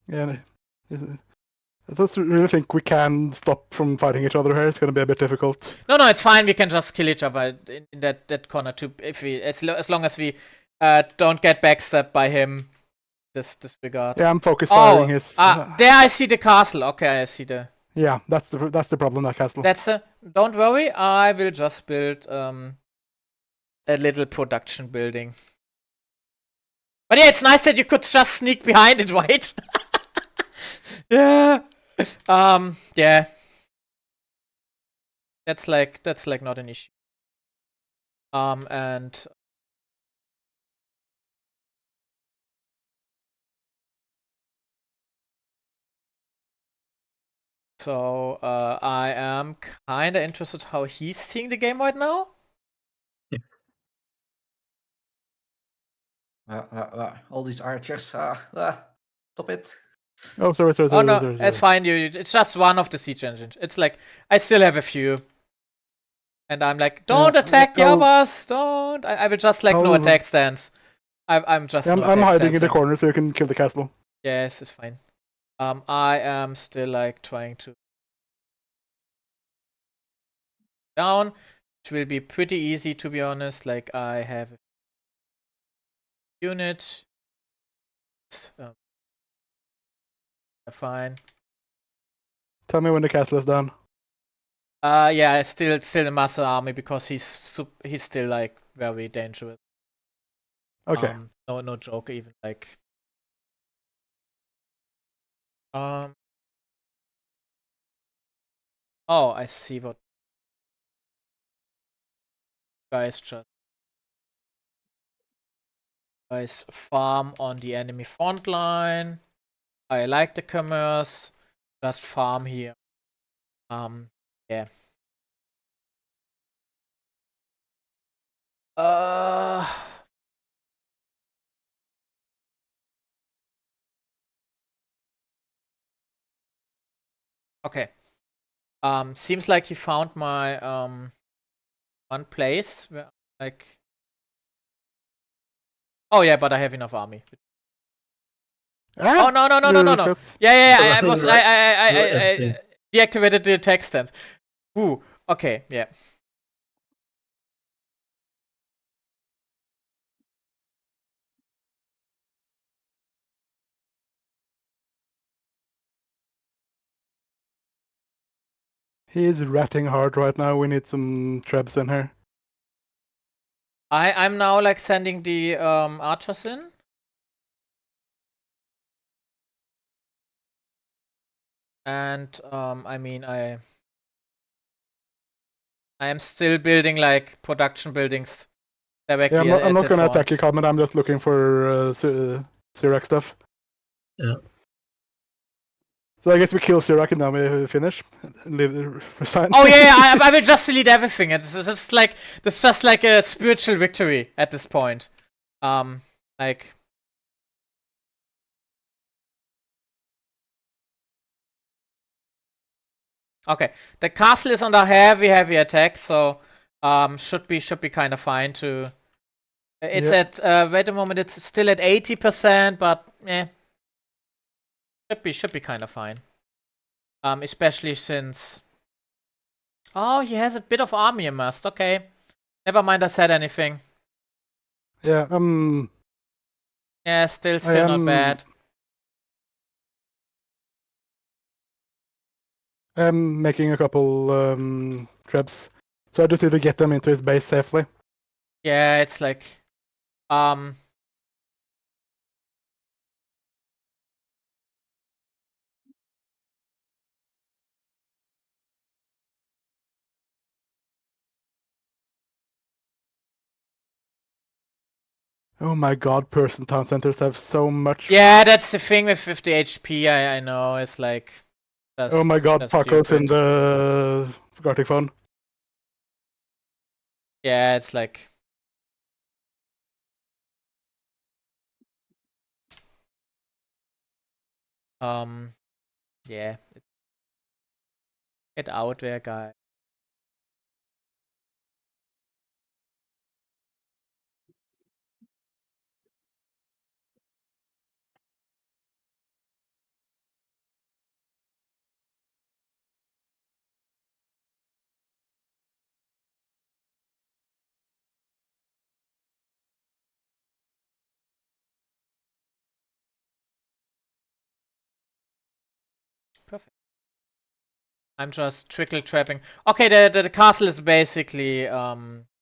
Yeah. I don't really think we can stop from fighting each other here. It's going to be a bit difficult. No, it's fine. We can just kill each other in that corner too. If we as long as we don't get backstabbed by him. This regard. Yeah, I'm focus firing his. There I see the castle. Okay, I see the. Yeah, that's the problem. That castle. Don't worry. I will just build a little production building. But yeah, it's nice that you could just sneak behind it, right? Yeah. Yeah. That's like not an issue. And so I am kinda interested how he's seeing the game right now. All these archers. Stop it. Oh, sorry. Oh no, it's fine. It's just one of the siege engines. It's like I still have a few, and I'm like, don't attack the others. Don't. I will just like no attack stance. I'm just. I'm hiding in the corner so you can kill the castle. Yes, it's fine. I am still like trying to down, which will be pretty easy to be honest. Like I have a unit. Fine. Tell me when the castle is done. Yeah, still a muscle army because he's still like very dangerous. Okay. No joke even like. Oh, I see what guys farm on the enemy front line. I like the commerce. Just farm here. Yeah. Okay. Seems like he found my one place where like. Oh yeah, but I have enough army. Oh no. Yeah. I deactivated the text sense. Ooh. Okay. Yeah. He is ratting hard right now. We need some trebs in here. I'm now like sending the archers in. And I mean I am still building like production buildings directly. Yeah, I'm not gonna front. attack you, Carmen. I'm just looking for Syrac stuff. Yeah. So I guess we kill Syrac and now we finish. Resign. Oh yeah, I will just delete everything. It's just like a spiritual victory at this point. Like. Okay, the castle is under heavy attack, so should be kind of fine to. It's at wait a moment, it's still at 80%, but should be kind of fine. Especially since. Oh, he has a bit of army amassed. Okay, never mind. I said anything. Yeah. Yeah, still not bad. I'm making a couple trebs, so I just need to get them into his base safely. Yeah, it's like, Oh my god, person town centers have so much. Yeah, that's the thing with the HP. I know it's like. Oh my god, Paco's in the Gartic phone. Yeah, it's like. Yeah. Get out there, guy. Perfect. I'm just trickle trapping. Okay, the castle is basically a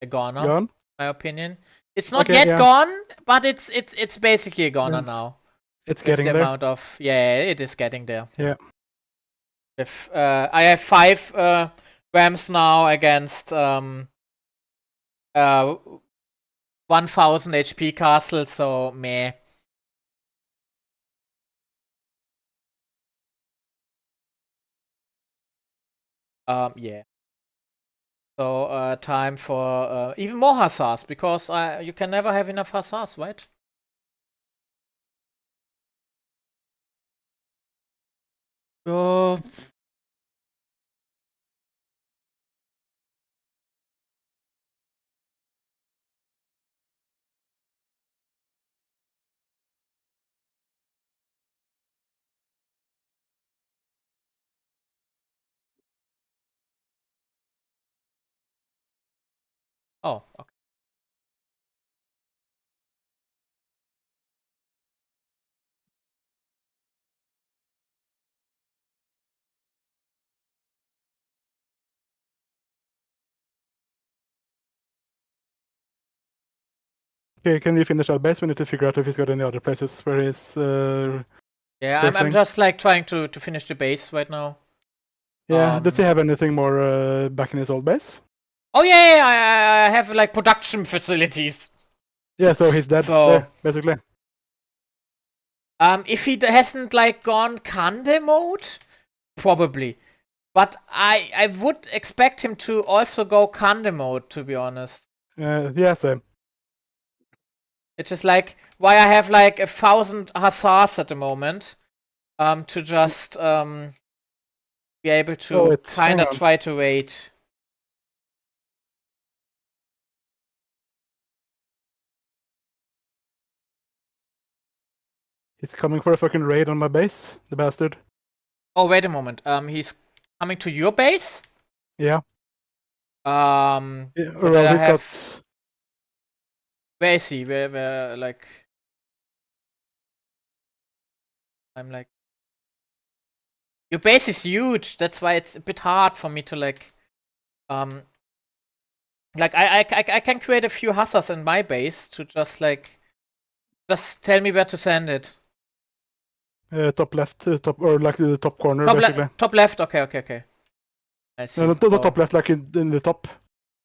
goner. Gone? My opinion. It's not yet gone, but it's basically a goner now. It's getting there. Amount of it is getting there. Yeah. If I have 5 rams now against 1000 HP castle, so meh. Yeah. So time for even more hussars, because you can never have enough hussars, right? Oh. Oh, okay. Okay, can you finish our base? We need to figure out if he's got any other places where he's. Yeah, I'm just like trying to finish the base right now. Yeah, does he have anything more back in his old base? Oh yeah, I have like production facilities. Yeah, so he's dead there, basically. If he hasn't like gone Kande mode, probably. But I would expect him to also go Kande mode, to be honest. Yeah, same. It's just like why I have like 1000 hussars at the moment. To just be able to kind of try to wait. He's coming for a fucking raid on my base, the bastard. Oh, wait a moment. He's coming to your base? Yeah. Yeah, well, he's got... Where is he? Where, like... I'm like... Your base is huge. That's why it's a bit hard for me to, like... Like, I can create a few hussars in my base to just, like... Just tell me where to send it. Top left, top, or like the top corner, basically. Top left, okay. I see. No, not top left, like in the top.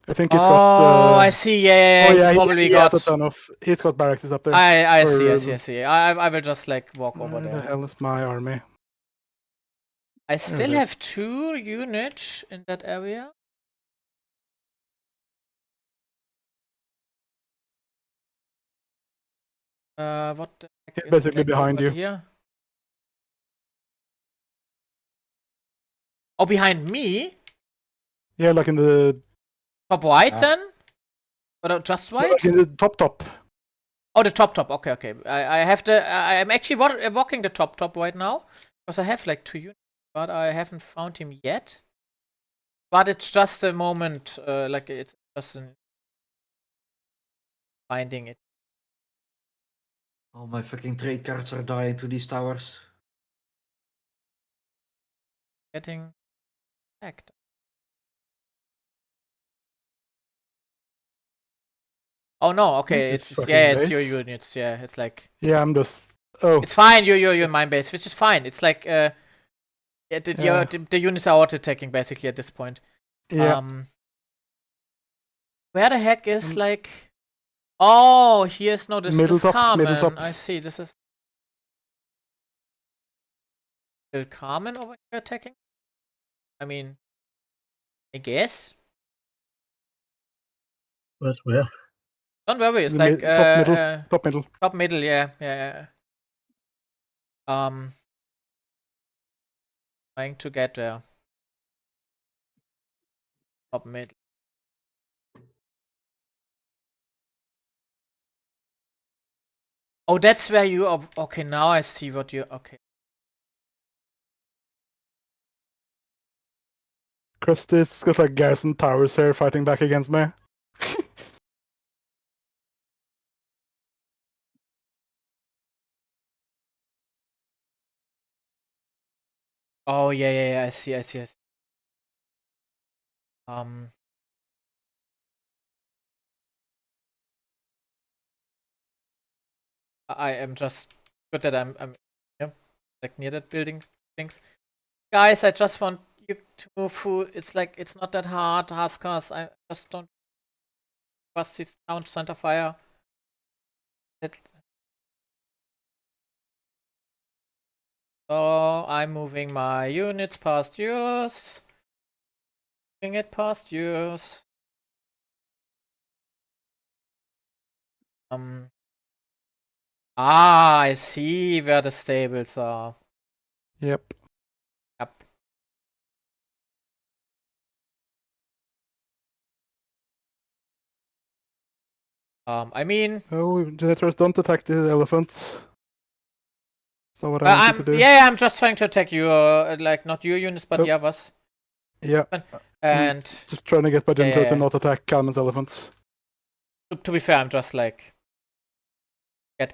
I think he's got... got... I see, yeah, he has a ton of... He's got barracks up there. I see. I will just, like, walk over there. Where the hell is my army? I still have 2 units in that area. What the heck is basically like behind you. Here? Oh, behind me? Yeah, like in the... Top right then? Or just right? Like in the top. Oh, the top. Okay. I have I'm actually walking the top right now. Because I have like 2 units. But I haven't found him yet. But it's just a moment. Like it's just finding it. All my fucking trade cards are dying to these towers. Getting hacked. Oh no, okay, it's your units, yeah. It's like... Yeah, I'm just... Oh. It's fine, you're in my base, which is fine. It's like the units are auto-attacking basically at this point. Yeah. Where the heck is like... Oh, here's this Carmen. Middle top. I see, this is... Still Carmen over here attacking? I mean... I guess? But where? Don't worry, it's like... top middle. Top middle, yeah. Trying to get there. Top middle. Oh, that's where you are. Okay, now I see what you... Okay. Krusty's got like garrison towers here fighting back against me. Oh, yeah, I see. I am just good that I'm like near that building things. Guys, I just want you to move food. It's like it's not that hard, Huskars. I just don't trust this town center fire. So I'm moving my units past yours. Moving it past yours. I see where the stables are. Yep. I mean... Oh, generators, don't attack the elephants. That's not what I want you to do. Yeah, I'm just trying to attack you, like, not your units, but the others. Yeah. And... just trying to get my generators to not attack Kalman's elephants. To be fair, I'm just, like...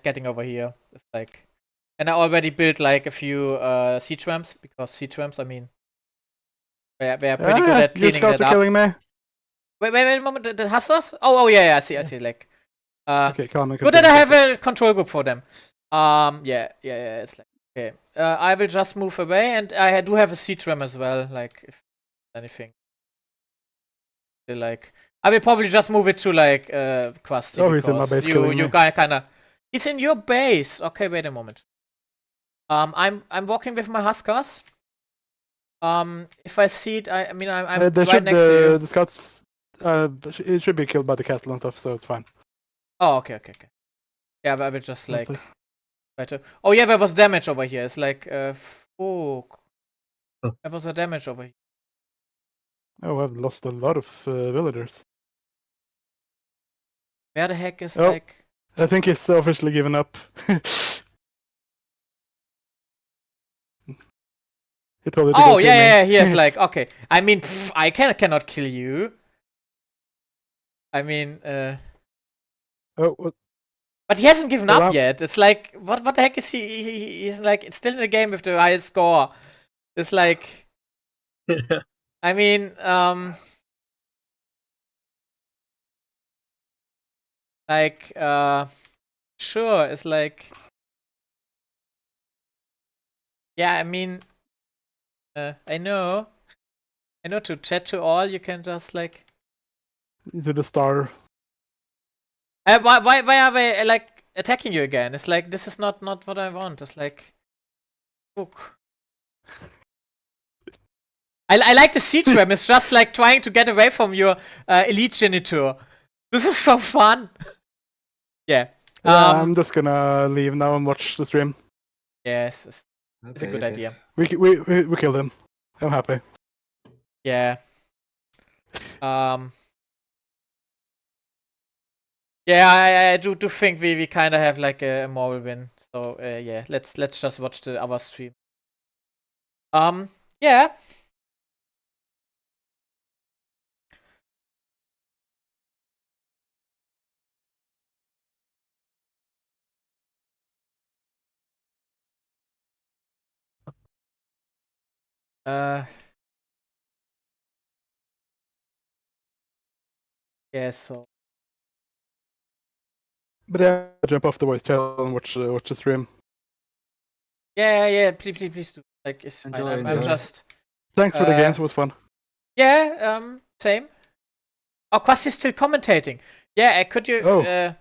Getting over here. It's like... And I already built, like, a few siege ramps, because siege ramps, I mean... They're pretty good at cleaning that up. Killing me. Wait a moment, the hustlers? Oh yeah, I see, like... okay, Kalman. Good that I have a control group for them. Yeah, it's like... Okay, I will just move away, and I do have a siege ram as well, like, if anything. Like... I will probably just move it to, like, Krusty. Oh, he's in my base killing me. You kinda... He's in your base! Okay, wait a moment. I'm walking with my Huskars. If I see it, I'm right next to you. The scouts... it should be killed by the castle and stuff, so it's fine. Oh, okay. Yeah, but I will just like... Oh yeah, there was damage over here. It's like, fuck. There was a damage over here. Oh, I've lost a lot of villagers. Where the heck is like... I think he's officially given up. He told you to Oh go kill me. yeah. He has like okay. I mean, I cannot kill you. I mean, Oh, but he hasn't given up well, yet. It's like what the heck is he? He's like it's still in the game with the highest score. It's like I mean, like sure. It's like yeah. I mean, I know. To chat to all, you can just like. to the star. Why are they like attacking you again? It's like this is not what I want. It's like, look. I like the siege ram. It's just like trying to get away from your elite genitor. This is so fun. Yeah. Yeah, I'm just gonna leave now and watch the stream. Yes, it's a good idea. We killed him. I'm happy. Yeah. Yeah, I do think we kind of have like a moral win. So yeah, let's just watch the other stream. Yeah. Yeah, so. But yeah, jump off the voice channel and watch the stream. Yeah. Please do. Like, it's fine. I'm just. Thanks for the games. It was fun. Yeah. Same. Oh, Quasi's still commentating. Yeah. Could you? Oh.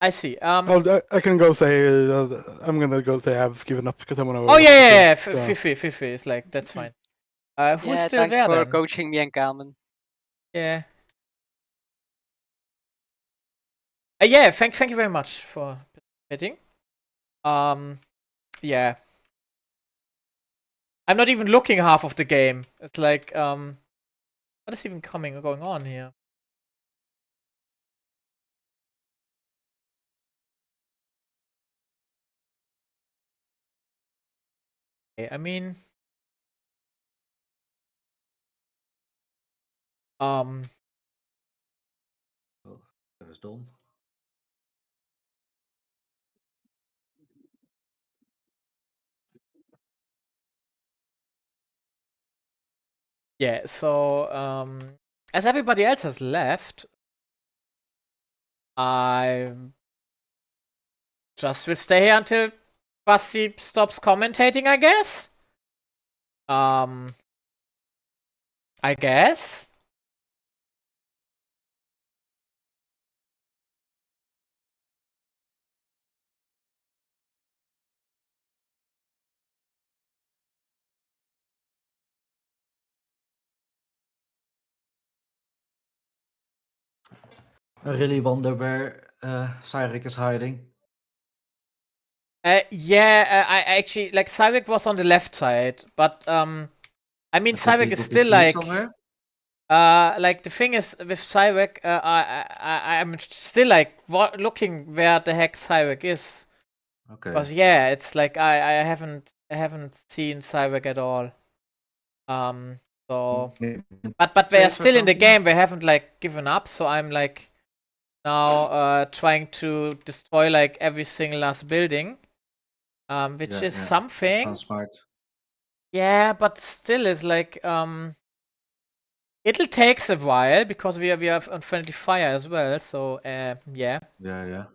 I see. I can go say. I'm gonna go say I've given up because I'm gonna. Oh yeah. Fifi. It's like that's fine. Who's still thanks there for then? coaching me and Carmen. Yeah. Yeah. Thank you very much for participating. Yeah. I'm not even looking half of the game. It's like what is even going on here? I mean, Oh, that was done. yeah. So as everybody else has left, I just will stay here until Quasi stops commentating, I guess. I guess. I really wonder where Cyril is hiding. Yeah, I actually like Cyril was on the left side, but I mean Cyril is still like like the thing is with Cyril, I'm still like looking where the heck Cyril is. Okay. Because yeah, it's like I haven't seen Cyril at all. So but they are still in the game. They haven't like given up. So I'm like now trying to destroy like every single last building. Which is something. Sounds smart. Yeah, but still is like it'll takes a while because we have unfriendly fire as well. So yeah. Yeah.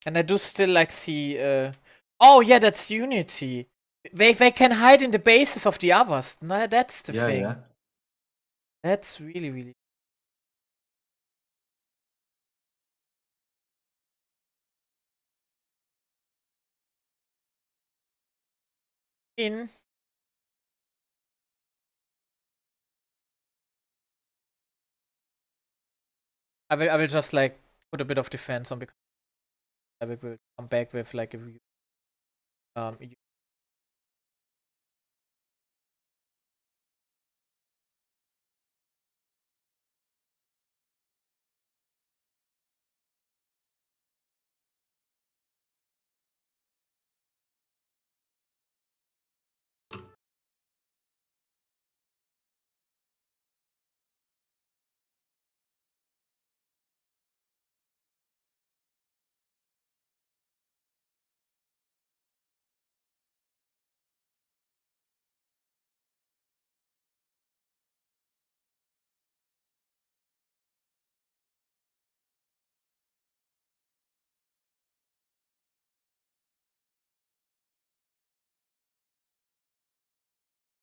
And I do still like see oh yeah, that's Unity. They can hide in the bases of the others. No, that's the thing. Yeah. That's really in. I will just like put a bit of defense on because I will come back with like a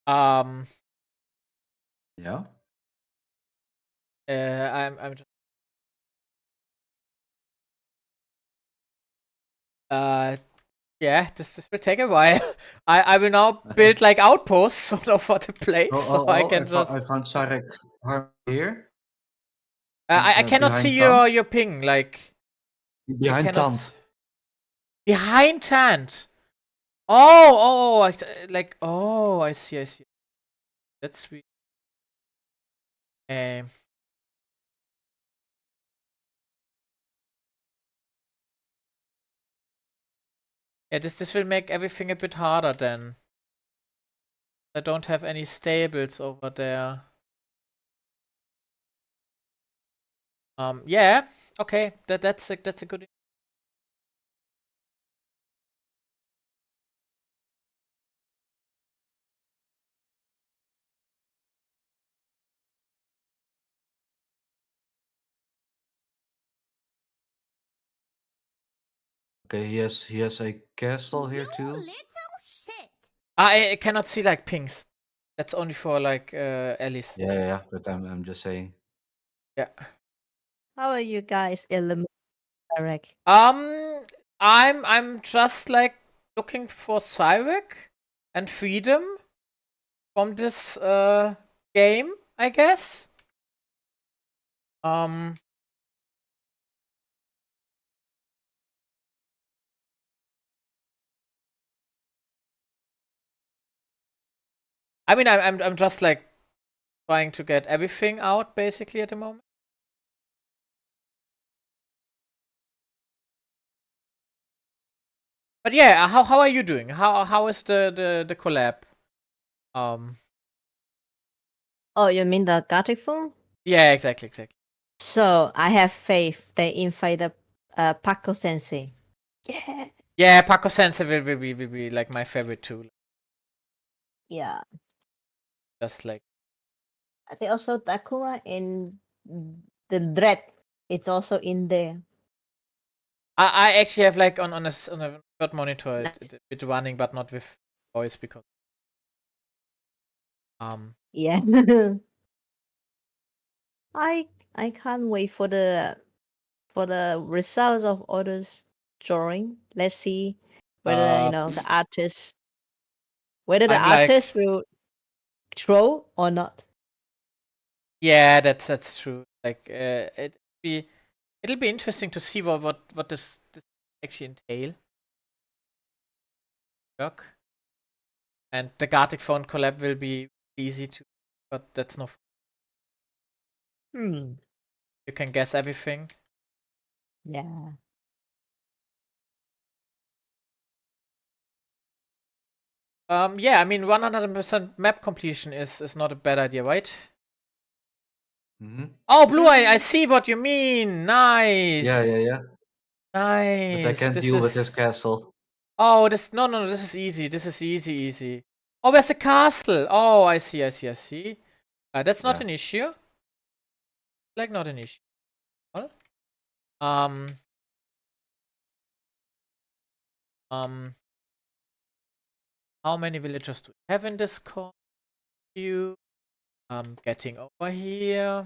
Um, Yeah. I'm just, yeah, this will take a while. I will now build like outposts sort of for the place, so I can I just. found Sarek here. I cannot behind see Tant. your ping. Like I Behind cannot Tant. behind Tant. Oh, like oh, I see. That's sweet. Um, yeah, this will make everything a bit harder then. I don't have any stables over there. Yeah, okay, that's a good. Okay, he has a castle here too. I cannot see like pings. That's only for like Alice. Yeah. But I'm just saying. Yeah. How are you guys eliminate Sarek? I'm just like looking for Cyrek and freedom from this game, I guess. I mean, I'm just like trying to get everything out basically at the moment. But yeah, how are you doing? How is the collab? Oh, you mean the Gartic phone? Yeah, exactly. So I have faith they invite the Paco Sensei. Yeah. Yeah, Paco Sensei will be like my favorite too. Yeah. Just like I think also Takuma in the Dread. It's also in there. I actually have like on a third monitor it's running, but not with voice because yeah. I can't wait for the results of others drawing. Let's see whether the artist I'm like, will draw or not. yeah, that's true. Like it'll be interesting to see what this actually entail. Work. And the Gartic phone collab will be easy to, but that's no. Hmm. You can guess everything. Yeah. Yeah, I mean 100% map completion is not a bad idea, right? Mm-hmm. Oh, Blue, I see what you mean. Nice. Yeah. Nice. But I can't deal with this castle. Oh, this this is easy. This is easy. Oh, where's the castle? Oh, I see. That's not an issue. Like not an issue. Well, how many villagers do we have in this queue? I'm getting over here.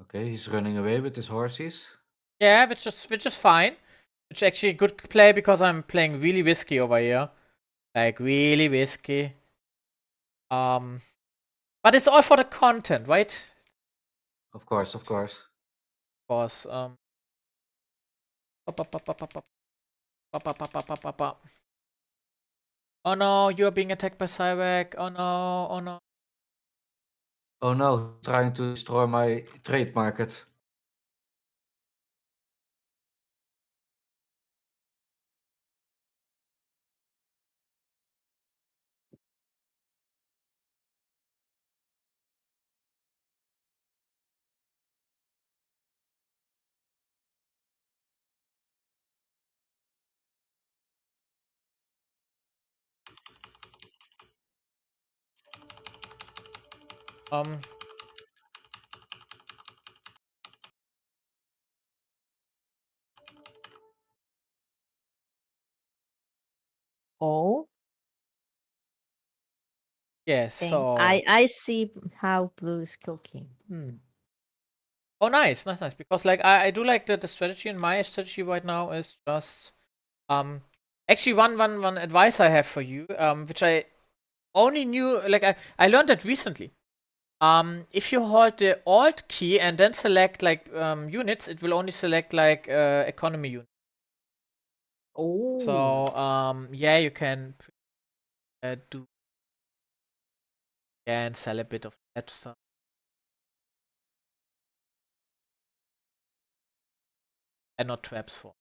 Okay, he's running away with his horses. Yeah, which is fine. Which actually a good play because I'm playing really risky over here. Like really risky. But it's all for the content, right? Of course. Of course. Oh no, you're being attacked by Cyrek. Oh no. Oh no, trying to destroy my trade market. Um. Oh. Yes. Dang. So. I see how blue is cooking. Oh, nice. Because like I do like the strategy, and my strategy right now is just actually one advice I have for you, which I only knew, like I learned that recently. If you hold the Alt key and then select like units, it will only select like economy units. Oh. So yeah, you can do and sell a bit of that stuff. And not traps for.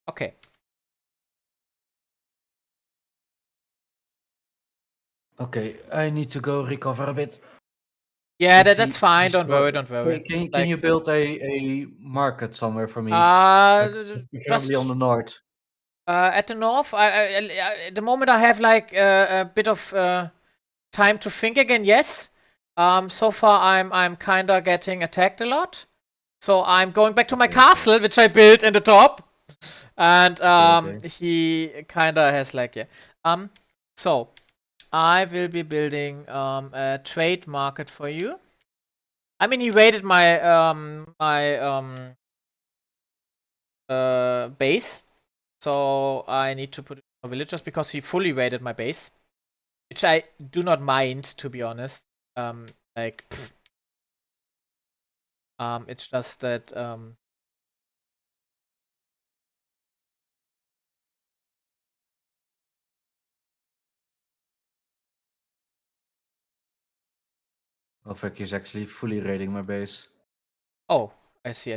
Okay. Okay, I need to go recover a bit. Yeah, that's fine. Don't worry. Can you build a market somewhere for me? Just Preferably on the north. at the north. At the moment I have like a bit of time to think again. Yes. So far I'm kinda getting attacked a lot. So I'm going back to my castle, which I built in the top. And he kinda has like so I will be building a trade market for you. I mean, he raided my base, so I need to put it in villagers because he fully raided my base, which I do not mind, to be honest. Like, it's just that Ulfric is actually fully raiding my base. Oh, I see.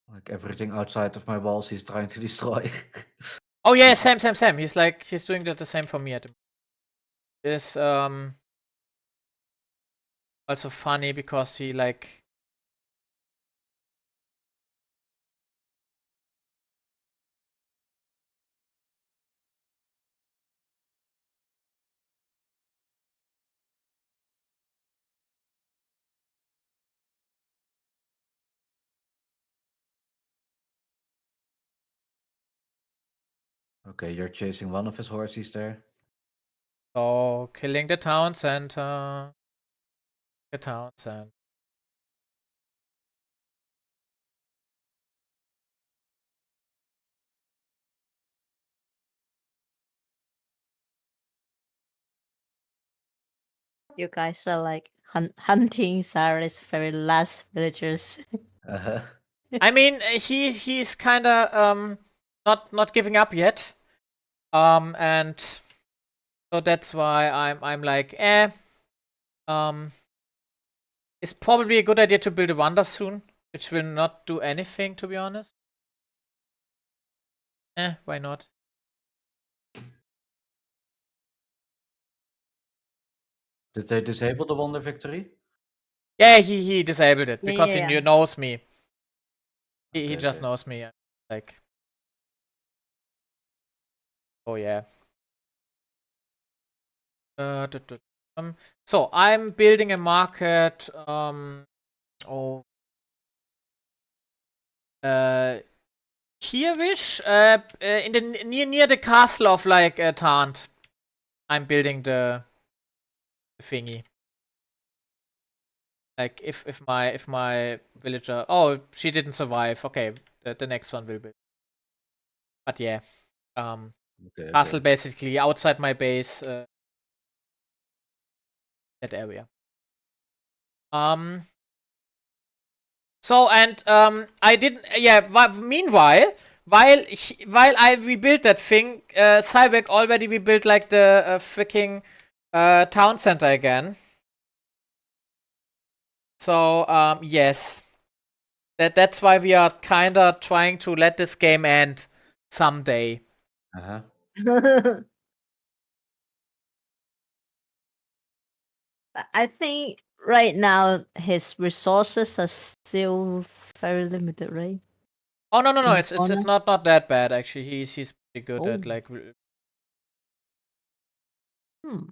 Like everything outside of my walls, he's trying to destroy. Oh yeah, same. He's doing that the same for me at the moment. It's also funny because he like. Okay, you're chasing one of his horses there. So killing the town center. The town center. You guys are like hunting Sarah's very last villagers. I mean, he's kind of not giving up yet, and so that's why I'm like it's probably a good idea to build a wonder soon, which will not do anything, to be honest. Why not? Did they disable the Wonder Victory? Yeah, he disabled it because Yeah. he knows me. He Okay, just okay. knows me. Like, oh yeah. So I'm building a market. Here-ish, in the near the castle of like Tarnt. I'm building the thingy. Like if my villager, oh, she didn't survive. Okay, the next one will be. But yeah, castle basically outside my base. That area. So and I didn't. Yeah. Meanwhile, while I rebuilt that thing, Cybeck already rebuilt like the freaking town center again. So yes, that's why we are kinda trying to let this game end someday. I think right now his resources are still very limited, right? Oh no, in the it's corner? not that bad actually. He's pretty good at Oh. like. Hmm.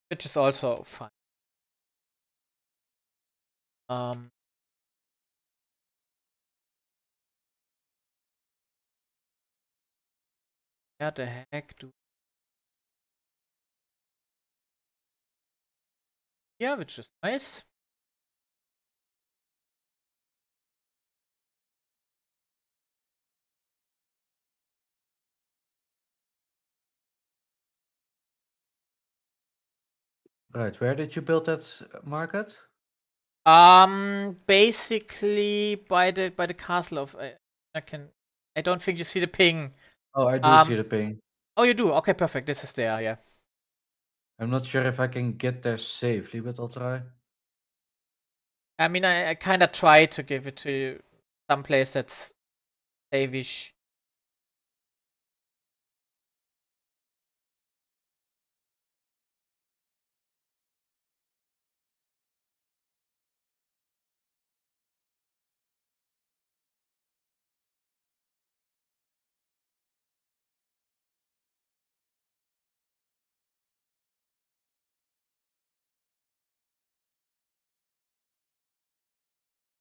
Which is also fun. Where the heck do? Yeah, which is nice. Right, where did you build that market? Basically by the castle of I don't think you see the ping. Oh, I do see the ping. Oh, you do? Okay, perfect. This is there, yeah. I'm not sure if I can get there safely, but I'll try. I mean, I kind of try to give it to some place that's safe-ish.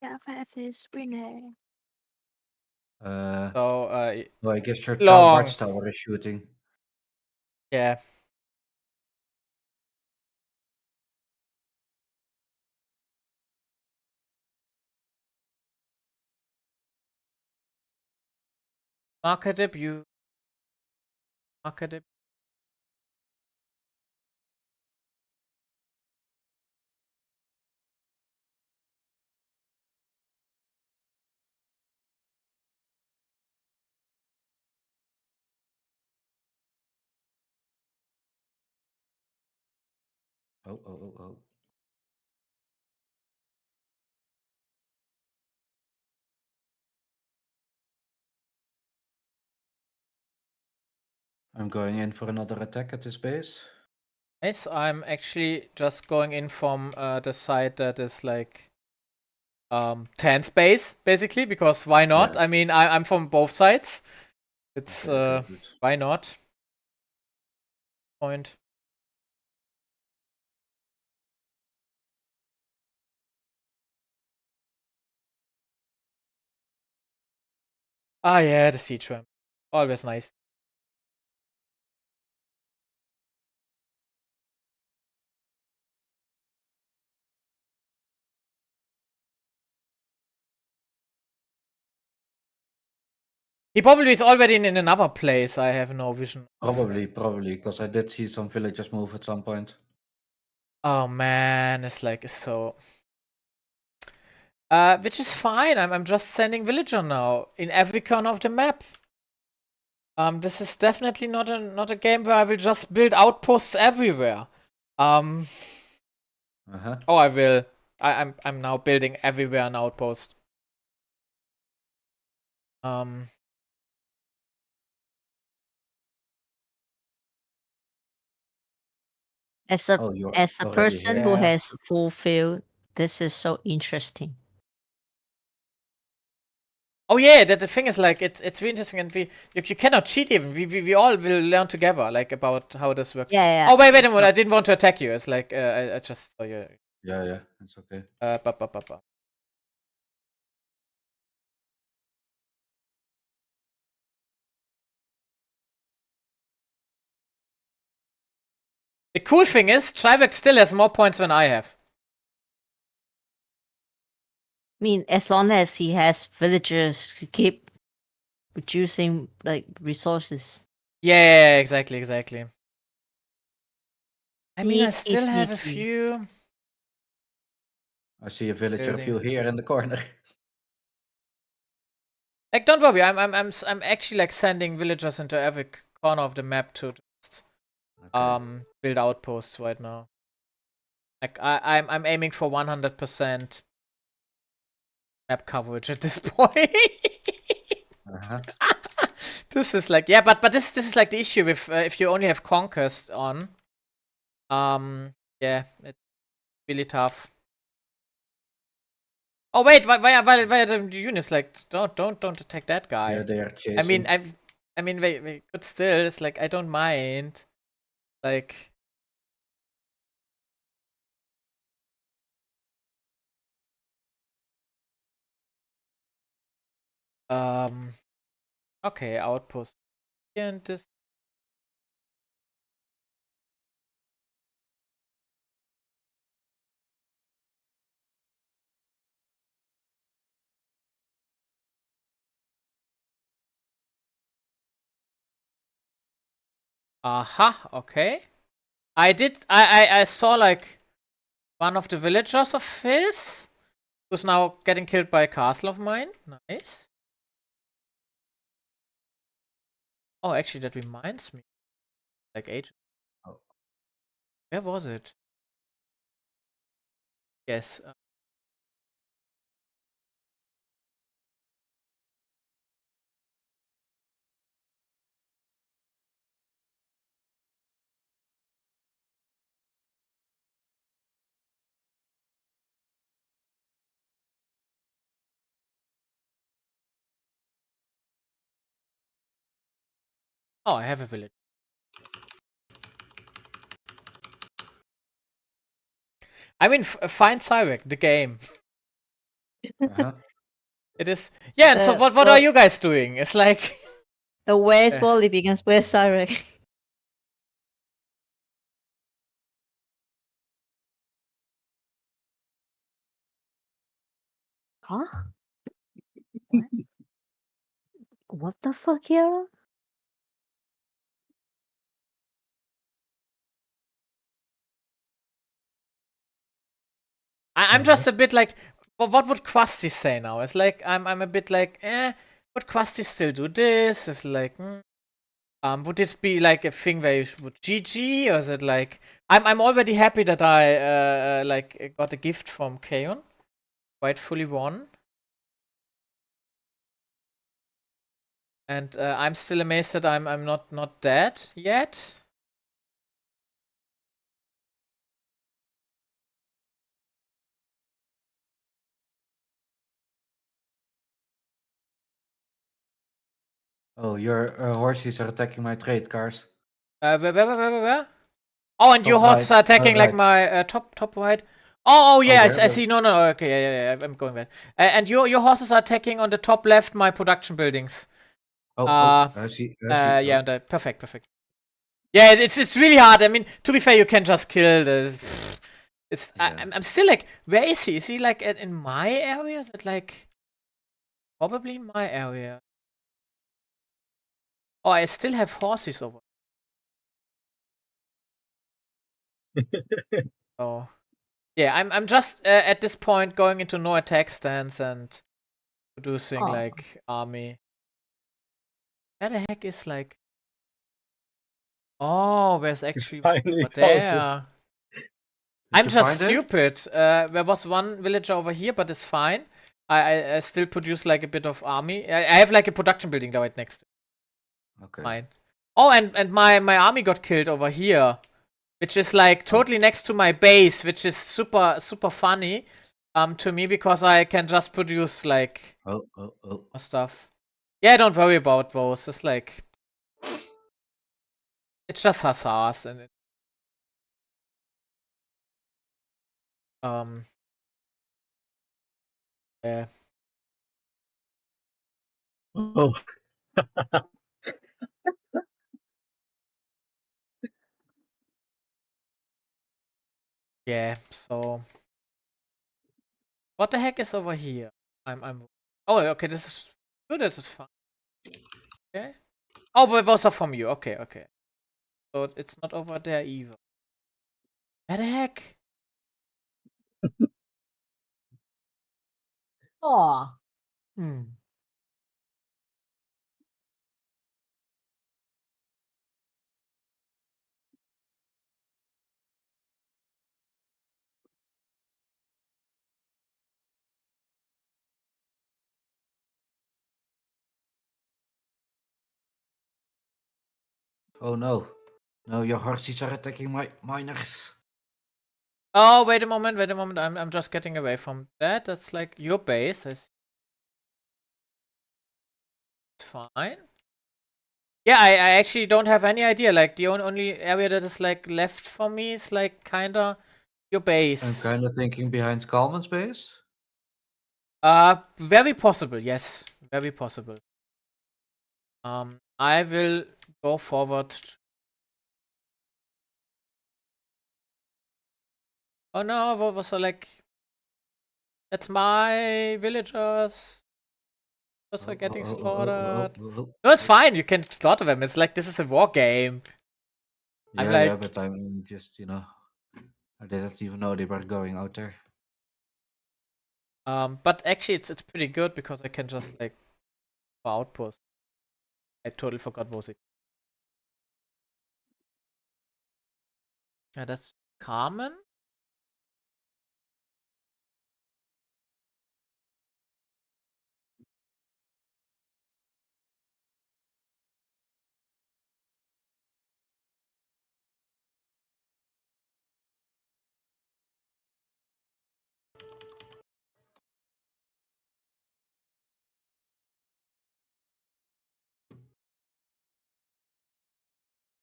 Yeah, fast is springy. So, No, I guess your long. watchtower is shooting. Yeah. Market debut. Market debut. Oh. I'm going in for another attack at this base. Nice. I'm actually just going in from the side that is like 10 space, basically, because why not? Yeah. I mean, I'm from both sides. It's Okay, good. why not? Point. Ah, yeah, the siege ramp. Always nice. He probably is already in another place. I have no vision. Probably, because I did see some villagers move at some point. Oh man, it's like so. Which is fine. I'm just sending villager now in every corner of the map. This is definitely not a game where I will just build outposts everywhere. Oh, I will. I'm now building everywhere an outpost. As a person who Yeah. has fulfilled, this is so interesting. Oh yeah, that the thing is like it's really interesting, and you cannot cheat even. We all will learn together like about how this works. Yeah. Oh wait a minute! I didn't want to attack you. It's like I just saw you. Yeah, it's okay. The cool thing is, Tribex still has more points than I have. I mean, as long as he has villagers to keep producing like resources. Yeah, exactly. I mean, I Sneaky, still have a sneaky. few. I see a villager of you Buildings. here in the corner. Like, don't worry. I'm actually like sending villagers into every corner of the map to just build outposts right now. Like I'm aiming for 100%. map coverage at this point. Uh-huh. This is like, yeah, but this is like the issue with if you only have Conquest on. Yeah, it's really tough. Oh wait, why are the units like don't attack that guy? Yeah, they are chasing. I mean, wait, but still, it's like I don't mind. Like, okay, outpost here and this. Aha, okay. I saw like one of the villagers of his who's now getting killed by a castle of mine. Nice. Oh, actually, that reminds me. Like age. Oh. Where was it? Yes. Oh, I have a village. I mean, find Cyrek, the game. Uh-huh. It is. Yeah, and so what are you guys doing? It's like. The where's Wally begins where's Cyrek? Huh? What? What the fuck, Yara? I'm just a bit like, what would Krusty say now? It's like I'm a bit like, would Krusty still do this? It's like, would this be like a thing where you would GG, or is it like I'm already happy that I like got a gift from Kaon, quite fully won, and I'm still amazed that I'm not dead yet. Oh, your horses are attacking my trade cars. Where? Oh, and your Top horses right, are attacking like right. my top right. Oh yeah, I where? see. No, okay, yeah, I'm going back. And your horses are attacking on the top left my production buildings. I see. Yeah, perfect. Yeah, it's really hard. I mean, to be fair, you can just kill the. It's Yeah. I'm still like, where is he? Is he like in my area? Is it like probably in my area? Oh, I still have horses over. Oh, yeah. I'm just at this point going into no attack stance and producing like army. Where the heck is like? Oh, where's actually over there? I'm just stupid. There was one villager over here, but it's fine. I still produce like a bit of army. I have like a production building right next to it. Okay. Fine. Oh, and my army got killed over here, which is like totally next to my base, which is super funny to me because I can just produce like more stuff. Yeah, don't worry about those. It's like it's just hussars and it, yeah. Oh. Yeah, so what the heck is over here? I'm oh, okay, this is good, this is fine. Okay. Oh, but those are from you. Okay. So it's not over there either. Where the heck? Aw. Hmm. Oh no. No, your horses are attacking my miners. Oh, wait a moment. I'm just getting away from that. That's like your base. It's fine. Yeah, I actually don't have any idea. Like the only area that is like left for me is like kinda your I'm base. kind of thinking behind Kalman's base. Very possible. Yes, very possible. I will go forward. Oh no, what was I like? That's my villagers. Those are getting slaughtered. No, it's fine. You can slaughter them. It's like this is a war game. I'm Yeah, like, but I'm just, I didn't even know they were going out there. but actually, it's pretty good because I can just like go outpost. I totally forgot what it. Yeah, that's Carmen.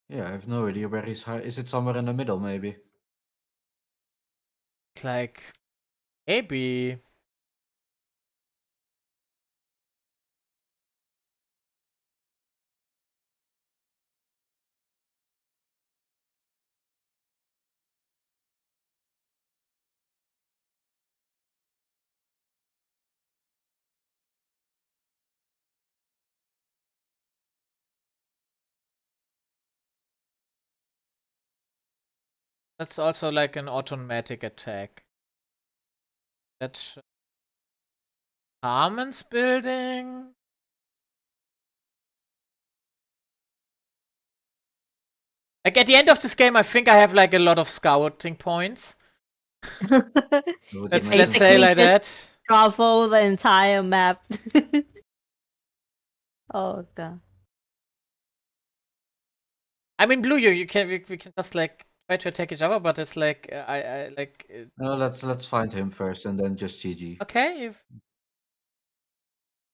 Yeah, I have no idea where he's high. Is it somewhere in the middle, maybe? It's like maybe. That's also like an automatic attack. That's Carmen's building. Like at the end of this game, I think I have like a lot of scouting points. let's say like that. Travel the entire map. Oh god. I mean, blue, we can just like try to attack each other, but it's like I like. No, let's find him first and then just GG. Okay.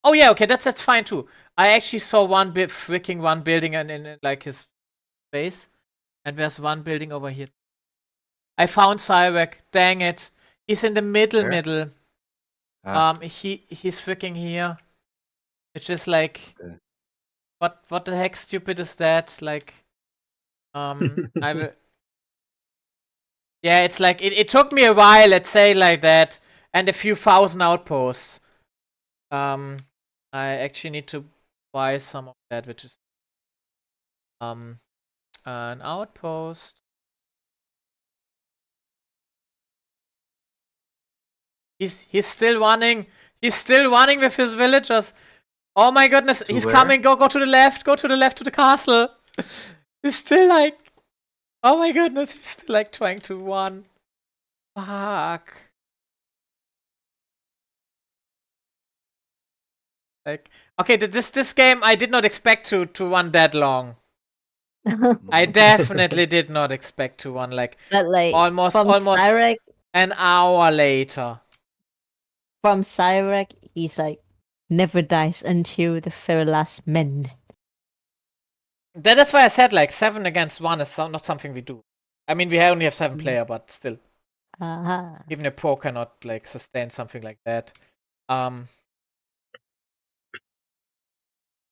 Oh yeah, okay, that's fine too. I actually saw one one building in like his base, and there's one building over here. I found Cyrek. Dang it, he's in the middle. He's freaking here. It's just like, what the heck, stupid is that? Like, I will. Yeah, it's like it took me a while, let's say like that, and a few thousand outposts. I actually need to buy some of that, which is an outpost. He's still running. He's still running with his villagers. Oh my goodness, he's coming. Go to the left. Go to the left to the castle. He's still like, oh my goodness, he's still like trying to run. Fuck. Like, okay, this game I did not expect to run that long. I definitely did not expect to run like, almost Cyrek, an hour later. From Cyrek, he's like never dies until the very last minute. That's why I said like 7 against 1 is not something we do. I mean, we only have 7 player, but still. Even a pro cannot like sustain something like that.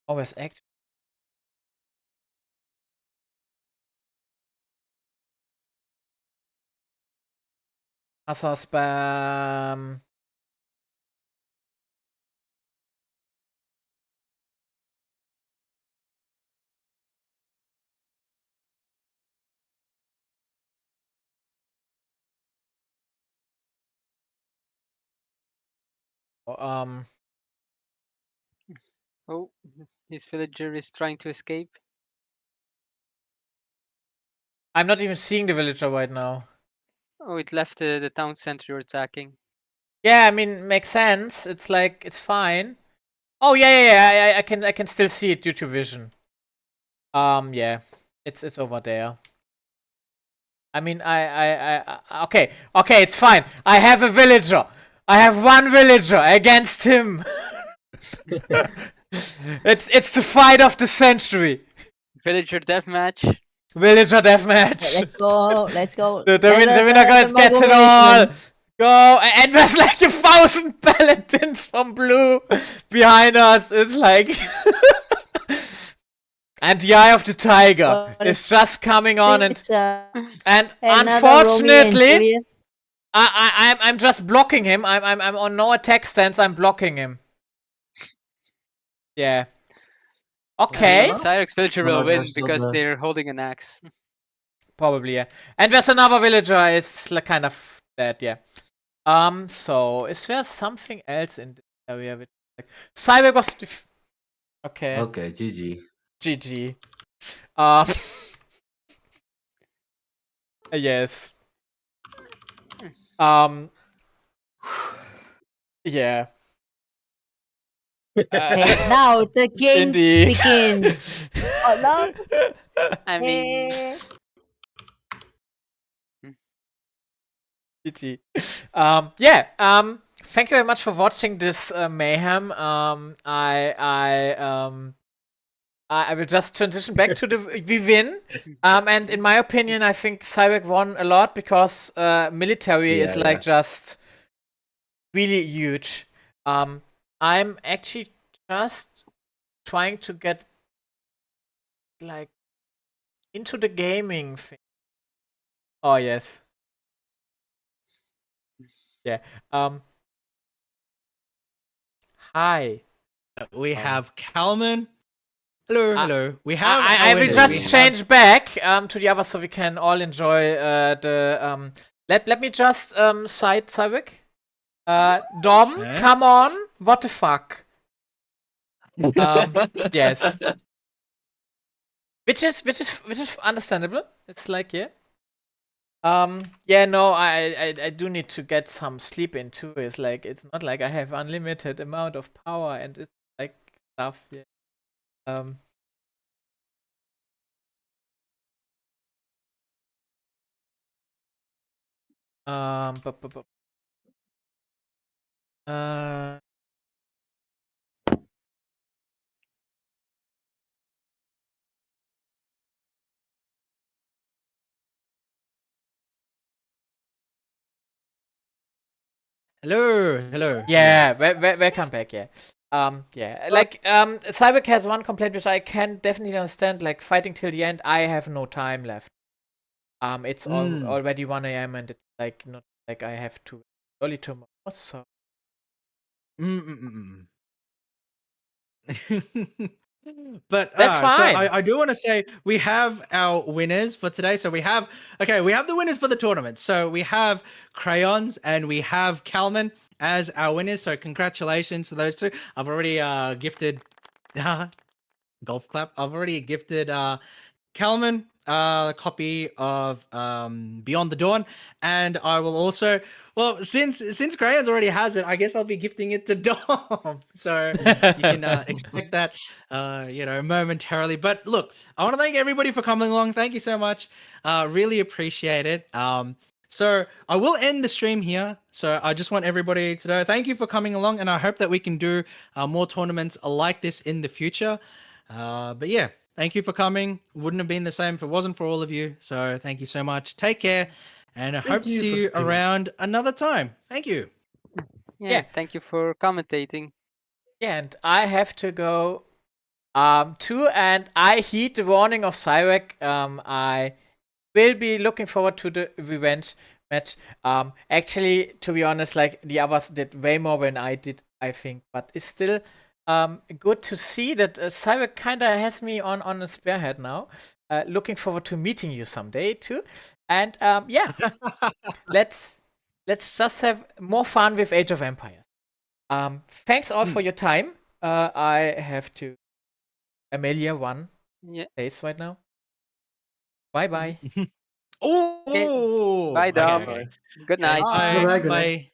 Always act. Asa spam. Oh, his villager is trying to escape. I'm not even seeing the villager right now. Oh, it left the town center you're attacking. Yeah, I mean, makes sense. It's like, it's fine. Oh yeah. I can still see it due to vision. Yeah. It's over there. I mean, okay, it's fine. I have a villager. I have one villager against him. It's the fight of the century. Villager deathmatch. Villager deathmatch. Let's go. The winner gets it all. Go, and there's like 1,000 paladins from blue behind us. It's like, and the Eye of the Tiger is just coming on, and unfortunately, I'm just blocking him. I'm on no attack stance. I'm blocking him. Yeah. Okay. Cyrex villager will win because they're holding an axe. Probably, yeah. And there's another villager. It's like kind of dead, yeah. So is there something else in this area? Which, like, Cyber was okay. Okay, GG. GG. Yes. Yeah. Okay, now the game Indeed. begins. Oh no! I mean, GG. Yeah. Thank you very much for watching this mayhem. I will just transition back to the we win. And in my opinion, I think Cyberk won a lot because military is like just really huge. I'm actually just trying to get like into the gaming thing. Oh yes. Yeah. Hi. We have Kalman. Hello. We have. I will just change back to the other so we can all enjoy the Let me just cite Cyberk. Dom, come on. What the fuck? Yes. Which is understandable. It's like, yeah. Yeah, no, I do need to get some sleep in too. It's like, it's not like I have unlimited amount of power and it's like stuff, yeah. Hello. Yeah, welcome back, yeah. Yeah, like, Cyberk has one complaint which I can definitely understand, like, fighting till the end, I have no time left. It's already 1 a.m. and it's, like, not like I have to early tomorrow, so. But that's fine. So I do want to say we have our winners for today. So we have the winners for the tournament. So we have Crayons and we have Kalman as our winners. So congratulations to those two. I've already gifted golf clap. I've already gifted Kalman a copy of Beyond the Dawn, and I will also, well, since Crayons already has it, I guess I'll be gifting it to Dom. So you can expect that momentarily. But look, I want to thank everybody for coming along. Thank you so much. Really appreciate it. So I will end the stream here. So I just want everybody to know thank you for coming along, and I hope that we can do more tournaments like this in the future. But yeah, thank you for coming. Wouldn't have been the same if it wasn't for all of you. So thank you so much. Take care, and I hope to see you around another time. Thank you. Yeah, thank you for commentating. Yeah, and I have to go too, and I heed the warning of Cyberk. I will be looking forward to the revenge match. Actually, to be honest, like, the others did way more than I did, I think, but it's still good to see that Cyber kind of has me on a spearhead now. Looking forward to meeting you someday too. And yeah, let's just have more fun with Age of Empires. Thanks all for your time. I have to Amelia one place right now. Bye. Okay. Bye, Dom. Okay. Good night. Bye.